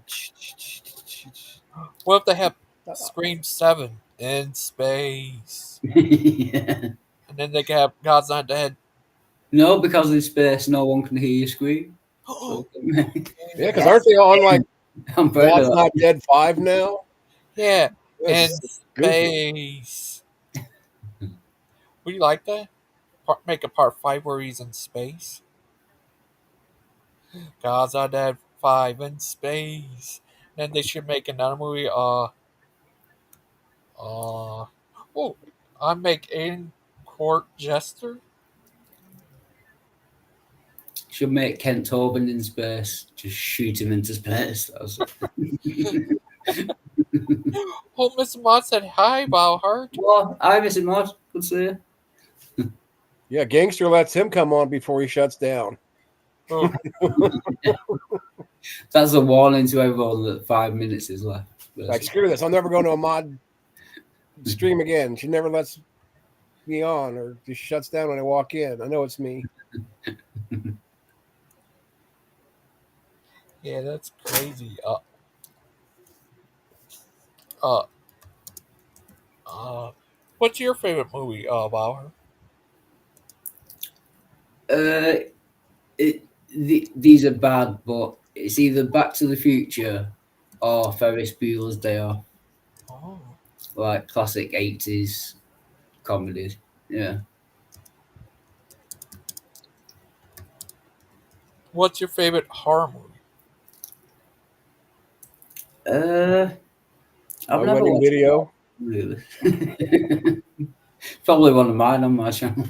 what if they have Scream 7 in space? yeah. And then they can have God's Not Dead. No, because in space, no one can hear you scream. Oh, So, Yeah, because aren't they on like I'm proud God's of that. Not Dead 5 now? yeah, in That's goofy. space. Would you like that? Make a part 5 where he's in space? Cause I did 5 in space. Then they should make another movie. Oh, I make Aiden Court Jester. Should make Kent Tobin in space. Just shoot him into space. That's it. Oh, Mr. Mod said hi, Wildheart. Well, I miss him, Mod. Good to see you. Yeah, Gangster lets him come on before he shuts down. Oh, That's a warning to everyone that 5 minutes is left. Like, screw this. I'm never going to a mod stream again. She never lets me on or just shuts down when I walk in. I know it's me. yeah, that's crazy. Uh, what's your favorite movie, Wildheart? These are bad, but it's either Back to the Future or Ferris Bueller's Day Off. Oh. Like classic 80s comedies. Yeah. What's your favorite horror movie? I've My never wedding watched video. it, really. Probably one of mine on my channel.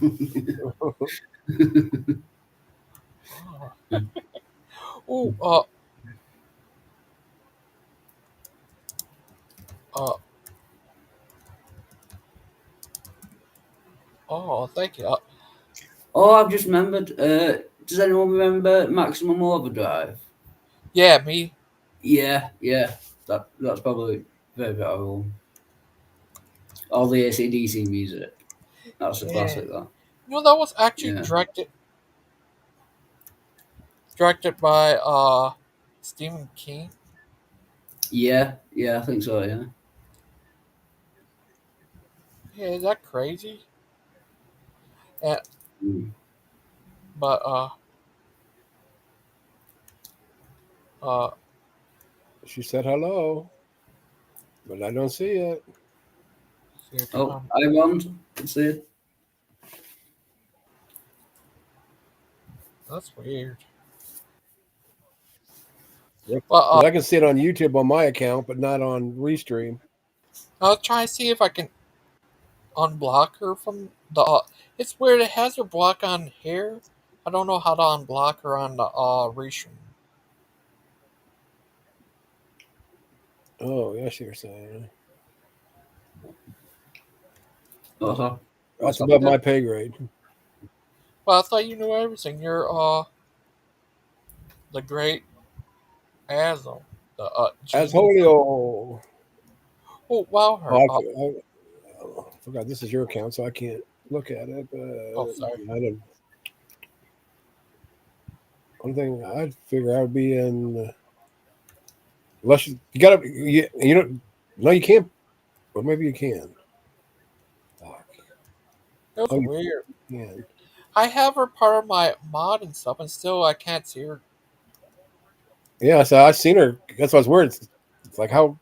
Oh, thank you. Oh, I've just remembered. Does anyone remember Maximum Overdrive? Yeah, me. Yeah. That's probably favorite of all. All the AC/DC music. That's a Yeah. classic. That. You know, that was actually Yeah. directed by Stephen King. Yeah, I think so. Yeah. Yeah, is that crazy? Yeah, Mm. but She said hello, but I don't see it. Oh, I won. Let's see it. That's weird. Well, But I can see it on YouTube on my account, but not on Restream. I'll try and see if I can unblock her from the. It's weird. It has her block on here. I don't know how to unblock her on the restream. Oh, yeah, I see what you're saying. Uh-huh. That's above my pay grade. Well, I thought you knew everything. You're the great Azho. The Azholio. Oh wow, her. I forgot this is your account, so I can't look at it. But sorry. I don't. One thing I'd figure I would be in. Unless you gotta, you don't. No, you can't. Or maybe you can. That's Oh, weird. you can. I have her part of my mod and stuff, and still I can't see her. Yeah, so I've seen her. That's what's weird. It's like how,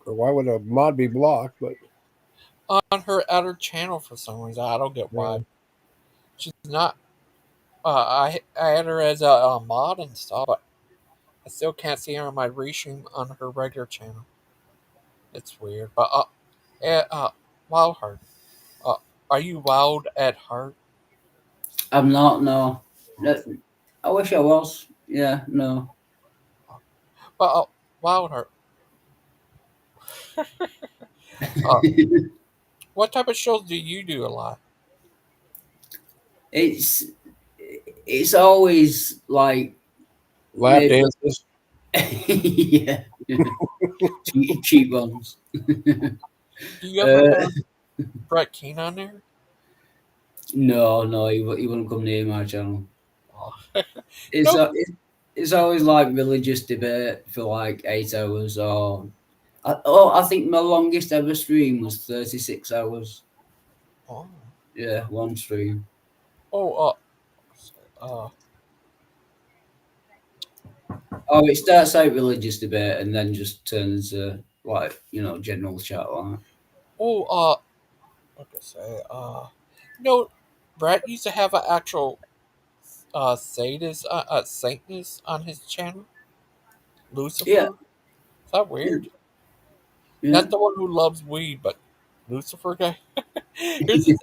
or why would a mod be blocked? But On her other channel for some reason, I don't get why. yeah. She's not. I had her as a mod and stuff, but I still can't see her on my restream on her regular channel. It's weird, but Wildheart. Are you wild at heart? I'm not. No. I wish I was. Yeah. No. But Wildheart. What type of shows do you do a lot? It's always like Lap dances. yeah. cheap ones. Do you ever have Brett Keane on there? No, he wouldn't come near my channel. Oh. It's always like religious debate for like 8 hours, or I think my longest ever stream was 36 hours. Oh. Yeah, one stream. Oh, Oh, it starts out religious debate and then just turns into like general chat like that. oh, like I say, know, Brett used to have an actual Satanist on his channel, Yeah, Lucifer. Is that yeah, weird? yeah. Not the one who loves weed, but Lucifer guy. Here's this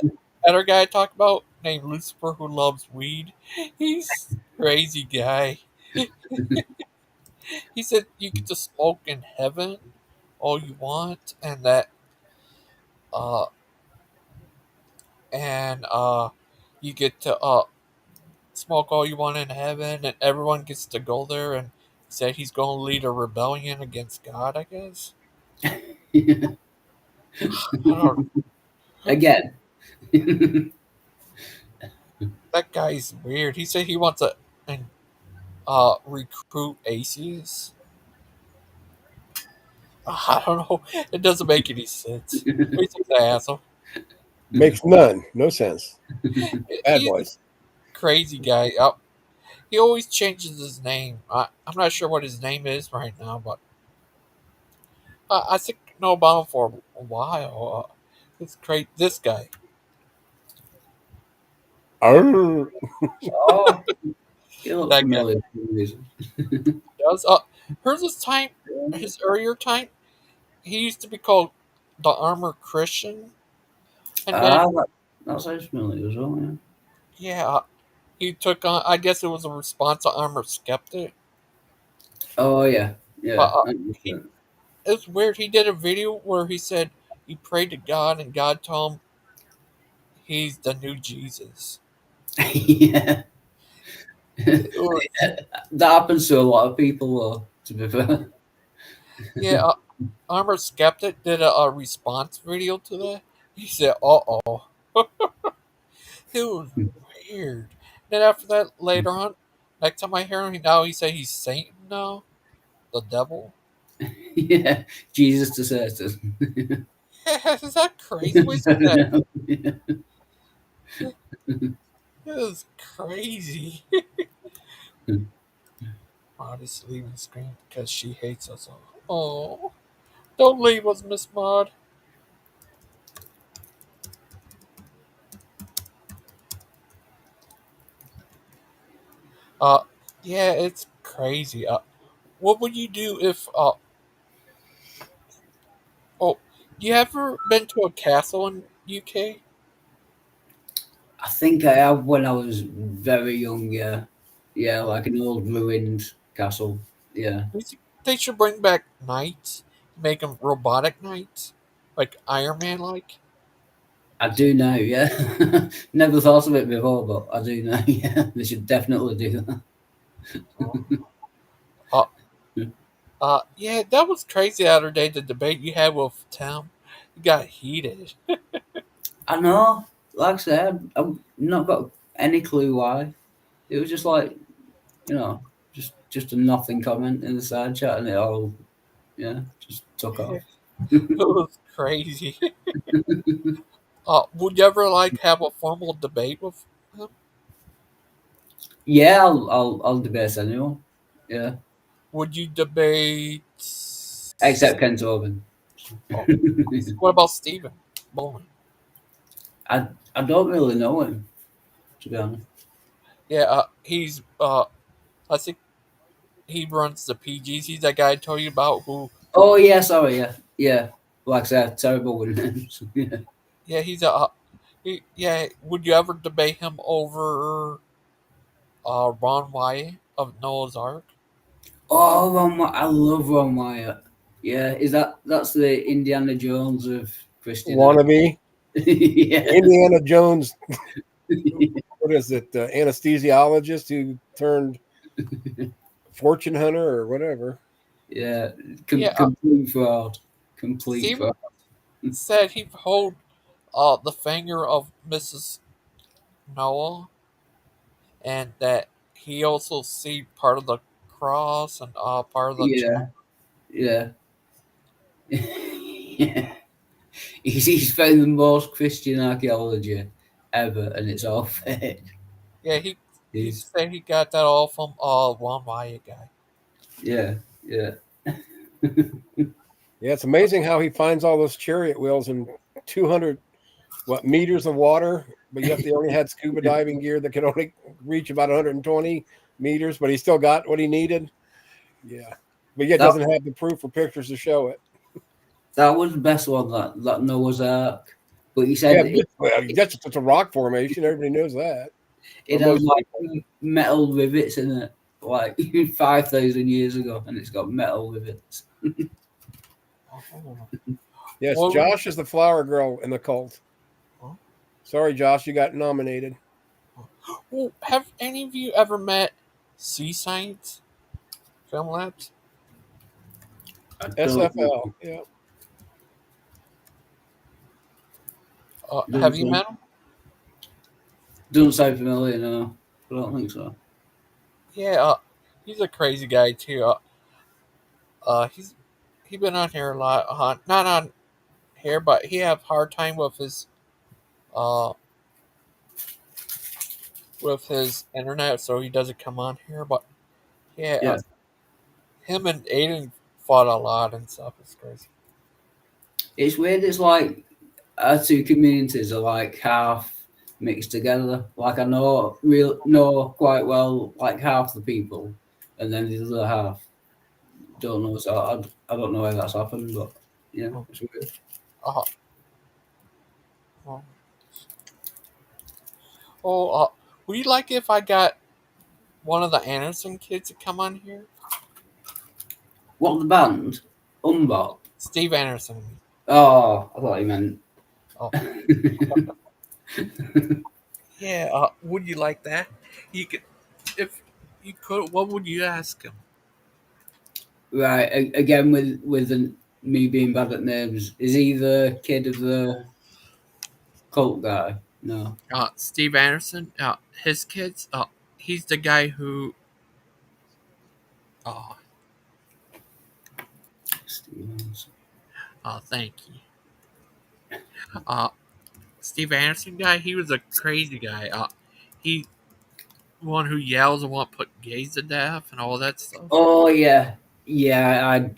other guy I talk about named Lucifer who loves weed. He's a crazy guy. He said you get to smoke in heaven all you want, and that uh you get to smoke all you want in heaven, and everyone gets to go there. And he said he's going to lead a rebellion against God. I guess I don't. Again. That guy's weird. He said he wants to and recruit atheists. I don't know. It doesn't make any sense. He's an asshole. Makes none, no sense. Bad He's a boys. crazy guy. He always changes his name. I'm not sure what his name is right now, but I think I know about him for a while. It's great. This guy Arr. Oh, you look that guy familiar for some reason. does. Here's his time. His earlier time. He used to be called the Armored Christian, and then That sounds familiar as well, yeah. yeah, he took on. I guess it was a response to Armored Skeptic, Oh, yeah, but yeah. he. It was weird. He did a video where he said he prayed to God, and God told him he's the new Jesus. Yeah. It was, That happens to a lot of people, though, to be fair. yeah, Armored Skeptic did a response video to that. He said, "Uh oh." It was weird. Then after that, later on, next time I hear him, now he say he's Satan now, the devil. Yeah, Jesus to Satan. Is that crazy? We say that. It is crazy. Maud is leaving the screen because she hates us all. Oh, don't leave us, Miss Maud. Uh, yeah, it's crazy. What would you do if oh, you ever been to a castle in UK? I think I have when I was very young, yeah. Yeah, like an old ruined castle. Yeah. They should bring back knights, make them robotic knights, like Iron Man like. I do know, yeah. Never thought of it before, but I do know, yeah. They should definitely do that. Uh, yeah, that was crazy the other day. The debate you had with Tim, you got heated. I know. Like I said, I've not got any clue why. It was just like, you know, just a nothing comment in the side chat, and it all, yeah, just took off. It was crazy. Would you ever like have a formal debate with him? Yeah, I'll debate anyone. Yeah, Would you debate? except Ken Tobin. Oh, what about Stephen Bowman? I don't really know him, to be honest. Yeah, he's I think he runs the PGs. He's that guy I told you about who. Oh yeah, sorry, yeah, yeah. Like I said, terrible with names. Yeah. Yeah, he's a. Yeah, would you ever debate him over Ron Wyatt of Noah's Ark? Oh, I love Ron Wyatt. Yeah, that's the Indiana Jones of Christian Act. Wannabe. Yeah. Indiana Jones. What is it? Anesthesiologist who turned fortune hunter or whatever. Yeah, Yeah, complete fraud. Complete Stephen fraud. said he hold the finger of Mrs. Noah, and that he also see part of the cross and part of the Yeah, yeah. Yeah. He's found the most Christian archaeology ever, and it's all fake. yeah. He He's said he got that all from Ron Wyatt guy. yeah, yeah. Yeah, it's amazing how he finds all those chariot wheels in 200 meters of water. but yet they only had scuba diving gear that could only reach about 120 meters, but he still got what he needed. Yeah. But yet That, doesn't have the proof or pictures to show it. that was the best one, that Noah's Ark. But he Yeah, said that's just a rock formation. Everybody knows that. it has like metal rivets in it, like 5,000 years ago, and it's got metal rivets. Yes, Well, Josh is the flower girl in the cult. Sorry, Josh, you got nominated. well, have any of you ever met Sea Science Film Labs? SFL, yeah. Have you met him? Doesn't sound familiar, no. I don't think so. Yeah, he's a crazy guy too. He's been on here a lot. Not on here, but he have hard time uh with his internet, so he doesn't come on here. But yeah, Yeah. him and Aiden fought a lot and stuff. It's crazy. It's weird. It's like our two communities are like half mixed together. Like I know quite well like half the people, and then the other half don't know. So I don't know why that's happened, but yeah, it's weird. Uh, would you like if I got one of the Anderson kids to come on here? What the band? Umbot. Steve Anderson. Oh, I thought you meant. Oh. Yeah. Would you like that? You could, if you could. What would you ask him? Right, again me being bad at names. Is he the kid of the cult guy? No. Steve Anderson. His kids. He's the guy who. Oh, thank you. Steve Anderson guy. He was a crazy guy. He one who yells and won't put gays to death and all that stuff. Oh yeah, I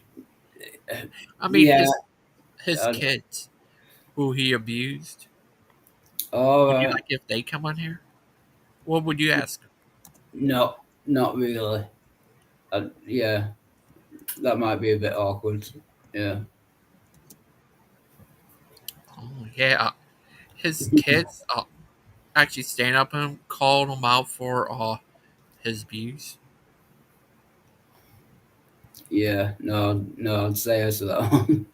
mean yeah. his kids who he abused. Oh, Would you like if they come on here? What would you ask? no, not really. Yeah, that might be a bit awkward. Yeah. Oh yeah, his kids actually stand up and called him out for his abuse. Yeah, no, I'd say yes to that one.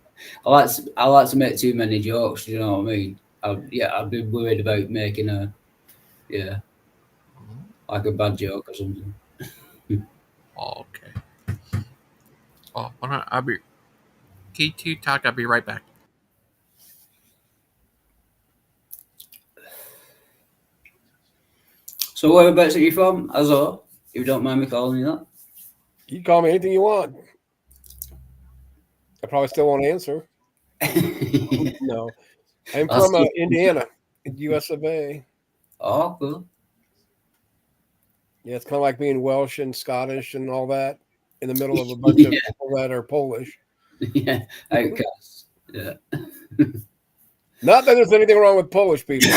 I like to make too many jokes. You know what I mean? I'd be worried about making like a bad joke or something. Oh, okay. Oh, I'll be key to talk. I'll be right back. So whereabouts are you from, Azho? If you don't mind me calling you that. You can call me anything you want. I probably still won't answer. No. I'm from Indiana, US of A. Oh, cool. Yeah, it's kind of like being Welsh and Scottish and all that in the middle of a bunch of people that are Polish. Yeah, outcasts. Yeah. Not that there's anything wrong with Polish people.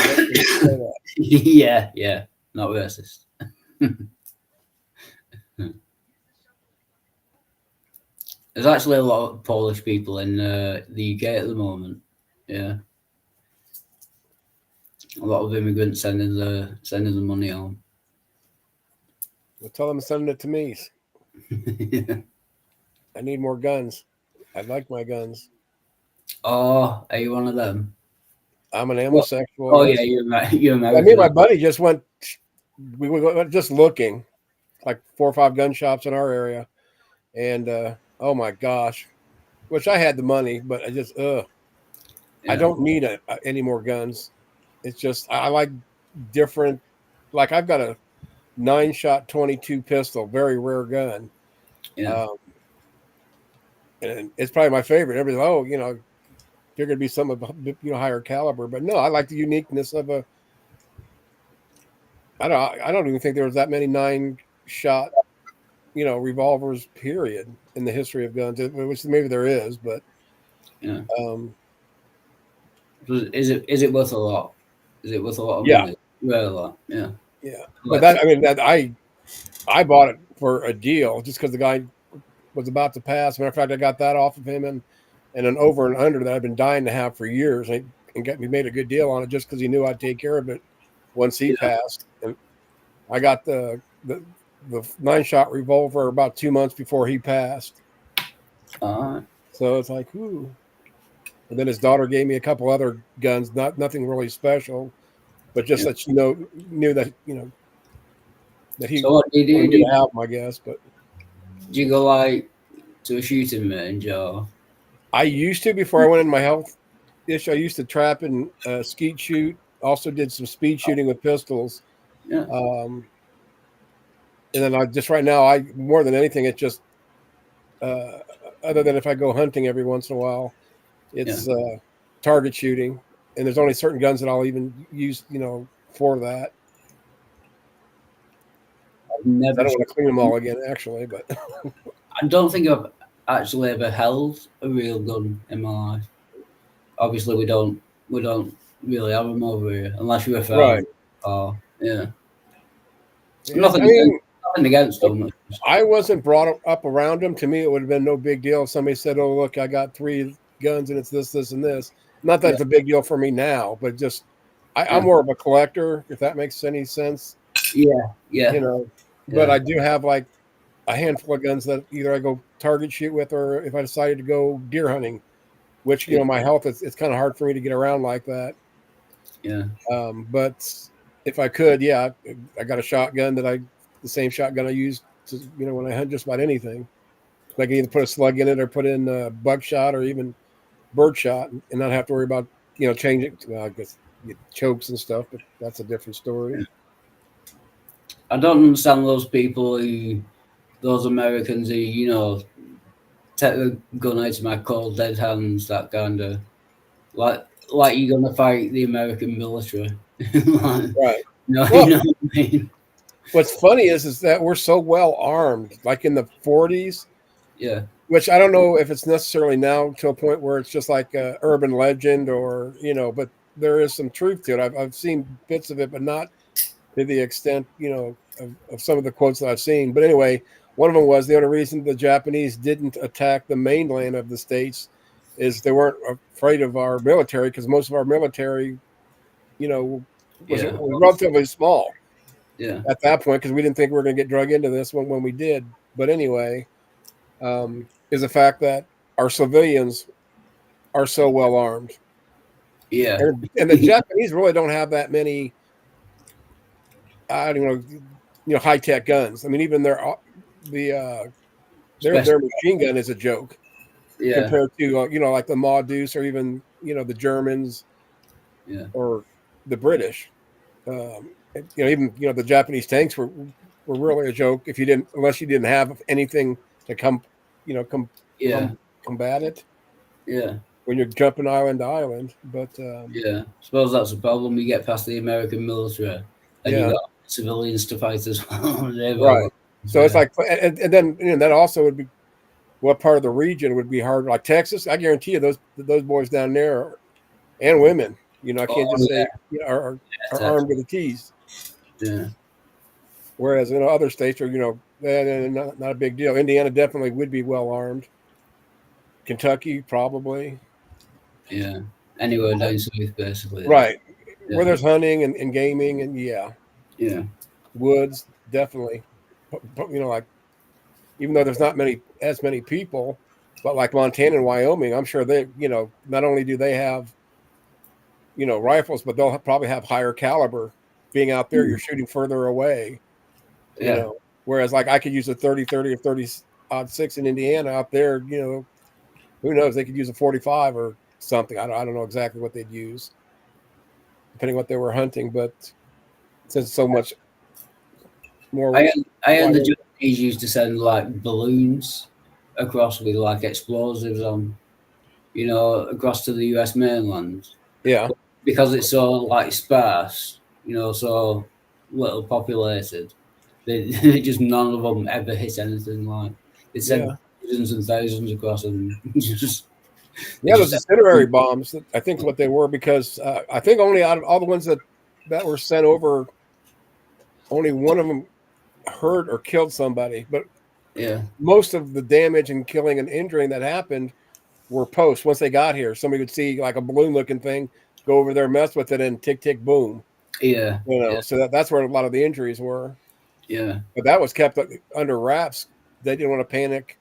Yeah, not racist. There's actually a lot of Polish people in the UK at the moment. Yeah, a lot of immigrants sending the money home. Well, tell them to send it to me. Yeah. I need more guns. I like my guns. Oh, are you one of them? I'm an homosexual. Oh, yeah, you're American. I mean, my buddy just went. We went just looking, like 4 or 5 gun shops in our area, and oh my gosh, wish I had the money, but I just I don't need any more guns. It's just I like different. Like I've got a 9-shot 22 pistol, very rare gun. Yeah. And it's probably my favorite. Everybody's, figured to be some of higher caliber, but no, I like the uniqueness of a. I don't even think there was that many 9-shot, revolvers. Period in the history of guns, which maybe there is, but yeah. Is it worth a lot? Is it worth a lot of Yeah, money? Really? Yeah. yeah. But Collector. I bought it for a deal just because the guy was about to pass. Matter of fact, I got that off of him and an over and under that I've been dying to have for years. We made a good deal on it just because he knew I'd take care of it once he Yeah. passed. And I got the 9-shot revolver about 2 months before he passed. All right. So it's like, ooh. And then his daughter gave me a couple other guns, nothing really special, but just Yeah. that she knew that that he So what do you do? wanted me to have them, I guess. But Do you go like to a shooting range or? I used to before I went into my health issue. I used to trap and skeet shoot. Also did some speed shooting with pistols. Yeah. And then I just right now, I more than anything, it's just other than if I go hunting every once in a while, it's target shooting. And there's only certain guns that I'll even use, for that. I've never. I don't want to clean them all again, actually, but I don't think I've actually ever held a real gun in my life. Obviously, we don't really have them over here unless you're a fan. right. Oh, yeah. Yeah, Nothing against them. I wasn't brought up around them. To me, it would have been no big deal if somebody said, "Oh, look, I got 3 guns and it's this, this, and this." Not that it's a big deal for me now, but just I'm more of a collector, if that makes any sense. Yeah. But I do have like a handful of guns that either I go target shoot with, or if I decided to go deer hunting, which my health it's kind of hard for me to get around like that. Yeah. But if I could, I got a shotgun the same shotgun I use to, when I hunt just about anything. I can either put a slug in it or put in buckshot or even birdshot and not have to worry about, changing. Well, I guess chokes and stuff, but that's a different story. Yeah. I don't understand those Americans who, take the gun out of my cold dead hands, that kind of like you're gonna fight the American military. Right. You know what I mean? What's funny is that we're so well armed, like in the 40s. Yeah. Which I don't know if it's necessarily now to a point where it's just like an urban legend or, but there is some truth to it. I've seen bits of it, but not to the extent, of some of the quotes that I've seen. But anyway, one of them was the only reason the Japanese didn't attack the mainland of the States is they weren't afraid of our military, because most of our military, was relatively small at that point, because we didn't think we were going to get drug into this when we did. But anyway, is the fact that our civilians are so well armed. Yeah. And the Japanese really don't have that many, I don't know, high tech guns. I mean, even their machine gun is a joke compared to like the Ma Deuce or even the Germans or the British. Even the Japanese tanks were really a joke unless you didn't have anything to combat it. Yeah. When you're jumping island to island, but I suppose that's the problem. You get past the American military, and you got civilians to fight as well. Right. So it's like, and then that also would be what part of the region would be hard. Like Texas, I guarantee you those boys down there and women. I can't just say are armed with the keys. Yeah. Whereas other states are not a big deal. Indiana definitely would be well armed. Kentucky probably. Yeah. Anywhere down south, basically. Right. Yeah. Where there's hunting and gaming and Yeah. Woods, definitely. Like, even though there's not as many people, but like Montana and Wyoming, I'm sure they, not only do they have, rifles, but they'll probably have higher caliber. Being out there, you're shooting further away. Whereas like I could use a 30-30 or 30-06 in Indiana out there, who knows? They could use a 45 or something. I don't know exactly what they'd use, depending on what they were hunting. But since it's so much more, I heard the Japanese used to send like balloons across with like explosives on, across to the US mainland. Yeah, but because it's so like sparse, so little populated. They just none of them ever hit anything. Like they sent thousands and thousands across, and those incendiary bombs. I think what they were, because I think only out of all the ones that that were sent over, only one of them hurt or killed somebody, but Yeah. most of the damage and killing and injuring that happened were post. Once they got here, somebody would see like a balloon looking thing, go over there, mess with it, and tick, tick, boom. Yeah. So that's where a lot of the injuries were. Yeah. But that was kept under wraps. They didn't want to panic,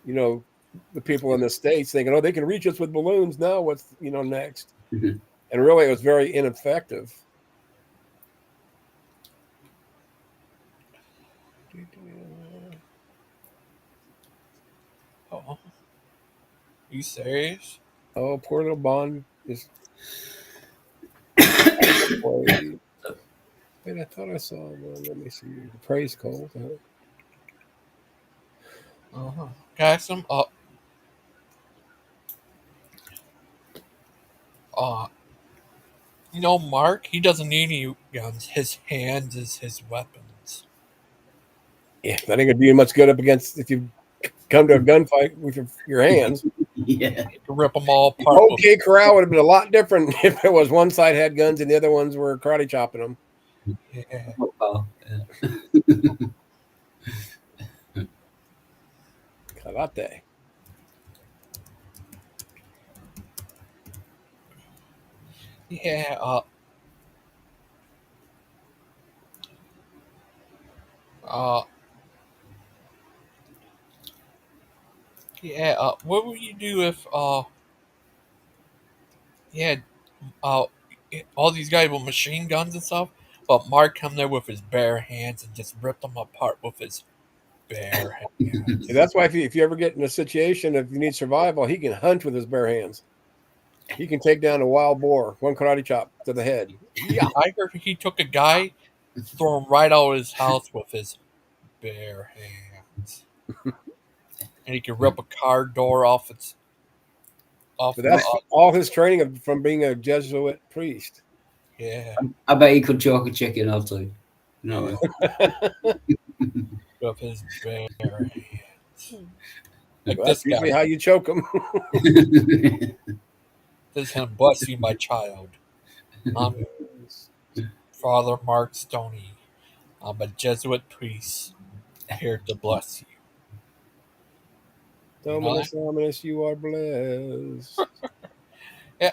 the people in the States thinking, oh, they can reach us with balloons. Now what's, next? Mhm. And really, it was very ineffective. Oh, you serious? Oh, poor little Bond is played. Wait, I thought I saw one. Let me see. The praise call. Uh-huh. Got some uh Mark, he doesn't need any guns. His hands is his weapons. Yeah, I think it'd be much good up against if you come to a gunfight with your hands. Yeah. He can rip them all apart. OK Corral would have been a lot different if it was one side had guns and the other ones were karate chopping them. Yeah. Oh, yeah. Karate. Yeah, uh, what would you do if, yeah, uh, all these guys with machine guns and stuff, but Mark come there with his bare hands and just rip them apart with his bare hands. See, that's why if you ever get in a situation, if you need survival, he can hunt with his bare hands. He can take down a wild boar, one karate chop to the head. Yeah, I heard he took a guy, threw him right out of his house with his bare hands, and he could rip a car door off its off. But that's all his training from being a Jesuit priest. Yeah, I bet he could choke a chicken or two. No. with his bare hands. Like Well, this that's usually guy. how you choke them. This is him. Bless you, my child. I'm Father Mark Stoney. I'm a Jesuit priest here to bless you. You know that? Dominus Dominus, you are blessed. Yeah.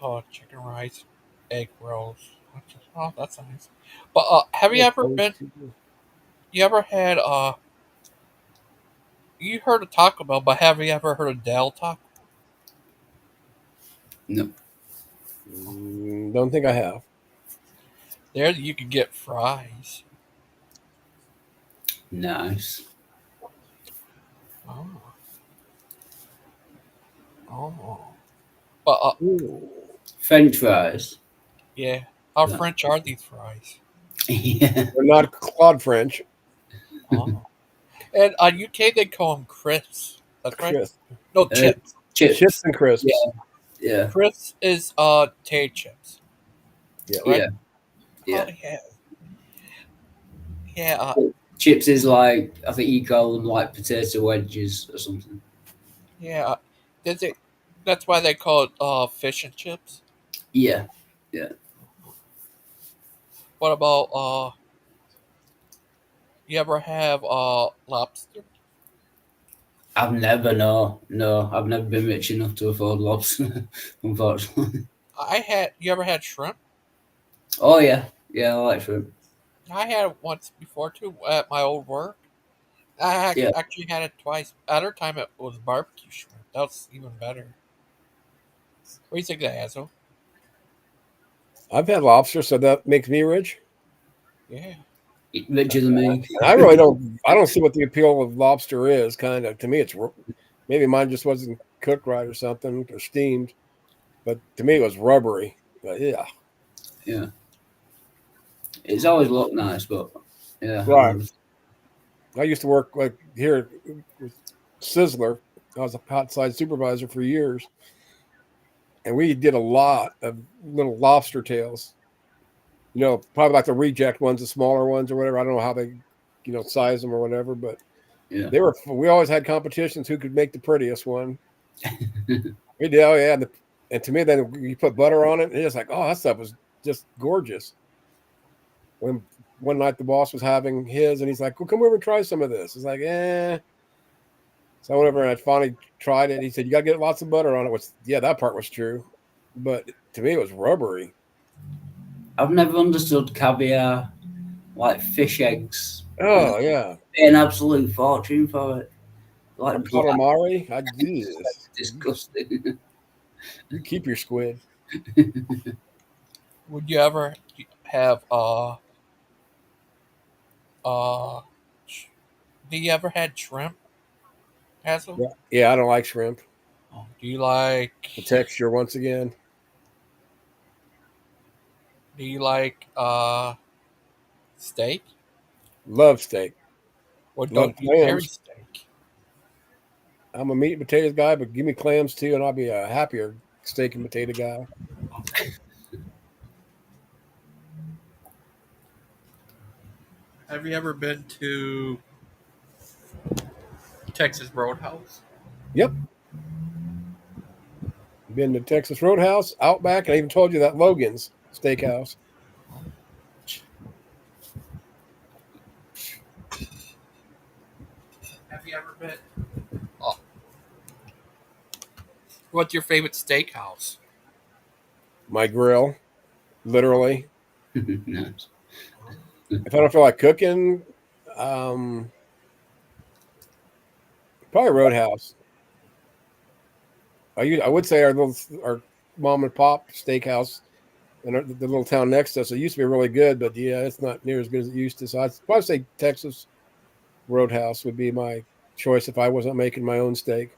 Oh, chicken rice, egg rolls. Oh, that's nice. But have you ever been? You ever had You heard of Taco Bell, but have you ever heard of Del Taco? No. Don't think I have. There you could get fries. Nice. Oh, oh. But French fries. yeah, how No. French are these fries? Yeah. They're not Claude French. Oh. And UK they call them crisps. That's right. Crisp. No chips. Chips. Chips and crisps. Yeah. Yeah. Crisps is tater chips. Yeah. Right? Yeah. Yeah. Oh, yeah. Yeah. Chips is like, I think you call them like potato wedges or something. Yeah. Does it? That's why they call it fish and chips. Yeah. Yeah. What about You ever have lobster? I've never, I've never been rich enough to afford lobster, unfortunately. You ever had shrimp? Oh, yeah. Yeah, I like shrimp. I had it once before too at my old work. Yeah. Actually had it twice. Other time it was barbecue shrimp. That was even better. What do you think of that, Azzo? I've had lobster, so that makes me rich. Yeah. Richer than me. And I really don't. I don't see what the appeal of lobster is. Kind of to me, it's maybe mine just wasn't cooked right or something or steamed, but to me it was rubbery. But yeah, Yeah. It's always looked nice, but yeah. right. I used to work like here with Sizzler. I was a hot side supervisor for years, and we did a lot of little lobster tails. Probably like the reject ones, the smaller ones or whatever. I don't know how they, size them or whatever, but Yeah. we always had competitions who could make the prettiest one. We did, oh yeah. And to me, then you put butter on it, and it's like, oh, that stuff was just gorgeous. When one night the boss was having his, and he's like, "Well, come over and try some of this." It's like, eh. So I went over and I finally tried it. He said, "You got to get lots of butter on it." Which, yeah, that part was true, but to me, it was rubbery. I've never understood caviar, like fish eggs. Oh yeah, Pay an absolute fortune for it. or Like black, calamari. I Jesus, disgusting. you keep your squid. Would you ever have uh? Do you ever had shrimp, Hazel? Yeah, yeah, I don't like shrimp. Do you like The texture, once again, do you like steak? love steak, Or love don't you carry clams. steak? I'm a meat and potatoes guy, but give me clams too, and I'll be a happier steak and potato guy. Have you ever been to Texas Roadhouse? Yep, been to Texas Roadhouse, Outback, and I even told you that Logan's Steakhouse. Have you ever been? Oh, what's your favorite steakhouse? My grill, literally. Nice. If I don't feel like cooking, um, probably Roadhouse. I would say our mom and pop steakhouse in the little town next to us. It used to be really good, but yeah, it's not near as good as it used to. So I'd probably say Texas Roadhouse would be my choice if I wasn't making my own steak.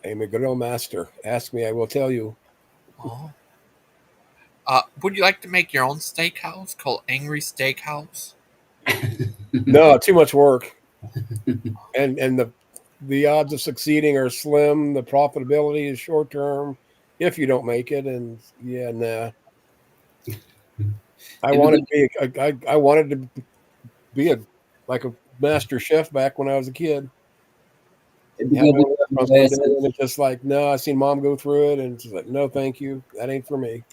I'm a grill master. Ask me, I will tell you. Oh. Would you like to make your own steakhouse called Angry Steakhouse? No, too much work, and the odds of succeeding are slim. The profitability is short term if you don't make it, and yeah, nah. I It'd be wanted good. to be I wanted to be a like a master chef back when I was a kid. It'd be Have good my with own the restaurant way someday, and it's just like, no, I seen mom go through it, and she's like, no, thank you, that ain't for me.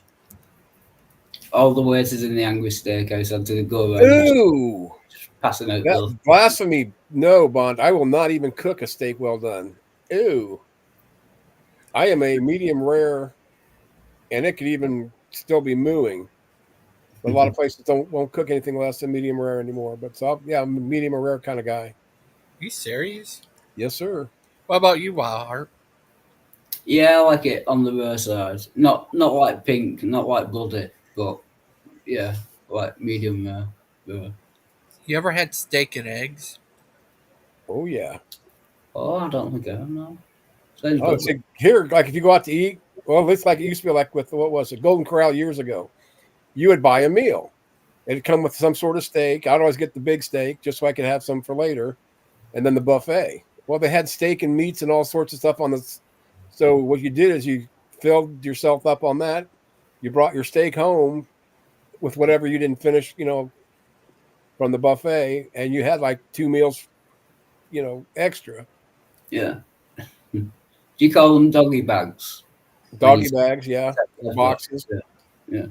all the waiters in the Angry Steakhouse had to go around just Ooh, passing out that bills. blasphemy! No, Bond, I will not even cook a steak well done. Ooh, I am a medium rare, and it could even still be mooing. But a lot of places won't cook anything less than medium rare anymore. But so yeah, I'm a medium or rare kind of guy. Are you serious? Yes, sir. What about you, Wildheart? Yeah, I like it on the rare side. Not like pink, not like bloody, but yeah, like medium rare. Rare. You ever had steak and eggs? Oh yeah. Oh, I don't think I have, no. Sounds Oh, good. see, here, like if you go out to eat, well, it's like it used to be like with what was it, Golden Corral years ago. You would buy a meal. It'd come with some sort of steak. I'd always get the big steak just so I could have some for later, and then the buffet. Well, they had steak and meats and all sorts of stuff on this. So what you did is you filled yourself up on that. You brought your steak home with whatever you didn't finish, from the buffet, and you had like two meals, extra. Yeah. Do you call them doggy bags? When you Doggy bags, yeah, or left over? boxes. Yeah. Yeah.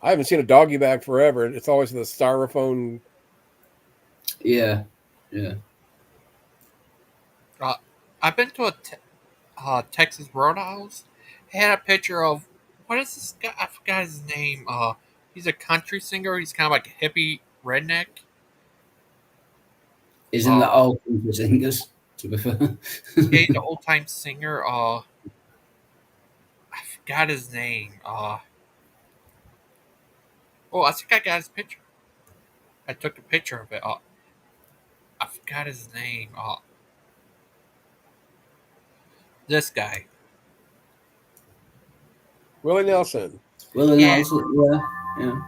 I haven't seen a doggy bag forever. It's always the styrofoam. Yeah. Yeah. Uh, I've been to a Texas Roadhouse. It had a picture of what is this guy? I forgot his name. He's a country singer. He's kind of like a hippie redneck. Isn't that Uh, all country singers, to be fair? yeah, he's an old time singer. I forgot his name. Oh, I think I got his picture. I took a picture of it. I forgot his name. This guy. Willie Nelson Willie Yeah, Nelson, yeah. Yeah.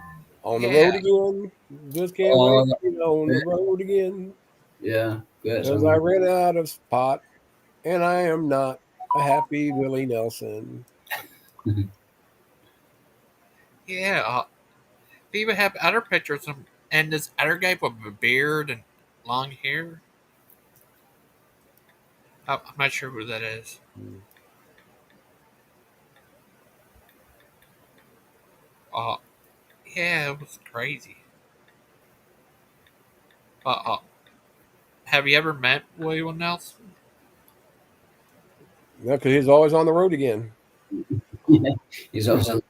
on the road yeah. again. Just can't wait Oh, to get on the road again. yeah. Great Because I song. ran out of pot, and I am not a happy Willie Nelson. Yeah, they even have other pictures of and this other guy with a beard and long hair. I'm not sure who that is. Uh, yeah, it was crazy. Uh, uh, have you ever met William Nelson? No, because he's always on the road again. He's also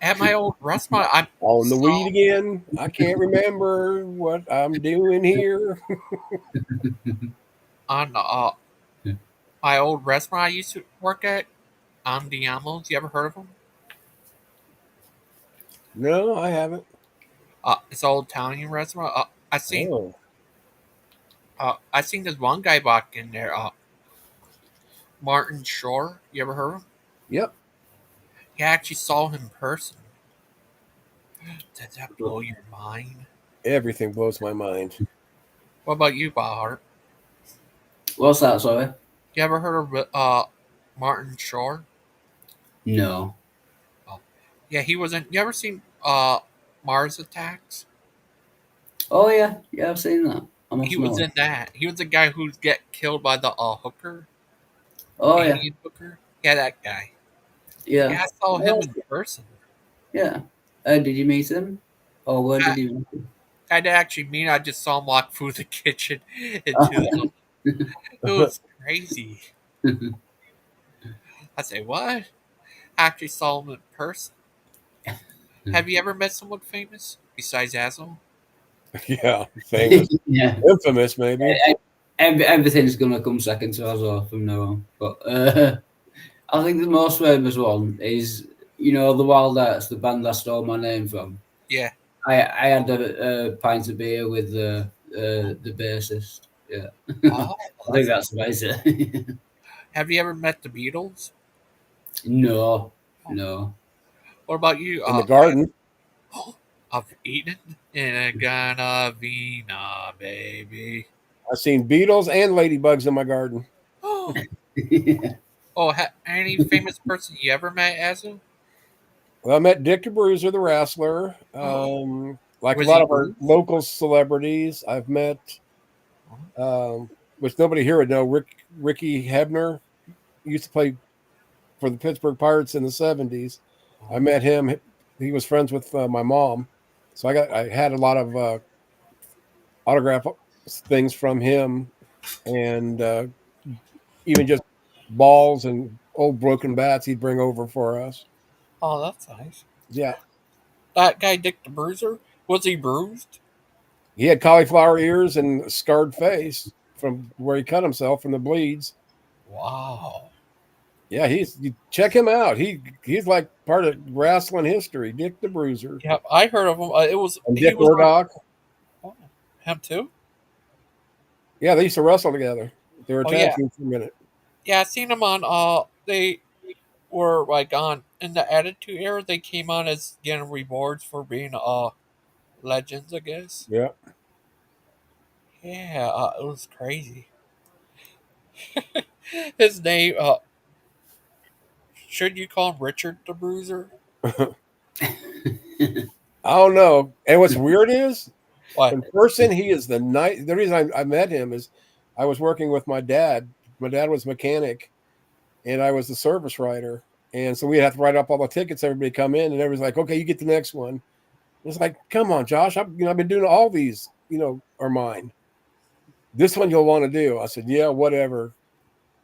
At my old restaurant, I On the weed saw again. I can't remember what I'm doing here. on my old restaurant I used to work at, Andiamo's. You ever heard of them? No, I haven't. It's an old Italian restaurant. Oh, I seen this one guy walk in there. Martin Shore. You ever heard of him? yep. Yeah, I actually saw him in person. Did that blow your mind? Everything blows my mind. What about you, Bahart? what's that? Sorry. You ever heard of Martin Shore? No. Oh, yeah, he was in. You ever seen Mars Attacks? Oh yeah, yeah, I've seen that. I He must was know. in that. He was the guy who's get killed by the hooker, Oh yeah, Indian hooker. Yeah, that guy. yeah, Yeah, I saw him oh, in person. yeah. Did you meet him, or where I, did you meet him? I didn't actually mean. I just saw him walk through the kitchen into the. It was crazy. I say what? I actually saw him in person. Have you ever met someone famous besides Azzo? Yeah, famous. Yeah, Infamous, maybe. everything's gonna come second to us all from now on. But I think the most famous one is the Wildhearts, the band I stole my name from. Yeah. I had a pint of beer with the bassist. Yeah, Oh, I think that's about it. have you ever met the Beatles? No, Oh, no. what about you? In the garden. I've eaten in a Ghana Vina, baby. I've seen beetles and ladybugs in my garden. Oh, any famous person you ever met, Azu? Well, I met Dick the Bruiser, the wrestler. Like a Was lot he of our rude? local celebrities, I've met, which nobody here would know. Ricky Hebner used to play for the Pittsburgh Pirates in the '70s. I met him. He was friends with my mom, so I had a lot of autograph things from him, and even just balls and old broken bats he'd bring over for us. Oh, that's nice. Yeah, That guy, Dick the Bruiser, was he bruised? he had cauliflower ears and a scarred face from where he cut himself from the bleeds. Wow. Yeah, you check him out. He's like part of wrestling history. Dick the Bruiser Yeah, I heard of him. and He Dick was on. Murdoch. Oh, him too. Yeah, they used to wrestle together. They were a Oh tag yeah, team for a minute. yeah. I seen him on. They were like on in the Attitude Era. They came on as getting rewards for being legends, I guess. Yeah, Yeah, it was crazy. His name. Should you call him Richard the Bruiser? I don't know. And what's weird is What? in person he is the night. The reason I met him is I was working with my dad. My dad was a mechanic, and I was the service writer. And so we had to write up all the tickets. Everybody come in, and everybody's like, "Okay, you get the next one." It's like, come on, Josh. I've been doing all these. Are mine. This one you'll want to do. I said, yeah, whatever.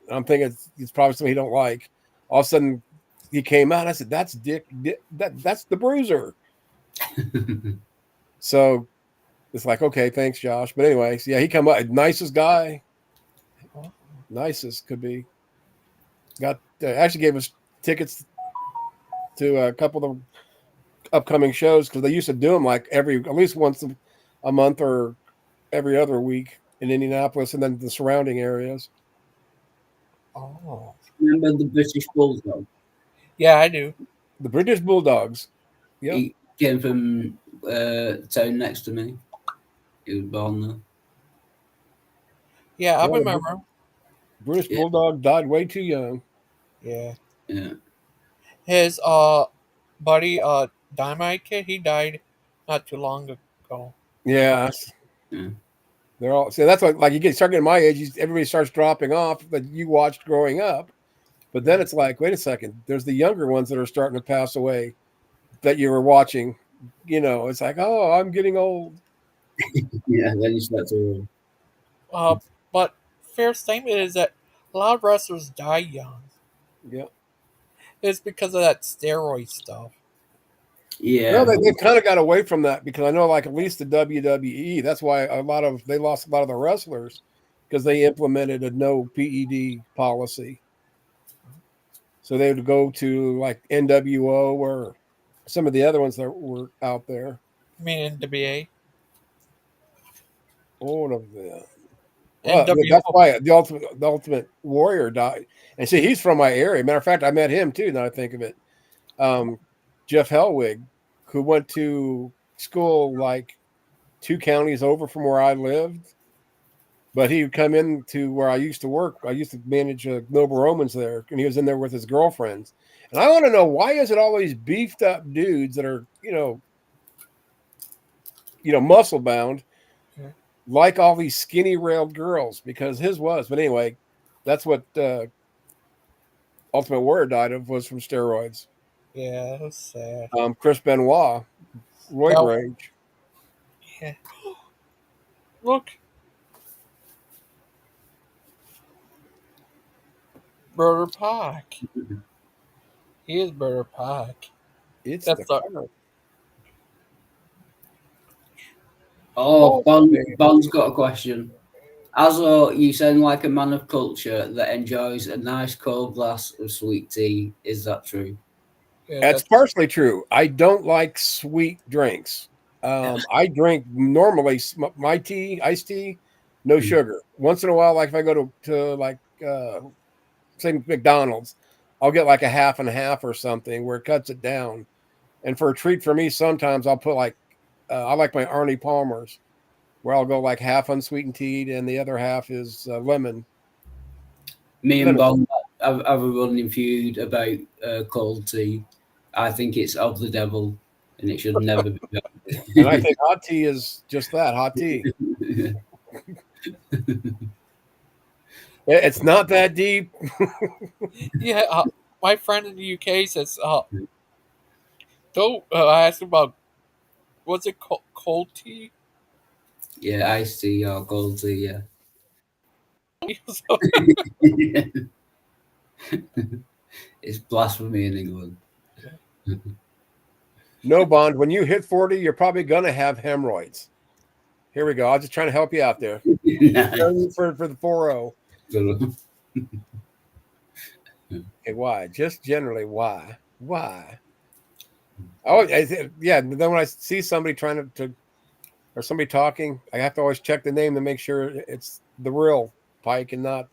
I'm thinking it's probably something he don't like. All of a sudden, he came out. I said, that's Dick that's the Bruiser. So it's like, okay, thanks, Josh. But anyways, yeah, he come up, nicest guy, nicest could be. Got actually gave us tickets to a couple of upcoming shows because they used to do them like at least once a month or every other week in Indianapolis and then the surrounding areas. Oh, Remember the British Bulldog? yeah, I do. The British Bulldogs. Yep. He came from the town next to me. He was born there. Yeah, I Yeah, the remember. British Yeah, Bulldog died way too young. Yeah, yeah. his buddy Dynamite Kid, he died not too long ago. Yeah. Yeah. They're all so that's like you start getting my age, everybody starts dropping off that you watched growing up. But then it's like, wait a second, there's the younger ones that are starting to pass away. that you were watching. It's like, oh, I'm getting old. Yeah, then you start to. But fair statement is that a lot of wrestlers die young. Yeah. It's because of that steroid stuff. No, Yeah, they kind of got away from that because I know, like, at least the WWE, that's why they lost a lot of the wrestlers because they implemented a no PED policy. So they would go to like NWO or some of the other ones that were out there. I mean, NWA, All of them. Well, that's NWO. why the Ultimate Warrior died. And see, he's from my area. Matter of fact, I met him too. Now I think of it, Jeff Hellwig, who went to school like 2 counties over from where I lived, but he would come into where I used to work. I used to manage Noble Romans there, and he was in there with his girlfriends. And I want to know, why is it all these beefed up dudes that are, muscle bound, Yeah. like all these skinny railed girls? Because his was. But anyway, that's what Ultimate Warrior died of, was from steroids. Yeah, that's sad. Chris Benoit, roid Now, rage. yeah. Look, Brother Pike. He is Brother Pike. It's That's the the color. Oh, Oh, Bond's got a question. Azho, you sound like a man of culture that enjoys a nice cold glass of sweet tea. Is that true? yeah. That's That's partially true. I don't like sweet drinks. I drink normally my tea, iced tea, no sugar. Once in a while, like if I go to like say McDonald's, I'll get like a half and a half or something where it cuts it down. And for a treat for me, sometimes I'll put like I like my Arnie Palmer's, where I'll go like half unsweetened tea and the other half is lemon. Me and Lemon. Bond have a running feud about cold tea. I think it's of the devil, and it should never be And I done. think hot tea is just that, hot tea. It's not that deep. yeah. My friend in the UK says, don't I asked him about what's it called, cold tea? Yeah, iced tea or cold tea. Yeah. So, It's blasphemy in England. No, Bond, when you hit 40, you're probably going to have hemorrhoids. Here we go. I was just trying to help you out there. For the 4-0. Okay, why? Just generally, why? Why? Oh, yeah. Then when I see somebody trying to or somebody talking, I have to always check the name to make sure it's the real Pike and not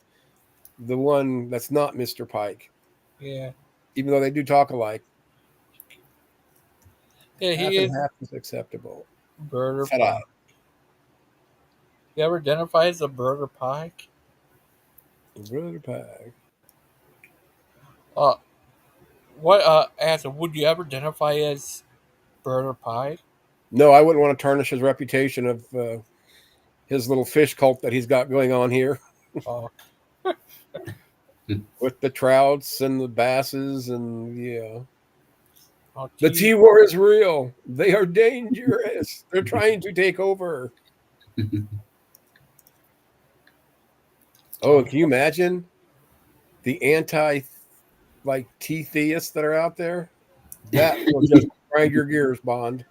the one that's not Mr. Pike. yeah. Even though they do talk alike. Yeah, Half he and is half is acceptable. Brother Shut up. Pike. You ever identify as a Brother Pike? Brother Pike. Answer, would you ever identify as Brother Pike? No, I wouldn't want to tarnish his reputation of his little fish cult that he's got going on here Oh, with the trouts and the basses and the geez. T-War is real. They are dangerous. They're trying to take over. Oh, can you imagine the like T-theists that are out there? That will just grind your gears, Bond.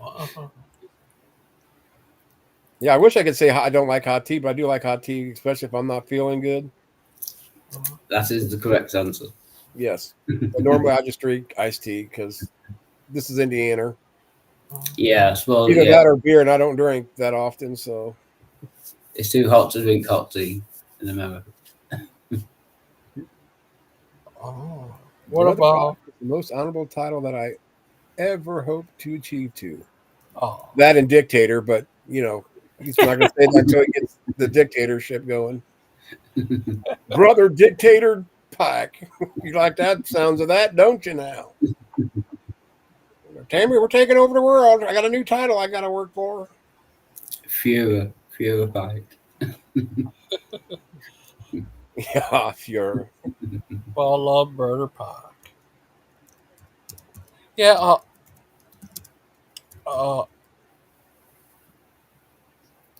Uh-huh. Yeah, I wish I could say I don't like hot tea, but I do like hot tea, especially if I'm not feeling good. That is the correct answer. Yes. But normally I just drink iced tea because this is Indiana. Yeah, well, Either yeah, that or beer, and I don't drink that often, so. it's too hot to drink hot tea in America. Oh. What Brother about? Pike is the most honorable title that I ever hoped to achieve to. Oh, That and dictator, but he's not going to say that until he gets the dictatorship going. Brother Dictator Pike. You like that sounds of that, don't you now? Tammy, we're taking over the world. I got a new title I got to work for. Führer Pike. Yeah, Fuhrer. well, I love Brother Pike. Yeah. Uh.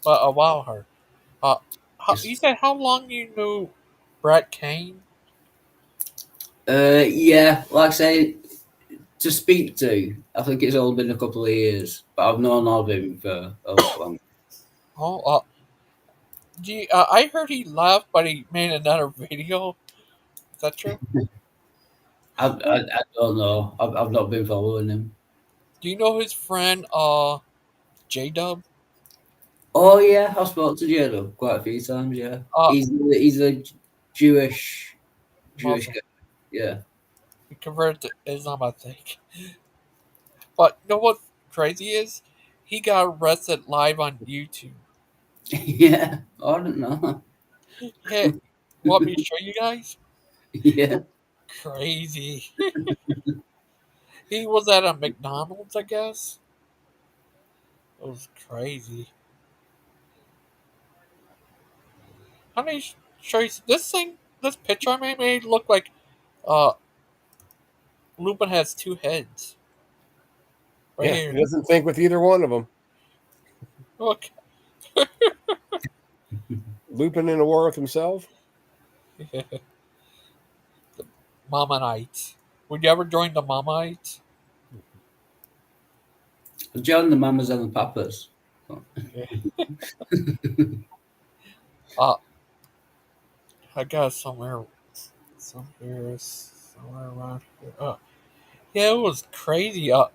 Wildheart. Uh. You said how long you knew Brett Kane? Yeah, like I say, to speak to, I think it's only been a couple of years, but I've known of him for a lot longer. Oh. I heard he left, but he made another video. Is that true? I don't know. I've not been following him. Do you know his friend, J Dub? Oh yeah, I've spoken to Jado quite a few times. Yeah, Uh, he's a Jewish Muslim. guy. Yeah, He converted to Islam, I think. But you know what crazy is? He got arrested live on YouTube. yeah. I don't know. Yeah, want me to show you guys? Yeah, Crazy. He was at a McDonald's, I guess. It was crazy. How many show you this thing? This picture I made look like uh Lupin has two heads right Yeah, he here. doesn't think with either one of them. Look. Lupin in a war with himself. Mammonites. Would you ever join the Mammonites? John the Mamas and the Papas. Yeah. Uh, I got it somewhere around here. Yeah, it was crazy. I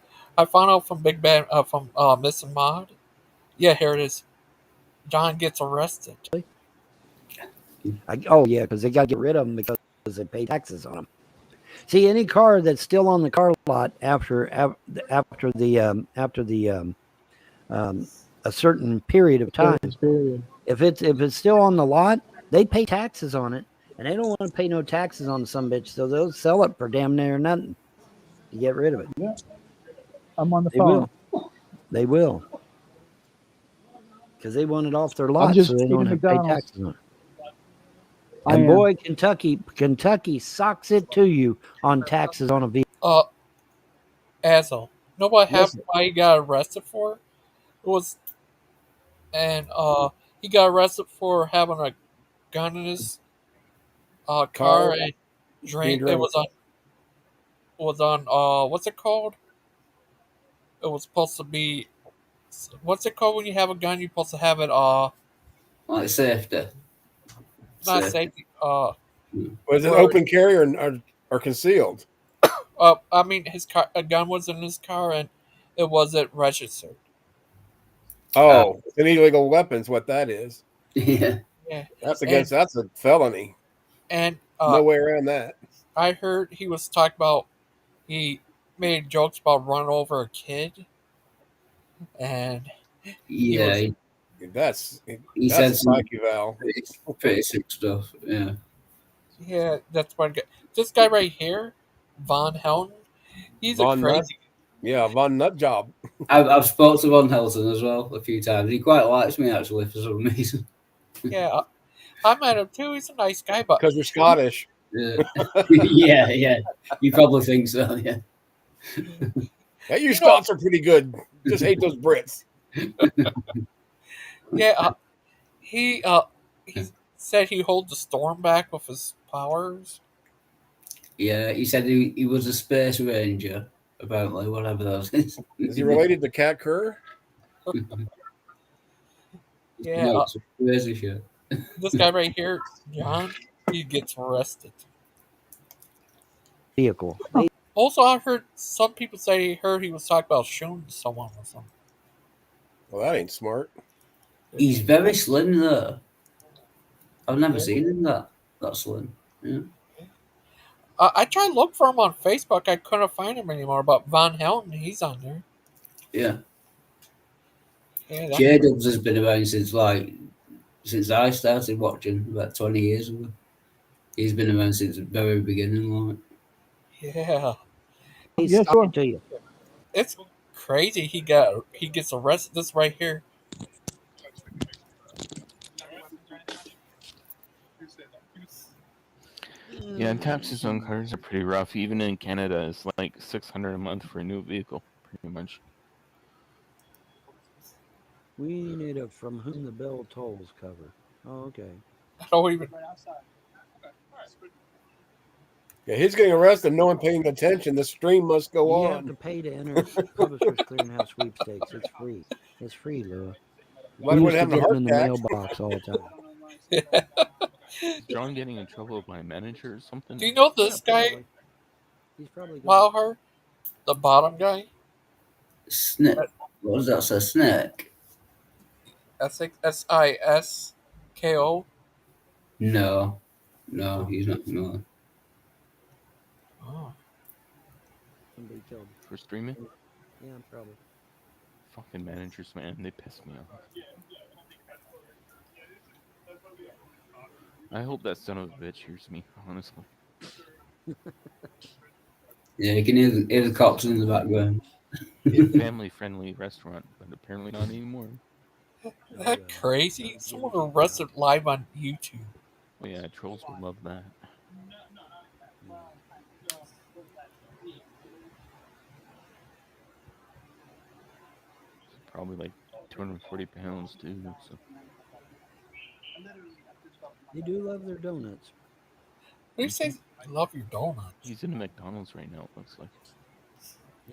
found out from Big Bad, from Missing Mod. Yeah, here it is. John gets arrested. Oh yeah, because they got to get rid of them because they pay taxes on them. See, any car that's still on the car lot after a certain period of time, if it's still on the lot, they pay taxes on it, and they don't want to pay no taxes on some bitch, so they'll sell it for damn near nothing to get rid of it. Yeah, I'm on the They phone. They will, because they want it off their lot, just so they don't eating have to pay McDonald's. taxes on it. I And am. boy, Kentucky socks it to you on taxes on a vehicle. Azho. Know what Yes. happened? Why he got arrested for? It was, and he got arrested for having a gun in his car and drink. It drunk. was on what's it called? It was supposed to be, what's it called when you have a gun? You're supposed to have it Like safety. not Safety. safety. Was it Where- open carry or concealed? I mean, his car, a gun was in his car, and it wasn't registered. Oh, it's an illegal weapon's what that is. Yeah. Yeah, That's that's a felony. and No way around that. I heard he was talking about, he made jokes about running over a kid, and Yeah. That's He said a some psych eval. pretty sick stuff. Yeah. yeah, that's one guy. This guy right here, Von Helden, he's Von a Nut. crazy. Yeah, Von Nut Job. I've spoken to Von Helton as well a few times. He quite likes me actually for some reason. Yeah, I met him too. He's a nice guy, but Because you're Scottish. Yeah. yeah. You probably think so. Yeah. Hey, you Scots are pretty good. Just hate those Brits. yeah, he said he holds the storm back with his powers. Yeah. He said he was a space ranger. Apparently, whatever that is. Is he related to Cat Kerr? Yeah, No, it's crazy shit. this guy right here, John, he gets arrested. Vehicle. Also, I heard some people say he heard he was talking about shooting someone or something. Well, that ain't smart. He's very slim though. I've never seen him that slim. Yeah. I tried to look for him on Facebook. I couldn't find him anymore. But Von Helden, he's on there. Yeah. Yeah, J Dubs has been around since I started watching about 20 years ago. He's been around since the very beginning, like. yeah. He's Yeah, talking sure. to you. It's crazy. He gets arrested. This right here. Yeah, and taxes on cars are pretty rough. Even in Canada, it's like $600 a month for a new vehicle, pretty much. We need a From Whom the Bell Tolls cover. Oh, okay. I don't even. Yeah, he's getting arrested. No one paying attention. The stream must go You on. have to pay to enter Publishers Clearinghouse sweepstakes. It's free. It's free, Lua. Why We would used to having a get them heart in the attack? mailbox all the time. Is John getting in trouble with my manager or something? Do you know this guy? Probably. He's probably going. Wildheart, the bottom guy. Snake. What was that? So snake? Sisko. No, he's not. No. Oh. Somebody killed. For streaming? Yeah, probably. Fucking managers, man. They piss me off. I hope that son of a bitch hears me, honestly. Yeah, you can hear the cops in the background. Family-friendly restaurant, but apparently not anymore. Isn't that crazy? Someone arrested live on YouTube. Oh yeah, trolls would love that. It's probably like 240 pounds too. So. They do love their donuts. Who says love your donuts? He's in a McDonald's right now, it looks like.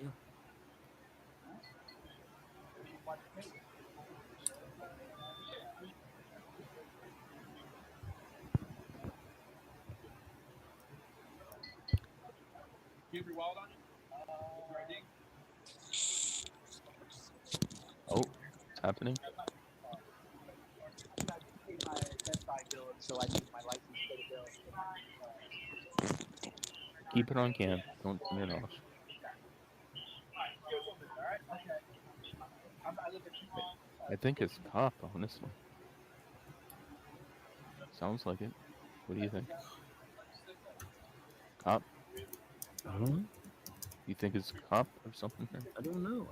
Yeah. Oh, it's happening. Keep it on cam. Don't turn it off. I think it's cop, honestly. Sounds like it. What do you think? Cop? I don't know. You think it's cop or something? I don't know.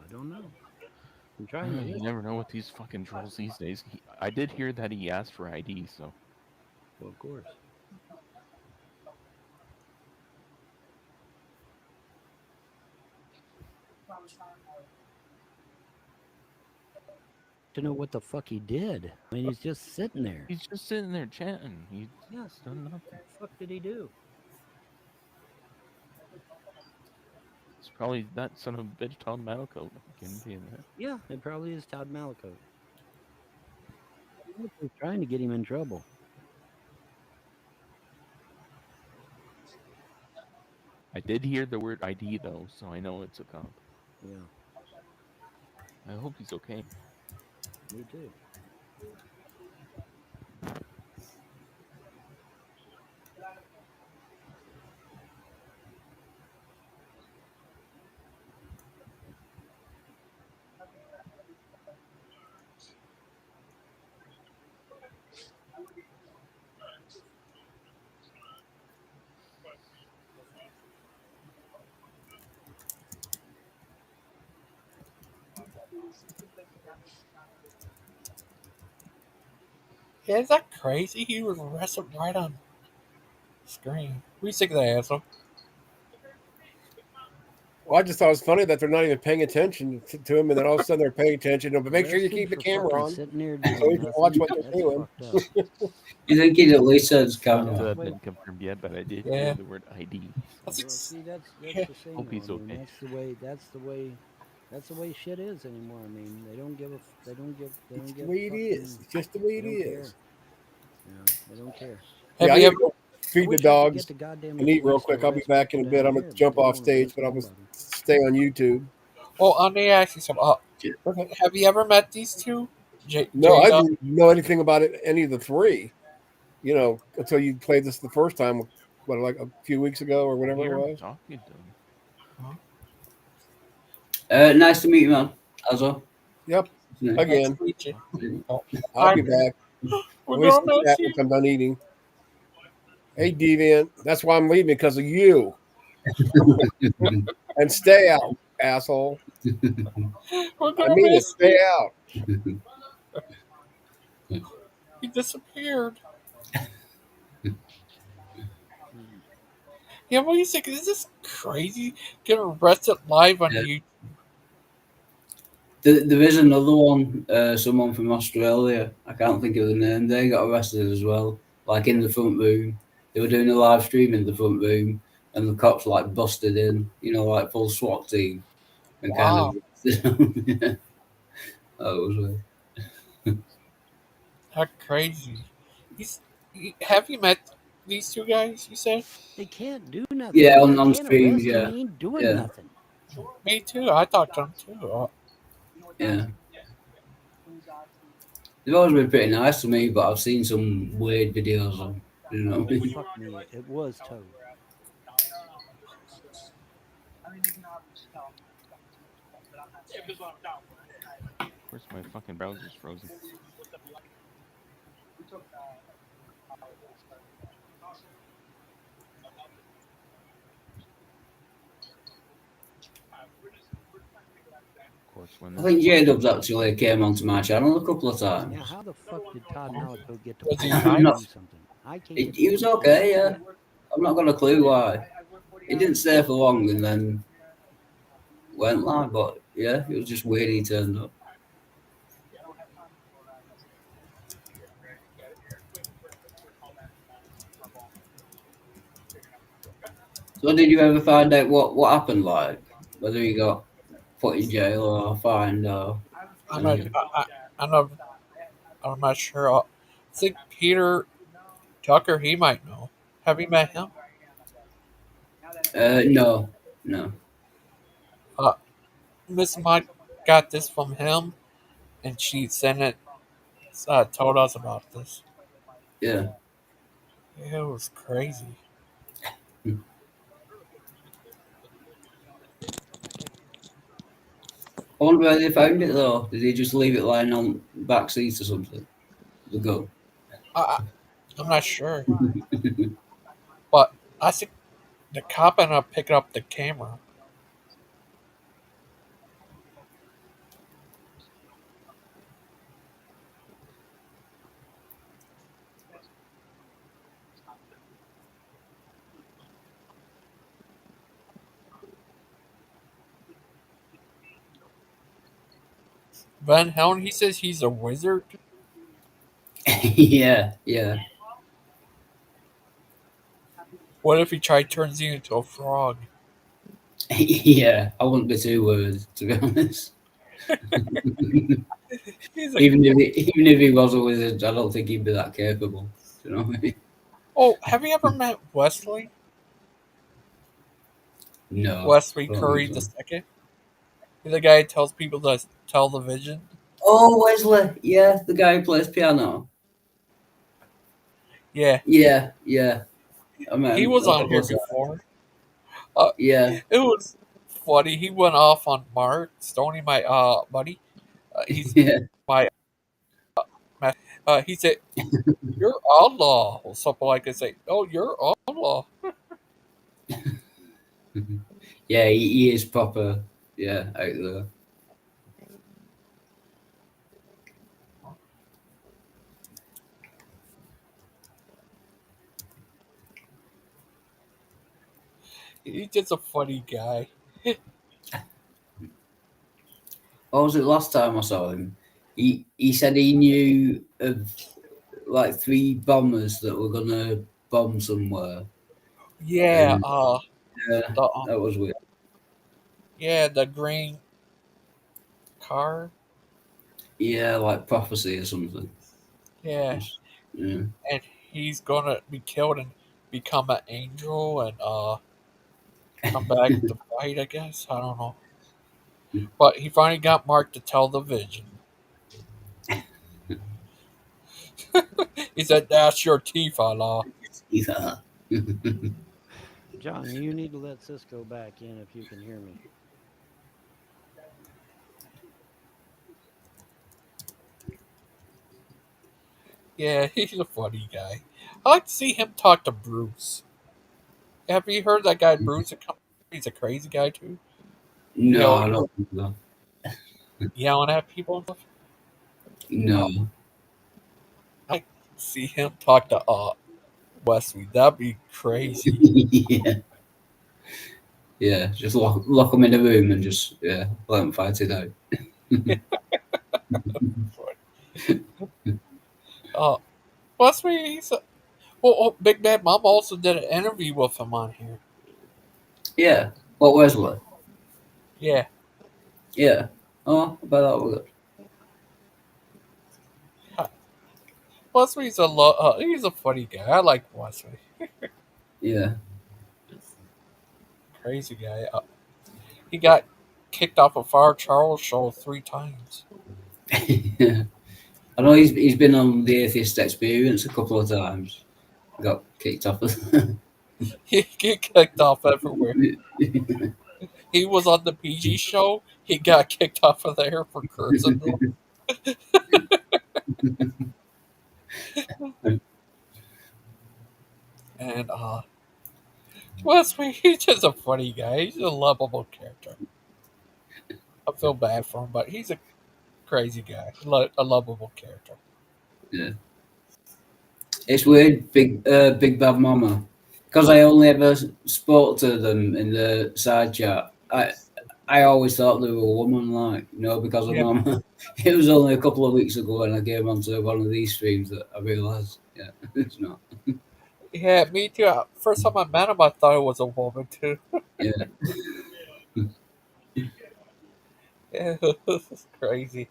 I'm trying to. You never know with these fucking trolls these days. I did hear that he asked for ID, so. Well, of course. To know what the fuck he did. I mean, he's just sitting there. He's just sitting there chatting. He's done nothing. What the fuck did he do? It's probably that son of a bitch Todd Malco. Yeah, it probably is Todd Malco. He's trying to get him in trouble. I did hear the word ID though, so I know it's a cop. Yeah. I hope he's okay. Me too. Yeah, is that crazy? He was arrested right on screen. What do you think of that, asshole? Well, I just thought it was funny that they're not even paying attention to him, and then all of a sudden they're paying attention. But make sure you keep the camera on, sitting there so you can watch what they're doing. You think he'd at least said his That camera? hasn't been confirmed yet, but I did Yeah. hear the word ID. Well, see, that's the thing. Hope he's though. I mean, okay. that's the way shit is anymore. I mean, they don't give. It's the way it is. It's just the way it is. Yeah, they don't care. Yeah, I need to go feed the wish I could dogs get the goddamn and eat real police to quick. I'll be arrest back in a people bit. down I'm here, gonna but jump they off won't stage, arrest but I'm gonna nobody. stay on YouTube. Oh, let me ask you something. Have you ever met these two? No, I J-Dub? didn't know anything about it, any of the three. You know, until you played this the first time, what, like a few weeks ago or whatever it was. Talking to him. Nice to meet you, man. Azho. Yep. Yeah. Again. Nice to meet you. I'll be back. We're At least gonna miss chat you. once I'm done eating. Hey, Deviant, that's why I'm leaving because of you. And stay out, asshole. We're I gonna mean it. miss Stay you. out. He disappeared. Yeah, what do you think? This is crazy. Get arrested live on Yeah. YouTube. There is another one, someone from Australia. I can't think of the name. They got arrested as well, like in the front room. They were doing a live stream in the front room, and the cops like busted in, like full SWAT team, and kind of. Wow, Yeah, that was weird. that's crazy. He's, have you met these two guys? You said. They can't do nothing Yeah, to me. on They on can't stream. arrest me. Yeah, He ain't doing yeah, nothing. Me too. I talked to him too. yeah. They've always been pretty nice to me, but I've seen some weird videos on. You know. Oh, fuck me. It was Toad. Of course, my fucking browser's frozen. Of course, when I this think J fucking Dubs actually came onto my channel a couple of times. Now, how the fuck did Todd Malico get to Was he fucking I'm not. do something? I can't He, get he to was do okay, yeah. shit. I've not got a clue why. He didn't stay for long and then went live, but yeah, it was just weird he turned up. So did you ever find out what happened, like whether he got put in jail or fined or I'm not. anything? I'm not. I'm not sure. I think Peter Tucker. He might know. Have you met him? No, no. Uh, Miss Mike got this from him, and she sent it. Told us about this. Yeah. It was crazy. I wonder where they found it though. Did they just leave it lying on back seat or something? The gun. I, I'm not sure, but I think the cop ended up picking up the camera. Van Helm. He says he's a wizard. Yeah, yeah. What if he turns you into a frog? Yeah, I wouldn't be too worried, to be honest. He's like, Even if he was a wizard, I don't think he'd be that capable. You know what I mean? oh, have you ever met Wesley? No, Wesley I don't think Curry the so. second. He's the guy who tells people to tell the vision. Oh, Wesley, yeah, the guy who plays piano. Yeah, Yeah, yeah. I met he him was a on couple here of times. before. Yeah, It was funny. He went off on Mark Stoney, my buddy. He's yeah, my. He said, "You're Allah," or something like that. Say, "Oh, you're Allah." yeah. He is proper. Yeah, out there. He's just a funny guy. What was it last time I saw him? He said he knew of like 3 bombers that were gonna bomb somewhere, Yeah. and yeah, The that was weird. yeah, the green car. Yeah, like prophecy or something. Yeah, Yeah. and he's gonna be killed and become an angel and come back to fight. I guess I don't know. But he finally got Mark to tell the vision. He said, "That's your teeth, Allah." Yeah. John, you need to let Cisco back in if you can hear me. Yeah, he's a funny guy. I like to see him talk to Bruce. Have you heard that guy Bruce? He's a crazy guy too. No, I He's don't think so. yelling at people and stuff. No. I see him talk to Wesley. That'd be crazy. Yeah. Yeah, just lock them in a room and just let them fight it out. Plus, he's Big Bad Mom also did an interview with him on here. Yeah. What Wesley? Yeah. Yeah. Oh, I bet that was good. Plus, he's a funny guy. I like Wesley. Yeah. Crazy guy. He got kicked off of Fire Charles show 3 times. Yeah. I know he's been on the Atheist Experience a couple of times. Got kicked off. He get kicked off everywhere. He was on the PG show. He got kicked off of there for cursing. And Wesley, he's just a funny guy. He's a lovable character. I feel bad for him, but he's a crazy guy. A lovable character. Yeah. It's weird, Big Bad Mama, because I only ever spoke to them in the side chat. I always thought they were a woman, like, because of Yeah. Mama. It was only a couple of weeks ago when I came onto one of these streams that I realised, it's not. Yeah, me too. First time I met him, I thought it was a woman too. Yeah. Yeah, this is crazy.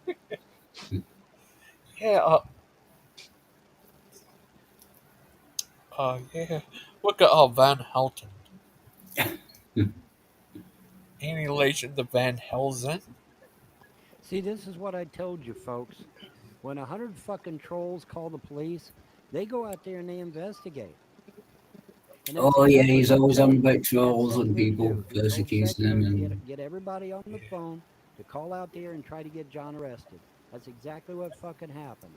Yeah. Yeah. Look at Van Helton. Any relation to Van Helsing? See, this is what I told you, folks. When 100 fucking trolls call the police, they go out there and they investigate. And that's Oh, yeah, exactly he's what always on Secular- about that's trolls and Secular people do. He told persecuting Secular them. to And get everybody on the phone to call out there and try to get John arrested. That's exactly what fucking happened.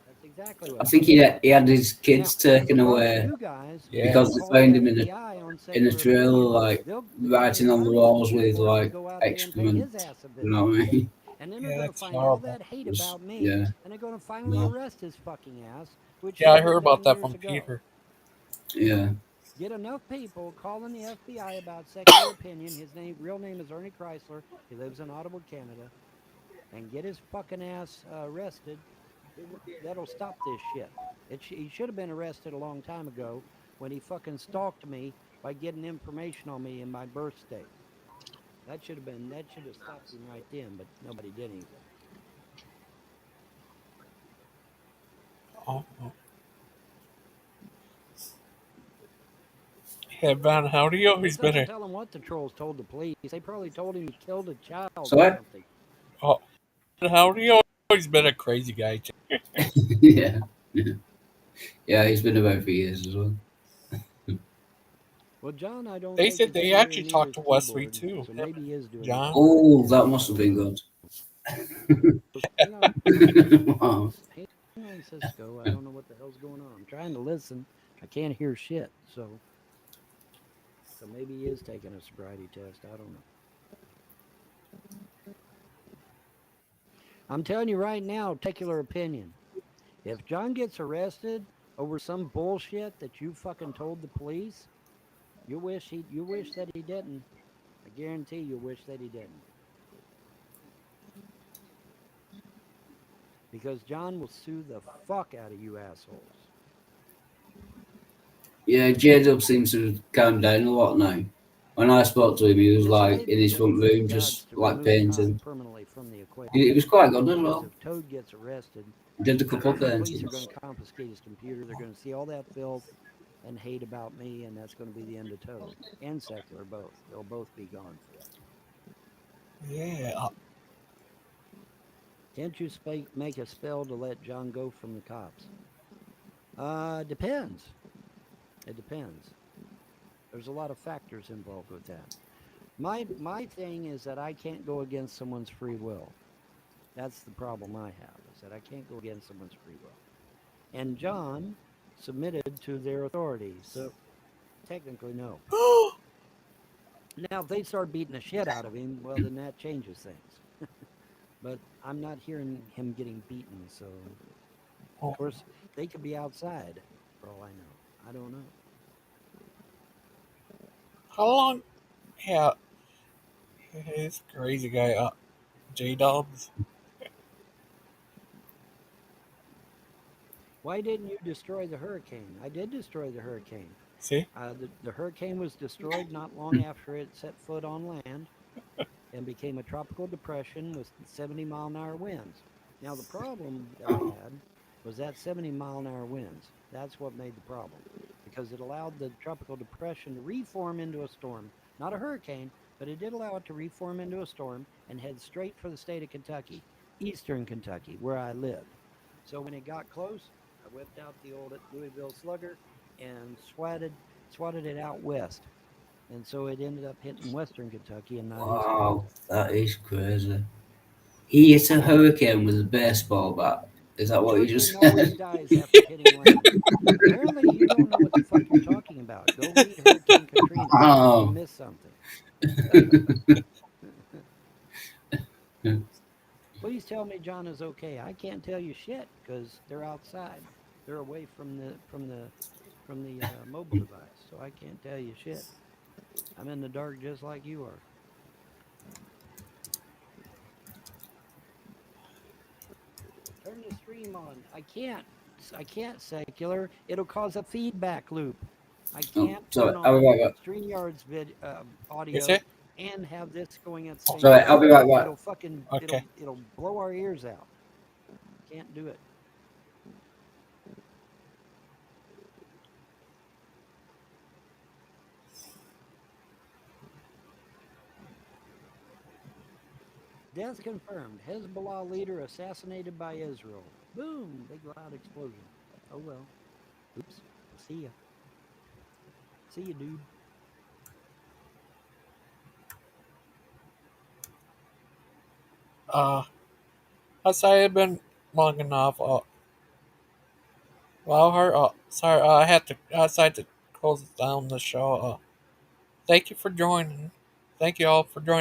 That's exactly what I think happened. he had his kids Now, taken the problem with away you guys, because you they call the found him in FBI on a Secular trailer, Opinion, like they're writing gonna on the tell walls you with before they like go out there and pay excrement. his ass a visit. You know what I mean? And then they're Yeah, going to that's find all horrible. that hate about me, Yeah. and they're going to finally No. arrest his fucking ass, which Yeah, I should have heard been about done that years from ago. Peter. Yeah. Get enough people calling the FBI about Secular Opinion. His real name is Ernie Chrysler. He lives in Ottawa, Canada. And get his fucking ass arrested. That'll stop this shit. He should have been arrested a long time ago when he fucking stalked me by getting information on me in my birth state. That should have stopped him right then, but nobody did anything. Oh. Yeah, Van Howdio, he's It been doesn't a tell him what the trolls told the police. They probably told him he killed a child or Sorry? something. Van Howdio, he's been a crazy guy too. Yeah. Yeah, he's been about for years as well. Well, John, I don't They think said is they anywhere actually near talked his to Wesley keyboard, too. so maybe he is doing John. Oh, that must have been good. Hang on. Wow. Hang on, Cisco. I don't know what the hell's going on. I'm trying to listen. I can't hear shit, so maybe he is taking a sobriety test. I don't know. I'm telling you right now, Secular Opinion. If John gets arrested over some bullshit that you fucking told the police, you wish that he didn't. I guarantee you wish that he didn't. Because John will sue the fuck out of you assholes. Yeah, J-Dub seems to have calmed down a lot now. When I spoke to him, he was This like may in be his the front move of room, the gods just to like remove painting. Todd permanently from the equation. It was quite good as Because well. if Toad gets arrested, Did a couple of the police are paintings. going to confiscate his computer. They're going to see all that filth and hate about me, and that's going to be the end of Toad and Secular both. They'll both be gone forever. Yeah. Can't you make a spell to let John go from the cops? Depends. It depends. There's a lot of factors involved with that. My thing is that I can't go against someone's free will. That's the problem I have, is that I can't go against someone's free will. And John submitted to their authority, so technically no. Now, if they start beating the shit out of him, well, then that changes things. But I'm not hearing him getting beaten, so of course they could be outside for all I know. I don't know. How long Yeah, he's a crazy guy. J Dubs. Why didn't you destroy the hurricane? I did destroy the hurricane. See? The hurricane was destroyed not long after it set foot on land and became a tropical depression with 70-mile-an-hour winds. Now, the problem that I had was that 70-mile-an-hour winds. That's what made the problem because it allowed the tropical depression to reform into a storm. Not a hurricane, but it did allow it to reform into a storm and head straight for the state of Kentucky, eastern Kentucky, where I lived. So when it got close, I whipped out the old Louisville Slugger and swatted it out west. And so it ended up hitting western Kentucky and not eastern. Wow, that is crazy. He hit a hurricane with a baseball bat. Is that what you just Hurricane always said? dies after hitting land. Apparently, you don't know what the fuck you're talking about. Go read Hurricane Katrina. You Wow. missed something. Please tell me John is okay. I can't tell you shit because they're outside. They're away from the mobile device, so I can't tell you shit. I'm in the dark just like you are. Turn the stream on. I can't. I can't, secular. It'll cause a feedback loop. I Oh, can't sorry, turn I'll be on right back. StreamYard's Is audio it? and have this going at the same Sorry, I'll time. be right back. It'll fucking Okay. it'll blow our ears out. Can't do it. Death confirmed. Hezbollah leader assassinated by Israel. Boom! Big loud explosion. Oh well. Oops. See ya. See ya, dude. I say it's been long enough. Wildheart. Sorry, I had to. I decided to close down the show. Thank you for joining. Thank you all for joining.